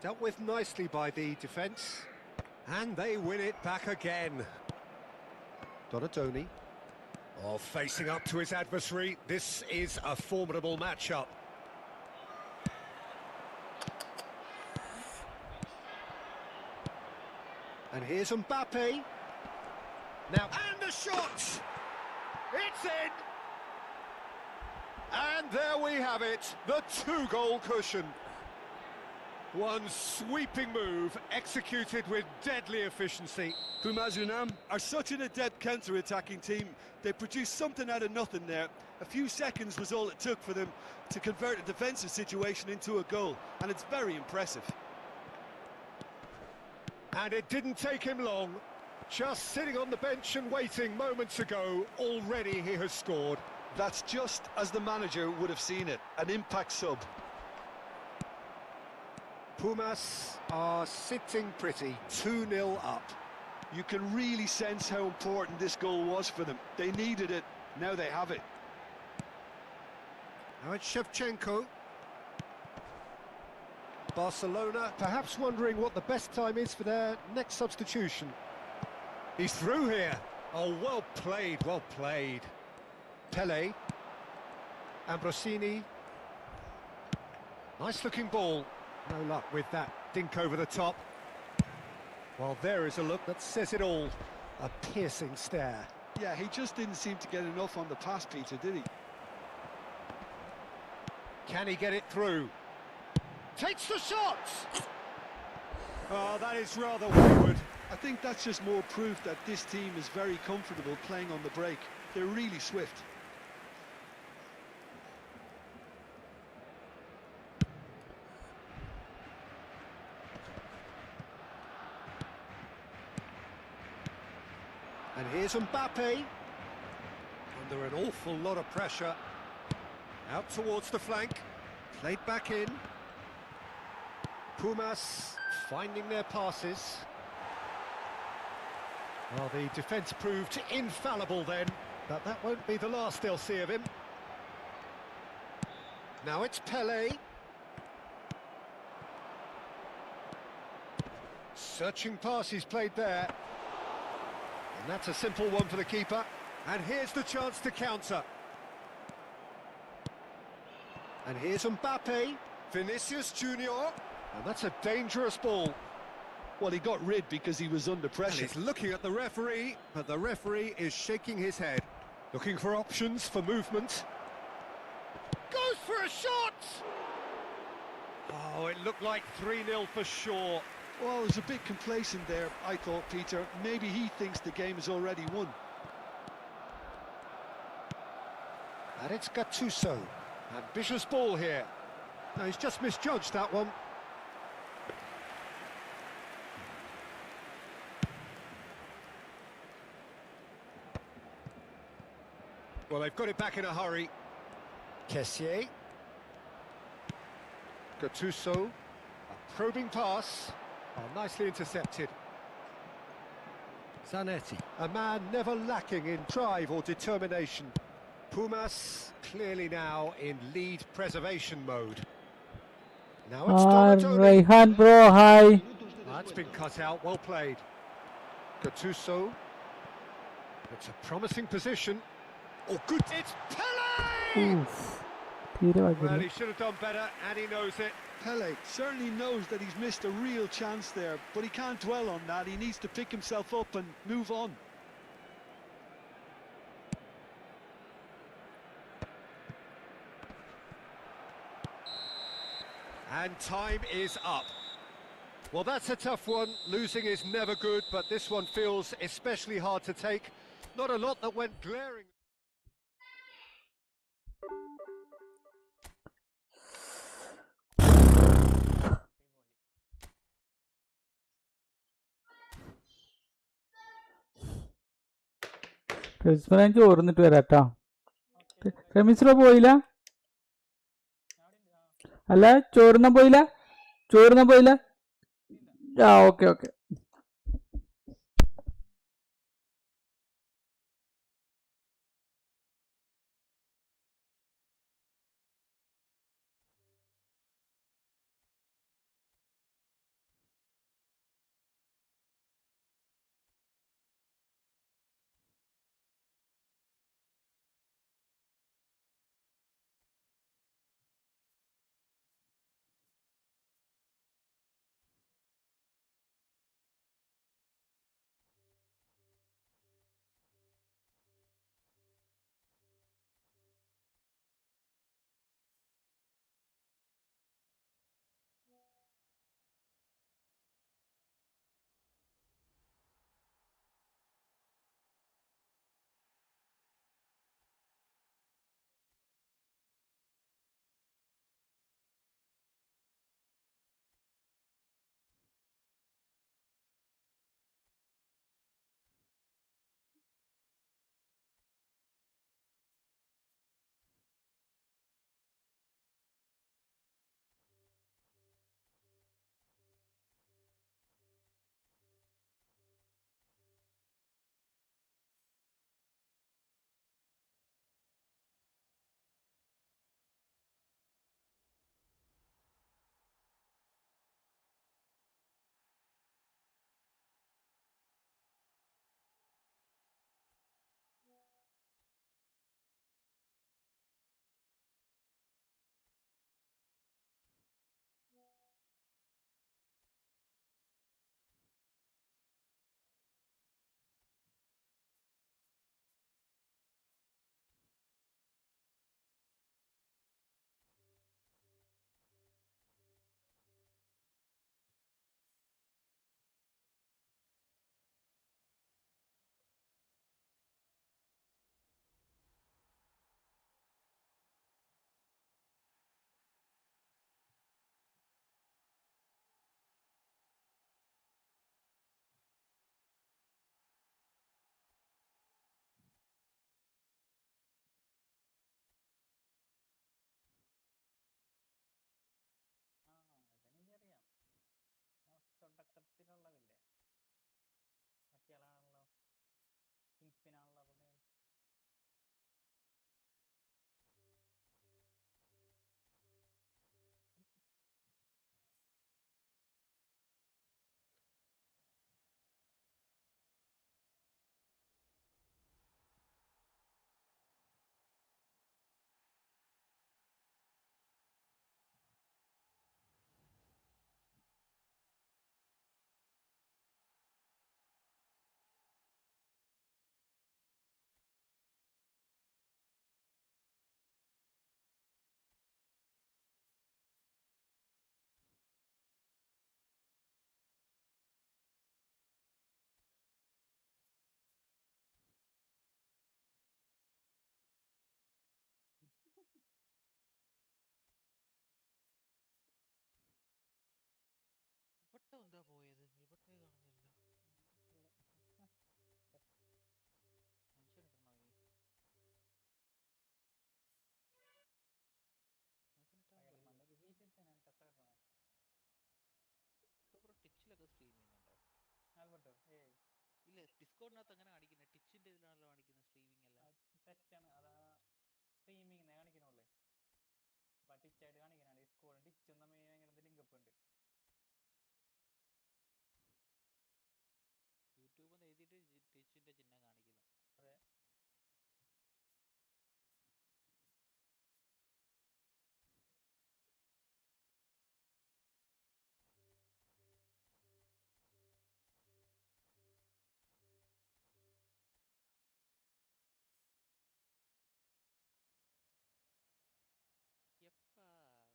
Dealt with nicely by the defence. And they win it back again. Donadoni. Oh, facing up to his adversary. This is a formidable matchup. And here's Mbappe. Now, and the shot! It's in! And there we have it, the two-goal cushion. One sweeping move, executed with deadly efficiency. Pumas Unam are such an adept counter-attacking team. They produced something out of nothing there. A few seconds was all it took for them to convert a defensive situation into a goal, and it's very impressive. And it didn't take him long. Just sitting on the bench and waiting moments ago, already he has scored. That's just as the manager would have seen it, an impact sub. Pumas are sitting pretty, 2-0 up. You can really sense how important this goal was for them. They needed it, now they have it. Now it's Shevchenko. Barcelona perhaps wondering what the best time is for their next substitution. He's through here. Oh, well played, well played. Pele. Ambrosini. Nice looking ball. No luck with that dink over the top. Well, there is a look that says it all. A piercing stare. Yeah, he just didn't seem to get enough on the pass, Peter, did he? Can he get it through? Takes the shot! Oh, that is rather wayward. I think that's just more proof that this team is very comfortable playing on the break. They're really swift. And here's Mbappe. Under an awful lot of pressure. Out towards the flank. Played back in. Pumas finding their passes. Well, the defence proved infallible then, but that won't be the last they'll see of him. Now it's Pele. Searching passes played there. And that's a simple one for the keeper. And here's the chance to counter. And here's Mbappe. Vinicius Junior. And that's a dangerous ball. Well, he got rid because he was under pressure. And he's looking at the referee, but the referee is shaking his head. Looking for options for movement. Goes for a shot! Oh, it looked like 3-0 for sure. Well, he was a bit complacent there, I thought, Peter. Maybe he thinks the game is already won. And it's Gattuso. Ambitious ball here. No, he's just misjudged that one. Well, they've got it back in a hurry. Kessié. Gattuso. A probing pass. Oh, nicely intercepted. Zanetti. A man never lacking in drive or determination. Pumas clearly now in lead preservation mode. Now it's Donadoni. Rayhan bro, hi. That's been cut out, well played. Gattuso. It's a promising position. Oh, good. It's Pele! Oof. തീരെ Well, ഭാഗ്യമില്ല. he should have done better, and he knows it. Pele certainly knows that he's missed a real chance there, but he can't dwell on that. He needs to pick himself up and move on. And time is up. Well, that's a tough one. Losing is never good, but this one feels especially hard to take. Not a lot that went glaring. Christmas ഞാൻ ചോർന്നിട്ട് വരാട്ടാ. റമീസ് പോയില്ല? അല്ല, ചോറുന്ന പോയില്ല. ആ, okay. അതല്ലേ ഡിസ്കോഡിനകത്ത് അങ്ങനെ കാണിക്കുന്നത്, ടിച്ചിന്റെ ഇതിലാണല്ലോ കാണിക്കുന്നത് streaming എല്ലാം. തെറ്റാണ്, അതാ സ്ട്രീമിംഗ് കാണിക്കണുള്ളേ. അപ്പൊ ടിച്ചായിട്ട് കാണിക്കണ ഡിസ്കോഡും ടിച്ചും തമ്മിൽ ഭയങ്കര ലിങ്കപ്പ് ഉണ്ട്. യൂട്യൂബ് എന്ന് എഴുതിയിട്ട് ടിച്ചിന്റെ ചിഹ്നം കാണിക്കുന്നു. അതെ. എപ്പാ എപ്പാ പോയതന്നെ.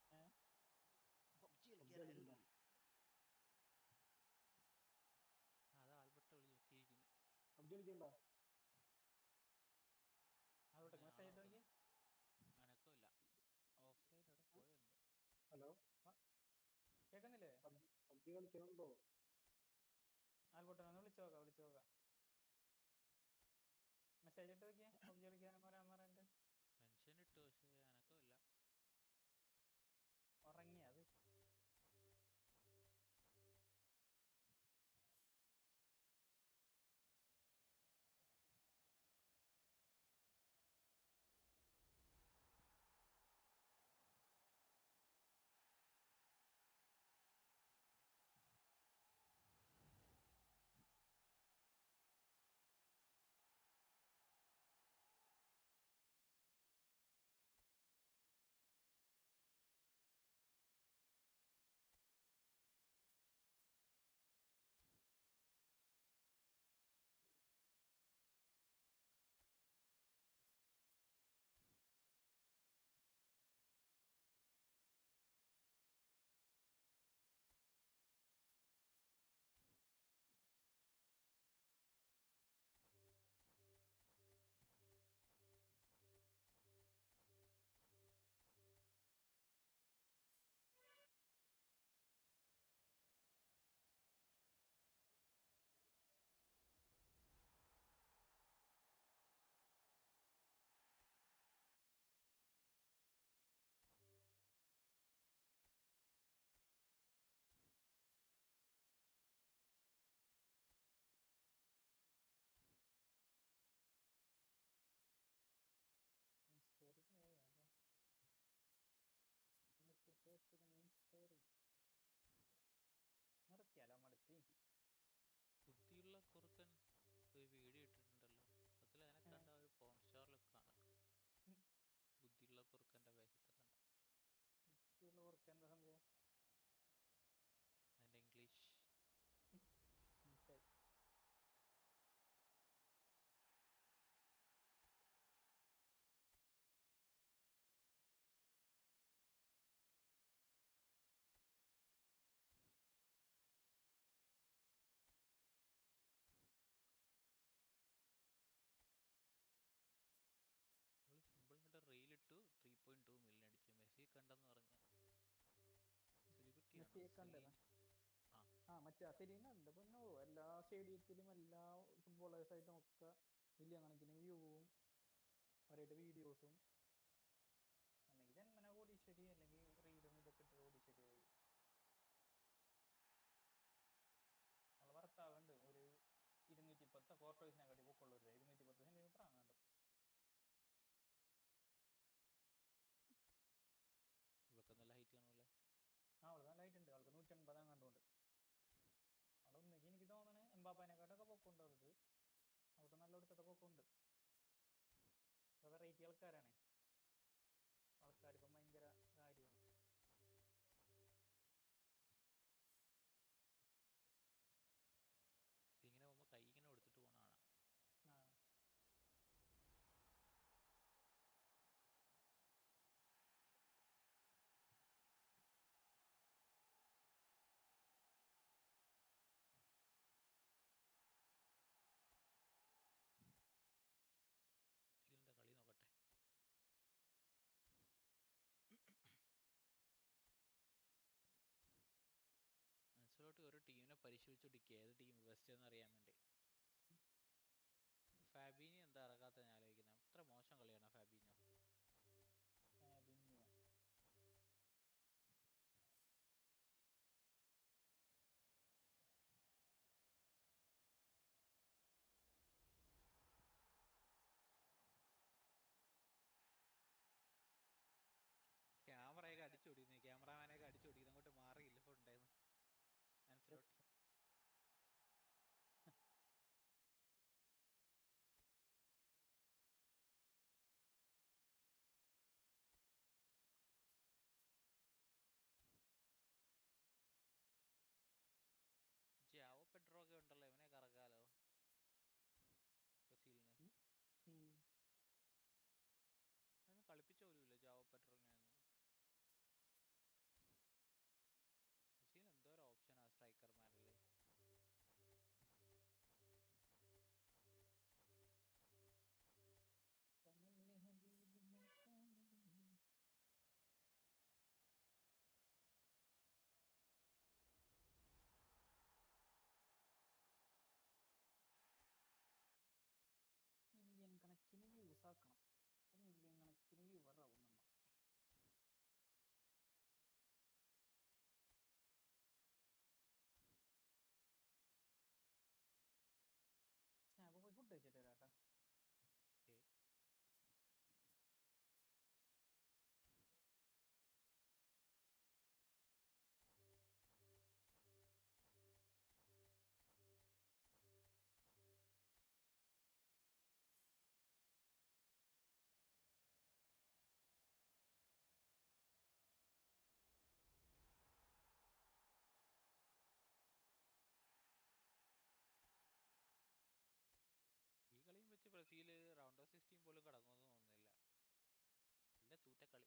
ഈ മാച്ച് കളിക്കുന്ന ആരുമില്ലല്ലോ. പബ്ജി കളിക്കാൻ ആരുമില്ല. അതാ ആൽബർട്ട് വിളി നോക്കിയിരിക്കുന്നത്. പബ്ജി കളിക്കണ്ടോ? അനക്കമില്ല. ഓഫ്ലൈൻ അവിടെ പോയോ എന്തോ. ഹലോ, കേക്കുന്നില്ലേ? പബ്ജി കളിക്കണുണ്ടോ? ആൽബോട്ടെ ഒന്ന് വിളിച്ചു നോക്കാം. മെസ്സേജ് ഇട്ട് നോക്കിയേ, പബ്ജി കളിക്കാൻ വരാൻ പറഞ്ഞിട്ട്. മെൻഷൻ ഇട്ടു, പക്ഷേ അനക്കമില്ല. ഉറങ്ങിയ അത്. സ്റ്റോറി നിർത്തിയാലോ മടുത്തി. ബുദ്ധിയുള്ള കുറുക്കൻ ഒരു വീഡിയോ ഇട്ടിട്ടുണ്ടല്ലോ, അതിൽ അതിനെ കണ്ട ഒരു പോൺ സ്റ്റാർ ലുക്കാണ്. ബുദ്ധിയുള്ള കുറുക്കന്റെ വേഷത്തെ കണ്ട. എന്താ സംഭവം? അതിന്റെ ഇംഗ്ലീഷ് സിമ്പിളായിട്ട് റീലിട്ടു 3.2 മില്യൺ അടിച്ചു. മെസ്സിയെ കണ്ടെന്ന് പറഞ്ഞു. സെലിബ്രിറ്റിയാണോ? മറ്റേ സെലീനുണ്ട്. പൊന്നോ, എല്ലാ സ്റ്റേഡിയത്തിലും എല്ലാ ഫുട്ബോളേഴ്സായിട്ടും ഒക്കെ വലിയ കണക്കിന് വ്യൂവും അവരായിട്ട് വീഡിയോസും. അല്ലെങ്കിൽ ജന്മന കോടീശ്വരി അവർക്ക്. അവർക്ക് നല്ല എടുത്തതൊക്കെ ഉണ്ട്. വെറൈറ്റി ആൾക്കാരാണ്. ആൾക്കാർക്കും ഭയങ്കര കാര്യമാണ്. ഇതിങ്ങനെ പോകുമ്പോൾ കൈ ഇങ്ങനെ കൊടുത്തിട്ട് പോകണതാണ്. ആ ഇതിൻ്റെ കളി നോക്കട്ടെ. മനസ്സിലോട്ട് ഒരു ടീമിനെ പരിശോധിച്ചോണ്ടിരിക്കുക, ഏത് ടീം ബെസ്റ്റ് എന്ന് അറിയാൻ വേണ്ടി. ഫാബീനി എന്താ ഇറങ്ങാത്ത ഞാൻ ആലോചിക്കുന്നത്. അത്ര മോശം കളിയാണ് ഫാബീനോ. ക്യാമറയൊക്കെ അടിച്ചോടിക്കുന്നു, ക്യാമറാമാനെയൊക്കെ അടിച്ചോടിക്കുന്നു. അങ്ങോട്ട് മാറിയില്ല ഇപ്പോൾ ഉണ്ടായിരുന്നു മനസ്സിലോട്ട്. ജാവോ പെഡ്രോ ഒക്കെ ഉണ്ടല്ലോ, ഇവനെ കറക്കാലോ ബ്രസീലിന്. അവനെ കളിപ്പിച്ച പോലുമില്ല ജാവോ പെഡ്രോനെ ഒന്നും. ബ്രസീൽ എന്തോരം ഓപ്ഷനാ സ്ട്രൈക്കർമാരില്. മില്യൺ കണക്കിന് വ്യൂസ് ആക്കണം. മില്യൺ കണക്കിന് വ്യൂവർ ആവും നമ്മ. സ്നാപ്പ് പോയി ഫുഡ് വെച്ചിട്ട് വരാട്ടാ. ഈ കളിയും വെച്ച് ബ്രസീല് റൗണ്ട് ഓഫ് 16 പോലും കടങ്ങുമെന്ന് തോന്നുന്നില്ല. നല്ല തൂറ്റക്കളി.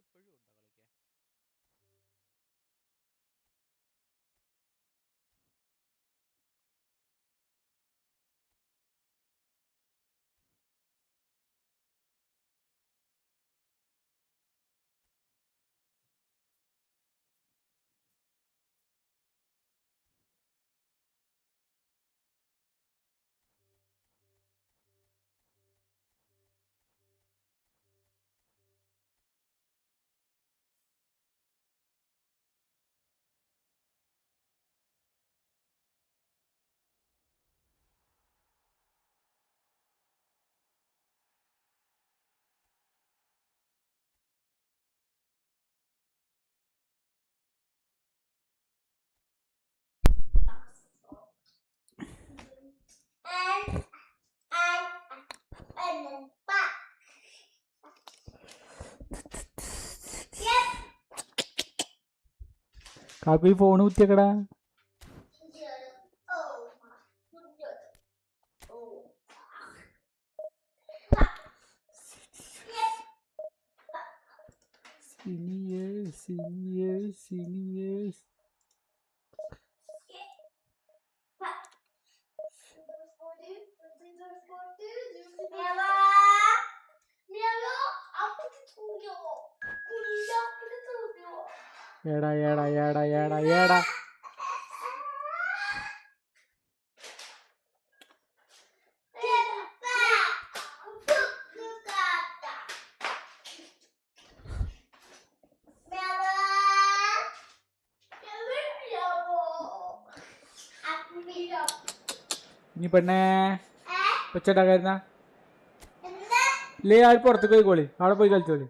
ഇപ്പോഴും ഉണ്ടോ കളിക്കാൻ? And then back. Yep. കാക്കു ഈ ഫോൺ കുത്തിയക്കടാ. Seniors. ഏടാ. ഇനി പെണ്ണേ ഒച്ചണ്ടാക്കായിരുന്ന ഇല്ലേ, ആര് പുറത്തേക്ക് പോയിക്കോളി, അവിടെ പോയി കളിച്ചോളി.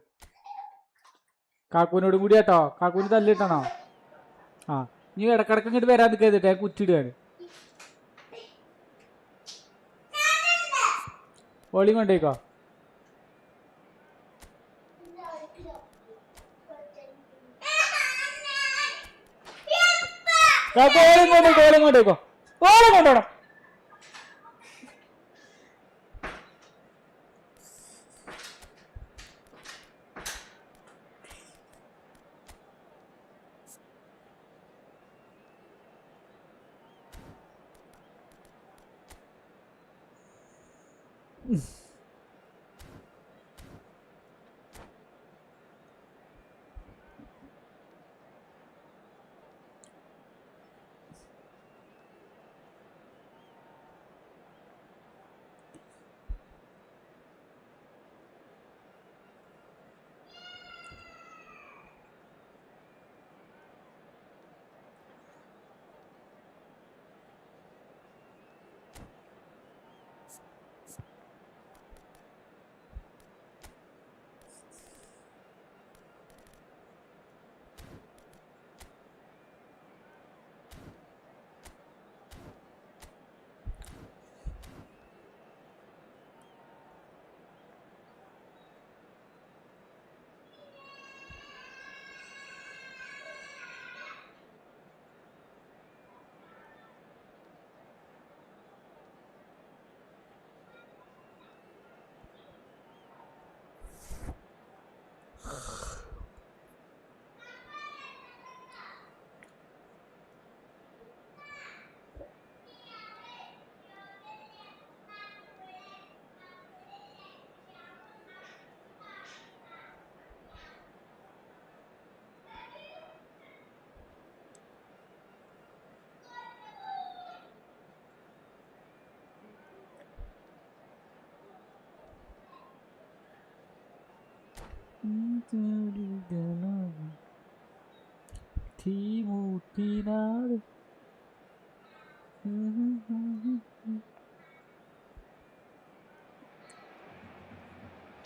കാക്കൂനോട് കൂടി കേട്ടോ, കാക്കൂന് തല്ലിട്ടണോ? ആ, നീ ഇടക്കിടക്ക് ഇങ്ങോട്ട് വരാൻ നിൽക്കരുതിട്ടെ, കുറ്റിടുകയാണ്. ഓളിയും കൊണ്ടേക്കോ. ഓളം കൊണ്ടേക്കോ, ഓളം കൊണ്ടോണം.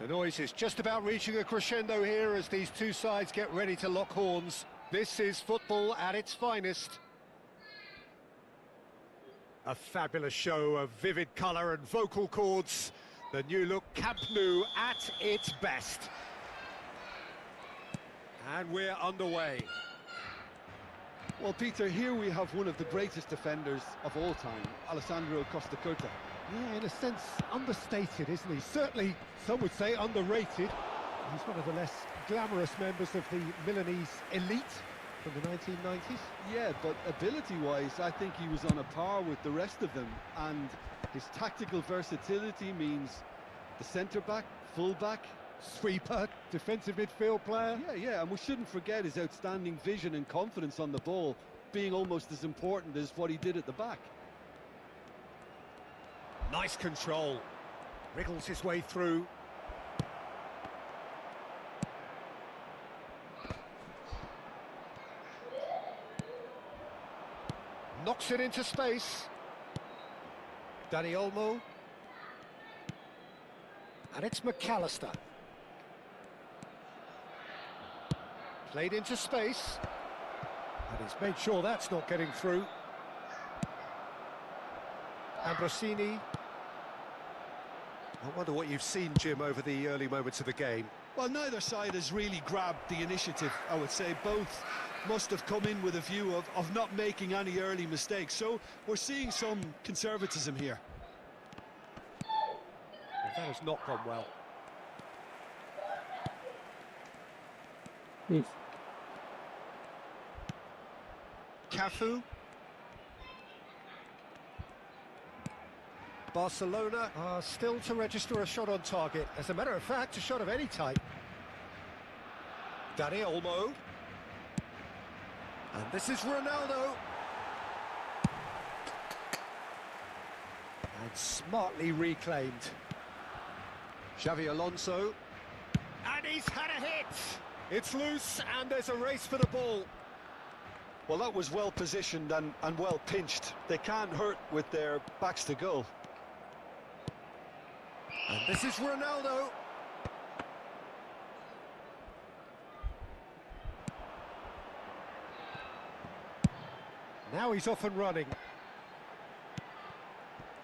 The noise is just about reaching a crescendo here as these two sides get ready to lock horns. This is football at its finest. A fabulous show of vivid colour and vocal cords. The new look Camp Nou at its best. And we're underway. Well, Peter, here we have one of the greatest defenders of all time, Alessandro Costacurta. Yeah, in a sense, understated, isn't he? Certainly, some would say underrated. He's one of the less glamorous members of the Milanese elite from the 1990s. Yeah, but ability-wise, I think he was on a par with the rest of them. And his tactical versatility means the centre-back, full-back, Sweeper, defensive midfield player. Yeah, and we shouldn't forget his outstanding vision and confidence on the ball, being almost as important as what he did at the back. Nice control. Wriggles his way through. Knocks it into space. Dani Olmo. And it's McAllister. Played into space. And he's made sure that's not getting through. Ambrosini. I wonder what you've seen, Jim, over the early moments of the game. Well, neither side has really grabbed the initiative, I would say. Both must have come in with a view of not making any early mistakes. So we're seeing some conservatism here. Well, that has not gone well. Please. Cafu. Barcelona are still to register a shot on target. As a matter of fact, a shot of any type. Dani Olmo. And this is Ronaldo. And smartly reclaimed. Xavi Alonso. And he's had a hit. It's loose and there's a race for the ball. Well, that was well positioned and well pinched. They can't hurt with their backs to goal. And this is Ronaldo. Now he's off and running.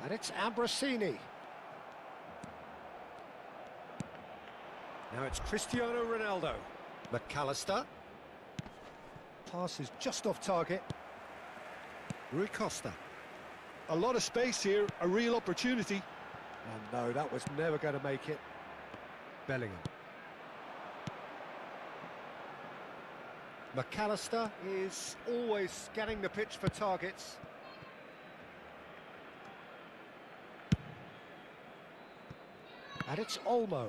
And it's Ambrosini. Now it's Cristiano Ronaldo. McAllister. Pass is just off target. Rui Costa. A lot of space here, a real opportunity. And no, that was never going to make it. Bellingham. McAllister is always scanning the pitch for targets. And it's Olmo.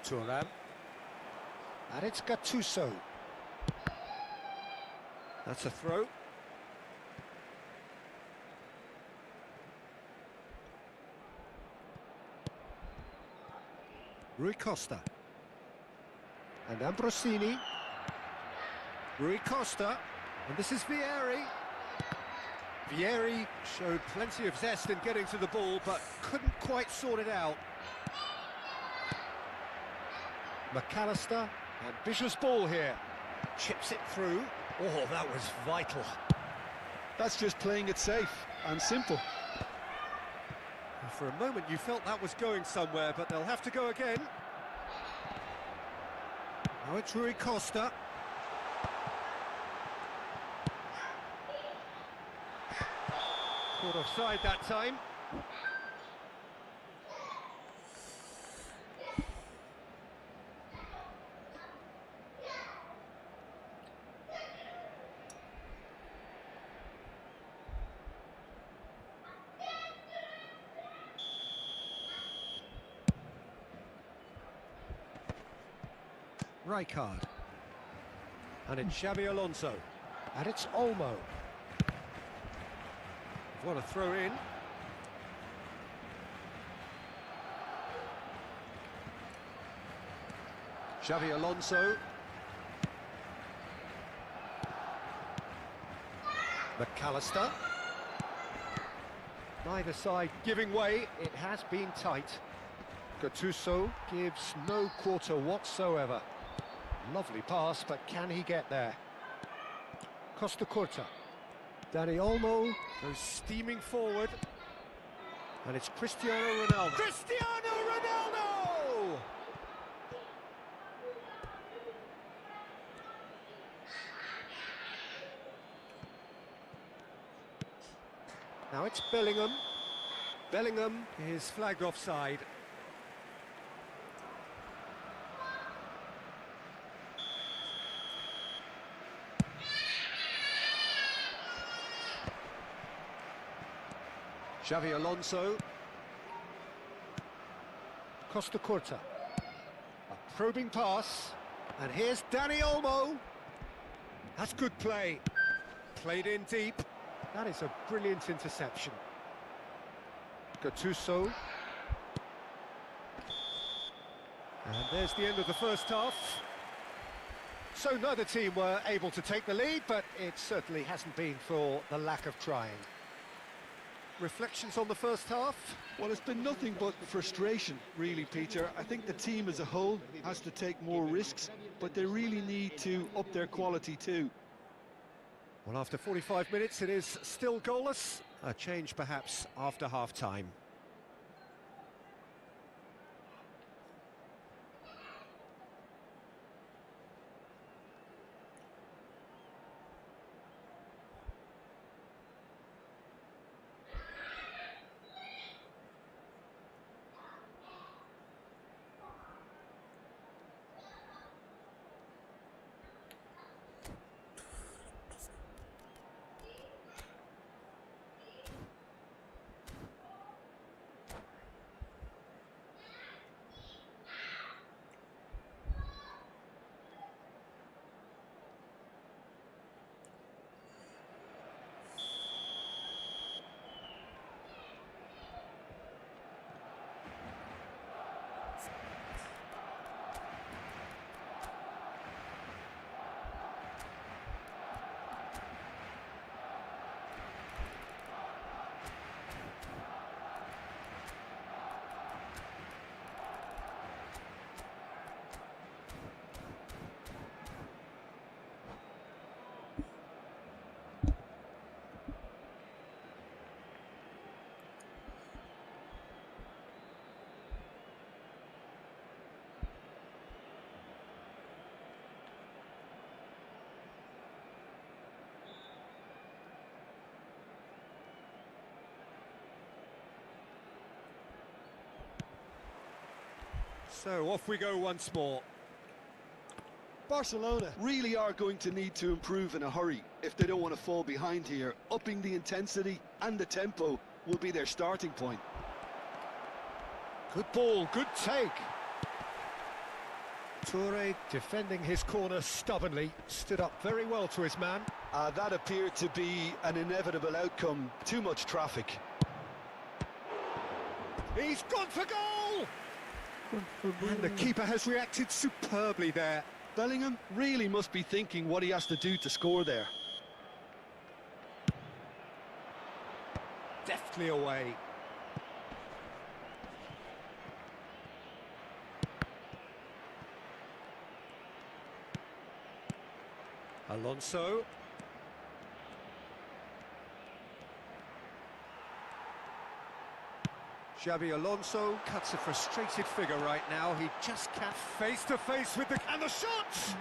Thuram. And it's Gattuso. That's a throw. Rui Costa. And Ambrosini. Rui Costa. And this is Vieri. Vieri showed plenty of zest in getting to the ball, but couldn't quite sort it out. McAllister. Ambitious ball here. Chips it through. Oh, that was vital. That's just playing it safe and simple. For a moment you felt that was going somewhere, but they'll have to go again. Now it's Rui Costa. Caught offside that time. Rijkaard. And it's Xavi Alonso. And it's Olmo. What a throw in. Xavi Alonso. McAllister. Neither side giving way. It has been tight. Gattuso gives no quarter whatsoever. Lovely pass, but can he get there? Costa Curta. Dani Olmo goes steaming forward. And it's Cristiano Ronaldo. Cristiano Ronaldo! Now it's Bellingham. Bellingham is flagged offside. Xavi Alonso. Costa Curta. A probing pass. And here's Dani Olmo. That's good play. Played in deep. That is a brilliant interception. Gattuso. And there's the end of the first half. So neither team were able to take the lead, but it certainly hasn't been for the lack of trying. Reflections on the first half? Well, it's been nothing but frustration, really, Peter. I think the team as a whole has to take more risks, but they really need to up their quality too. Well, after 45 minutes, it is still goalless. A change, perhaps, after half-time. So off we go once more. Barcelona really are going to need to improve in a hurry if they don't want to fall behind here. Upping the intensity and the tempo will be their starting point. Good ball, good take. Toure defending his corner stubbornly, stood up very well to his man. That appeared to be an inevitable outcome. Too much traffic. He's gone for goal! And the keeper has reacted superbly there. Bellingham really must be thinking what he has to do to score there. Deftly away. Alonso. Xabi Alonso cuts a frustrated figure right now. He just can't face to face with the... And the shot!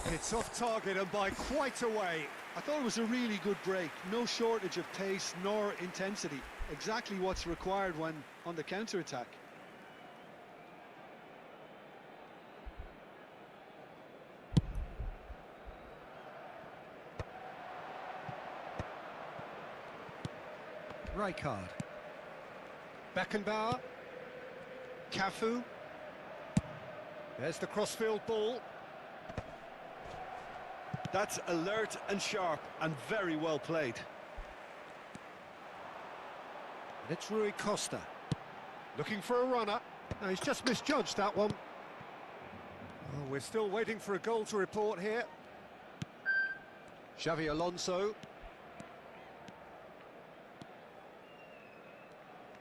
It's off target and by quite a way. I thought it was a really good break. No shortage of pace nor intensity. Exactly what's required when on the counter-attack. Rijkaard. Beckenbauer. Cafu. There's the crossfield ball. That's alert and sharp and very well played. And it's Rui Costa. Looking for a runner. No, he's just misjudged that one. Oh, we're still waiting for a goal to report here. Xavi Alonso.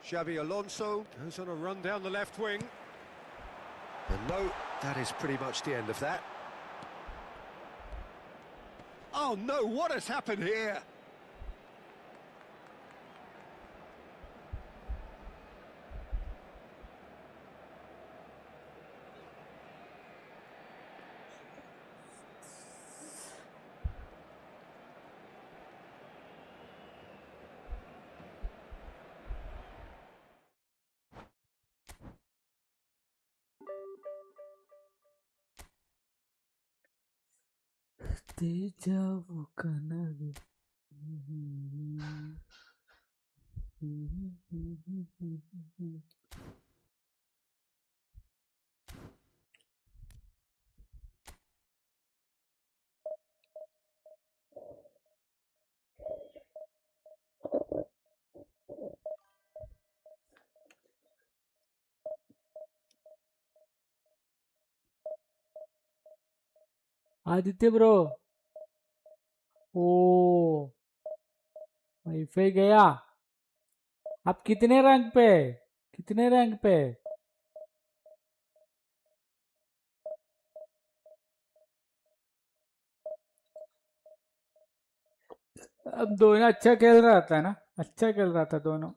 Xabi Alonso goes on a run down the left wing. And no, that is pretty much the end of that. Oh no, what has happened here? തേജാവു കനവ്. Aditya bro, ओ wifi गया. आप कितने rank पे? कितने rank पे? अब दोनों अच्छा खेल रहा था ना, अच्छा खेल रहा था दोनों.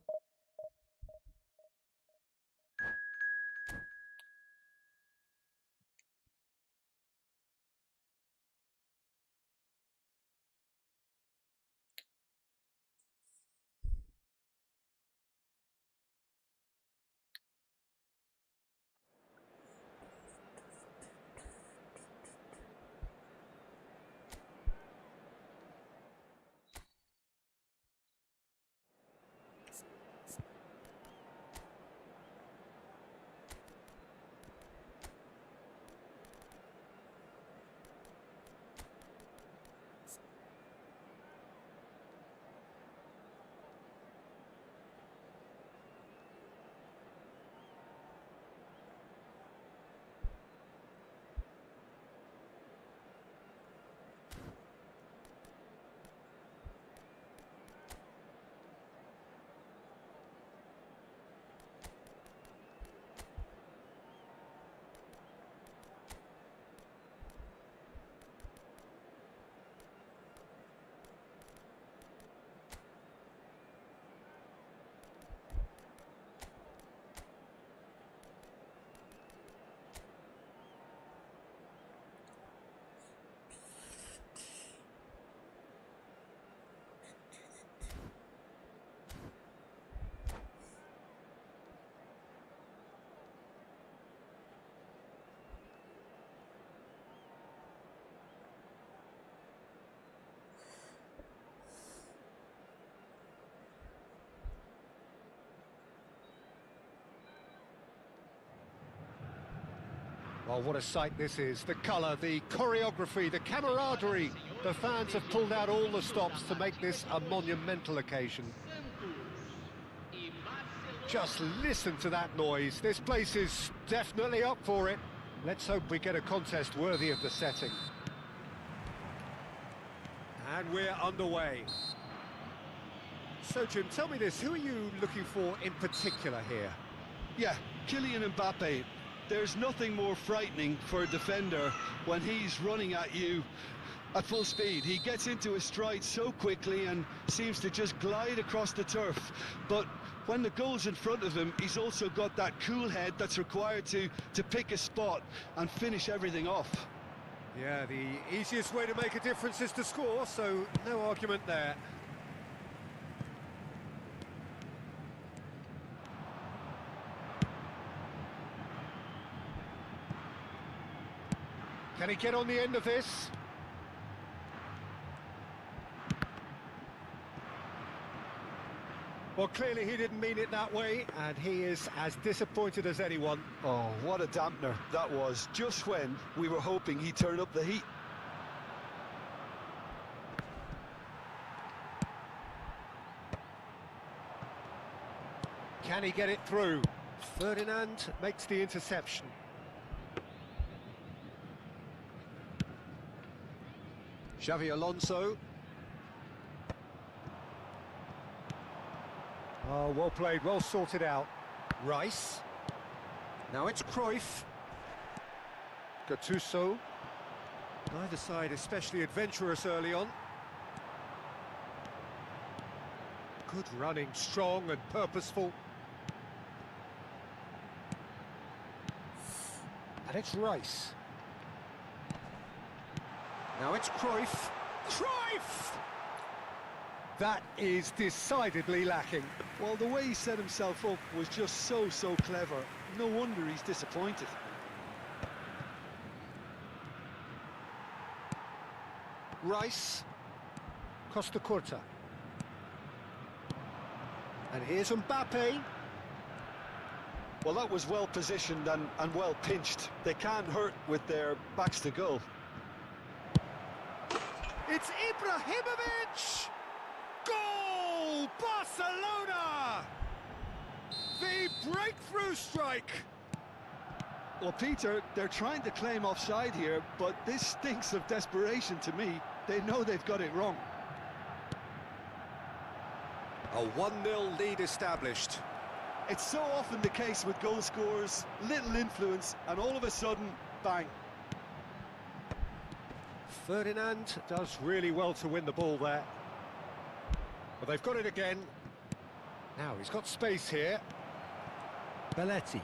Well, what a sight this is. The colour, the choreography, the camaraderie. The fans have pulled out all the stops to make this a monumental occasion. Just listen to that noise. This place is definitely up for it. Let's hope we get a contest worthy of the setting. And we're underway. So, Jim, tell me this. Who are you looking for in particular here? Yeah, Kylian Mbappe. There's nothing more frightening for a defender when he's running at you at full speed. He gets into his stride so quickly and seems to just glide across the turf. But when the goal's in front of him, he's also got that cool head that's required to pick a spot and finish everything off. Yeah, the easiest way to make a difference is to score, so no argument there. Can he get on the end of this? Well, clearly he didn't mean it that way, and he is as disappointed as anyone. Oh, what a dampener that was, just when we were hoping he'd turn up the heat. Can he get it through? Ferdinand makes the interception. Xavi Alonso. Oh, well played, well sorted out. Rice. Now it's Cruyff. Gattuso. Neither side especially adventurous early on. Good running, strong and purposeful. And it's Rice. Now it's Cruyff. Cruyff! That is decidedly lacking. Well, the way he set himself up was just so clever. No wonder he's disappointed. Rice. Costa Curta. And here's Mbappe. Well, that was well positioned and well pinched. They can't hurt with their backs to goal. It's Ibrahimovic! Goal! Barcelona! The breakthrough strike! Well, Peter, they're trying to claim offside here, but this stinks of desperation to me. They know they've got it wrong. A 1-0 lead established. It's so often the case with goal scorers, little influence, and all of a sudden, bang. Ferdinand does really well to win the ball there. But they've got it again. Now he's got space here. Belletti.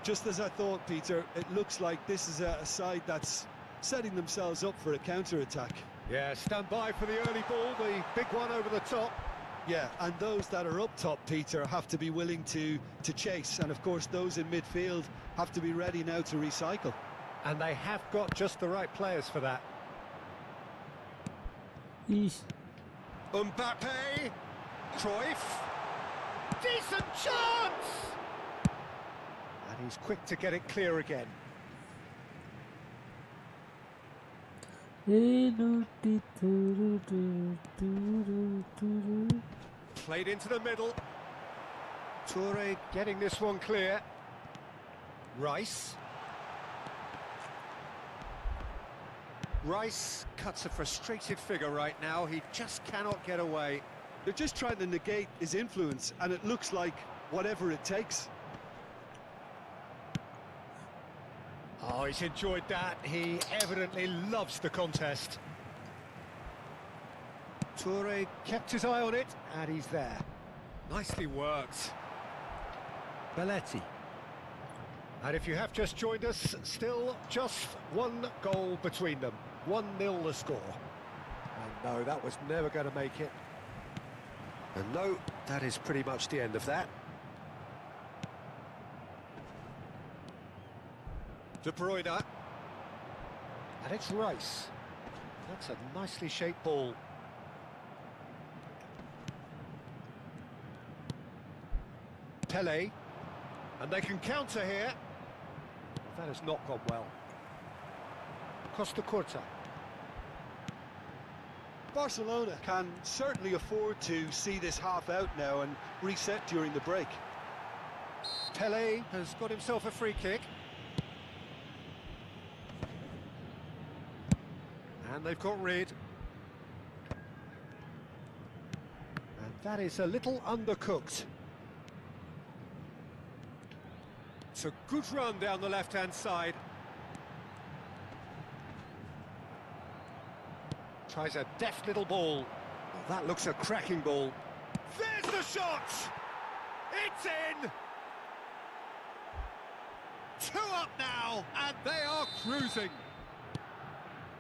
Just as I thought, Peter, it looks like this is a side that's setting themselves up for a counter-attack. Yeah, stand by for the early ball, the big one over the top. Yeah, and those that are up top, Peter, have to be willing to chase. And of course, those in midfield have to be ready now to recycle. And they have got just the right players for that. Eesh. Mbappe. Cruyff. Decent chance! And he's quick to get it clear again. Played into the middle. Toure getting this one clear. Rice. Rice cuts a frustrated figure right now. He just cannot get away. They're just trying to negate his influence, and it looks like whatever it takes. Oh, he's enjoyed that. He evidently loves the contest. Toure kept his eye on it, and he's there. Nicely worked. Belletti. And if you have just joined us, still just one goal between them. 1-0 the score. And no, that was never going to make it. And no, that is pretty much the end of that. De Bruyne. And it's Rice. That's a nicely shaped ball. Pele. And they can counter here. That has not gone well. Costa Curta. Barcelona can certainly afford to see this half out now and reset during the break. Pele has got himself a free kick. And they've got rid. And that is a little undercooked. It's a good run down the left-hand side. Tries a deft little ball. Oh, that looks a cracking ball. There's the shot! It's in! 2 up now, and they are cruising.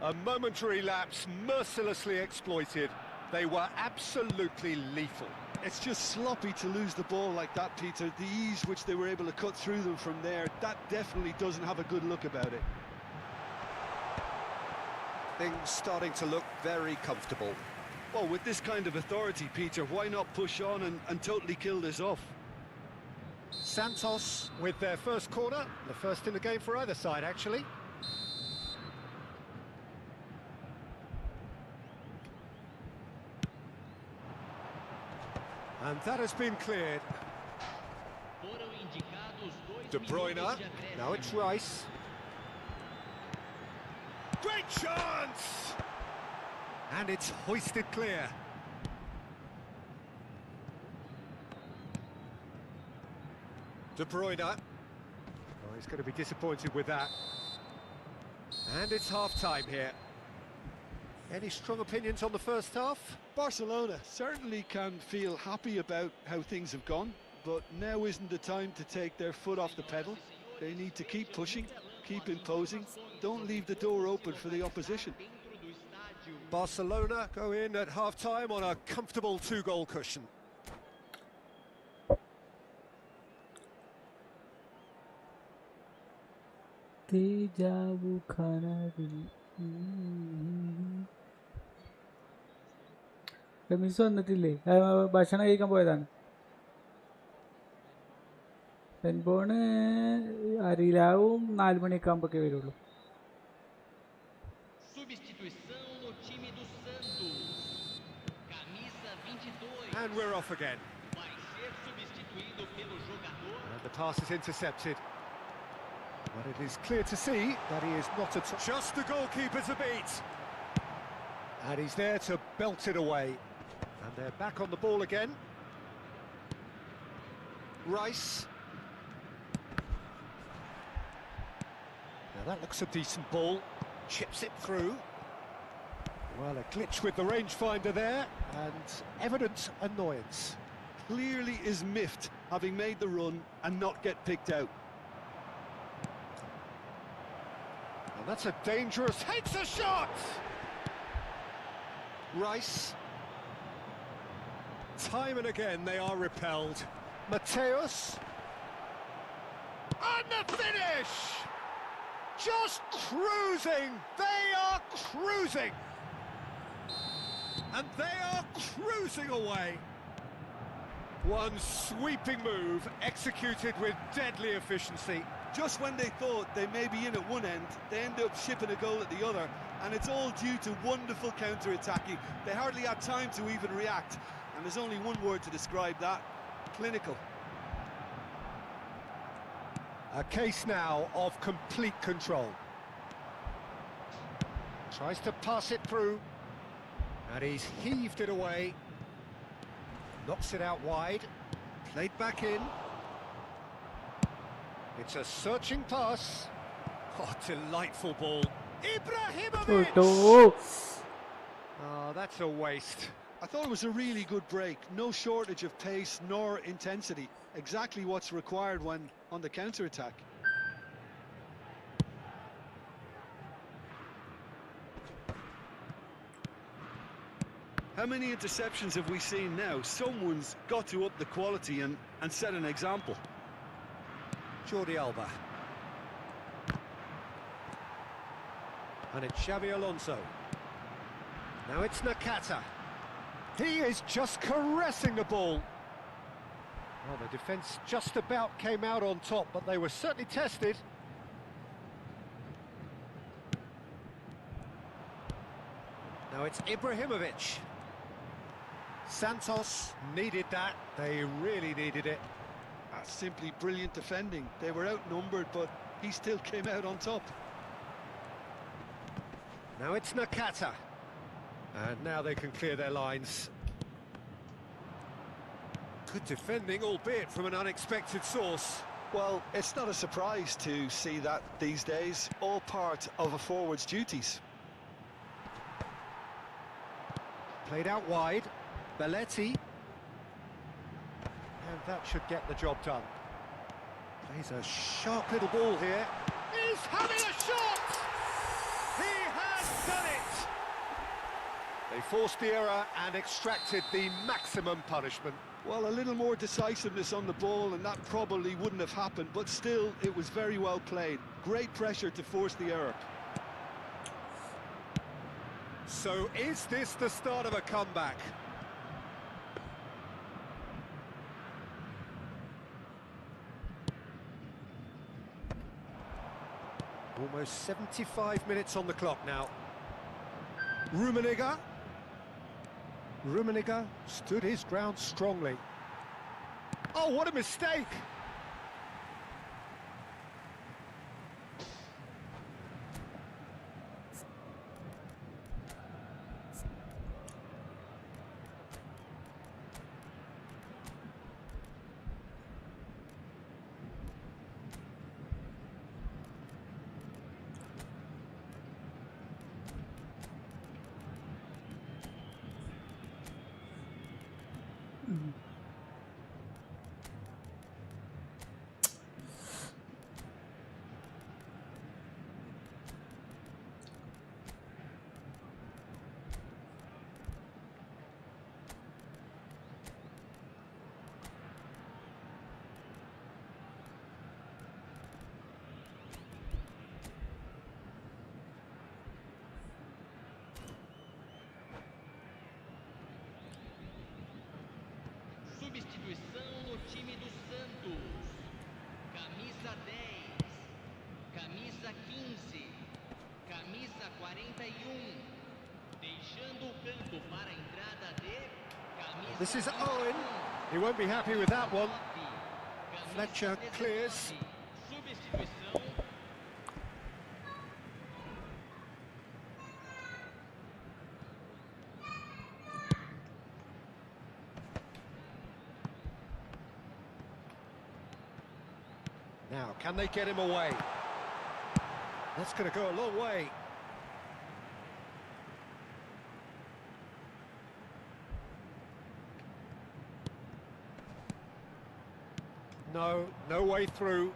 A momentary lapse mercilessly exploited. They were absolutely lethal. It's just sloppy to lose the ball like that, Peter. The ease which they were able to cut through them from there, that definitely doesn't have a good look about it. Things starting to look very comfortable. Well, with this kind of authority, Peter, why not push on and totally kill this off? Santos with their first corner, the first in the game for either side, actually. And that has been cleared. De Bruyne, now it's Rice. Great chance! And it's hoisted clear. De Bruyne. Oh, he's going to be disappointed with that. And it's half-time here. Any strong opinions on the first half? Barcelona certainly can feel happy about how things have gone, but now isn't the time to take their foot off the pedal. They need to keep pushing, keep imposing, don't leave the door open for the opposition. Barcelona go in at half-time on a comfortable 2-goal cushion. Tejavu Khana Ramees വന്നിട്ടില്ലേ? ഭക്ഷണം കഴിക്കാൻ പോയതാണ്. പെൻബോണ് അറിയില്ല, 4 മണിയൊക്കെ ആകുമ്പോഴേ വരുള്ളൂ. Substituição no time do Santos. Camisa 22. And we're off again. Vai ser substituído pelo jogador. And the pass is intercepted. But it is clear to see that he is not just the goalkeeper to beat. And he's there to belt it away. And they're back on the ball again. Rice. Now that looks a decent ball. Chips it through. Well, a glitch with the rangefinder there, and evident annoyance. Clearly is miffed, having made the run and not get picked out. And that's a dangerous... Takes a shot! Rice. Time and again they are repelled. Mateus. And the finish! Just cruising! They are cruising! And they are cruising away. One sweeping move executed with deadly efficiency. Just when they thought they may be in at one end, they end up shipping a goal at the other, and it's all due to wonderful counter-attacking. They hardly had time to even react, and there's only one word to describe that: clinical. A case now of complete control. Tries to pass it through, and he's heaved it away. Knocks it out wide, played back in. It's a searching pass. Oh, delightful ball. Ibrahimovic! Oh, that's a waste. I thought it was a really good break. No shortage of pace nor intensity. Exactly what's required when on the counter-attack. How many interceptions have we seen now? Someone's got to up the quality and set an example. Jordi Alba. And it's Xabi Alonso. Now it's Nakata. He is just caressing the ball. Well, the defence just about came out on top, but they were certainly tested. Now it's Ibrahimovic. Santos needed that. They really needed it. That's simply brilliant defending. They were outnumbered, but he still came out on top. Now it's Nakata. And now they can clear their lines. Good defending, albeit from an unexpected source. Well, it's not a surprise to see that these days, all part of a forward's duties. Played out wide, Belletti. And that should get the job done. Plays a sharp little ball here. He's having a shot! He has done it! They forced the error and extracted the maximum punishment. Well, a little more decisiveness on the ball and that probably wouldn't have happened, but still, it was very well played. Great pressure to force the error. So is this the start of a comeback? Almost 75 minutes on the clock now. Rummenigge. Rummenigge stood his ground strongly. Oh, what a mistake! substituição no time do Santos. Camisa 10, camisa 15, camisa 41. Deixando o campo para a entrada de camisa. This is Owen. He won't be happy with that one. Fletcher clears. Substituição. Now, can they get him away? That's going to go a long way. No way through.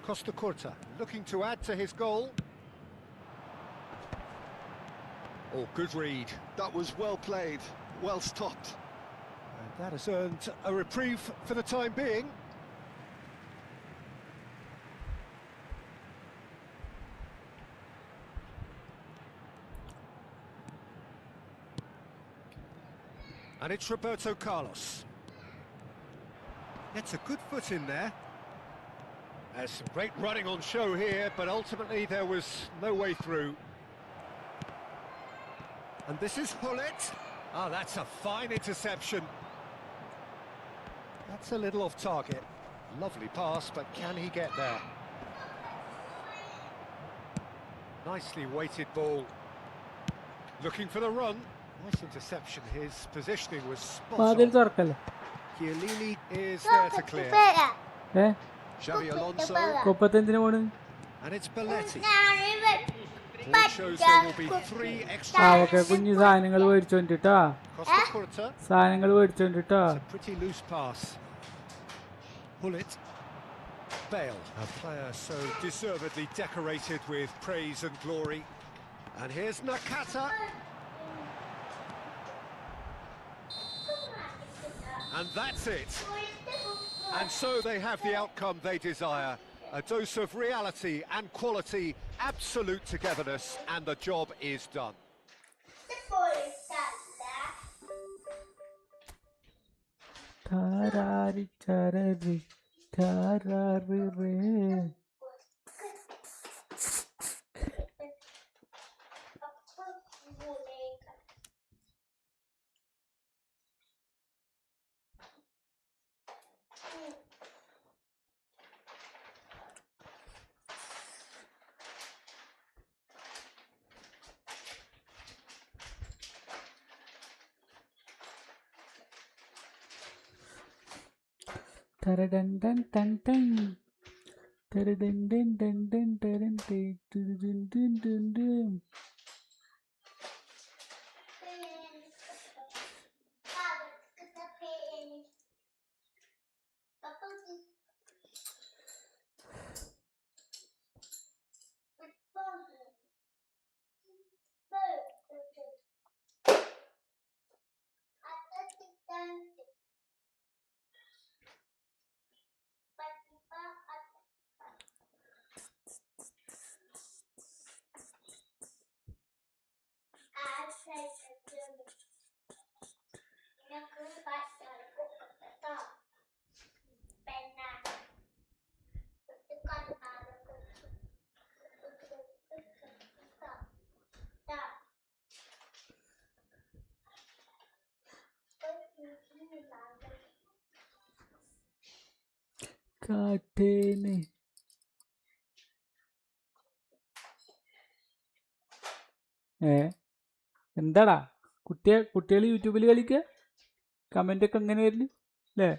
Costa Curta looking to add to his goal. Oh, good read. That was well played, well stopped. And that has earned a reprieve for the time being. And it's Roberto Carlos. Gets a good foot in there. There's some great running on show here, but ultimately there was no way through. And this is Hullet. Oh, that's a fine interception. That's a little off target. Lovely pass, but can he get there? Nicely weighted ball. Looking for the run. Nice interception. His positioning was spot വാതിൽ on. തുറക്കല്ലേ? Chiellini is there to clear. Xavi Alonso, കൊപ്പത്തെന്തിനു പോണ്? and it's Belletti. Ball shows there will be 3 extra okay, കുഞ്ഞു സാധനങ്ങൾ മേടിച്ചോണ്ടിട്ടാ. Costa Curta. സാധനങ്ങൾ മേടിച്ചോണ്ടിട്ടാ. It's a pretty loose pass. Hullet. Bale, a player so deservedly decorated with praise and glory. And here's Nakata. And that's it. And so they have the outcome they desire. A dose of reality and quality, absolute togetherness, and the job is done. താരാരി ചരരി താരാരി റേ. Taradun dun dun. Taradun dun dun dun dun dun dun dun dun. കാട്ടേന് എന്താടാ കുട്ടികൾ യൂട്യൂബിൽ കളിക്കുക? Comment ഒക്കെ എങ്ങനെ വരില്ല അല്ലേ?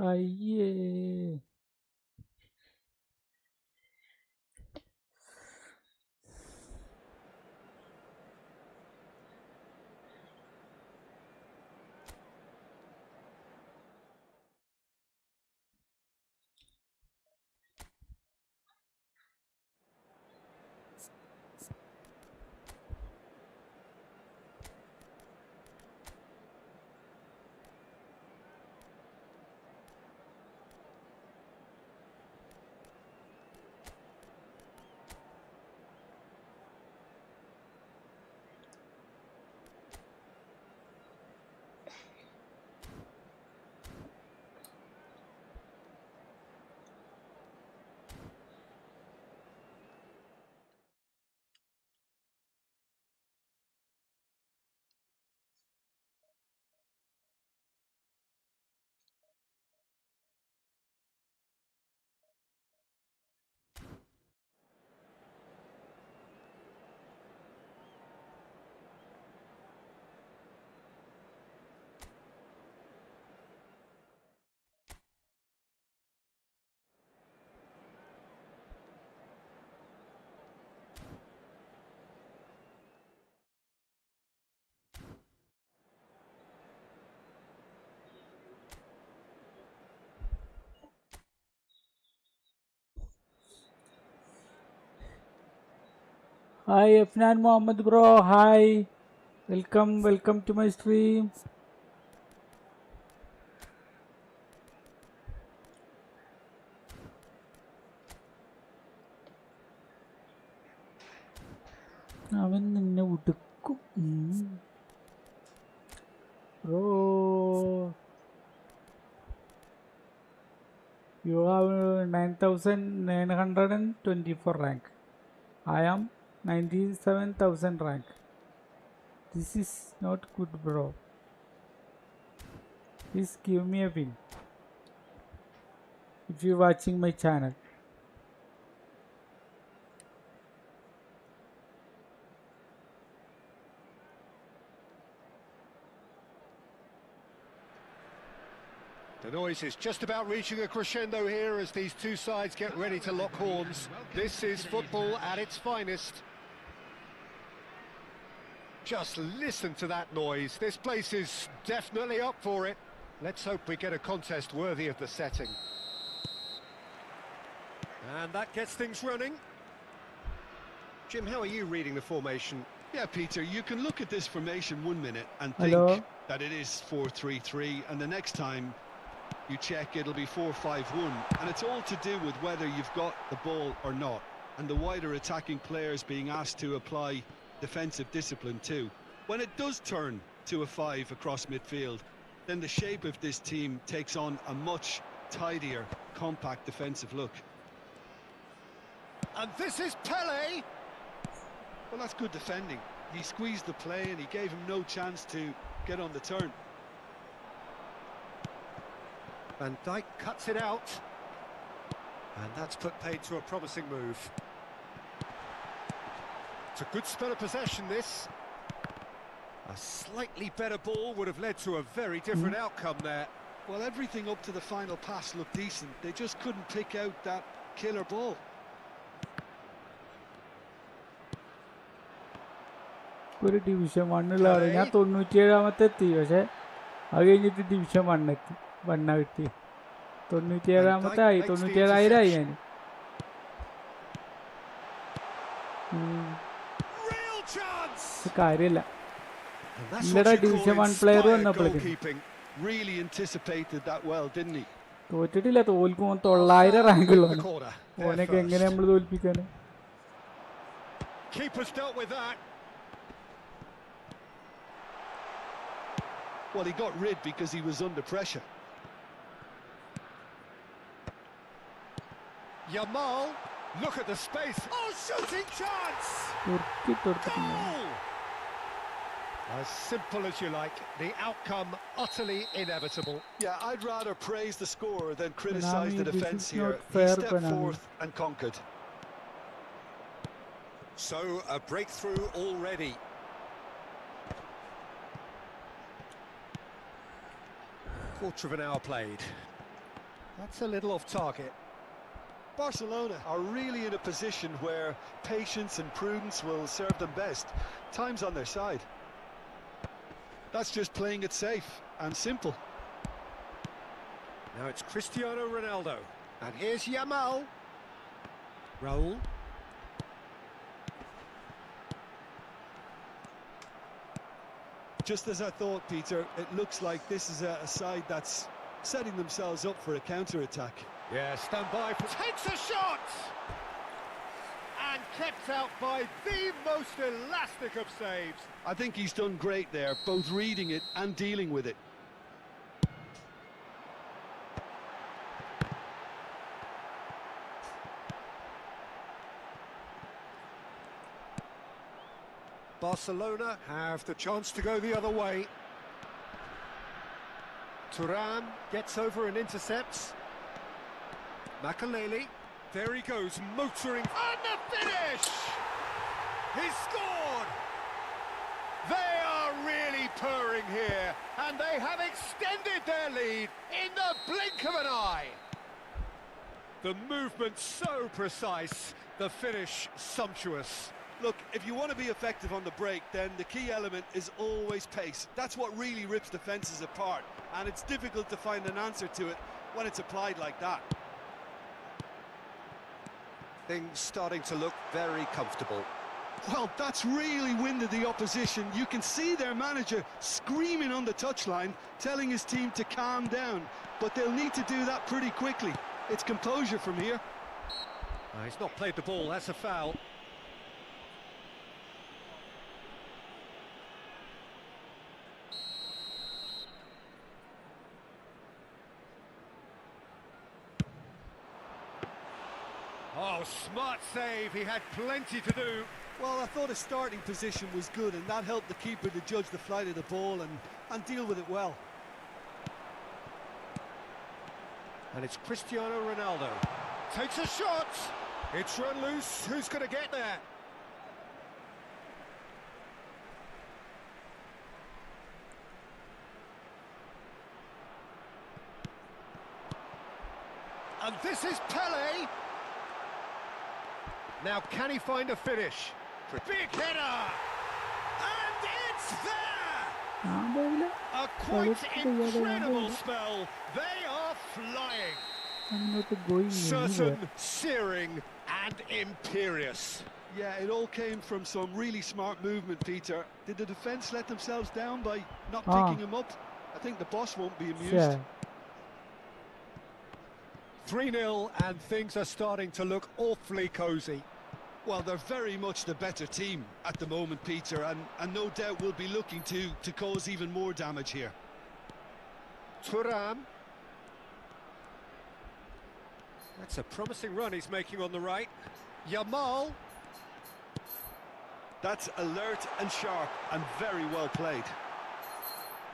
അയ്യേ. Hi Afnan Mohammed bro, hi. Welcome to my stream. അവൻ നിന്നെ ഉടുക്കും. Bro, you have 9,924 rank. I am 97,000 rank. This is not good, bro. Please give me a win if you're watching my channel. The noise is just about reaching a crescendo here as these two sides get ready to lock horns. This is football at its finest. Just listen to that noise. This place is definitely up for it. Let's hope we get a contest worthy of the setting. And that gets things running. Jim, how are you reading the formation? Yeah, Peter, you can look at this formation 1 minute and think that it is 4-3-3, and the next time you check it'll be 4-5-1, and it's all to do with whether you've got the ball or not, and the wider attacking players being asked to apply defensive discipline too. When it does turn to a 5 across midfield, then the shape of this team takes on a much tidier, compact defensive look. And this is Pele! Well, that's good defending. He squeezed the play and he gave him no chance to get on the turn. Van Dijk cuts it out. And that's put paid to a promising move. It's a good spell of possession, this. A slightly better ball would have led to a very different outcome there. Well, everything up to the final pass looked decent. They just couldn't pick out that killer ball. ഒരു division 1-ലാണ് ഞാൻ 97-ാമത്തെ എത്തി. പക്ഷെ അത് കഴിഞ്ഞിട്ട് division 1 എത്തി. 1 കിട്ടി. 97-ാമത്തെ ആയി. 97,000 ആയി ഞാൻ. കാര്യമില്ല. ഇല്ലടാ ഡിവിഷൻ 1 പ്ലെയർ വന്നപ്പോഴേക്കും തോറ്റിട്ടില്ല. തോൽക്കും. 900 റാങ്കുള്ളതാണ്. ഓനൊക്കെ എങ്ങനെ നമ്മൾ തോൽപ്പിക്കാന്? Well, he got rid because he was under pressure. Yamal, look at the space. Oh, shooting chance! Goal! As simple as you like, the outcome utterly inevitable. Yeah, I'd rather praise the scorer than criticise the defence here. He stepped forth and conquered. So, a breakthrough already. Quarter of an hour played. That's a little off target. Barcelona are really in a position where patience and prudence will serve them best. Time's on their side. That's just playing it safe and simple. Now it's Cristiano Ronaldo. And here's Yamal. Raul. Just as I thought, Peter, it looks like this is a side that's setting themselves up for a counter-attack. Yeah, stand by. Takes a shot! And kept out by the most elastic of saves. I think he's done great there, both reading it and dealing with it. Barcelona have the chance to go the other way. Thuram gets over and intercepts. Makaleli, there he goes, motoring, and the finish! He's scored! They are really purring here, and they have extended their lead in the blink of an eye. The movement so precise, the finish sumptuous. Look, if you want to be effective on the break, then the key element is always pace. That's what really rips defences apart, and it's difficult to find an answer to it when it's applied like that. Things starting to look very comfortable. Well, that's really winded the opposition. You can see their manager screaming on the touchline, telling his team to calm down, but they'll need to do that pretty quickly. It's composure from here. He's not played the ball, that's a foul. Oh, smart save, he had plenty to do. Well, I thought his starting position was good, and that helped the keeper to judge the flight of the ball and deal with it well. And it's Cristiano Ronaldo. Takes a shot! It's run loose, who's going to get there? And this is Pele! Now, can he find a finish? Big header! And it's there! A quite incredible spell. They are flying. Certain, searing, and imperious. Yeah, it all came from some really smart movement, Peter. Did the defence let themselves down by not picking him up? I think the boss won't be amused. Yeah. 3-0, and things are starting to look awfully cosy. Well, they're very much the better team at the moment, Peter, and no doubt will be looking to cause even more damage here. Thuram. That's a promising run he's making on the right. Yamal. That's alert and sharp and very well played.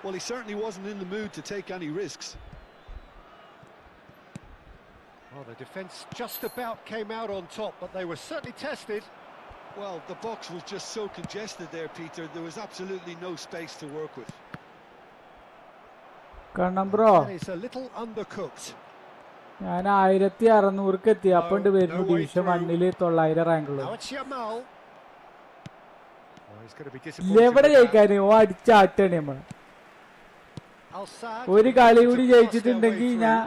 Well, he certainly wasn't in the mood to take any risks. Well, the defence just about came out on top, but they were certainly tested. Well, the box was just so congested there, Peter. There was absolutely no space to work with. That is a little undercooked. ഞാൻ 1600 എത്തി അപ്പണ്ട് വരുന്നു division 1-ല് 900 റാങ്കുള്ളൂ. എവിടെ ജയിക്കാന് ഓ അടിച്ചാട്ടാണ് നമ്മൾ. ഒരു കളി കൂടി ജയിച്ചിട്ടുണ്ടെങ്കിൽ ഞാൻ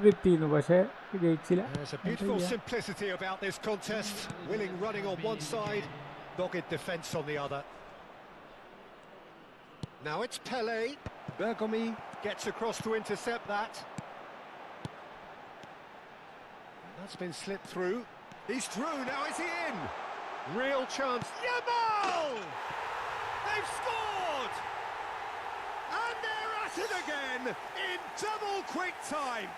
കിട്ടിയിരുന്നു, പക്ഷെ ജയിച്ചില്ല. There's a beautiful simplicity about this contest. Willing running on one side, dogged defence on the other. Now it's Pele. Bergomi gets across to intercept that. That's been slipped through. He's through, now is he in? Real chance. Yamal! They've scored! And they're at it again in double quick time.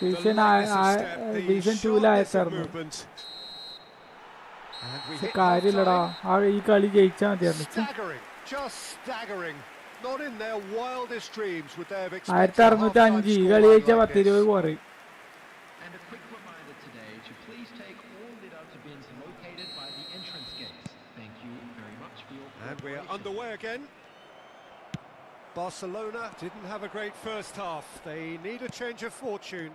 Division 2-ലായിരുന്നു. കാര്യമില്ലടാ, ഈ കളി ജയിച്ചാൽ മതിയായിരുന്നു. 1605 ഈ കളി ജയിച്ചാൽ 10-20 കുറയും. And a quick reminder today to please take all litter bins located by the entrance gates. Thank you very much for your cooperation. And we're underway again. Barcelona didn't have a great first half. They need a change of fortune.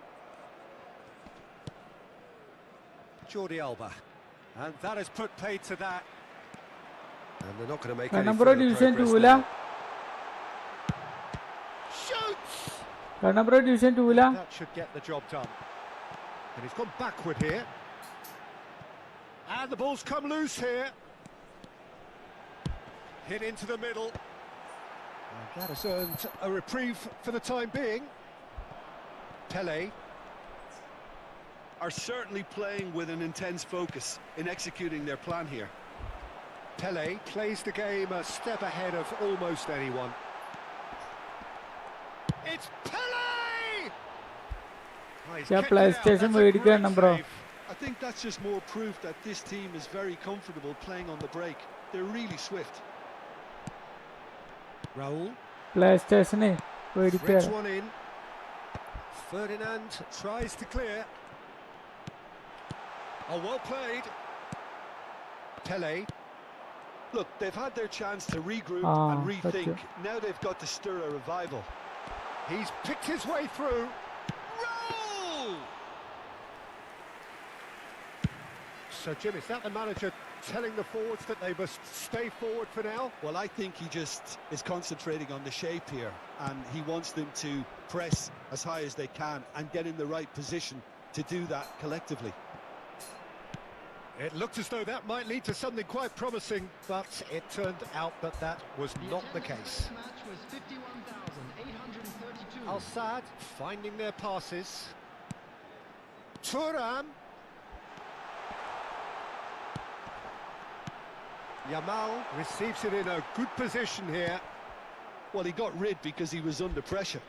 Jordi Alba. And that has put paid to that. And they're not going to make any Number further division progress 2 now. Shoots! number division 2 la. That should get the job done. And he's gone backward here. And the ball's come loose here. Hit into the middle. And that has earned a reprieve for the time being. Pele are certainly playing with an intense focus in executing their plan here. Pele plays the game a step ahead of almost anyone. It's Pele! Oh, he's Yeah, kicked it out. PlayStation That's a മേടിക്കാൻ great number. save. I think that's just more proof that this team is very comfortable playing on the break. They're really swift. Raul PlayStation threads മേടിക്കാൻ. one in. Ferdinand tries to clear. Oh, well played. Pele. Look, they've had their chance to regroup and rethink. Now they've got to stir a revival. He's picked his way through. Roll! So, Jim, is that the manager telling the forwards that they must stay forward for now? Well, I think he just is concentrating on the shape here, and he wants them to press as high as they can and get in the right position to do that collectively. It looked as though that might lead to something quite promising, but it turned out that that was not the case. Al-Sadd finding their passes. Thuram. Yamal receives it in a good position here. Well, he got rid because he was under pressure.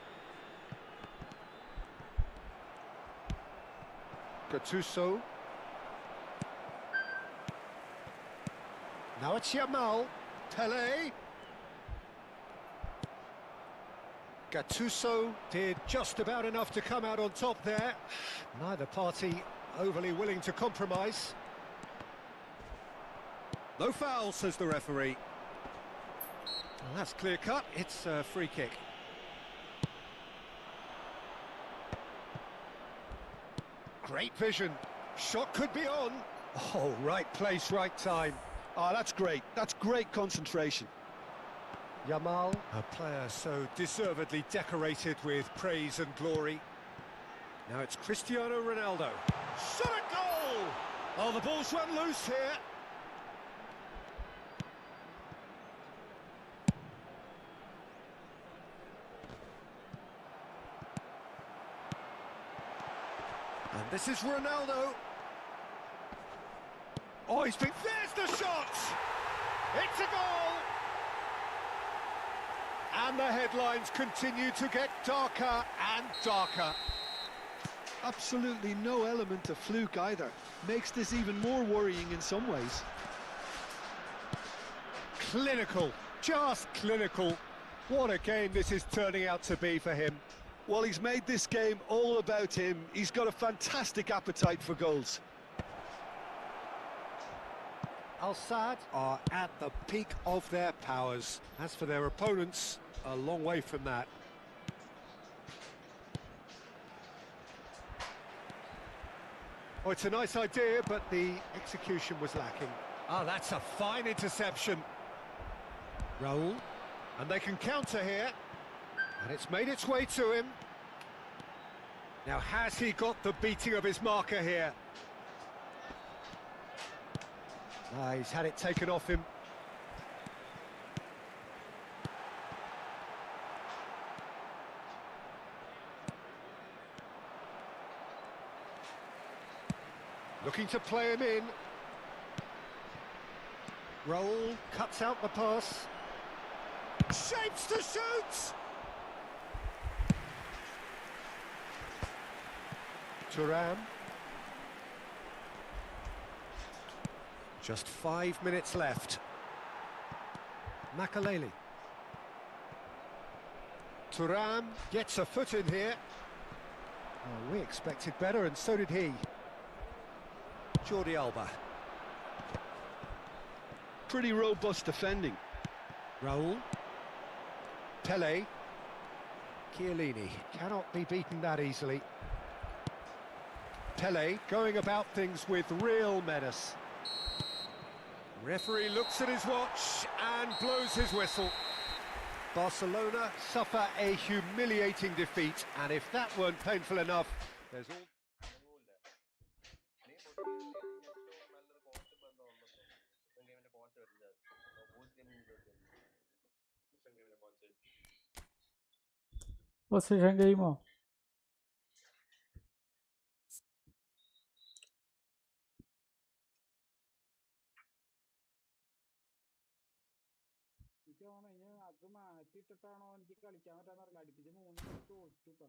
Gattuso. Now it's Yamal. Pele. Gattuso did just about enough to come out on top there. Neither party overly willing to compromise. No foul, says the referee. Well, that's clear cut. It's a free kick. Great vision. Shot could be on. Oh, right place, right time. Oh, that's great. That's great concentration. Yamal, a player so deservedly decorated with praise and glory. Now it's Cristiano Ronaldo. Shot a goal! Oh, the ball's run loose here. And this is Ronaldo. Oh, there's the shot! It's a goal! And the headlines continue to get darker and darker. Absolutely no element of fluke either. Makes this even more worrying in some ways. Clinical, just clinical. What a game this is turning out to be for him. Well, he's made this game all about him. He's got a fantastic appetite for goals. Al-Sadd are at the peak of their powers. As for their opponents, a long way from that. Oh, it's a nice idea, but the execution was lacking. Ah, that's a fine interception. Raul, and they can counter here. And it's made its way to him. Now, has he got the beating of his marker here? He's had it taken off him. Looking to play him in. Raul cuts out the pass. Shapes to shoot! Thuram. Just 5 minutes left. Makaleli. Thuram gets a foot in here. Oh, we expected better, and so did he. Jordi Alba. Pretty robust defending. Raul. Pele. Chiellini cannot be beaten that easily. Pele going about things with real menace. Referee looks at his watch and blows his whistle. Barcelona suffer a humiliating defeat, and if that weren't painful enough, there's all... position ഗെയിമോ? എനിക്ക് തോന്നുന്നു അത് മാറ്റിയിട്ടിട്ടാണോ എനിക്ക് കളിക്കാൻ പറ്റാന്നറിയില്ല. അടുപ്പിച്ച് 3 തോറ്റുപ്പ.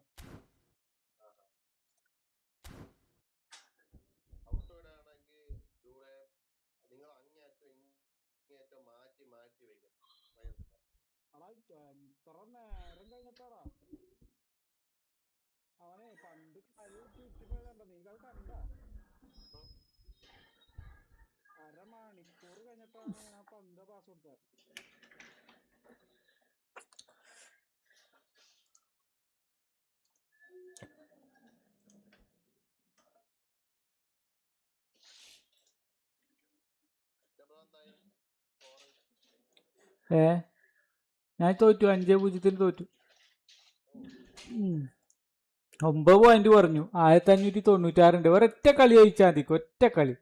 അടാ ഇത്ര നേരം കഴിഞ്ഞിട്ടാടാ അവനെ പണ്ട് കളി ചുറ്റിപ്പോയതണ്ട. നീ അത് കണ്ട? അരമണിക്കൂർ കഴിഞ്ഞിട്ടാണ് ഞാൻ പന്ത് പാസ് കൊടുത്തത്. ഞാൻ തോറ്റു, 5-0 തോറ്റു. 9 പോയിന്റ് കുറഞ്ഞു. 1596 ഒരൊറ്റ കളി ജയിച്ചാൽ മതി, ഒറ്റ കളി.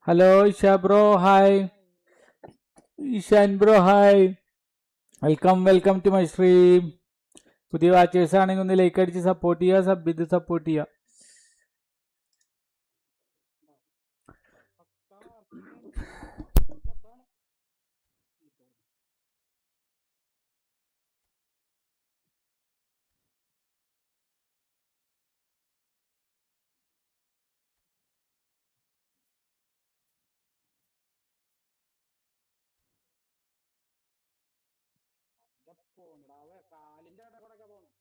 Hello Isha bro, hi. Ishan bro, hi. Welcome to my stream. പുതിയ വാച്ചേഴ്സ് ആണെങ്കിൽ ഒന്ന് ലൈക്ക് അടിച്ച് സപ്പോർട്ട് ചെയ്യുക, സബ് ചെയ്ത് സപ്പോർട്ട് ചെയ്യുക. കാലിന്റെ ഇടകൂടെ പോണം.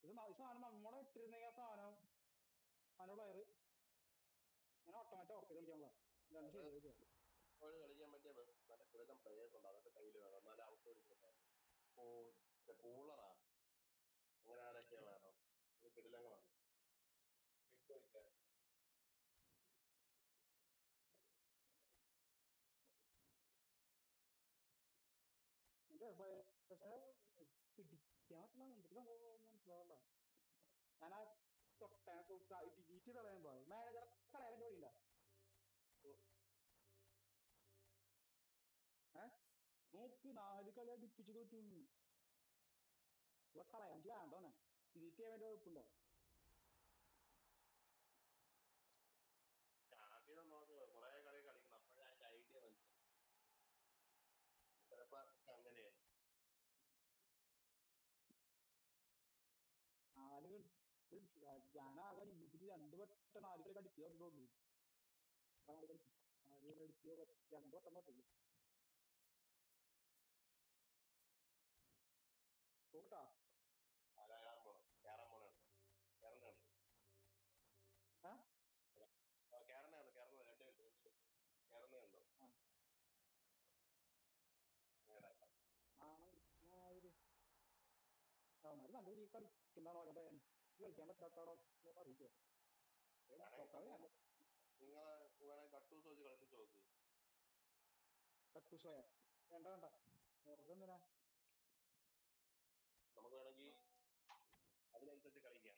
ഇത് സാധനം നമ്മളെ ഇട്ടിരുന്നെങ്കിൽ ആ സാധനം അതിന്റെ പ്ലെയർ അങ്ങനെ ഓട്ടോമാറ്റിക് ഓഫ് ചെയ്ത് കളിക്കാൻ രണ്ട് കളിക്കാൻ പറ്റിയ നല്ല കിടലം പ്ലേയേഴ്സ് ഉണ്ട്, അതൊക്കെ കയ്യിൽ വേണം, നല്ല ഔട്ട് കൂളറാ അങ്ങനെ ആരൊക്കെ വേണം, കിടലങ്ങളാണ് വിട്ടുവയ്ക്കാൻ. പിടിക്കാൻ മനസ്സിലാവണ്ട. ഞാൻ ആ ഡിലീറ്റ് കളയാൻ പോയി. മാനേജറെ കളയാൻ ജോലിയില്ല. നോക്ക് 4 കളി അടുപ്പിച്ച് തോറ്റു. കളയാൻ വേണ്ടോന്നെ ഡിലീറ്റ് ചെയ്യാൻ വേണ്ടി കുഴപ്പമുണ്ടോ? ആദ്യം നോക്ക് കുറെ കളി കളിക്കണം, അപ്പോഴേ അതിന്റെ ഐഡിയ മനസ്സിലാവും. ചിലപ്പോ അങ്ങനെയാണ്. 4 ഞാനാകെ ഇതിൽ 2 വട്ടം 4 കളി അടിച്ചു തന്നിട്ടുള്ളൂ. 4 കളി 2 വട്ടം പറ്റില്ല പോട്ടാ. നല്ല രീതി കളിക്കുന്നതാണോ കളിക്കാൻ പറ്റാത്തതാണോ അറിയില്ല. നിങ്ങളെ വേണേ കട്ടൂസ് വെച്ച് കളിപ്പിച്ച് നോക്ക്. കട്ടൂസോയാ വേണ്ട വെറുതെ എന്തിനാ? നമുക്ക് വേണമെങ്കിൽ അതിനനുസരിച്ച് കളിക്കാം.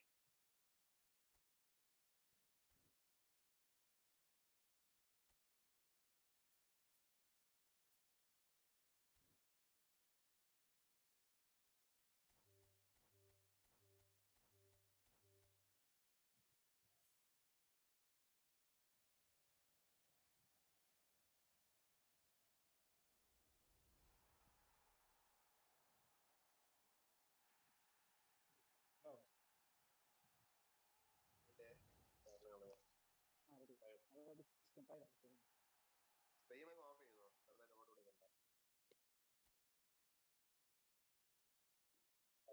സ്ട്രീമൊക്കെ ഓഫ് ചെയ്തോ, വെറുതെ ലോഡ് കൊടുക്കണ്ട.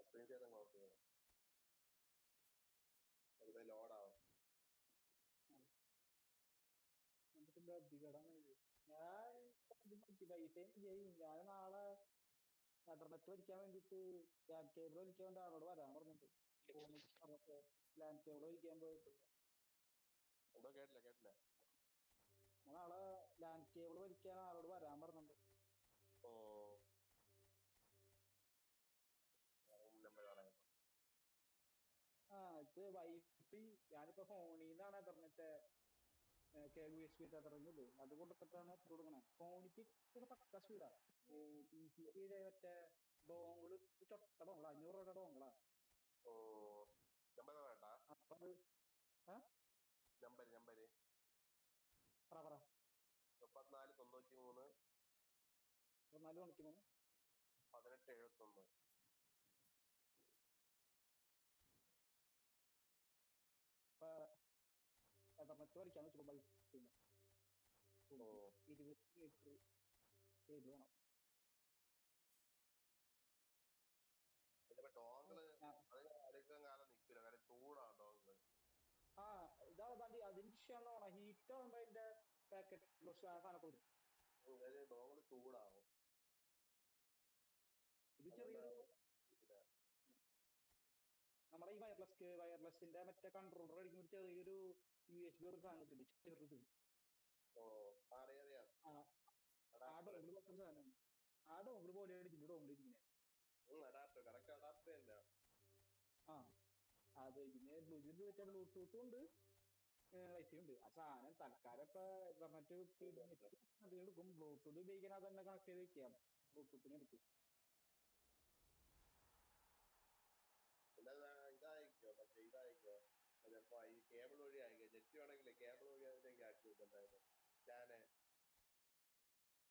സ്ക്രീൻ ഷെയർ ഓഫ് ചെയ്തോ, വെറുതെ ലോഡാവും. ഞാൻ നാളെ ഇന്റർനെറ്റ് വലിക്കാൻ വേണ്ടിട്ട് ലാൻഡ് കേബിൾ വലിക്കാൻ വേണ്ടി ആളോട് വരാൻ പറഞ്ഞിട്ട് ലാൻഡ് കേബിൾ വലിക്കാൻ പോയിട്ട്. എന്തോ കേട്ടില്ല. നാളെ ലാൻഡ് കേബിൾ വലിക്കാൻ ആളോട് വരാൻ പറഞ്ഞിട്ടുണ്ട്. ഓ ഇത് വൈഫൈ ഞാനിപ്പോ ഫോണിൽ നിന്നാണ് ഇന്റർനെറ്റ് USB ഇറങ്ങില്ലേ, അത് കൊടുത്തിട്ടാണ് കൊടുക്കണേ. ഫോണിക്ക് പക്ക സ്പീഡാ. മറ്റേ ഡോങ്ങള് ചൊട്ട ഡോങ്ങളാ, 500 രൂപയുടെ ഡോങ്ങളാ. അപ്പൊ അത് നമ്പര് 34 93 18 71. ഇന്റർനെറ്റ് വലിക്കാൻ വെച്ചപ്പോ ബൈക്ക് 20 മീറ്റർ കേബിൾ വേണം. അതിന് വിഷയമാണോ ഹീറ്റ് ആവുമ്പോ അതിന്റെ പാക്കറ്റ് സാധനം കൊടുക്കും. ഇത് ചെറിയൊരു നമ്മുടെ ഈ വയർലെസിന്റെ മറ്റേ കൺട്രോളർ അടിക്കുമ്പോൾ ചെറിയൊരു USB ഒരു സാധനം കിട്ടും ചെറുത്. ആ ഡോങ്കിള് മൊത്തം സാധനമാണ്. ആ ഡോങ്കിള് പോലെയാണ് ഇതിന്റെ ഡോങ്കിള് ഇരിക്കുന്നത്. അത് അത് ഇതിന് ബ്ലൂടൂത്ത് ഉണ്ട് വൈഫൈ ഉണ്ട്. ആ സാധനം തൽക്കാലം ഇപ്പൊ ഇന്റർനെറ്റ് എടുക്കും. ബ്ലൂടൂത്ത് ഉപയോഗിക്കാൻ അത് തന്നെ കണക്ട് ചെയ്ത് വെക്കാം. ബ്ലൂടൂത്തിന് എടുക്കും. ഇതായിരിക്കോ മറ്റേ ഇതായിരിക്കോ ചിലപ്പോ ഈ കേബിൾ വഴി ആയിരിക്കും. നെറ്റ് വേണമെങ്കിലേ കേബിൾ വഴി അതിലേക്ക് ആക്കി വെക്കുന്നുണ്ടായിരുന്നു.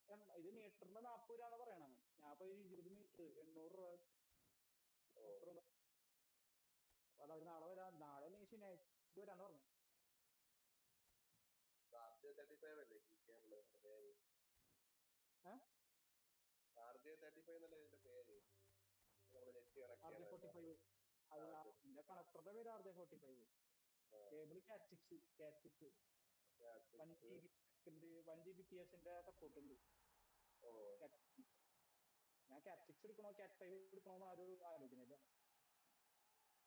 ഞാന് ഇത് മീറ്ററിന്റെ 40 രൂപ പറയണത്. ഞാൻ ഇപ്പൊ 20 മീറ്റർ 800 രൂപ. അപ്പൊ അത് നാളെ വരാം. നാളെ അല്ലെങ്കിൽ ശനിയാഴ്ച വരാന്ന് പറഞ്ഞു. RJ35 അല്ലേ ഈ കേബിള് പേര്? RJ35 എന്നല്ലേ ഇതിന്റെ പേര്? RJ45. അതിന്റെ കണക്ടറുടെ പേര് RJ45. കേബിൾ കാറ്റ് 6 1 Gbps സപ്പോർട്ട് ഉണ്ട്. ഞാൻ കാറ്റ് 6 എടുക്കണോ കാറ്റ് 5 എടുക്കണോ ആലോചനയില്ല.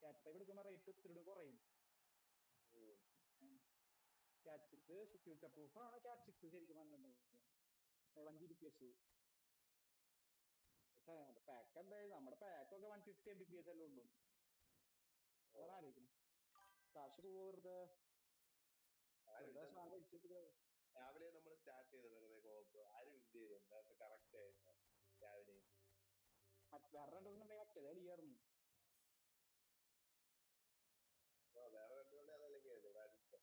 കാറ്റ് 5 എടുക്കുമ്പോ റേറ്റ് ഒത്തിരി കുറയും. കാറ്റ് 6 ഫ്യൂച്ചർ പ്രൂഫ് ആണ്. കാറ്റ് 6 ശരിക്കും 1 Gbps. പക്ഷെ പാക്ക് എന്തായാലും നമ്മുടെ പാക്കൊക്കെ 150 Mbps അല്ലേ ഉള്ളൂ. അതാണ് ആലോചിക്കുന്നത്. കാശ് വെറുതെ രാവിലെ നമ്മൾ സ്റ്റാർട്ട് ചെയ്ത് വെറുതെ കോപ്പ് ആരും ഇത് ചെയ്തു കറക്റ്റ് ആയിരുന്നു. രാവിലെ വേറെ രണ്ടെണ്ണം മറ്റേത് കളിയായിരുന്നു. വേറെ രണ്ടുപേരുടെ അതല്ലെങ്കിൽ ഒരു 50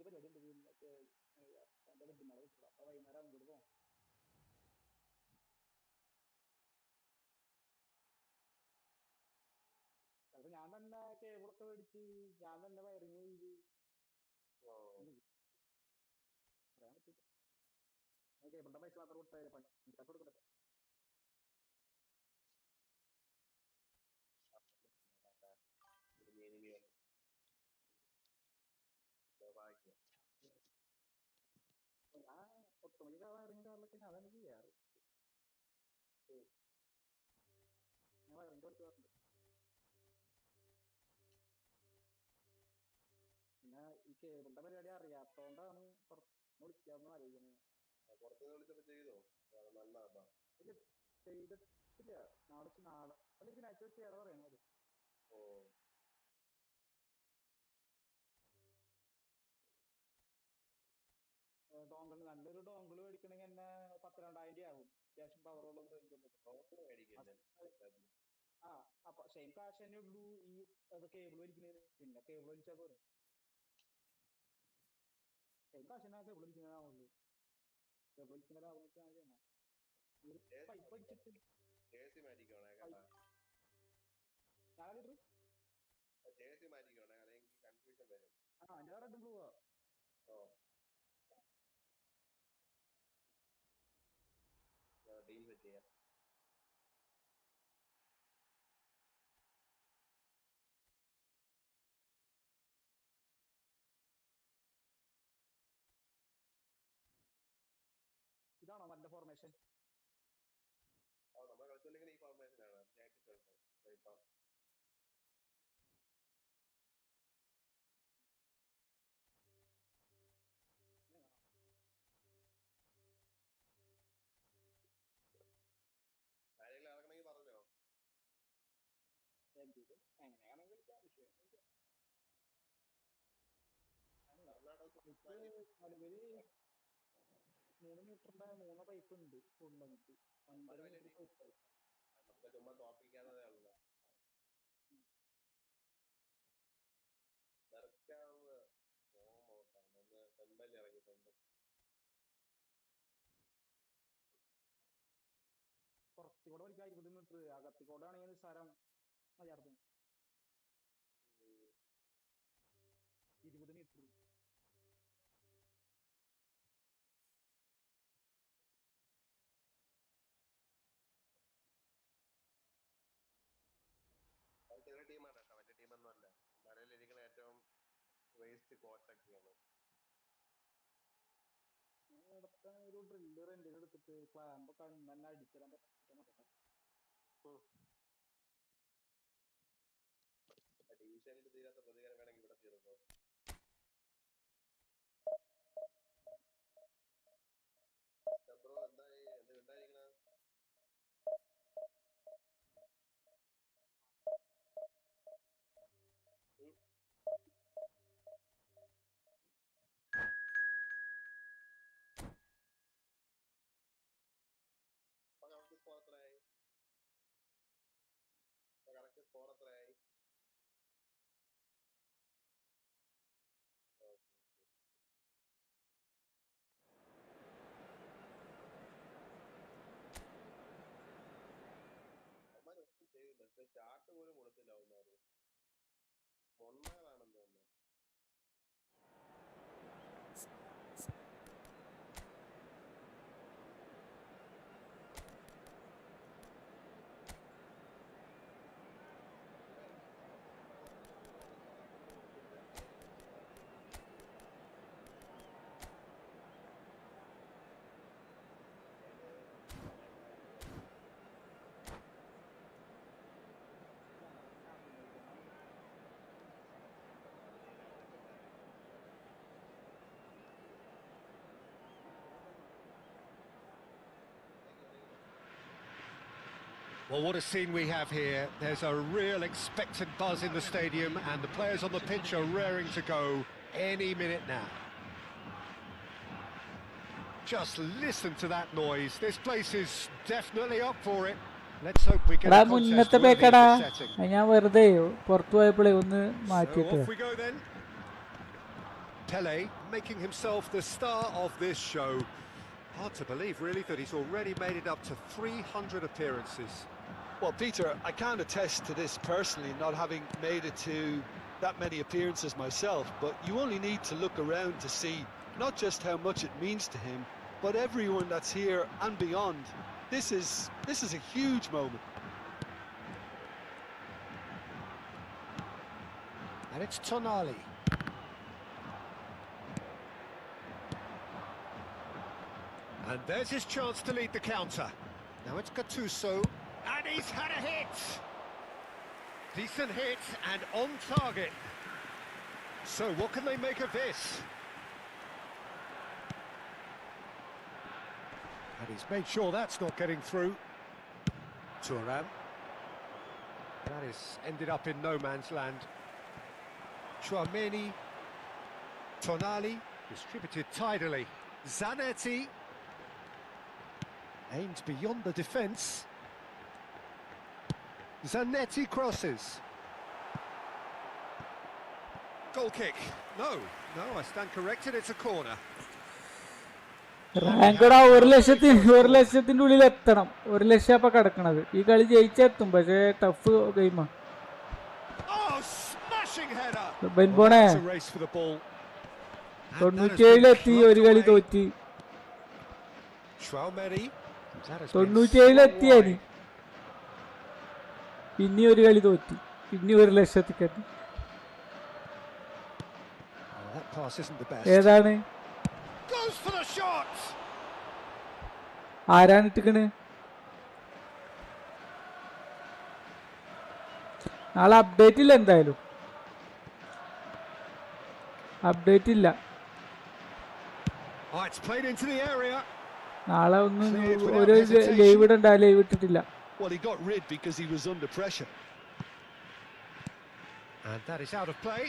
പരിപാടി ഉണ്ട്. അപ്പൊ വൈകുന്നേരം അങ്ങോട്ട് പോകാം. അപ്പൊ ഞാൻ തന്നെ കേബിളൊക്കെ മേടിച്ച് ഞാൻ തന്നെ വയറിങ് ചെയ്ത് പറയാൻ പറ്റില്ല. കേബിളിന്റെ പൈസ മാത്രം കൊടുത്താൽ പണിക്കാർക്ക് കൊടുക്കട്ടെ. ഞാൻ ഒട്ടുമിക്ക വയറിങ് കാറിലൊക്കെ ഞാൻ തന്നെ ചെയ്യാറ്. ഞാൻ വയറിങ് കൊടുക്കാറുണ്ട്. പിന്നെ ഈ കേബിളിന്റെ പരിപാടി അറിയാത്തോണ്ടാണ് വിളിക്കാമെന്ന് ആലോചിക്കുന്നത്. ചെയ്തിട്ടില്ല. നാളെ ശനിയാഴ്ച ചെയ്യാതെ പറയുന്നത്. ഡോങ്കിൾ നല്ലൊരു ഡോങ്കിൾ മേടിക്കണമെങ്കിൽ തന്നെ 10,000-2000 രൂപ ആവും. അത്യാവശ്യം പവറുള്ള അപ്പൊ സെയിം കാശ് തന്നെ ഉള്ളൂ ഈ കേബിൾ വലിക്കുന്നതിന്. പിന്നെ കേബിൾ വലിച്ചാൽ പോരെ. സെയിം കാശ് തന്നെ കേബിൾ വലിക്കുന്നതിനാവുള്ളൂ. കേബിൾ വലിക്കുന്നതിനാവുന്ന ചെയ്യണം. പൈപ്പ് വലിച്ചിട്ട് ഞാൻ റെഡ് ബ്ലൂ ടീം സെറ്റ് ചെയ്യാം. ഇതാണോ നല്ല ഫോർമേഷൻ? നമ്മൾ കളിച്ചോണ്ടിരിക്കുന്ന ഈ ഫോർമേഷൻ ആണ്. ആരെങ്കിലും ഇറങ്ങണമെങ്കിൽ പറഞ്ഞോ. എങ്ങനെയാണെങ്കിൽ വിളിക്കാം. വിഷയം 3 മീറ്ററിന്റെ 3 പൈപ്പ് ഉണ്ട്. നമുക്ക് ചുമ്മാ തോപ്പിക്കാന്നതേ ഉള്ളൂ. ഒന്ന് ടെമ്പൽ ഇറങ്ങിയിട്ടുണ്ട്. പുറത്തിക്കൂടെ വലിക്കാം 20 മീറ്റർ. അകത്തിക്കൂടെ ആണെങ്കിൽ നിസ്സാരം മതിയായിരുന്നു. 20 മീറ്റർ ചെറിയ ടീമാണ് കേട്ടോ, വലിയ ടീമൊന്നും അല്ല. മരയിലിരിക്കുന്ന ഏറ്റവും വേസ്റ്റ് കോച്ചൊക്കെയാണ്. ഒരു ഡ്രില്ല് റെന്റിന് എടുത്തിട്ട് ക്ലാമ്പൊക്കെ തന്നെ അടിച്ചിടാൻ പറ്റും. ഡിവിഷനിൽ തീരാത്ത പ്രതികാരം വേണമെങ്കിൽ ഇവിടെ തീർന്നോ. ബ്രോ എന്തായി? എന്താ ഉണ്ടായിരിക്കണ? സ്റ്റാർട്ട് പോലും കൊടുത്തില്ല അവന്മാര്. മൊണ്ണകളാണെന്ന് തോന്നുന്നു. Well, what a scene we have here. There's a real expectant buzz in the stadium and the players on the pitch are raring to go any minute now. Just listen to that noise. This place is definitely up for it. Let's hope we get a contest worthy of the setting. ഞാൻ വെറുതെ പുറത്തു പോയപ്പോഴേ ഒന്ന് So മാറ്റിയിട്ട് off we go then. Pele making himself the star of this show. Hard to believe really that he's already made it up to 300 appearances. Well, Peter, I can't attest to this personally, not having made it to that many appearances myself, but you only need to look around to see not just how much it means to him, but everyone that's here and beyond. This is a huge moment. And it's Tonali. And there's his chance to lead the counter. Now it's Gattuso, and he's had a hit! Decent hit and on target. So what can they make of this? And he's made sure that's not getting through. Thuram. That is ended up in no man's land. Tchouaméni. Tonali, distributed tidily. Zanetti. Aimed beyond the defence. Zanetti crosses. Goal kick. No, I stand corrected, it's a corner. റാങ്കടാ 1,00,000 ഉള്ളിൽ എത്തണം. 1,00,000 അപ്പൊ കിടക്കണത്. ഈ കളി ജയിച്ചെത്തും, പക്ഷേ tough ഗെയിമാ. ബെൻബോണേ 97 ഒരു കളി തോറ്റി. 97 പിന്നെ ഒരു കളി തോറ്റി. പിന്നെ 1,00,000 ഏതാണ് ആരാണ് ഇട്ടിക്കണ്? നാളെ അപ്ഡേറ്റ് ഇല്ല, എന്തായാലും അപ്ഡേറ്റ് ഇല്ല. നാളെ ഒന്നും ഒരു ലൈവ് ഇടണ്ട, ലൈവ് ഇട്ടിട്ടില്ല. Well, he got rid because he was under pressure. And that is out of play.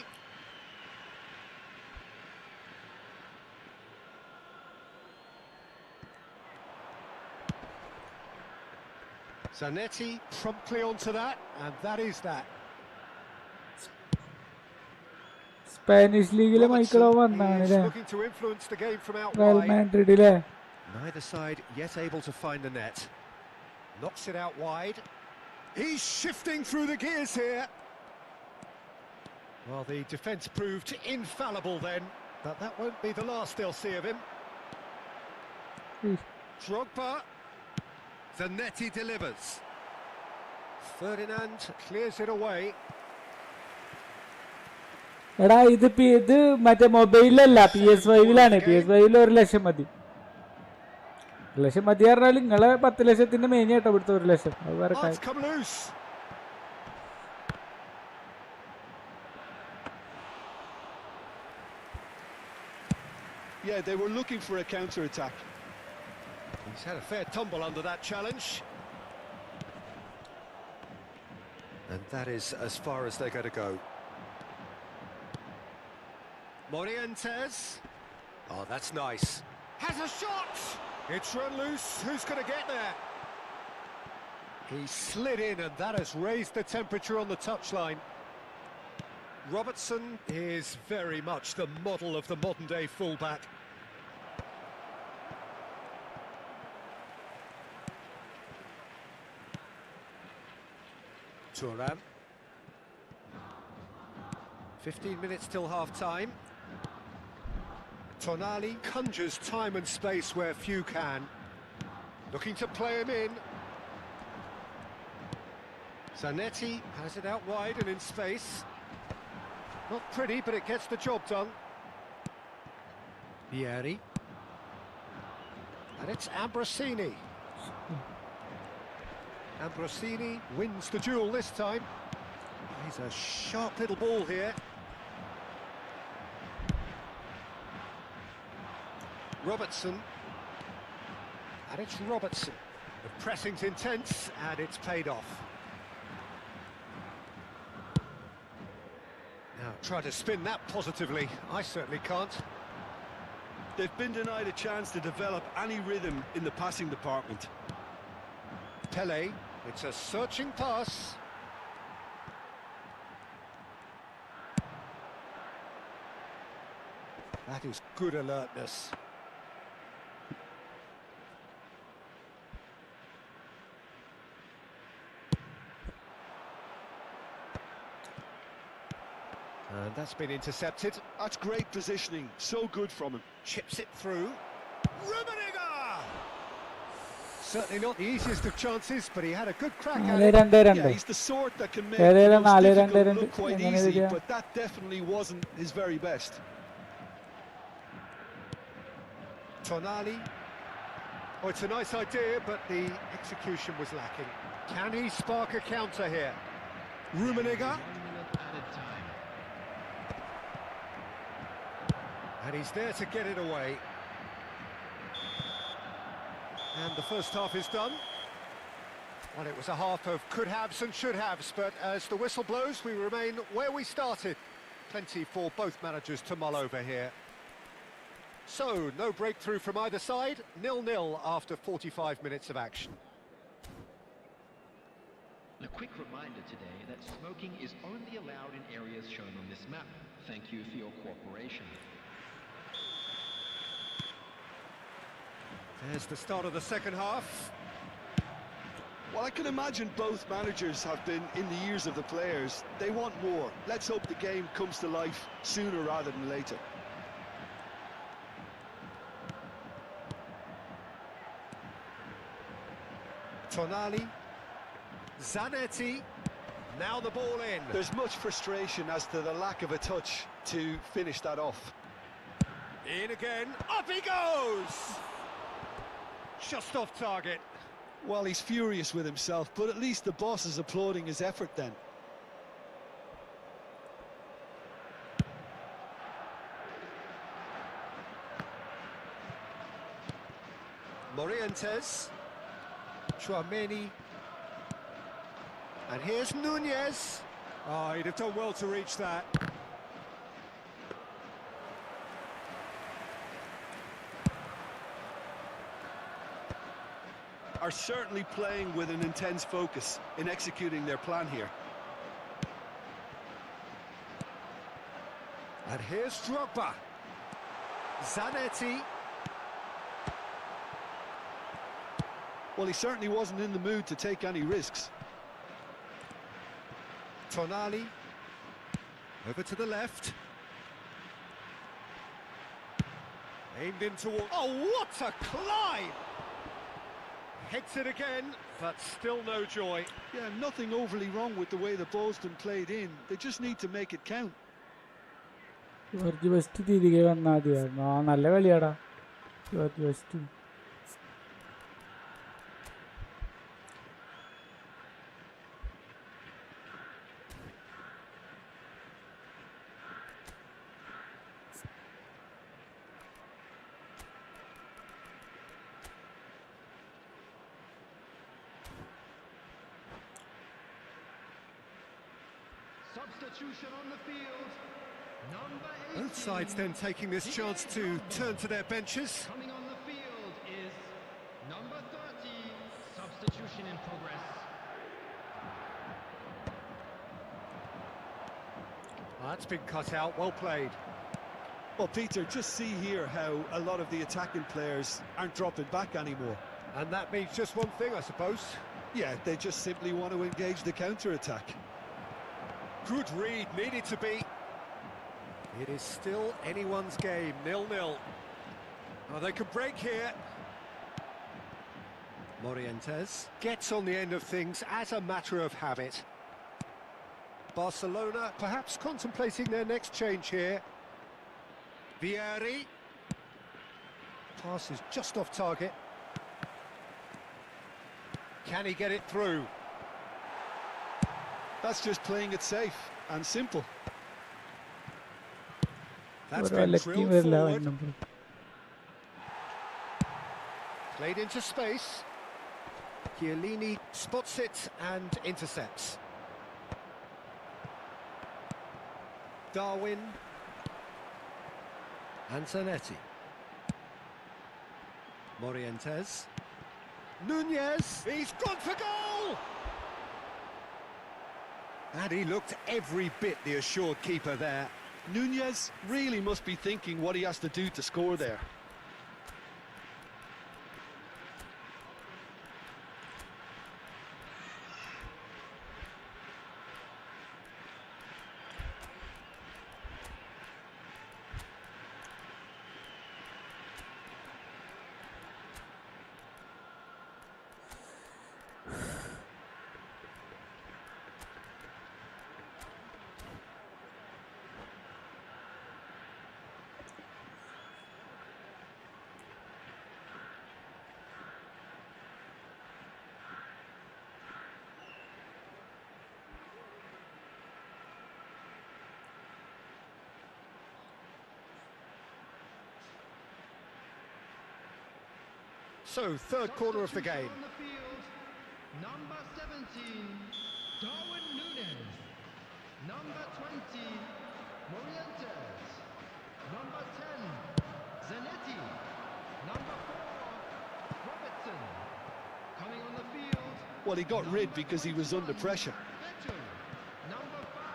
Zanetti promptly onto that, and that is that. Spanish ലീഗിലെ മൈക്കിളോ വന്നാണ് Real മാഡ്രിഡിലെ. Neither side yet able to find the net. Knocks it out wide. He's shifting through the gears here. Well, the defence proved infallible then, but that won't be the last they'll see of him. Drogba. Zanetti delivers. Ferdinand clears it away. എടാ ഇത് മറ്റേ മൊബൈലിലല്ല, PS5ലാണ്. PS5 1,00,000 മതി. 1,00,000 മതി പറഞ്ഞാൽ നിങ്ങളെ 10,00,000 main ആയിട്ടോ ഇവിടുത്തെ 1,00,000. അത് വേറെ കാര്യം. Yeah, they were looking for a counter-attack. He's had a fair tumble under that challenge. And that is as far as they're going to go. Morientes. Oh, that's nice. Has a shot! It's run loose. Who's going to get there? He slid in and that has raised the temperature on the touchline. Robertson is very much the model of the modern-day fullback. Turan. 15 minutes till half-time. Tonali conjures time and space where few can. Looking to play him in. Zanetti has it out wide and in space. Not pretty, but it gets the job done. Vieri. And it's Ambrosini. Ambrosini wins the duel this time. He's a sharp little ball here. Robertson. And it's Robertson. The pressing's intense, and it's paid off. Now, try to spin that positively. I certainly can't. They've been denied a chance to develop any rhythm in the passing department. Pele, it's a searching pass. That is good alertness. And that's been intercepted. That's great positioning, so good from him. Chips it through. Rummenigge! Certainly not the easiest of chances, but he had a good crack at it. Yeah, he's the sort that can make the most difficult look quite easy, but that definitely wasn't his very best. Tonali. Oh, it's a nice idea, but the execution was lacking. Can he spark a counter here? Rummenigge. And he's there to get it away. And the first half is done. Well, it was a half of could-haves and should-haves, but as the whistle blows, we remain where we started. Plenty for both managers to mull over here. So, no breakthrough from either side, 0-0 after 45 minutes of action. A quick reminder today that smoking is only allowed in areas shown on this map. Thank you for your cooperation. There's the start of the second half. Well, I can imagine both managers have been in the ears of the players. They want more. Let's hope the game comes to life sooner rather than later. Tonali. Zanetti. Now the ball in. There's much frustration as to the lack of a touch to finish that off. In again. Up he goes! Just off target. Well, he's furious with himself, but at least the boss is applauding his effort then. Morientes. Chouameni. And here's Nunez. Oh, he'd have done well to reach that. Are certainly playing with an intense focus in executing their plan here. And here's Drogba. Zanetti. Well, he certainly wasn't in the mood to take any risks. Tonali. Over to the left. Aimed in toward... Oh, what a climb! Hits it again, but still no joy. Yeah, nothing overly wrong with the way the ball's been played in. They just need to make it count. Substitution on the field. Number 18. Both sides then taking this chance to turn to their benches. Coming on the field is number 30. Substitution in progress. That's been cut out, well played. Well, Peter, just see here how a lot of the attacking players aren't dropping back anymore. And that means just one thing, I suppose. Yeah, they just simply want to engage the counter-attack. Good read, needed to be. It is still anyone's game, 0-0. Oh, they could break here. Morientes gets on the end of things as a matter of habit. Barcelona perhaps contemplating their next change here. Vieri. Pass is just off target. Can he get it through? That's just playing it safe and simple. That's been drilled forward. Played into space. Chiellini spots it and intercepts. Darwin. Antonetti. Morientes. Nunez. He's gone for goal! And he looked every bit the assured keeper there. Nunez really must be thinking what he has to do to score there. So, third quarter of the game. On the field, number 17, Darwin Nunez. Number 20, Morientes. Number 10, Zanetti. Number 4, Robertson. Coming on the field. Well, he got rid because he was under pressure. Number 5,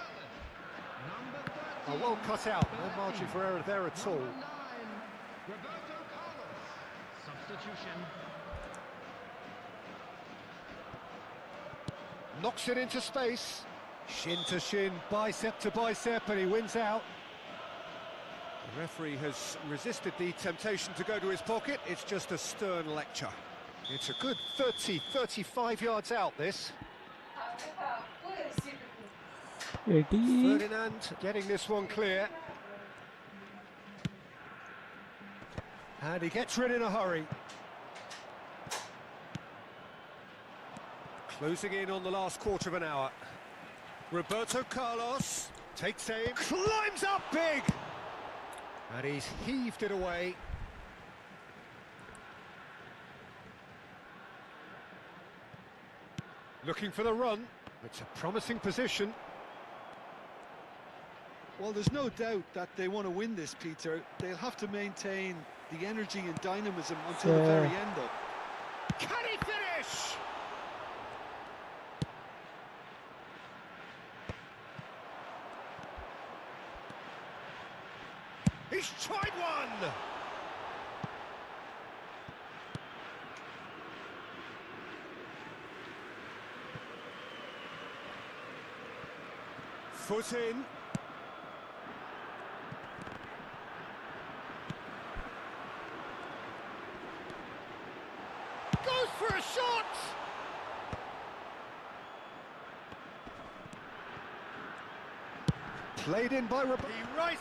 Sterling. Number 13, Well cut out, no margin for error there at all. Number 9, Roberto Carlos. Substitution. Knocks it into space. Shin to shin, bicep to bicep, and he wins out. The referee has resisted the temptation to go to his pocket. It's just a stern lecture. It's a good 35 yards out, this. 80. Ferdinand getting this one clear. And he gets rid in a hurry. Closing in on the last quarter of an hour. Roberto Carlos takes aim, climbs up big! And he's heaved it away. Looking for the run. It's a promising position. Well, there's no doubt that they want to win this, Peter. They'll have to maintain the energy and dynamism until the very end, though. Can he finish? He's tried one! Foot in. Goes for a shot! Played in by Roberto. He rises!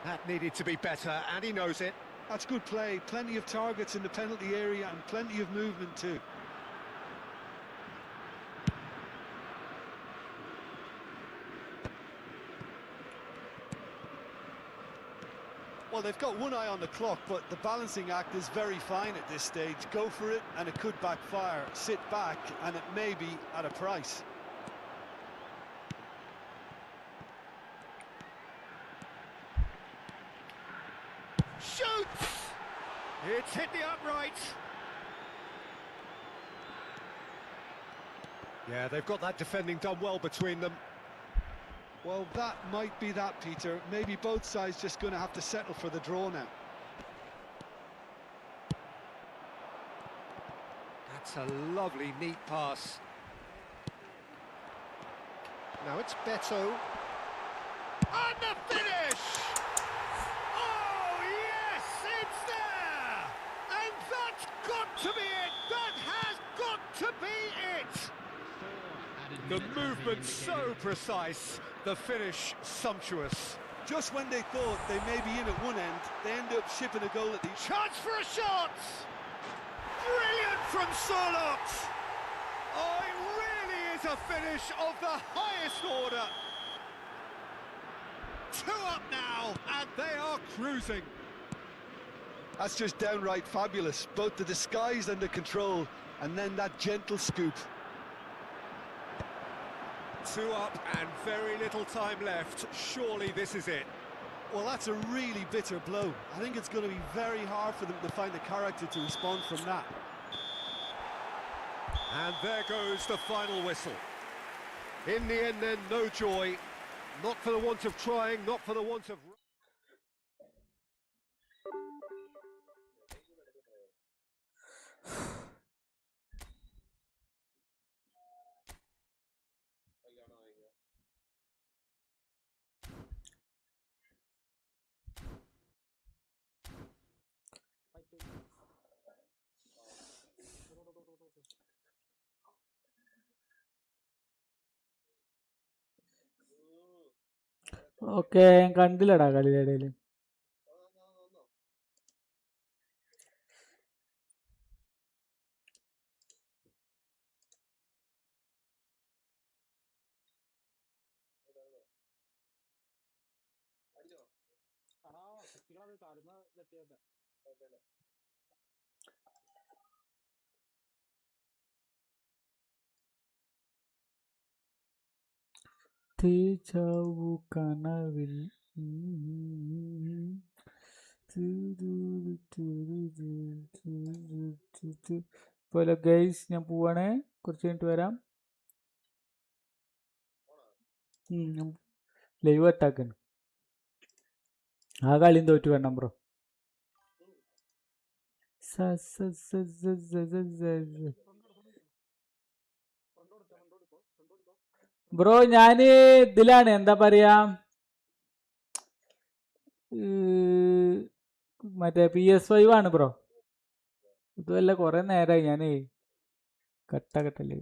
That needed to be better, and he knows it. That's good play. Plenty of targets in the penalty area and plenty of movement too. Well, they've got one eye on the clock, but the balancing act is very fine at this stage. Go for it, and it could backfire. Sit back, and it may be at a price. Shoots! It's hit the upright. Yeah, they've got that defending done well between them. Well, that might be that, Peter. Maybe both sides just going to have to settle for the draw now. That's a lovely, neat pass. Now it's Beto. And the finish! Oh, yes, it's there! And that's got to be it! That has got to be it! The movement so precise, the finish sumptuous. Just when they thought they may be in at one end, they end up shipping a goal at the... Chance for a shot! Brilliant from Solot! Oh, it really is a finish of the highest order. 2 up now, and they are cruising. That's just downright fabulous. Both the disguise and the control, and then that gentle scoop. 2 up and very little time left. Surely this is it. Well, that's a really bitter blow. I think it's going to be very hard for them to find the character to respond from that. And there goes the final whistle. In the end then, no joy. Not for the want of trying, not for the want of... okay, ഞാൻ കണ്ടില്ലടാ കളിയുടെ ഇടയിൽ. തേച്ചാവു കനവിൽ പോലെ guys, ഞാൻ പോവാണേ, കുറച്ച് കഴിഞ്ഞിട്ട് വരാം. ലൈവ് അറ്റാക്കാണ്. ആ കളിയും തോറ്റു വേണം ബ്രോ. ബ്രോ ഞാന് ഇതിലാണ്, എന്താ പറയാ, മറ്റേ PS5 ആണ് ബ്രോ. ഇതുമല്ല, കൊറേ നേരമായി ഞാനേ കട്ടല്ലേ.